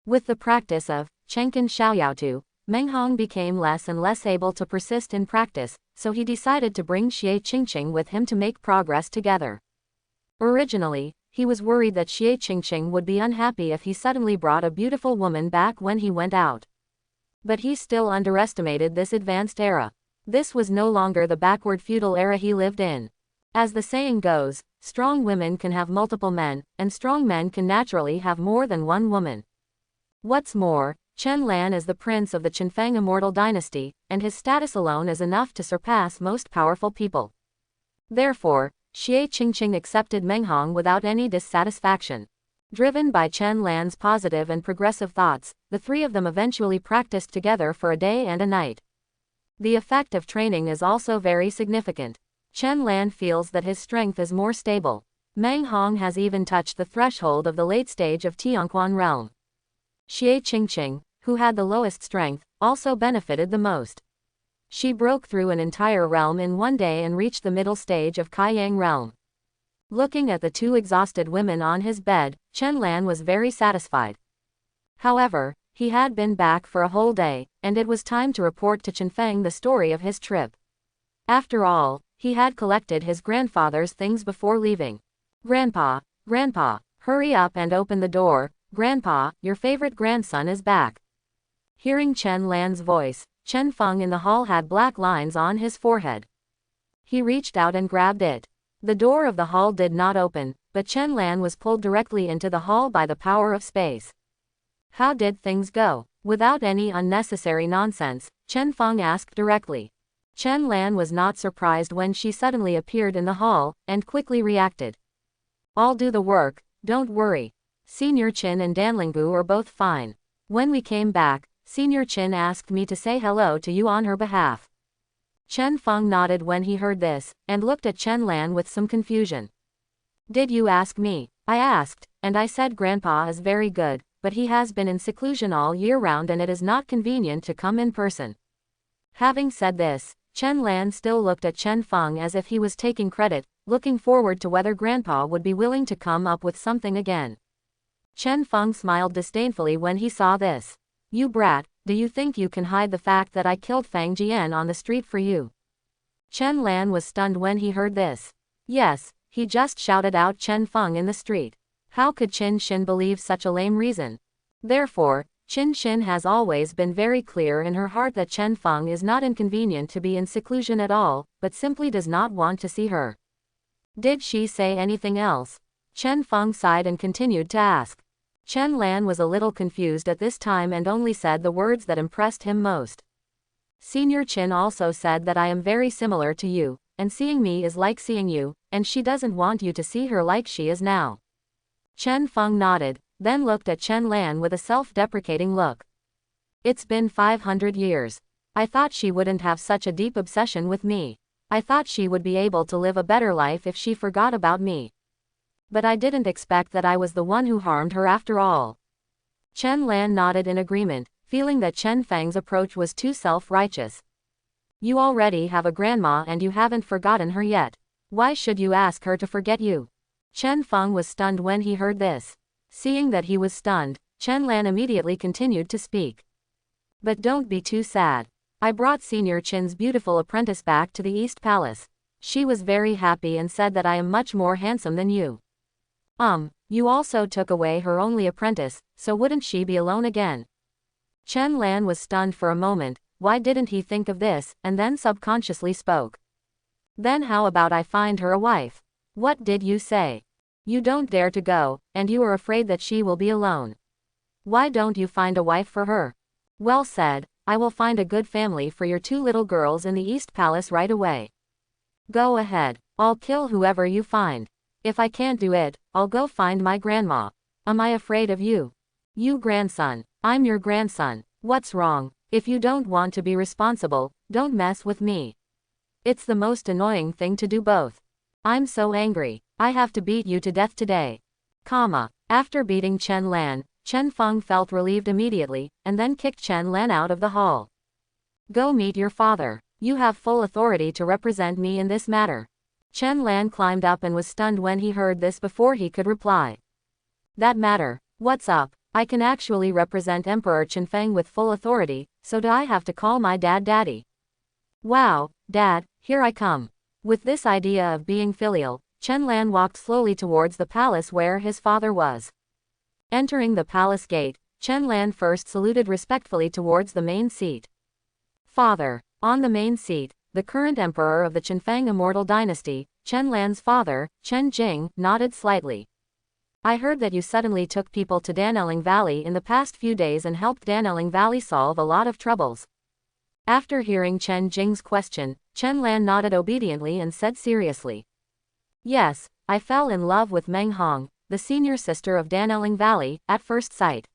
With the practice of Chenkin Xiaoyaotu, Meng Hong became less and less able to persist in practice, so he decided to bring Xie Qingqing with him to make progress together. Originally, he was worried that Xie Qingqing would be unhappy if he suddenly brought a beautiful woman back when he went out. But he still underestimated this advanced era. This was no longer the backward feudal era he lived in. As the saying goes, strong women can have multiple men, and strong men can naturally have more than one woman. What's more, Chen Lan is the prince of the Qinfeng immortal dynasty, and his status alone is enough to surpass most powerful people. Therefore, Xie Qingqing accepted Meng Hong without any dissatisfaction. Driven by Chen Lan's positive and progressive thoughts, the three of them eventually practiced together for a day and a night. The effect of training is also very significant. Chen Lan feels that his strength is more stable. Meng Hong has even touched the threshold of the late stage of Tianquan realm. Xie Qingqing, who had the lowest strength, also benefited the most. She broke through an entire realm in one day and reached the middle stage of Kaiyang realm. Looking at the two exhausted women on his bed, Chen Lan was very satisfied. However, he had been back for a whole day, and it was time to report to Qinfeng the story of his trip. After all, he had collected his grandfather's things before leaving. Grandpa, hurry up and open the door. Grandpa, your favorite grandson is back. Hearing Chen Lan's voice, Chen Feng in the hall had black lines on his forehead. He reached out and grabbed it. The door of the hall did not open, but Chen Lan was pulled directly into the hall by the power of space. How did things go? Without any unnecessary nonsense, Chen Feng asked directly. Chen Lan was not surprised when she suddenly appeared in the hall, and quickly reacted. I'll do the work, don't worry. Senior Qin and Danlinggu are both fine. When we came back, Senior Qin asked me to say hello to you on her behalf. Chen Feng nodded when he heard this, and looked at Chen Lan with some confusion. Did you ask me? I asked, and I said Grandpa is very good, but he has been in seclusion all year round and it is not convenient to come in person. Having said this, Chen Lan still looked at Chen Feng as if he was taking credit, looking forward to whether Grandpa would be willing to come up with something again. Chen Feng smiled disdainfully when he saw this. You brat, do you think you can hide the fact that I killed Fang Jian on the street for you? Chen Lan was stunned when he heard this. Yes, he just shouted out Chen Feng in the street. How could Qin Shin believe such a lame reason? Therefore, Qin Shin has always been very clear in her heart that Chen Feng is not inconvenient to be in seclusion at all, but simply does not want to see her. Did she say anything else? Chen Feng sighed and continued to ask. Chen Lan was a little confused at this time and only said the words that impressed him most. Senior Qin also said that I am very similar to you, and seeing me is like seeing you, and she doesn't want you to see her like she is now. Chen Feng nodded, then looked at Chen Lan with a self-deprecating look. It's been 500 years. I thought she wouldn't have such a deep obsession with me. I thought she would be able to live a better life if she forgot about me. But I didn't expect that I was the one who harmed her after all. Chen Lan nodded in agreement, feeling that Chen Feng's approach was too self-righteous. You already have a grandma and you haven't forgotten her yet. Why should you ask her to forget you? Chen Feng was stunned when he heard this. Seeing that he was stunned, Chen Lan immediately continued to speak. But don't be too sad. I brought Senior Qin's beautiful apprentice back to the East Palace. She was very happy and said that I am much more handsome than you. You also took away her only apprentice, so wouldn't she be alone again? Chen Lan was stunned for a moment. Why didn't he think of this, and then subconsciously spoke. Then how about I find her a wife? What did you say? You don't dare to go, and you are afraid that she will be alone. Why don't you find a wife for her? Well said, I will find a good family for your two little girls in the East Palace right away. Go ahead, I'll kill whoever you find. If I can't do it, I'll go find my grandma. Am I afraid of you? You grandson, I'm your grandson, what's wrong? If you don't want to be responsible, don't mess with me. It's the most annoying thing to do both. I'm so angry, I have to beat you to death today. After beating Chen Lan, Chen Feng felt relieved immediately, and then kicked Chen Lan out of the hall. Go meet your father. You have full authority to represent me in this matter. Chen Lan climbed up and was stunned when he heard this before he could reply. That matter, what's up? I can actually represent Emperor Qinfeng with full authority, so do I have to call my dad daddy? Wow, Dad, here I come. With this idea of being filial, Chen Lan walked slowly towards the palace where his father was. Entering the palace gate, Chen Lan first saluted respectfully towards the main seat. Father. On the main seat, the current emperor of the Qinfeng immortal dynasty, Chen Lan's father, Chen Jing, nodded slightly. I heard that you suddenly took people to Dan Elling Valley in the past few days and helped Dan Elling Valley solve a lot of troubles. After hearing Chen Jing's question, Chen Lan nodded obediently and said seriously. Yes, I fell in love with Meng Hong, the senior sister of Dan Elling Valley, at first sight.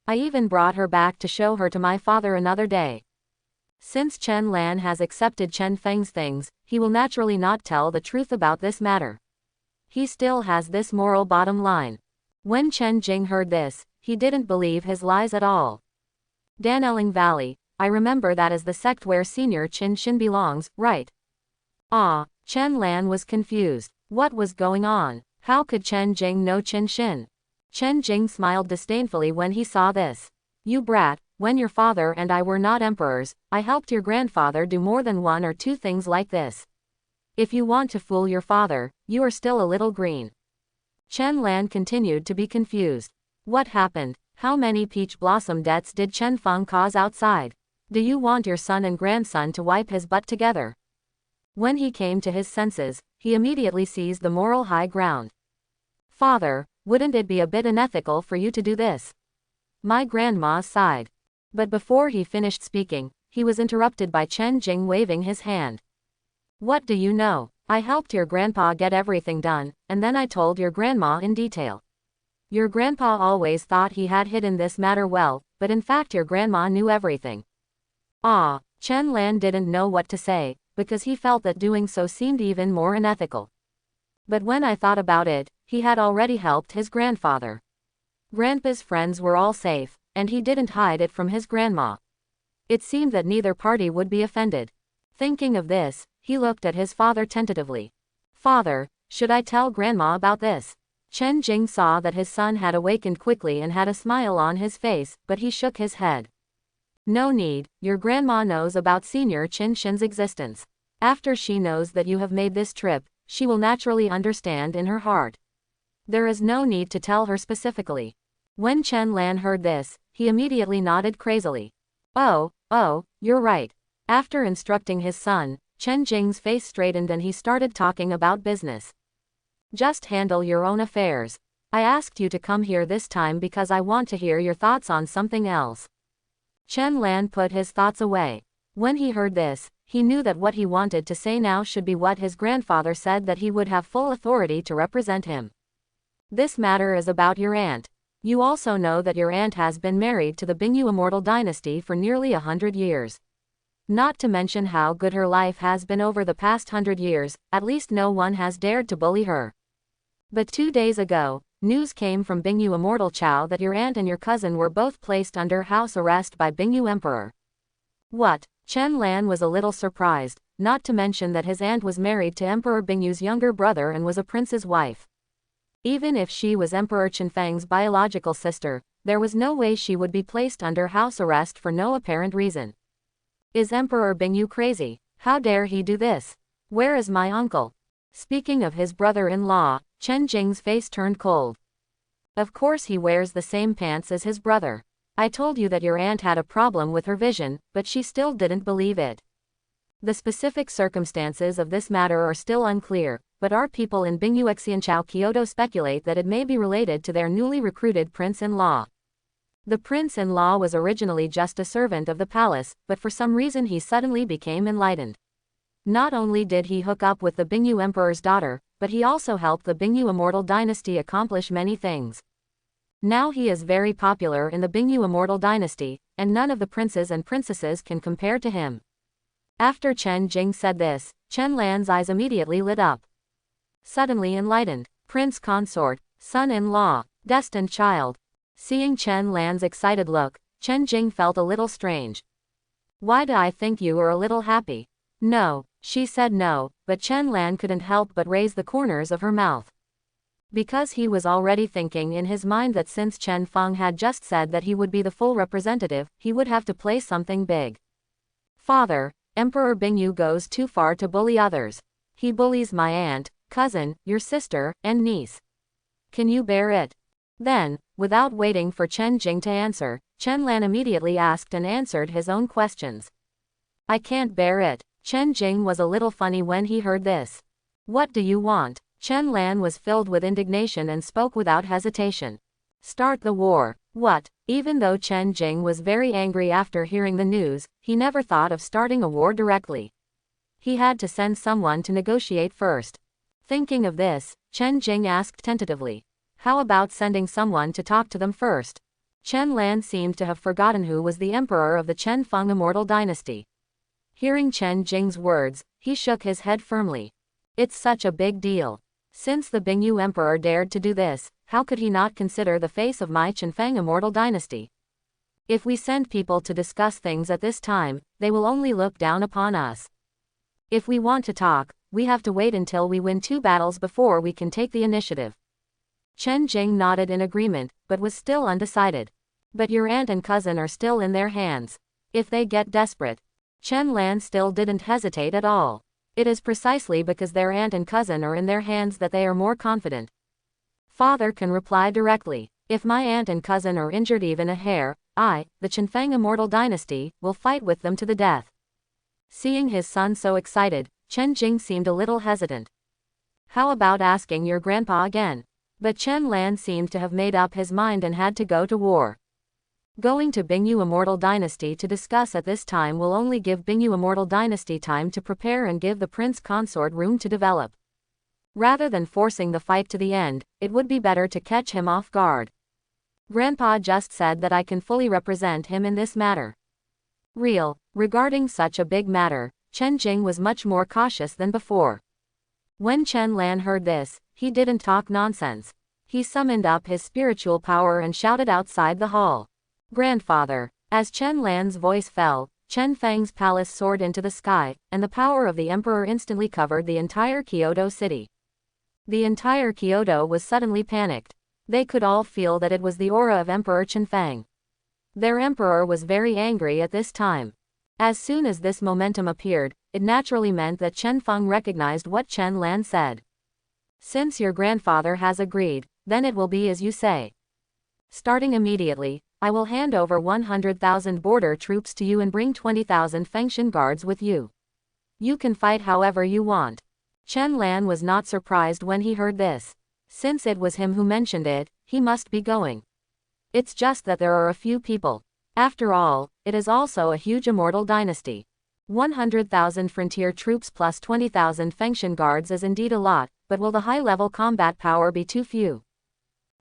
I even brought her back to show her to my father another day. Since Chen Lan has accepted Chen Feng's things, he will naturally not tell the truth about this matter. He still has this moral bottom line. When Chen Jing heard this, he didn't believe his lies at all. Dan Elling Valley, I remember that is the sect where Senior Qin Shin belongs, right? Chen Lan was confused. What was going on? How could Chen Jing know Qin Shin? Chen Jing smiled disdainfully when he saw this. You brat, when your father and I were not emperors, I helped your grandfather do more than one or two things like this. If you want to fool your father, you are still a little green. Chen Lan continued to be confused. What happened? How many peach blossom deaths did Chen Feng cause outside? Do you want your son and grandson to wipe his butt together? When he came to his senses, he immediately seized the moral high ground. Father, wouldn't it be a bit unethical for you to do this? My grandma sighed. But before he finished speaking, he was interrupted by Chen Jing waving his hand. What do you know? I helped your grandpa get everything done, and then I told your grandma in detail. Your grandpa always thought he had hidden this matter well, but in fact your grandma knew everything. Chen Lan didn't know what to say, because he felt that doing so seemed even more unethical. But when I thought about it, he had already helped his grandfather. Grandpa's friends were all safe, and he didn't hide it from his grandma. It seemed that neither party would be offended. Thinking of this, he looked at his father tentatively. Father, should I tell Grandma about this? Chen Jing saw that his son had awakened quickly and had a smile on his face, but he shook his head. No need, your grandma knows about Senior Chin Shin's existence. After she knows that you have made this trip, she will naturally understand in her heart. There is no need to tell her specifically. When Chen Lan heard this, he immediately nodded crazily. Oh, you're right. After instructing his son, Chen Jing's face straightened and he started talking about business. Just handle your own affairs. I asked you to come here this time because I want to hear your thoughts on something else. Chen Lan put his thoughts away. When he heard this, he knew that what he wanted to say now should be what his grandfather said, that he would have full authority to represent him. This matter is about your aunt. You also know that your aunt has been married to the Bingyu immortal dynasty for nearly 100 years. Not to mention how good her life has been over the past 100 years, at least no one has dared to bully her. But 2 days ago, news came from Bingyu Immortal Chao that your aunt and your cousin were both placed under house arrest by Bingyu Emperor. What? Chen Lan was a little surprised, not to mention that his aunt was married to Emperor Bingyu's younger brother and was a prince's wife. Even if she was Emperor Qinfeng's biological sister, there was no way she would be placed under house arrest for no apparent reason. Is Emperor Bingyu crazy? How dare he do this? Where is my uncle? Speaking of his brother-in-law, Chen Jing's face turned cold. Of course he wears the same pants as his brother. I told you that your aunt had a problem with her vision, but she still didn't believe it. The specific circumstances of this matter are still unclear, but our people in Bingyu Xianchao Kyoto speculate that it may be related to their newly recruited prince-in-law. The prince-in-law was originally just a servant of the palace, but for some reason he suddenly became enlightened. Not only did he hook up with the Bingyu Emperor's daughter, but he also helped the Bingyu Immortal Dynasty accomplish many things. Now he is very popular in the Bingyu Immortal Dynasty, and none of the princes and princesses can compare to him. After Chen Jing said this, Chen Lan's eyes immediately lit up. Suddenly enlightened, prince consort, son-in-law, destined child. Seeing Chen Lan's excited look, Chen Jing felt a little strange. Why do I think you are a little happy? No, she said no, but Chen Lan couldn't help but raise the corners of her mouth. Because he was already thinking in his mind that since Chen Feng had just said that he would be the full representative, he would have to play something big. Father, Emperor Bingyu goes too far to bully others. He bullies my aunt, cousin, your sister, and niece. Can you bear it? Then, without waiting for Chen Jing to answer, Chen Lan immediately asked and answered his own questions. I can't bear it. Chen Jing was a little funny when he heard this. What do you want? Chen Lan was filled with indignation and spoke without hesitation. Start the war. What? Even though Chen Jing was very angry after hearing the news, he never thought of starting a war directly. He had to send someone to negotiate first. Thinking of this, Chen Jing asked tentatively. How about sending someone to talk to them first? Chen Lan seemed to have forgotten who was the emperor of the Chen Feng Immortal Dynasty. Hearing Chen Jing's words, he shook his head firmly. It's such a big deal. Since the Bingyu Emperor dared to do this, how could he not consider the face of my Qinfeng Immortal Dynasty? If we send people to discuss things at this time, they will only look down upon us. If we want to talk, we have to wait until we win 2 battles before we can take the initiative. Chen Jing nodded in agreement, but was still undecided. But your aunt and cousin are still in their hands. If they get desperate. Chen Lan still didn't hesitate at all. It is precisely because their aunt and cousin are in their hands that they are more confident. Father can reply directly. If my aunt and cousin are injured even a hair, I, the Qinfeng Immortal Dynasty, will fight with them to the death. Seeing his son so excited, Chen Jing seemed a little hesitant. How about asking your grandpa again? But Chen Lan seemed to have made up his mind and had to go to war. Going to Bingyu Immortal Dynasty to discuss at this time will only give Bingyu Immortal Dynasty time to prepare and give the prince consort room to develop. Rather than forcing the fight to the end, it would be better to catch him off guard. Grandpa just said that I can fully represent him in this matter. Regarding such a big matter, Chen Jing was much more cautious than before. When Chen Lan heard this, he didn't talk nonsense. He summoned up his spiritual power and shouted outside the hall. Grandfather. As Chen Lan's voice fell, Chen Feng's palace soared into the sky, and the power of the emperor instantly covered the entire Kyoto city. The entire Kyoto was suddenly panicked. They could all feel that it was the aura of Emperor Chen Feng. Their emperor was very angry at this time. As soon as this momentum appeared, it naturally meant that Chen Feng recognized what Chen Lan said. Since your grandfather has agreed, then it will be as you say. Starting immediately, I will hand over 100,000 border troops to you and bring 20,000 Fengshan guards with you. You can fight however you want. Chen Lan was not surprised when he heard this. Since it was him who mentioned it, he must be going. It's just that there are a few people. After all, it is also a huge immortal dynasty. 100,000 frontier troops plus 20,000 Fengshan guards is indeed a lot, but will the high-level combat power be too few?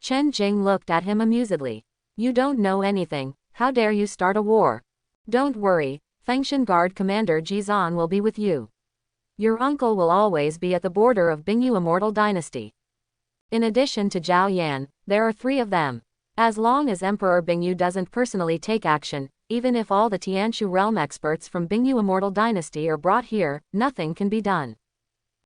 Chen Jing looked at him amusedly. You don't know anything, how dare you start a war? Don't worry, Fengshan Guard Commander Jizan will be with you. Your uncle will always be at the border of Bingyu Immortal Dynasty. In addition to Zhao Yan, there are 3 of them. As long as Emperor Bingyu doesn't personally take action, even if all the Tianshu realm experts from Bingyu Immortal Dynasty are brought here, nothing can be done.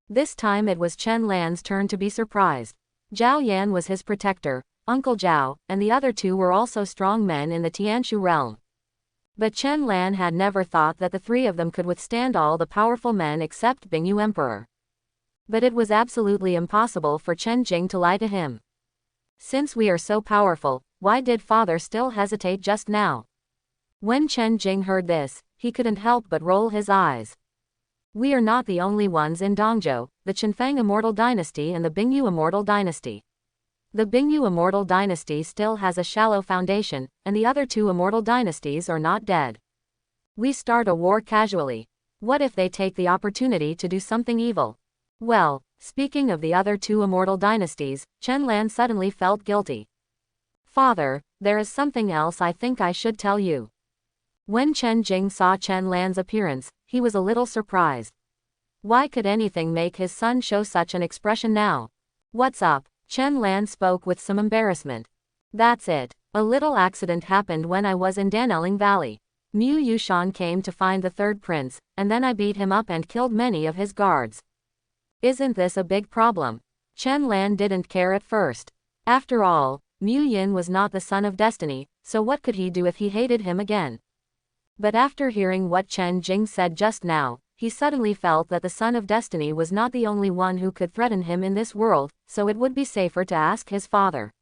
This time it was Chen Lan's turn to be surprised. Zhao Yan was his protector, Uncle Zhao, and the other 2 were also strong men in the Tianshu realm. But Chen Lan had never thought that the 3 of them could withstand all the powerful men except Bingyu Emperor. But it was absolutely impossible for Chen Jing to lie to him. Since we are so powerful, why did father still hesitate just now? When Chen Jing heard this, he couldn't help but roll his eyes. We are not the only ones in Dongzhou, the Chenfeng Immortal Dynasty and the Bingyu Immortal Dynasty. The Bingyu Immortal Dynasty still has a shallow foundation, and the other 2 immortal dynasties are not dead. We start a war casually. What if they take the opportunity to do something evil? Well, speaking of the other 2 immortal dynasties, Chen Lan suddenly felt guilty. Father, there is something else I think I should tell you. When Chen Jing saw Chen Lan's appearance, he was a little surprised. Why could anything make his son show such an expression now? What's up? Chen Lan spoke with some embarrassment. That's it. A little accident happened when I was in Dan Elling Valley. Mu Yushan came to find the 3rd prince, and then I beat him up and killed many of his guards. Isn't this a big problem? Chen Lan didn't care at first. After all, Mu Yin was not the son of destiny, so what could he do if he hated him again? But after hearing what Chen Jing said just now, he suddenly felt that the son of destiny was not the only one who could threaten him in this world, so it would be safer to ask his father.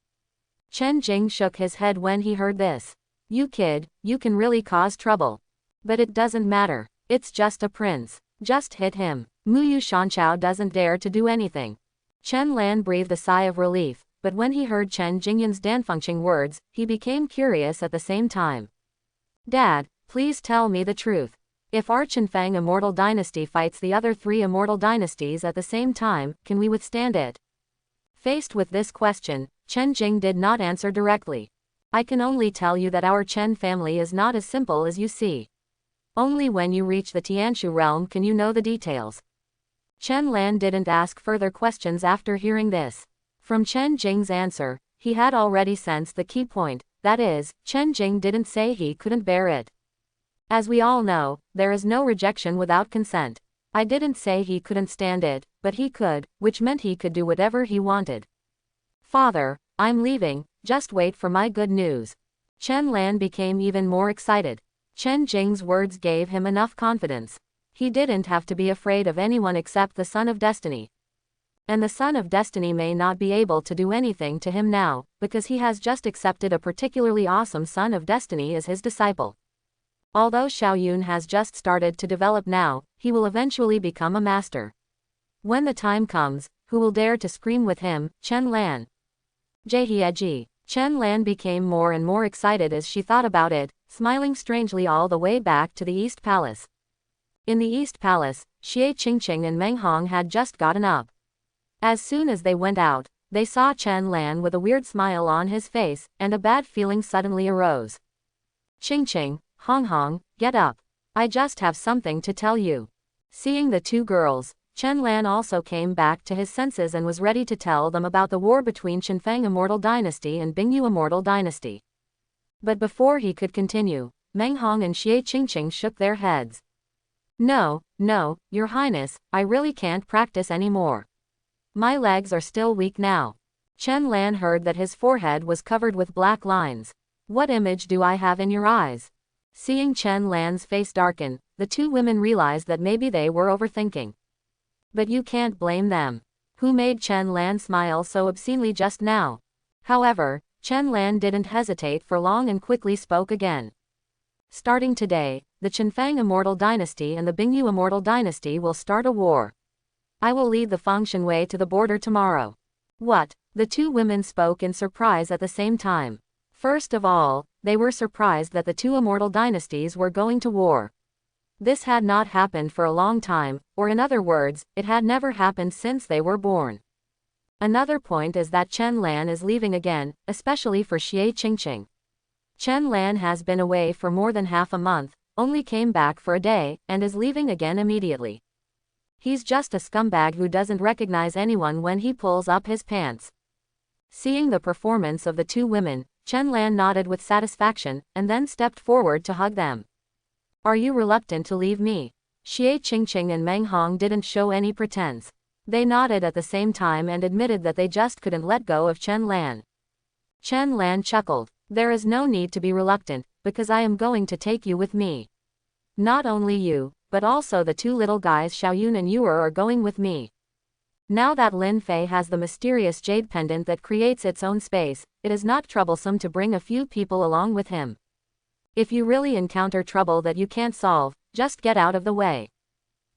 Chen Jing shook his head when he heard this. You kid, you can really cause trouble. But it doesn't matter. It's just a prince. Just hit him. Muyu Shanchao doesn't dare to do anything. Chen Lan breathed a sigh of relief, but when he heard Chen Jingyan's Danfengqing words, he became curious at the same time. Dad, please tell me the truth. If our Chenfeng Immortal Dynasty fights the other 3 immortal dynasties at the same time, can we withstand it? Faced with this question, Chen Jing did not answer directly. I can only tell you that our Chen family is not as simple as you see. Only when you reach the Tianshu realm can you know the details. Chen Lan didn't ask further questions after hearing this. From Chen Jing's answer, he had already sensed the key point, that is, Chen Jing didn't say he couldn't bear it. As we all know, there is no rejection without consent. I didn't say he couldn't stand it, but he could, which meant he could do whatever he wanted. Father, I'm leaving, just wait for my good news. Chen Lan became even more excited. Chen Jing's words gave him enough confidence. He didn't have to be afraid of anyone except the Son of Destiny. And the Son of Destiny may not be able to do anything to him now, because he has just accepted a particularly awesome Son of Destiny as his disciple. Although Xiaoyun has just started to develop now, he will eventually become a master. When the time comes, who will dare to scream with him, Chen Lan? Jihieji. Chen Lan became more and more excited as she thought about it, smiling strangely all the way back to the East Palace. In the East Palace, Xie Qingqing and Meng Hong had just gotten up. As soon as they went out, they saw Chen Lan with a weird smile on his face, and a bad feeling suddenly arose. Qingqing, Hong, get up. I just have something to tell you. Seeing the 2 girls, Chen Lan also came back to his senses and was ready to tell them about the war between Qinfeng Immortal Dynasty and Bingyu Immortal Dynasty. But before he could continue, Meng Hong and Xie Qingqing shook their heads. No, Your Highness, I really can't practice anymore. My legs are still weak now. Chen Lan heard that his forehead was covered with black lines. What image do I have in your eyes? Seeing Chen Lan's face darken, the two women realized that maybe they were overthinking. But you can't blame them. Who made Chen Lan smile so obscenely just now? However, Chen Lan didn't hesitate for long and quickly spoke again. Starting today, the Qinfeng Immortal Dynasty and the Bingyu Immortal Dynasty will start a war. I will lead the Fengshenwei to the border tomorrow. What? The two women spoke in surprise at the same time. First of all, they were surprised that the two immortal dynasties were going to war. This had not happened for a long time, or in other words, it had never happened since they were born. Another point is that Chen Lan is leaving again, especially for Xie Qingqing. Chen Lan has been away for more than half a month, only came back for a day, and is leaving again immediately. He's just a scumbag who doesn't recognize anyone when he pulls up his pants. Seeing the performance of the two women, Chen Lan nodded with satisfaction, and then stepped forward to hug them. Are you reluctant to leave me? Xie Qingqing and Meng Hong didn't show any pretense. They nodded at the same time and admitted that they just couldn't let go of Chen Lan. Chen Lan chuckled. There is no need to be reluctant, because I am going to take you with me. Not only you, but also the two little guys Xiaoyun and Yuer are going with me. Now that Lin Fei has the mysterious jade pendant that creates its own space, it is not troublesome to bring a few people along with him. If you really encounter trouble that you can't solve, just get out of the way.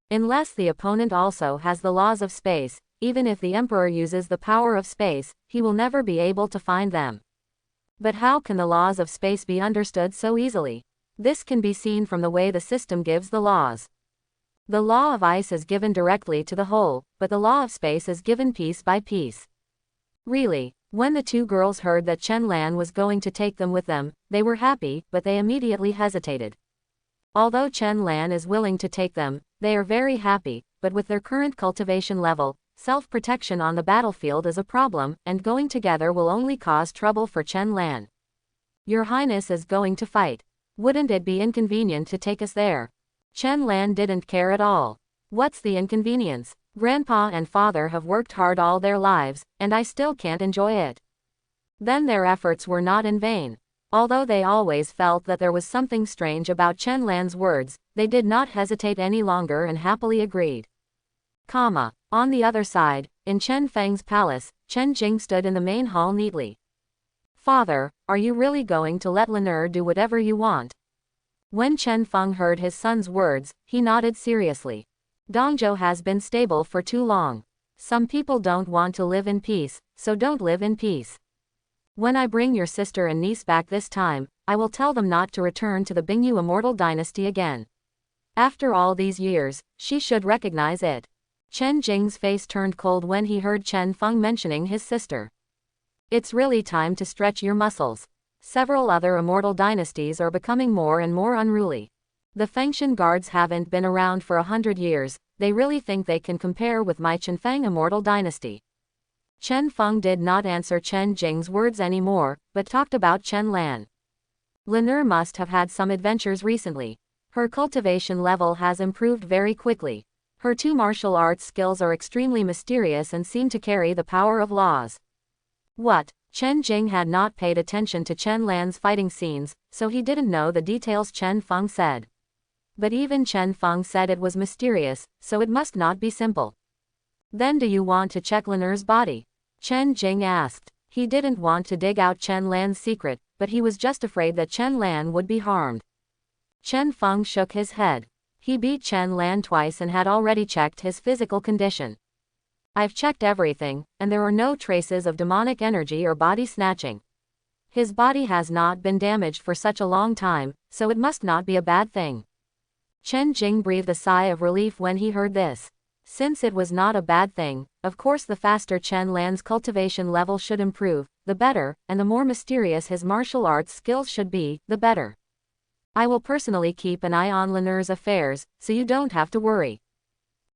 Unless the opponent also has the laws of space, even if the emperor uses the power of space, he will never be able to find them. But how can the laws of space be understood so easily? This can be seen from the way the system gives the laws. The law of ice is given directly to the whole, but the law of space is given piece by piece. Really, when the two girls heard that Chen Lan was going to take them with them, they were happy, but they immediately hesitated. Although Chen Lan is willing to take them, they are very happy, but with their current cultivation level, self-protection on the battlefield is a problem, and going together will only cause trouble for Chen Lan. Your Highness is going to fight. Wouldn't it be inconvenient to take us there? Chen Lan didn't care at all. What's the inconvenience? Grandpa and father have worked hard all their lives, and I still can't enjoy it. Then their efforts were not in vain. Although they always felt that there was something strange about Chen Lan's words, they did not hesitate any longer and happily agreed. On the other side, in Chen Feng's palace, Chen Jing stood in the main hall neatly. Father, are you really going to let Lan'er do whatever you want? When Chen Feng heard his son's words, he nodded seriously. Dongzhou has been stable for too long. Some people don't want to live in peace, so don't live in peace. When I bring your sister and niece back this time, I will tell them not to return to the Bingyu Immortal Dynasty again. After all these years, she should recognize it. Chen Jing's face turned cold when he heard Chen Feng mentioning his sister. It's really time to stretch your muscles. Several other immortal dynasties are becoming more and more unruly. The Fengshen guards haven't been around for 100 years, they really think they can compare with my Qinfeng Immortal Dynasty. Chen Feng did not answer Chen Jing's words anymore, but talked about Chen Lan. Lan'er must have had some adventures recently. Her cultivation level has improved very quickly. Her two martial arts skills are extremely mysterious and seem to carry the power of laws. What? Chen Jing had not paid attention to Chen Lan's fighting scenes, so he didn't know the details Chen Feng said. But even Chen Feng said it was mysterious, so it must not be simple. Then do you want to check Lan'er's body? Chen Jing asked. He didn't want to dig out Chen Lan's secret, but he was just afraid that Chen Lan would be harmed. Chen Feng shook his head. He beat Chen Lan twice and had already checked his physical condition. I've checked everything, and there are no traces of demonic energy or body snatching. His body has not been damaged for such a long time, so it must not be a bad thing. Chen Jing breathed a sigh of relief when he heard this. Since it was not a bad thing, of course the faster Chen Lan's cultivation level should improve, the better, and the more mysterious his martial arts skills should be, the better. I will personally keep an eye on Lan'er's affairs, so you don't have to worry.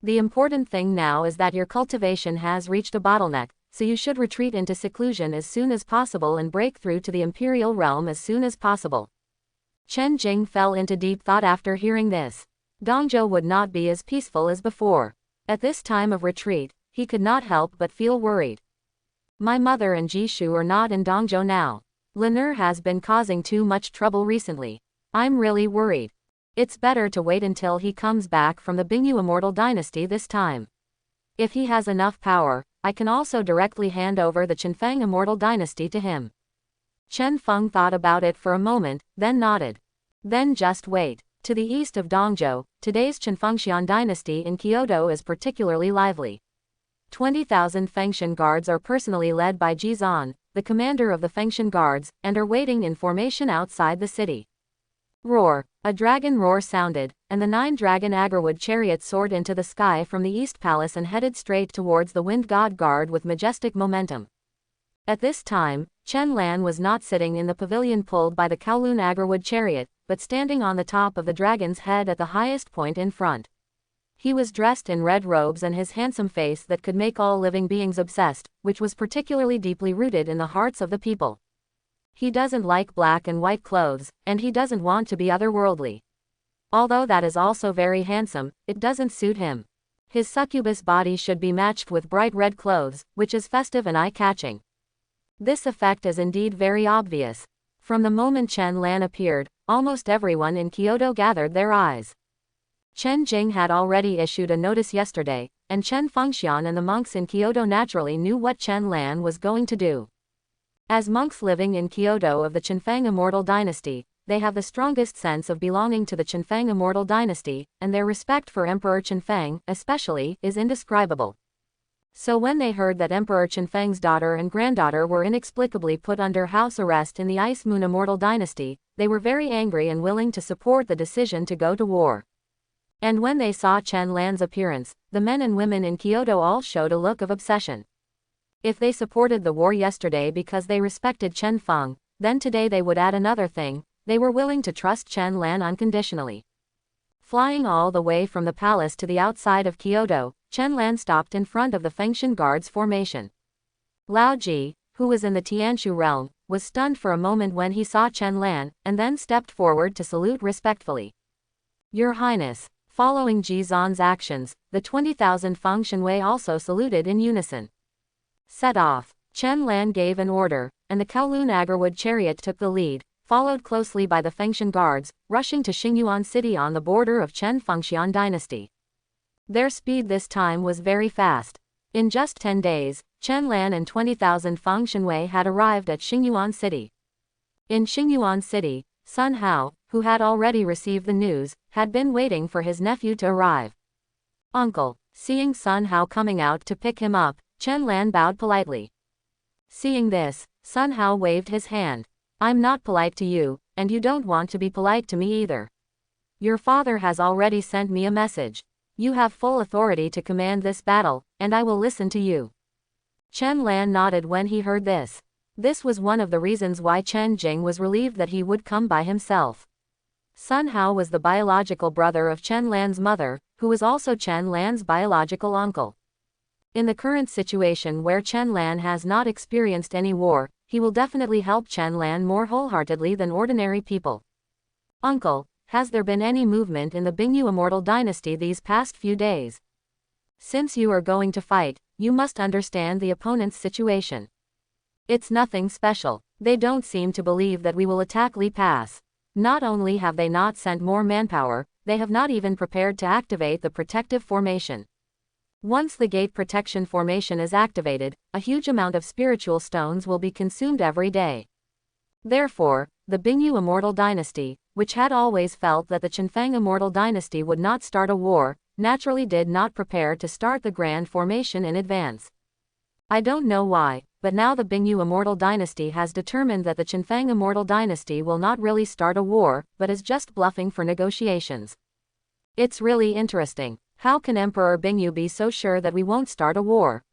The important thing now is that your cultivation has reached a bottleneck, so you should retreat into seclusion as soon as possible and break through to the imperial realm as soon as possible. Chen Jing fell into deep thought after hearing this. Dongzhou would not be as peaceful as before. At this time of retreat, he could not help but feel worried. My mother and Jishu are not in Dongzhou now. Lan'er has been causing too much trouble recently. I'm really worried. It's better to wait until he comes back from the Bingyu Immortal Dynasty this time. If he has enough power, I can also directly hand over the Qinfeng Immortal Dynasty to him. Chen Feng thought about it for a moment, then nodded. Then just wait. To the east of Dongzhou, today's Qinfengxian Dynasty in Kyoto is particularly lively. 20,000 Fengshan guards are personally led by Jizan, the commander of the Fengshan guards, and are waiting in formation outside the city. Roar! A dragon roar sounded, and the 9 dragon agrwood chariots soared into the sky from the East Palace and headed straight towards the Wind God Guard with majestic momentum. At this time, Chen Lan was not sitting in the pavilion pulled by the Kowloon agrwood chariot, but standing on the top of the dragon's head at the highest point in front. He was dressed in red robes and his handsome face that could make all living beings obsessed, which was particularly deeply rooted in the hearts of the people. He doesn't like black and white clothes, and he doesn't want to be otherworldly. Although that is also very handsome, it doesn't suit him. His succubus body should be matched with bright red clothes, which is festive and eye-catching. This effect is indeed very obvious. From the moment Chen Lan appeared, almost everyone in Kyoto gathered their eyes. Chen Jing had already issued a notice yesterday, and Chen Fengxian and the monks in Kyoto naturally knew what Chen Lan was going to do. As monks living in Kyoto of the Qinfeng Immortal Dynasty, they have the strongest sense of belonging to the Qinfeng Immortal Dynasty, and their respect for Emperor Qinfeng, especially, is indescribable. So when they heard that Emperor Qinfeng's daughter and granddaughter were inexplicably put under house arrest in the Ice Moon Immortal Dynasty, they were very angry and willing to support the decision to go to war. And when they saw Chen Lan's appearance, the men and women in Kyoto all showed a look of obsession. If they supported the war yesterday because they respected Chen Feng, then today they would add another thing: they were willing to trust Chen Lan unconditionally. Flying all the way from the palace to the outside of Kyoto, Chen Lan stopped in front of the Fengshan Guards formation. Lao Ji, who was in the Tianshu realm, was stunned for a moment when he saw Chen Lan, and then stepped forward to salute respectfully. Your Highness. Following Jizan's actions, the 20,000 Fengshan Wei also saluted in unison. Set off. Chen Lan gave an order, and the Kowloon agrwood chariot took the lead, followed closely by the Fengshan guards, rushing to Xingyuan City on the border of Chen Fengxian Dynasty. Their speed this time was very fast. In just 10 days, Chen Lan and 20,000 Fengshan Wei had arrived at Xingyuan City. In Xingyuan City, Sun Hao, who had already received the news, had been waiting for his nephew to arrive. Uncle. Seeing Sun Hao coming out to pick him up, Chen Lan bowed politely. Seeing this, Sun Hao waved his hand. I'm not polite to you, and you don't want to be polite to me either. Your father has already sent me a message. You have full authority to command this battle, and I will listen to you. Chen Lan nodded when he heard this. This was one of the reasons why Chen Jing was relieved that he would come by himself. Sun Hao was the biological brother of Chen Lan's mother, who was also Chen Lan's biological uncle. In the current situation where Chen Lan has not experienced any war, he will definitely help Chen Lan more wholeheartedly than ordinary people. Uncle, has there been any movement in the Bingyu Immortal Dynasty these past few days? Since you are going to fight, you must understand the opponent's situation. It's nothing special. They don't seem to believe that we will attack Li Pass. Not only have they not sent more manpower, they have not even prepared to activate the protective formation. Once the gate protection formation is activated, a huge amount of spiritual stones will be consumed every day. Therefore, the Bingyu Immortal Dynasty, which had always felt that the Qinfeng Immortal Dynasty would not start a war, naturally did not prepare to start the grand formation in advance. I don't know why, but now the Bingyu Immortal Dynasty has determined that the Qinfeng Immortal Dynasty will not really start a war, but is just bluffing for negotiations. It's really interesting. How can Emperor Bingyu be so sure that we won't start a war?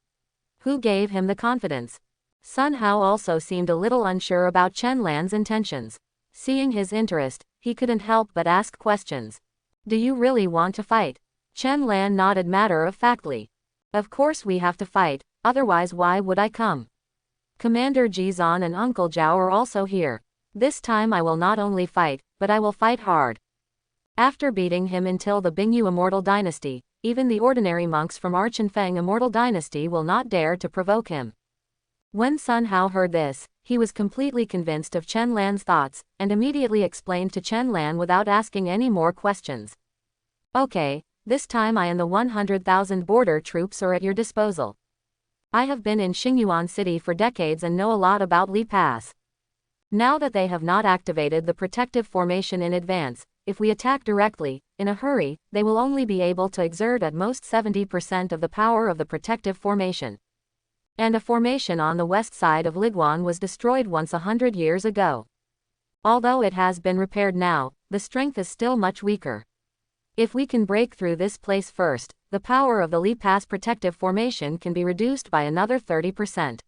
Who gave him the confidence? Sun Hao also seemed a little unsure about Chen Lan's intentions. Seeing his interest, he couldn't help but ask questions. Do you really want to fight? Chen Lan nodded matter-of-factly. Of course we have to fight, otherwise why would I come? Commander Jizan and Uncle Zhao are also here. This time I will not only fight, but I will fight hard. After beating him until the Bingyu Immortal Dynasty, even the ordinary monks from Archenfeng Immortal Dynasty will not dare to provoke him. When Sun Hao heard this, he was completely convinced of Chen Lan's thoughts, and immediately explained to Chen Lan without asking any more questions. Okay, this time I and the 100,000 border troops are at your disposal. I have been in Xingyuan City for decades and know a lot about Li Pass. Now that they have not activated the protective formation in advance, if we attack directly, in a hurry, they will only be able to exert at most 70% of the power of the protective formation. And a formation on the west side of Liguan was destroyed once 100 years ago. Although it has been repaired now, the strength is still much weaker. If we can break through this place first, the power of the Li Pass protective formation can be reduced by another 30%.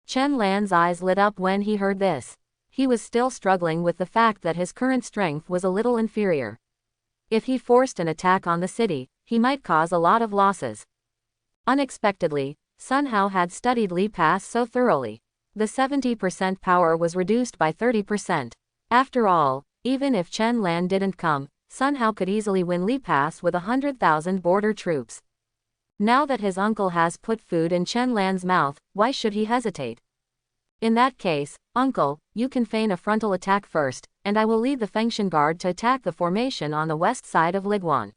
Chen Lan's eyes lit up when he heard this. He was still struggling with the fact that his current strength was a little inferior. If he forced an attack on the city, he might cause a lot of losses. Unexpectedly, Sun Hao had studied Li Pass so thoroughly. The 70% power was reduced by 30%. After all, even if Chen Lan didn't come, Sun Hao could easily win Li Pass with 100,000 border troops. Now that his uncle has put food in Chen Lan's mouth, why should he hesitate? In that case, uncle, you can feign a frontal attack first, and I will lead the Fengshan Guard to attack the formation on the west side of Liguan.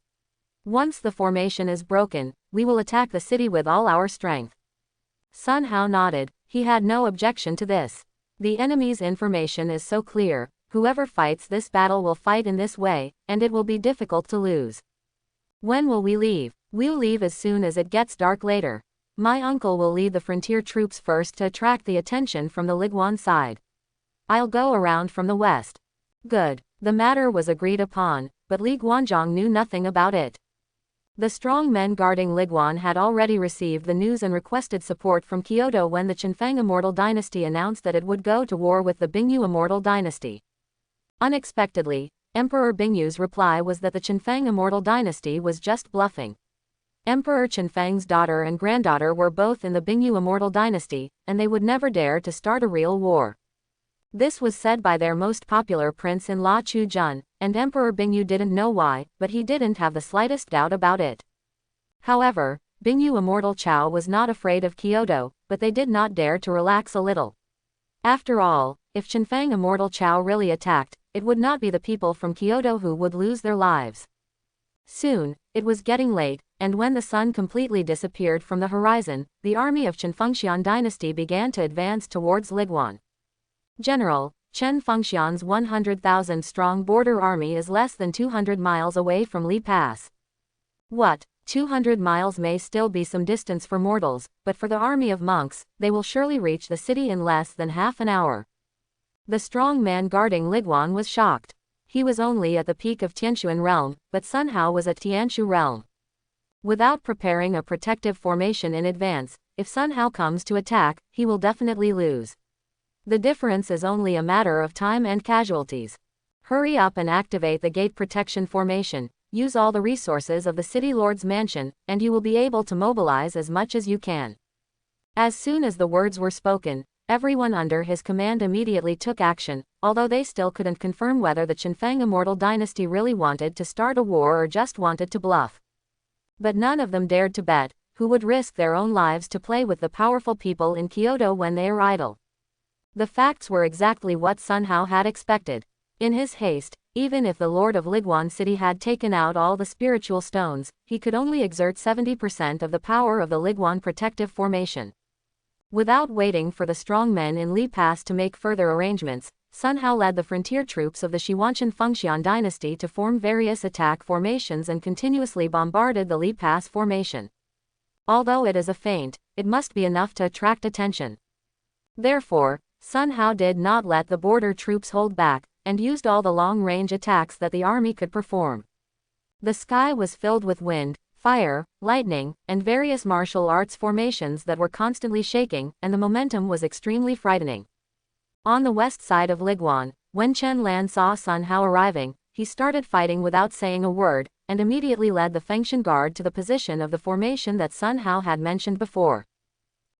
Once the formation is broken, we will attack the city with all our strength. Sun Hao nodded. He had no objection to this. The enemy's information is so clear. Whoever fights this battle will fight in this way, and it will be difficult to lose. When will we leave? We'll leave as soon as it gets dark later. My uncle will lead the frontier troops first to attract the attention from the Liguan side. I'll go around from the west. Good. The matter was agreed upon, but Li Guanzhong knew nothing about it. The strong men guarding Liguan had already received the news and requested support from Kyoto when the Qinfeng Immortal Dynasty announced that it would go to war with the Bingyu Immortal Dynasty. Unexpectedly, Emperor Bingyu's reply was that the Qinfeng Immortal Dynasty was just bluffing. Emperor Qinfeng's daughter and granddaughter were both in the Bingyu Immortal Dynasty, and they would never dare to start a real war. This was said by their most popular prince-in-law Chu Jun, and Emperor Bingyu didn't know why, but he didn't have the slightest doubt about it. However, Bingyu Immortal Chao was not afraid of Kyoto, but they did not dare to relax a little. After all, if Qinfeng Immortal Chao really attacked, it would not be the people from Kyoto who would lose their lives. Soon, it was getting late, and when the sun completely disappeared from the horizon, the army of Chen Fengxian dynasty began to advance towards Liguan. General, Chen Fengxian's 100,000-strong border army is less than 200 miles away from Li Pass. What? 200 miles may still be some distance for mortals, but for the army of monks, they will surely reach the city in less than half an hour. The strong man guarding Liguan was shocked. He was only at the peak of Tianshuan realm, but Sun Hao was at Tianshu realm. Without preparing a protective formation in advance, if Sun Hao comes to attack, he will definitely lose. The difference is only a matter of time and casualties. Hurry up and activate the gate protection formation, use all the resources of the city lord's mansion, and you will be able to mobilize as much as you can. As soon as the words were spoken, everyone under his command immediately took action, although they still couldn't confirm whether the Qinfeng Immortal Dynasty really wanted to start a war or just wanted to bluff. But none of them dared to bet, who would risk their own lives to play with the powerful people in Kyoto when they are idle. The facts were exactly what Sun Hao had expected. In his haste, even if the Lord of Liguan City had taken out all the spiritual stones, he could only exert 70% of the power of the Liguan protective formation. Without waiting for the strong men in Li Pass to make further arrangements, Sun Hao led the frontier troops of the Xiwanchen Fengxian dynasty to form various attack formations and continuously bombarded the Li Pass formation. Although it is a feint, it must be enough to attract attention. Therefore, Sun Hao did not let the border troops hold back, and used all the long-range attacks that the army could perform. The sky was filled with wind, fire, lightning, and various martial arts formations that were constantly shaking, and the momentum was extremely frightening. On the west side of Liguan, when Chen Lan saw Sun Hao arriving, he started fighting without saying a word, and immediately led the Fengshan Guard to the position of the formation that Sun Hao had mentioned before.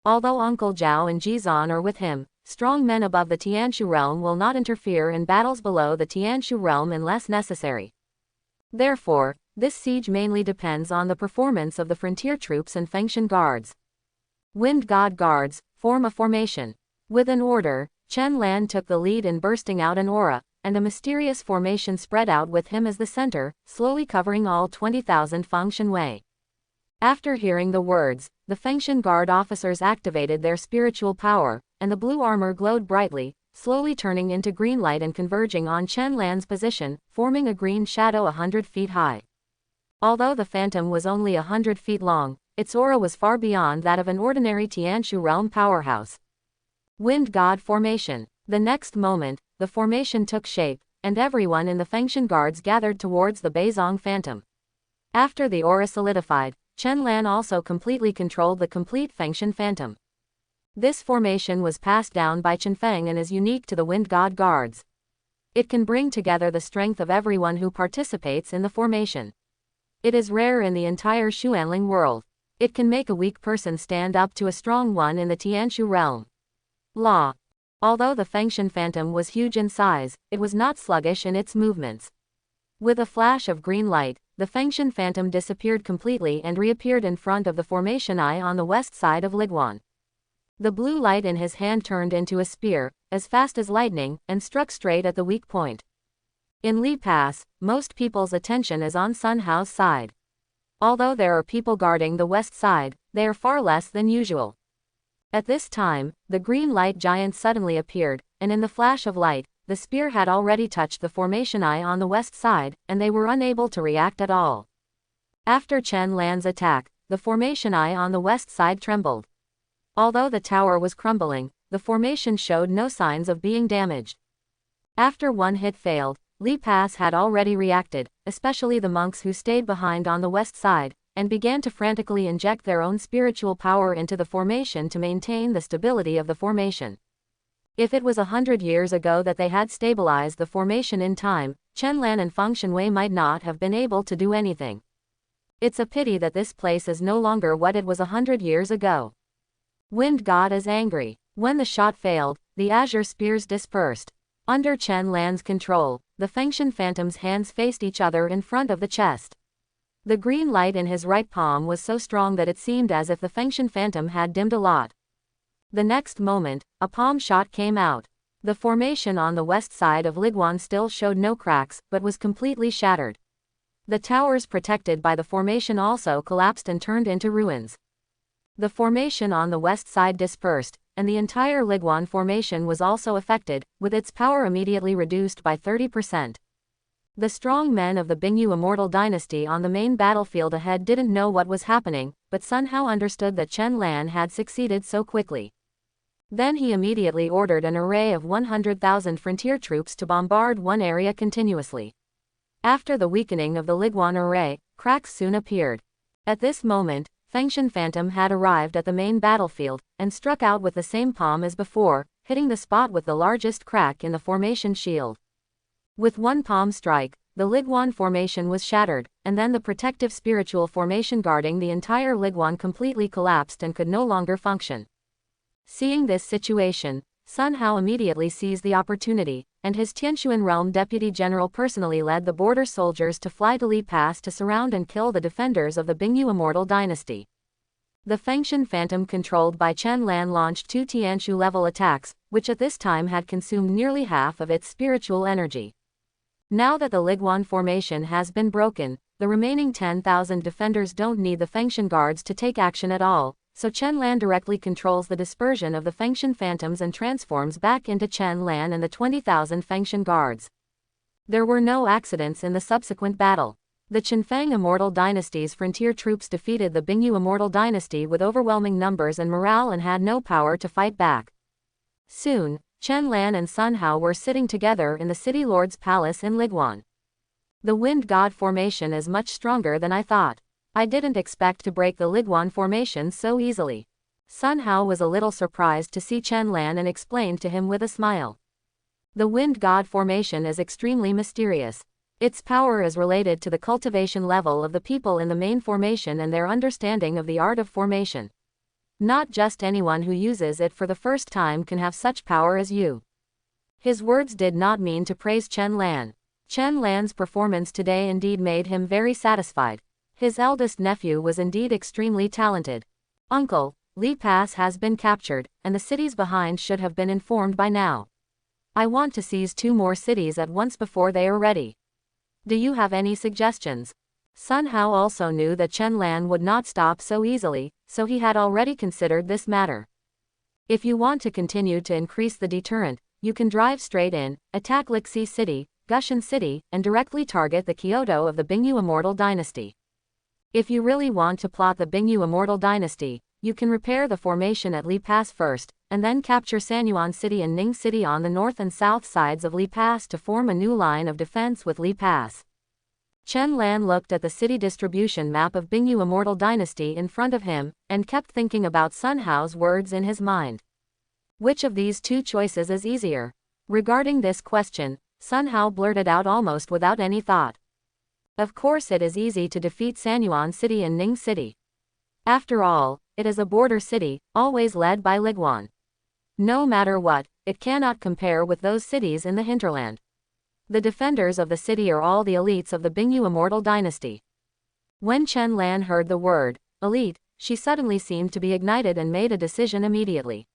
Although Uncle Zhao and Jizan are with him, strong men above the Tianshu realm will not interfere in battles below the Tianshu realm unless necessary. Therefore, this siege mainly depends on the performance of the frontier troops and Fengshan Guards. Wind God Guards, form a formation. With an order, Chen Lan took the lead in bursting out an aura, and a mysterious formation spread out with him as the center, slowly covering all 20,000 Fengshan Wei. After hearing the words, the Fengshan Guard officers activated their spiritual power, and the blue armor glowed brightly, slowly turning into green light and converging on Chen Lan's position, forming a green shadow 100 feet high. Although the phantom was only 100 feet long, its aura was far beyond that of an ordinary Tianshu realm powerhouse. Wind God Formation. The next moment, the formation took shape, and everyone in the Fengshan Guards gathered towards the Beizong Phantom. After the aura solidified, Chen Lan also completely controlled the complete Fengshan Phantom. This formation was passed down by Chen Feng and is unique to the Wind God Guards. It can bring together the strength of everyone who participates in the formation. It is rare in the entire Xuanling world. It can make a weak person stand up to a strong one in the Tianshu realm. Law. Although the Fengshan Phantom was huge in size, it was not sluggish in its movements. With a flash of green light, the Fengshan Phantom disappeared completely and reappeared in front of the formation eye on the west side of Liguan. The blue light in his hand turned into a spear, as fast as lightning, and struck straight at the weak point. In Li Pass, most people's attention is on Sun Hao's side. Although there are people guarding the west side, they are far less than usual. At this time, the green light giant suddenly appeared, and in the flash of light, the spear had already touched the formation eye on the west side, and they were unable to react at all. After Chen Lan's attack, the formation eye on the west side trembled. Although the tower was crumbling, the formation showed no signs of being damaged. After one hit failed, Li Pass had already reacted, especially the monks who stayed behind on the west side, and began to frantically inject their own spiritual power into the formation to maintain the stability of the formation. If it was 100 years ago that they had stabilized the formation in time, Chen Lan and Feng Shenwei might not have been able to do anything. It's a pity that this place is no longer what it was 100 years ago. Wind God is angry. When the shot failed, the azure spears dispersed. Under Chen Lan's control, the Fengshan Phantom's hands faced each other in front of the chest. The green light in his right palm was so strong that it seemed as if the Fengshan Phantom had dimmed a lot. The next moment, a palm shot came out. The formation on the west side of Liguan still showed no cracks, but was completely shattered. The towers protected by the formation also collapsed and turned into ruins. The formation on the west side dispersed, and the entire Liguan formation was also affected, with its power immediately reduced by 30%. The strong men of the Bingyu Immortal Dynasty on the main battlefield ahead didn't know what was happening, but Sun Hao understood that Chen Lan had succeeded so quickly. Then he immediately ordered an array of 100,000 frontier troops to bombard one area continuously. After the weakening of the Liguan array, cracks soon appeared. At this moment, Fengshan Phantom had arrived at the main battlefield, and struck out with the same palm as before, hitting the spot with the largest crack in the formation shield. With one palm strike, the Liguan formation was shattered, and then the protective spiritual formation guarding the entire Liguan completely collapsed and could no longer function. Seeing this situation, Sun Hao immediately seized the opportunity, and his Tianshuan realm deputy general personally led the border soldiers to fly to Li Pass to surround and kill the defenders of the Bingyu Immortal Dynasty. The Fengshan Phantom controlled by Chen Lan launched 2 Tianshu-level attacks, which at this time had consumed nearly half of its spiritual energy. Now that the Liguan formation has been broken, the remaining 10,000 defenders don't need the Fengshan guards to take action at all, so Chen Lan directly controls the dispersion of the Fengshan Phantoms and transforms back into Chen Lan and the 20,000 Fengshan guards. There were no accidents in the subsequent battle. The Qinfeng Immortal Dynasty's frontier troops defeated the Bingyu Immortal Dynasty with overwhelming numbers and morale and had no power to fight back. Soon, Chen Lan and Sun Hao were sitting together in the City Lord's palace in Liguan. The Wind God formation is much stronger than I thought. I didn't expect to break the Liguan formation so easily. Sun Hao was a little surprised to see Chen Lan and explained to him with a smile. The Wind God formation is extremely mysterious. Its power is related to the cultivation level of the people in the main formation and their understanding of the art of formation. Not just anyone who uses it for the first time can have such power as you. His words did not mean to praise Chen Lan. Chen Lan's performance today indeed made him very satisfied. His eldest nephew was indeed extremely talented. Uncle, Li Pass has been captured, and the cities behind should have been informed by now. I want to seize 2 more cities at once before they are ready. Do you have any suggestions? Sun Hao also knew that Chen Lan would not stop so easily, so he had already considered this matter. If you want to continue to increase the deterrent, you can drive straight in, attack Lixi City, Gushan City, and directly target the Kyoto of the Bingyu Immortal Dynasty. If you really want to plot the Bingyu Immortal Dynasty, you can repair the formation at Li Pass first, and then capture Sanyuan City and Ning City on the north and south sides of Li Pass to form a new line of defense with Li Pass. Chen Lan looked at the city distribution map of Bingyu Immortal Dynasty in front of him, and kept thinking about Sun Hao's words in his mind. Which of these 2 choices is easier? Regarding this question, Sun Hao blurted out almost without any thought. Of course it is easy to defeat Sanyuan City and Ning City. After all, it is a border city, always led by Liguan. No matter what, it cannot compare with those cities in the hinterland. The defenders of the city are all the elites of the Bingyu Immortal Dynasty. When Chen Lan heard the word, elite, she suddenly seemed to be ignited and made a decision immediately.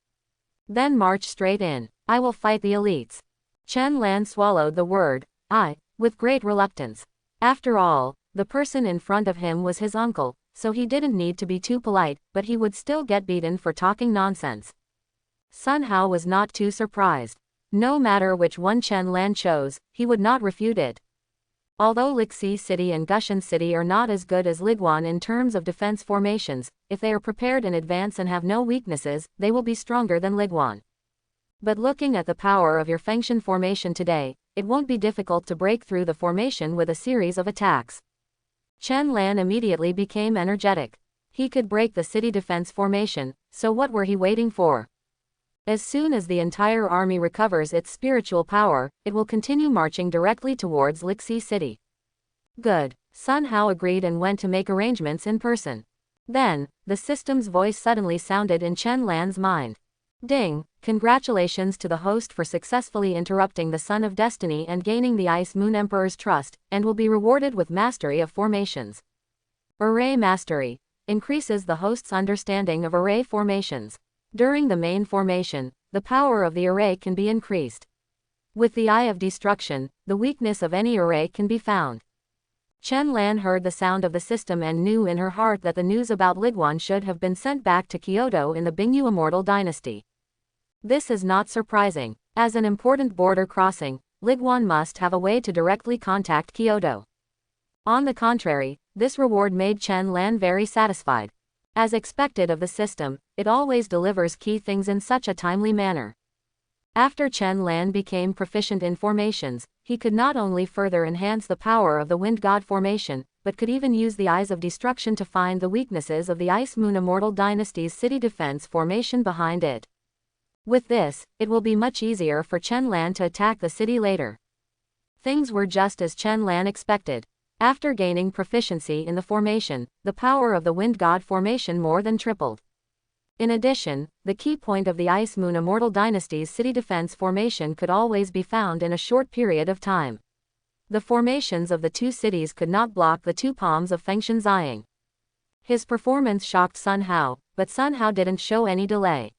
Then march straight in. I will fight the elites. Chen Lan swallowed the word, I, with great reluctance. After all, the person in front of him was his uncle, so he didn't need to be too polite, but he would still get beaten for talking nonsense. Sun Hao was not too surprised. No matter which one Chen Lan chose, he would not refute it. Although Lixi City and Gushan City are not as good as Liguan in terms of defense formations, if they are prepared in advance and have no weaknesses, they will be stronger than Liguan. But looking at the power of your Fengshan formation today, it won't be difficult to break through the formation with a series of attacks. Chen Lan immediately became energetic. He could break the city defense formation, so what were he waiting for? As soon as the entire army recovers its spiritual power, it will continue marching directly towards Lixi City. Good. Sun Hao agreed and went to make arrangements in person. Then, the system's voice suddenly sounded in Chen Lan's mind. Ding! Congratulations to the host for successfully interrupting the Sun of Destiny and gaining the Ice Moon Emperor's trust, and will be rewarded with mastery of formations. Array Mastery increases the host's understanding of array formations. During the main formation, the power of the array can be increased. With the Eye of Destruction, the weakness of any array can be found. Chen Lan heard the sound of the system and knew in her heart that the news about Liguan should have been sent back to Kyoto in the Bingyu Immortal Dynasty. This is not surprising. As an important border crossing, Liguan must have a way to directly contact Kyoto. On the contrary, this reward made Chen Lan very satisfied. As expected of the system, it always delivers key things in such a timely manner. After Chen Lan became proficient in formations, he could not only further enhance the power of the Wind God formation, but could even use the Eyes of Destruction to find the weaknesses of the Ice Moon Immortal Dynasty's city defense formation behind it. With this, it will be much easier for Chen Lan to attack the city later. Things were just as Chen Lan expected. After gaining proficiency in the formation, the power of the Wind God formation more than tripled. In addition, the key point of the Ice Moon Immortal Dynasty's city defense formation could always be found in a short period of time. The formations of the 2 cities could not block the 2 palms of Fengshan Ziying. His performance shocked Sun Hao, but Sun Hao didn't show any delay.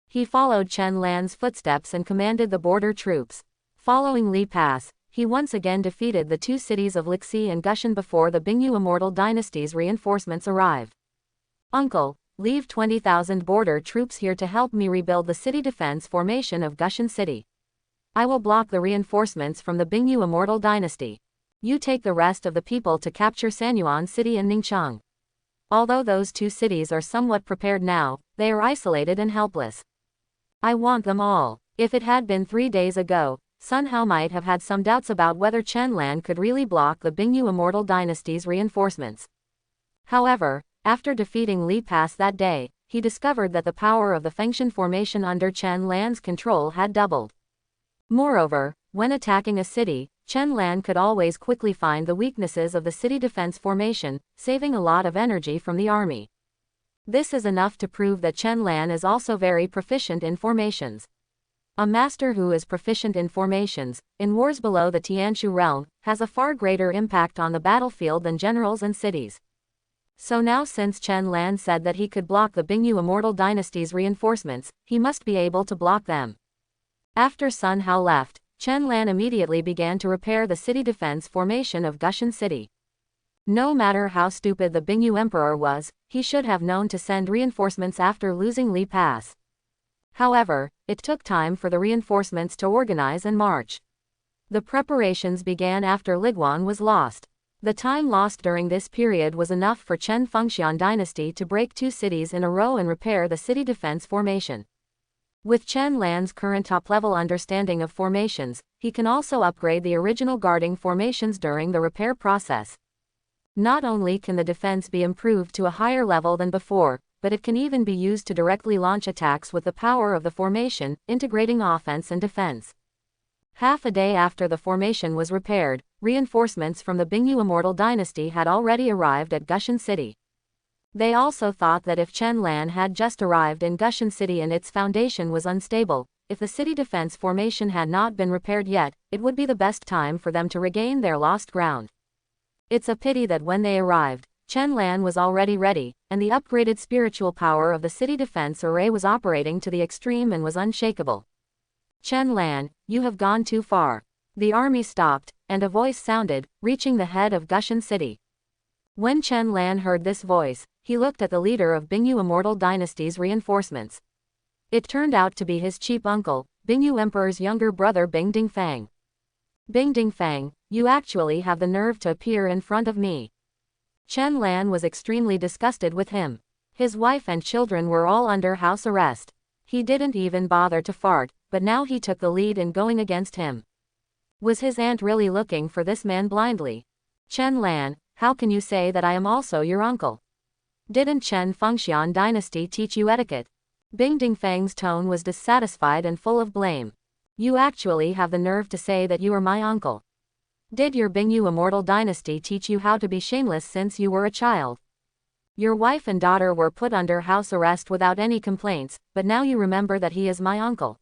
He followed Chen Lan's footsteps and commanded the border troops. Following Li Pass, he once again defeated the 2 cities of Lixi and Gushan before the Bingyu Immortal Dynasty's reinforcements arrived. Uncle, leave 20,000 border troops here to help me rebuild the city defense formation of Gushan City. I will block the reinforcements from the Bingyu Immortal Dynasty. You take the rest of the people to capture Sanyuan City and Ningchang. Although those 2 cities are somewhat prepared now, they are isolated and helpless. I want them all. If it had been 3 days ago, Sun Hao might have had some doubts about whether Chen Lan could really block the Bingyu Immortal Dynasty's reinforcements. However, after defeating Li Pass that day, he discovered that the power of the Fengshan formation under Chen Lan's control had doubled. Moreover, when attacking a city, Chen Lan could always quickly find the weaknesses of the city defense formation, saving a lot of energy from the army. This is enough to prove that Chen Lan is also very proficient in formations. A master who is proficient in formations, in wars below the Tianshu realm, has a far greater impact on the battlefield than generals and cities. So now, since Chen Lan said that he could block the Bingyu Immortal Dynasty's reinforcements, he must be able to block them. After Sun Hao left, Chen Lan immediately began to repair the city defense formation of Gushan City. No matter how stupid the Bingyu Emperor was, he should have known to send reinforcements after losing Li Pass. However, it took time for the reinforcements to organize and march. The preparations began after Liguan was lost. The time lost during this period was enough for Chen Fengxian dynasty to break 2 cities in a row and repair the city defense formation. With Chen Lan's current top-level understanding of formations, he can also upgrade the original guarding formations during the repair process. Not only can the defense be improved to a higher level than before, but it can even be used to directly launch attacks with the power of the formation, integrating offense and defense. Half a day after the formation was repaired, reinforcements from the Bingyu Immortal Dynasty had already arrived at Gushan City. They also thought that if Chen Lan had just arrived in Gushan City and its foundation was unstable, if the city defense formation had not been repaired yet, it would be the best time for them to regain their lost ground. It's a pity that when they arrived, Chen Lan was already ready, and the upgraded spiritual power of the city defense array was operating to the extreme and was unshakable. Chen Lan, you have gone too far. The army stopped, and a voice sounded, reaching the head of Gushan City. When Chen Lan heard this voice, he looked at the leader of Bingyu Immortal Dynasty's reinforcements. It turned out to be his cheap uncle, Bingyu Emperor's younger brother Bing Dingfang. Bing Dingfang, you actually have the nerve to appear in front of me. Chen Lan was extremely disgusted with him. His wife and children were all under house arrest. He didn't even bother to fart, but now he took the lead in going against him. Was his aunt really looking for this man blindly? Chen Lan, how can you say that I am also your uncle? Didn't Chen Fengxian dynasty teach you etiquette? Bing Dingfang's tone was dissatisfied and full of blame. You actually have the nerve to say that you are my uncle. Did your Bingyu Immortal Dynasty teach you how to be shameless since you were a child? Your wife and daughter were put under house arrest without any complaints, but now you remember that he is my uncle.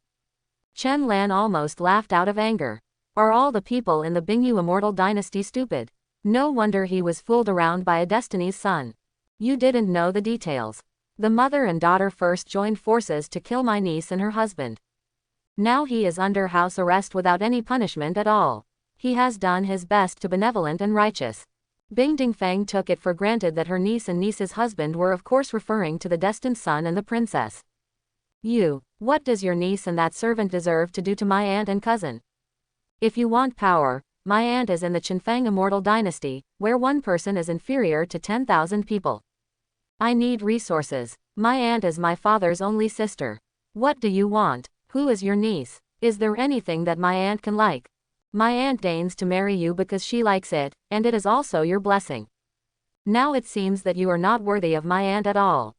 Chen Lan almost laughed out of anger. Are all the people in the Bingyu Immortal Dynasty stupid? No wonder he was fooled around by a destiny's son. You didn't know the details. The mother and daughter first joined forces to kill my niece and her husband. Now he is under house arrest without any punishment at all. He has done his best to be benevolent and righteous. Bing Dingfang took it for granted that her niece and niece's husband were of course referring to the destined son and the princess. What does your niece and that servant deserve to do to my aunt and cousin? If you want power, my aunt is in the Qinfang Immortal Dynasty, where one person is inferior to 10,000 people. I need resources. My aunt is my father's only sister. What do you want? Who is your niece? Is there anything that my aunt can like? My aunt deigns to marry you because she likes it, and it is also your blessing. Now it seems that you are not worthy of my aunt at all.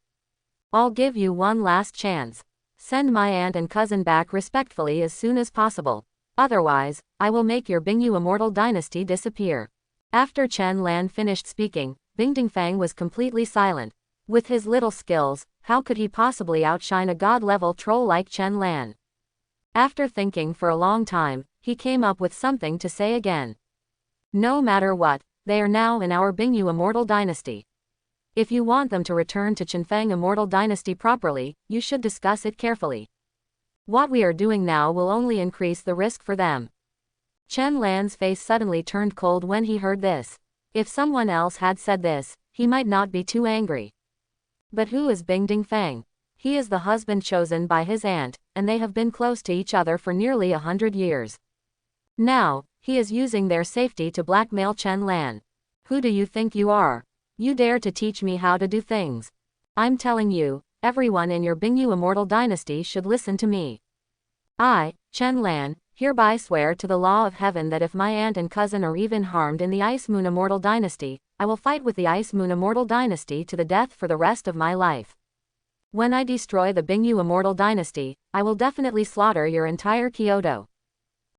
I'll give you one last chance. Send my aunt and cousin back respectfully as soon as possible. Otherwise, I will make your Bingyu Immortal Dynasty disappear. After Chen Lan finished speaking, Bing Dingfang was completely silent. With his little skills, how could he possibly outshine a god-level troll like Chen Lan? After thinking for a long time, he came up with something to say again. No matter what, they are now in our Bingyu Immortal Dynasty. If you want them to return to Qinfang Immortal Dynasty properly, you should discuss it carefully. What we are doing now will only increase the risk for them. Chen Lan's face suddenly turned cold when he heard this. If someone else had said this, he might not be too angry. But who is Bing Dingfang? He is the husband chosen by his aunt, and they have been close to each other for nearly 100 years. Now, he is using their safety to blackmail Chen Lan. Who do you think you are? You dare to teach me how to do things? I'm telling you, everyone in your Bingyu Immortal Dynasty should listen to me. I, Chen Lan, hereby swear to the law of heaven that if my aunt and cousin are even harmed in the Ice Moon Immortal Dynasty, I will fight with the Ice Moon Immortal Dynasty to the death for the rest of my life. When I destroy the Bingyu Immortal Dynasty, I will definitely slaughter your entire Kyoto.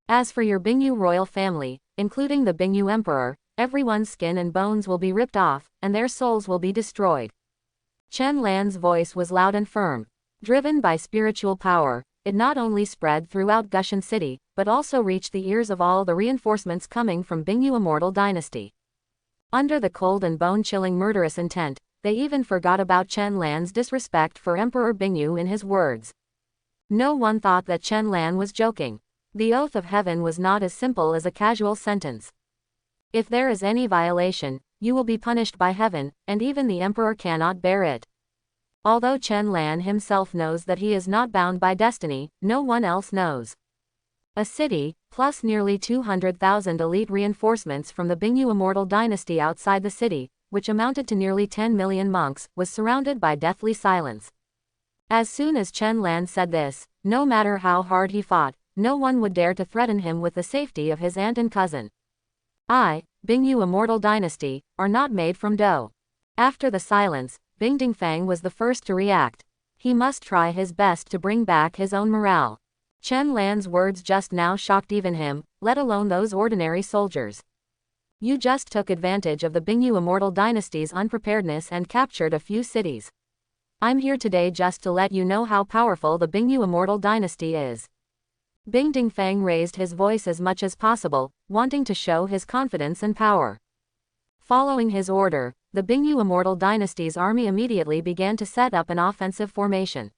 As for your Bingyu royal family, including the Bingyu Emperor, everyone's skin and bones will be ripped off, and their souls will be destroyed. Chen Lan's voice was loud and firm. Driven by spiritual power, it not only spread throughout Gushan City, but also reached the ears of all the reinforcements coming from Bingyu Immortal Dynasty. Under the cold and bone-chilling murderous intent, they even forgot about Chen Lan's disrespect for Emperor Bingyu in his words. No one thought that Chen Lan was joking. The oath of heaven was not as simple as a casual sentence. If there is any violation, you will be punished by heaven, and even the emperor cannot bear it. Although Chen Lan himself knows that he is not bound by destiny, no one else knows. A city, plus nearly 200,000 elite reinforcements from the Bingyu Immortal Dynasty outside the city, which amounted to nearly 10 million monks, was surrounded by deathly silence. As soon as Chen Lan said this, no matter how hard he fought, no one would dare to threaten him with the safety of his aunt and cousin. Bingyu Immortal Dynasty, are not made from dough. After the silence, Bing Dingfang was the first to react. He must try his best to bring back his own morale. Chen Lan's words just now shocked even him, let alone those ordinary soldiers. You just took advantage of the Bingyu Immortal Dynasty's unpreparedness and captured a few cities. I'm here today just to let you know how powerful the Bingyu Immortal Dynasty is. Bing Dingfang raised his voice as much as possible, wanting to show his confidence and power. Following his order, the Bingyu Immortal Dynasty's army immediately began to set up an offensive formation.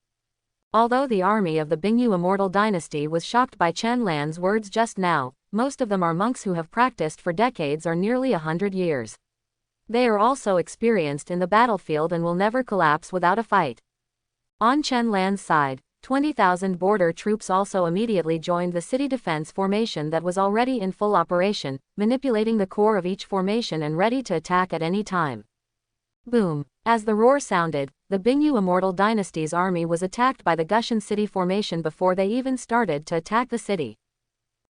Although the army of the Bingyu Immortal Dynasty was shocked by Chen Lan's words just now, most of them are monks who have practiced for decades or nearly 100 years. They are also experienced in the battlefield and will never collapse without a fight. On Chen Lan's side, 20,000 border troops also immediately joined the city defense formation that was already in full operation, manipulating the core of each formation and ready to attack at any time. Boom! As the roar sounded, the Bingyu Immortal Dynasty's army was attacked by the Gushan City formation before they even started to attack the city.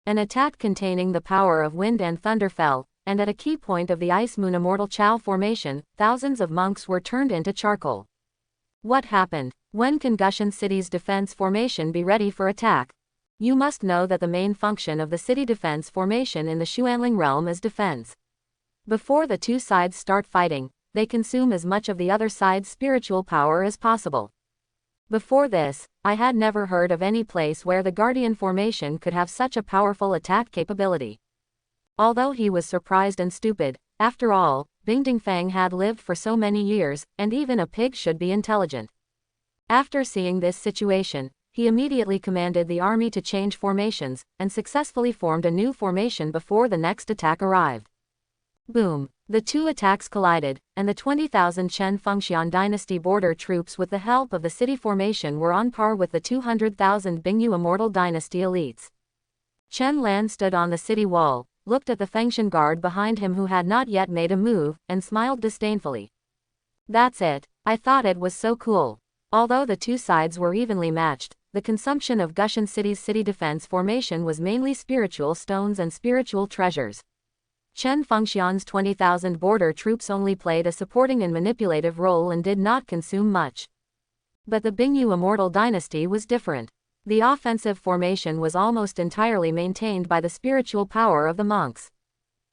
An attack containing the power of wind and thunder fell, and at a key point of the Ice Moon Immortal Chao formation, thousands of monks were turned into charcoal. What happened? When can Gushan City's defense formation be ready for attack? You must know that the main function of the city defense formation in the Xuanling realm is defense. Before the two sides start fighting, they consume as much of the other side's spiritual power as possible. Before this, I had never heard of any place where the Guardian formation could have such a powerful attack capability. Although he was surprised and stupid, after all, Bing Dingfang had lived for so many years, and even a pig should be intelligent. After seeing this situation, he immediately commanded the army to change formations, and successfully formed a new formation before the next attack arrived. Boom! The two attacks collided, and the 20,000 Chen Fengxian dynasty border troops with the help of the city formation were on par with the 200,000 Bingyu Immortal Dynasty elites. Chen Lan stood on the city wall, looked at the Fengxian guard behind him who had not yet made a move, and smiled disdainfully. That's it, I thought it was so cool. Although the two sides were evenly matched, the consumption of Gushan City's city defense formation was mainly spiritual stones and spiritual treasures. Chen Fengxian's 20,000 border troops only played a supporting and manipulative role and did not consume much. But the Bingyu Immortal Dynasty was different. The offensive formation was almost entirely maintained by the spiritual power of the monks.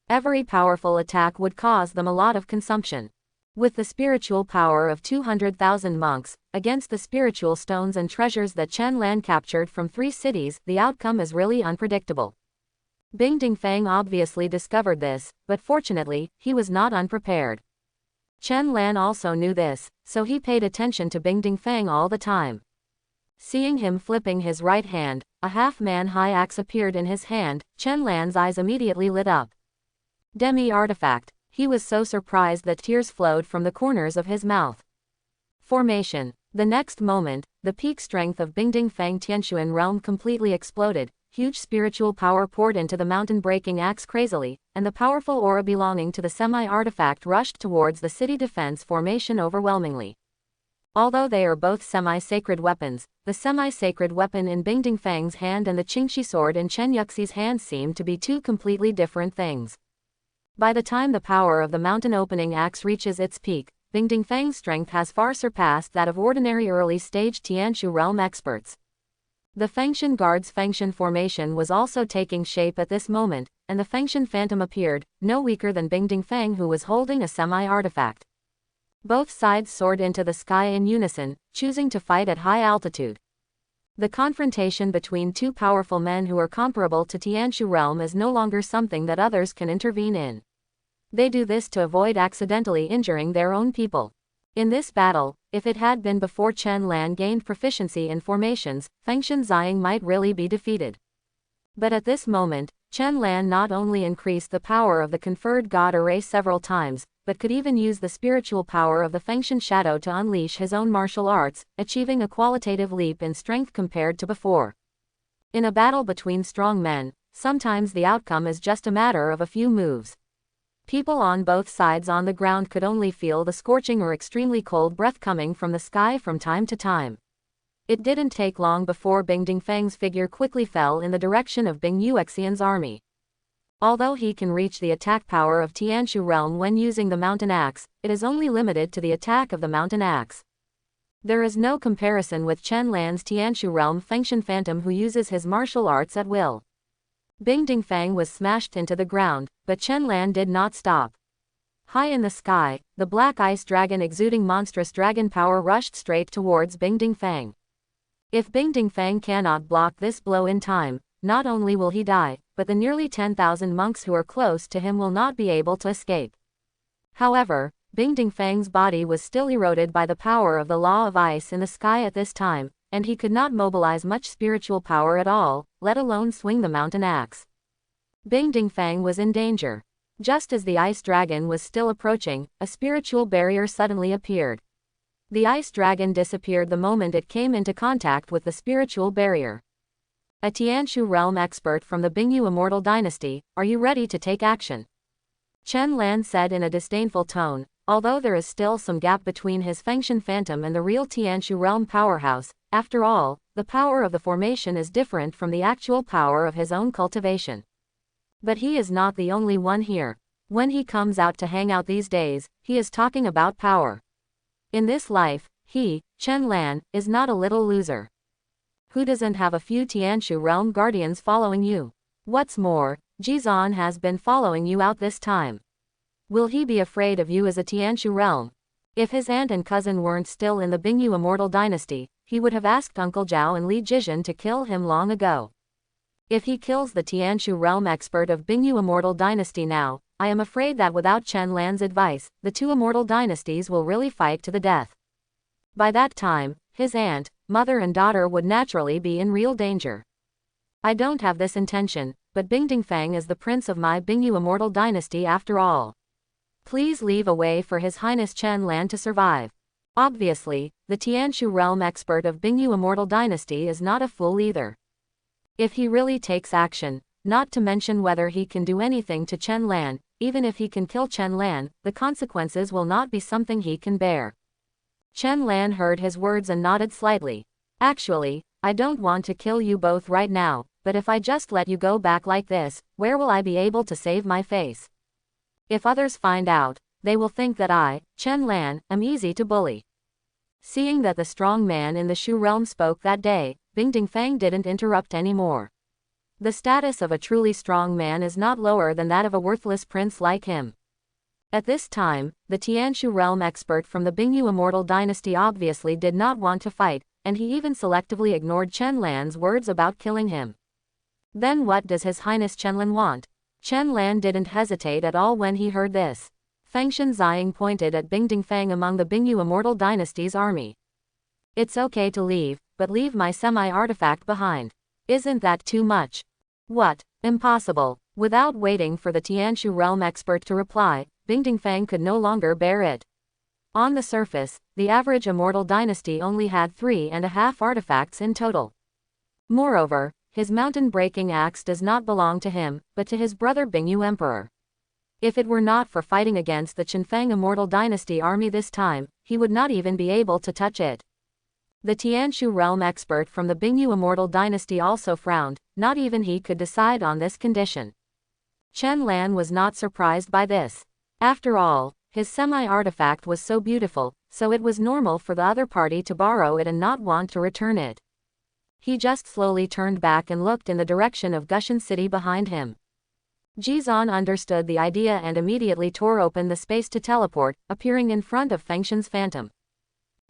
Every powerful attack would cause them a lot of consumption. With the spiritual power of 200,000 monks, against the spiritual stones and treasures that Chen Lan captured from 3 cities, the outcome is really unpredictable. Bing Dingfang obviously discovered this, but fortunately, he was not unprepared. Chen Lan also knew this, so he paid attention to Bing Dingfang all the time. Seeing him flipping his right hand, a half-man-high axe appeared in his hand. Chen Lan's eyes immediately lit up. Demi-artifact. He was so surprised that tears flowed from the corners of his mouth. Formation. The next moment, the peak strength of Bing Dingfang Tianshuan realm completely exploded. Huge spiritual power poured into the mountain-breaking axe crazily, and the powerful aura belonging to the semi-artifact rushed towards the city defense formation overwhelmingly. Although they are both semi-sacred weapons, the semi-sacred weapon in Bing Dingfang's hand and the Qingxi sword in Chen Yuxi's hand seemed to be two completely different things. By the time the power of the mountain-opening axe reaches its peak, Bing Dingfang's strength has far surpassed that of ordinary early-stage Tianshu realm experts. The Fengshan Guard's Fengshan formation was also taking shape at this moment, and the Fengshan Phantom appeared, no weaker than Bingding Fang, who was holding a semi-artifact. Both sides soared into the sky in unison, choosing to fight at high altitude. The confrontation between two powerful men who are comparable to Tianshu realm is no longer something that others can intervene in. They do this to avoid accidentally injuring their own people. In this battle, if it had been before Chen Lan gained proficiency in formations, Fengshan Ziying might really be defeated. But at this moment, Chen Lan not only increased the power of the conferred god array several times, but could even use the spiritual power of the Fengshan Shadow to unleash his own martial arts, achieving a qualitative leap in strength compared to before. In a battle between strong men, sometimes the outcome is just a matter of a few moves. People on both sides on the ground could only feel the scorching or extremely cold breath coming from the sky from time to time. It didn't take long before Bingding Fang's figure quickly fell in the direction of Bing Yuexian's army. Although he can reach the attack power of Tianshu realm when using the mountain axe, it is only limited to the attack of the mountain axe. There is no comparison with Chen Lan's Tianshu realm Fengshan Phantom, who uses his martial arts at will. Bingding Fang was smashed into the ground, but Chen Lan did not stop. High in the sky, the black ice dragon exuding monstrous dragon power rushed straight towards Bingding Fang. If Bingding Fang cannot block this blow in time, not only will he die, but the nearly 10,000 monks who are close to him will not be able to escape. However, Bingding Fang's body was still eroded by the power of the law of ice in the sky at this time, and he could not mobilize much spiritual power at all, let alone swing the mountain axe. Bingding Fang was in danger. Just as the ice dragon was still approaching, a spiritual barrier suddenly appeared. The ice dragon disappeared the moment it came into contact with the spiritual barrier. A Tianshu realm expert from the Bingyu Immortal Dynasty, are you ready to take action? Chen Lan said in a disdainful tone, although there is still some gap between his Fengshan Phantom and the real Tianshu realm powerhouse. After all, the power of the formation is different from the actual power of his own cultivation. But he is not the only one here. When he comes out to hang out these days, he is talking about power. In this life, he, Chen Lan, is not a little loser. Who doesn't have a few Tianshu realm guardians following you? What's more, Jizan has been following you out this time. Will he be afraid of you as a Tianshu realm? If his aunt and cousin weren't still in the Bingyu Immortal Dynasty, he would have asked Uncle Zhao and Li Jizhen to kill him long ago. If he kills the Tianshu realm expert of Bingyu Immortal Dynasty now, I am afraid that without Chen Lan's advice, the two immortal dynasties will really fight to the death. By that time, his aunt, mother and daughter would naturally be in real danger. I don't have this intention, but Bingding Fang is the prince of my Bingyu Immortal Dynasty after all. Please leave a way for His Highness Chen Lan to survive. Obviously, the Tianshu realm expert of Bingyu Immortal Dynasty is not a fool either. If he really takes action, not to mention whether he can do anything to Chen Lan, even if he can kill Chen Lan, the consequences will not be something he can bear. Chen Lan heard his words and nodded slightly. Actually, I don't want to kill you both right now, but if I just let you go back like this, where will I be able to save my face? If others find out, they will think that I, Chen Lan, am easy to bully. Seeing that the strong man in the Shu realm spoke that day, Bingding Fang didn't interrupt anymore. The status of a truly strong man is not lower than that of a worthless prince like him. At this time, the Tianshu realm expert from the Bingyu Immortal Dynasty obviously did not want to fight, and he even selectively ignored Chen Lan's words about killing him. Then what does His Highness Chen Lan want? Chen Lan didn't hesitate at all when he heard this. Fengshan Ziying pointed at Bingding Fang among the Bingyu Immortal Dynasty's army. It's okay to leave, but leave my semi-artifact behind. Isn't that too much? What? Impossible. Without waiting for the Tianshu realm expert to reply, Bingding Fang could no longer bear it. On the surface, the average immortal dynasty only had 3.5 artifacts in total. Moreover, his mountain-breaking axe does not belong to him, but to his brother Bingyu Emperor. If it were not for fighting against the Qinfang Immortal Dynasty army this time, he would not even be able to touch it. The Tianshu realm expert from the Bingyu Immortal Dynasty also frowned, not even he could decide on this condition. Chen Lan was not surprised by this. After all, his semi-artifact was so beautiful, so it was normal for the other party to borrow it and not want to return it. He just slowly turned back and looked in the direction of Gushan City behind him. Jizan understood the idea and immediately tore open the space to teleport, appearing in front of Fengshen's phantom.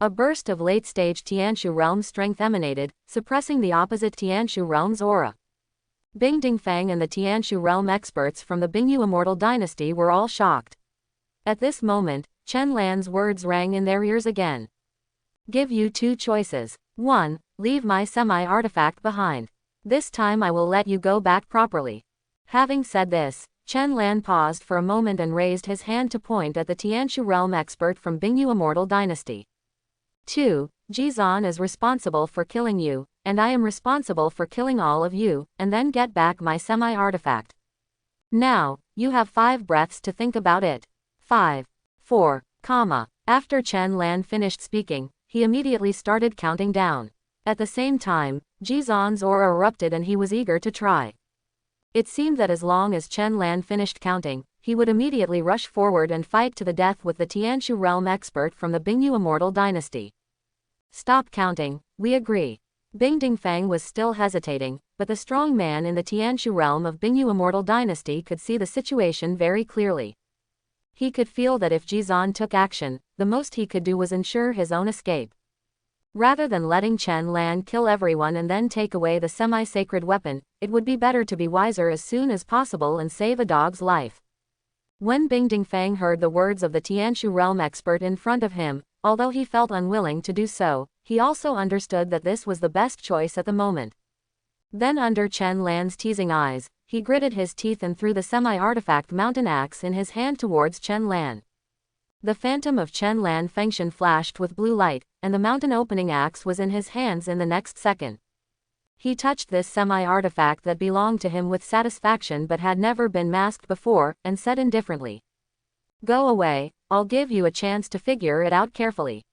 A burst of late-stage Tianshu realm strength emanated, suppressing the opposite Tianshu realm's aura. Bing Dingfang and the Tianshu realm experts from the Bingyu immortal dynasty were all shocked. At this moment, Chen Lan's words rang in their ears again. Give you two choices. 1. Leave my semi-artifact behind. This time I will let you go back properly. Having said this, Chen Lan paused for a moment and raised his hand to point at the Tianshu realm expert from Bingyu immortal dynasty. 2. Jizan is responsible for killing you, and I am responsible for killing all of you, and then get back my semi-artifact. Now, you have 5 breaths to think about it. 5. 4, comma. After Chen Lan finished speaking, he immediately started counting down. At the same time, Jizan's aura erupted and he was eager to try. It seemed that as long as Chen Lan finished counting, he would immediately rush forward and fight to the death with the Tianshu realm expert from the Bingyu immortal dynasty. Stop counting, we agree. Bing Dingfang was still hesitating, but the strong man in the Tianshu realm of Bingyu immortal dynasty could see the situation very clearly. He could feel that if Jizan took action, the most he could do was ensure his own escape. Rather than letting Chen Lan kill everyone and then take away the semi-sacred weapon, it would be better to be wiser as soon as possible and save a dog's life. When Bing Dingfang heard the words of the Tianshu realm expert in front of him, although he felt unwilling to do so, he also understood that this was the best choice at the moment. Then under Chen Lan's teasing eyes, he gritted his teeth and threw the semi-artifact mountain axe in his hand towards Chen Lan. The phantom of Chen Lan Fengshen flashed with blue light, and the mountain opening axe was in his hands in the next second. He touched this semi-artifact that belonged to him with satisfaction but had never been masked before, and said indifferently, "Go away, I'll give you a chance to figure it out carefully.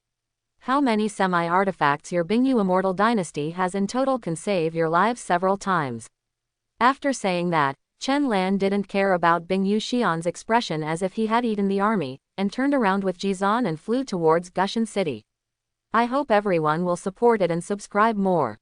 How many semi-artifacts your Bingyu immortal dynasty has in total can save your lives several times." After saying that, Chen Lan didn't care about Bingyu Xian's expression as if he had eaten the army, and turned around with Jizan and flew towards Gushan City. I hope everyone will support it and subscribe more.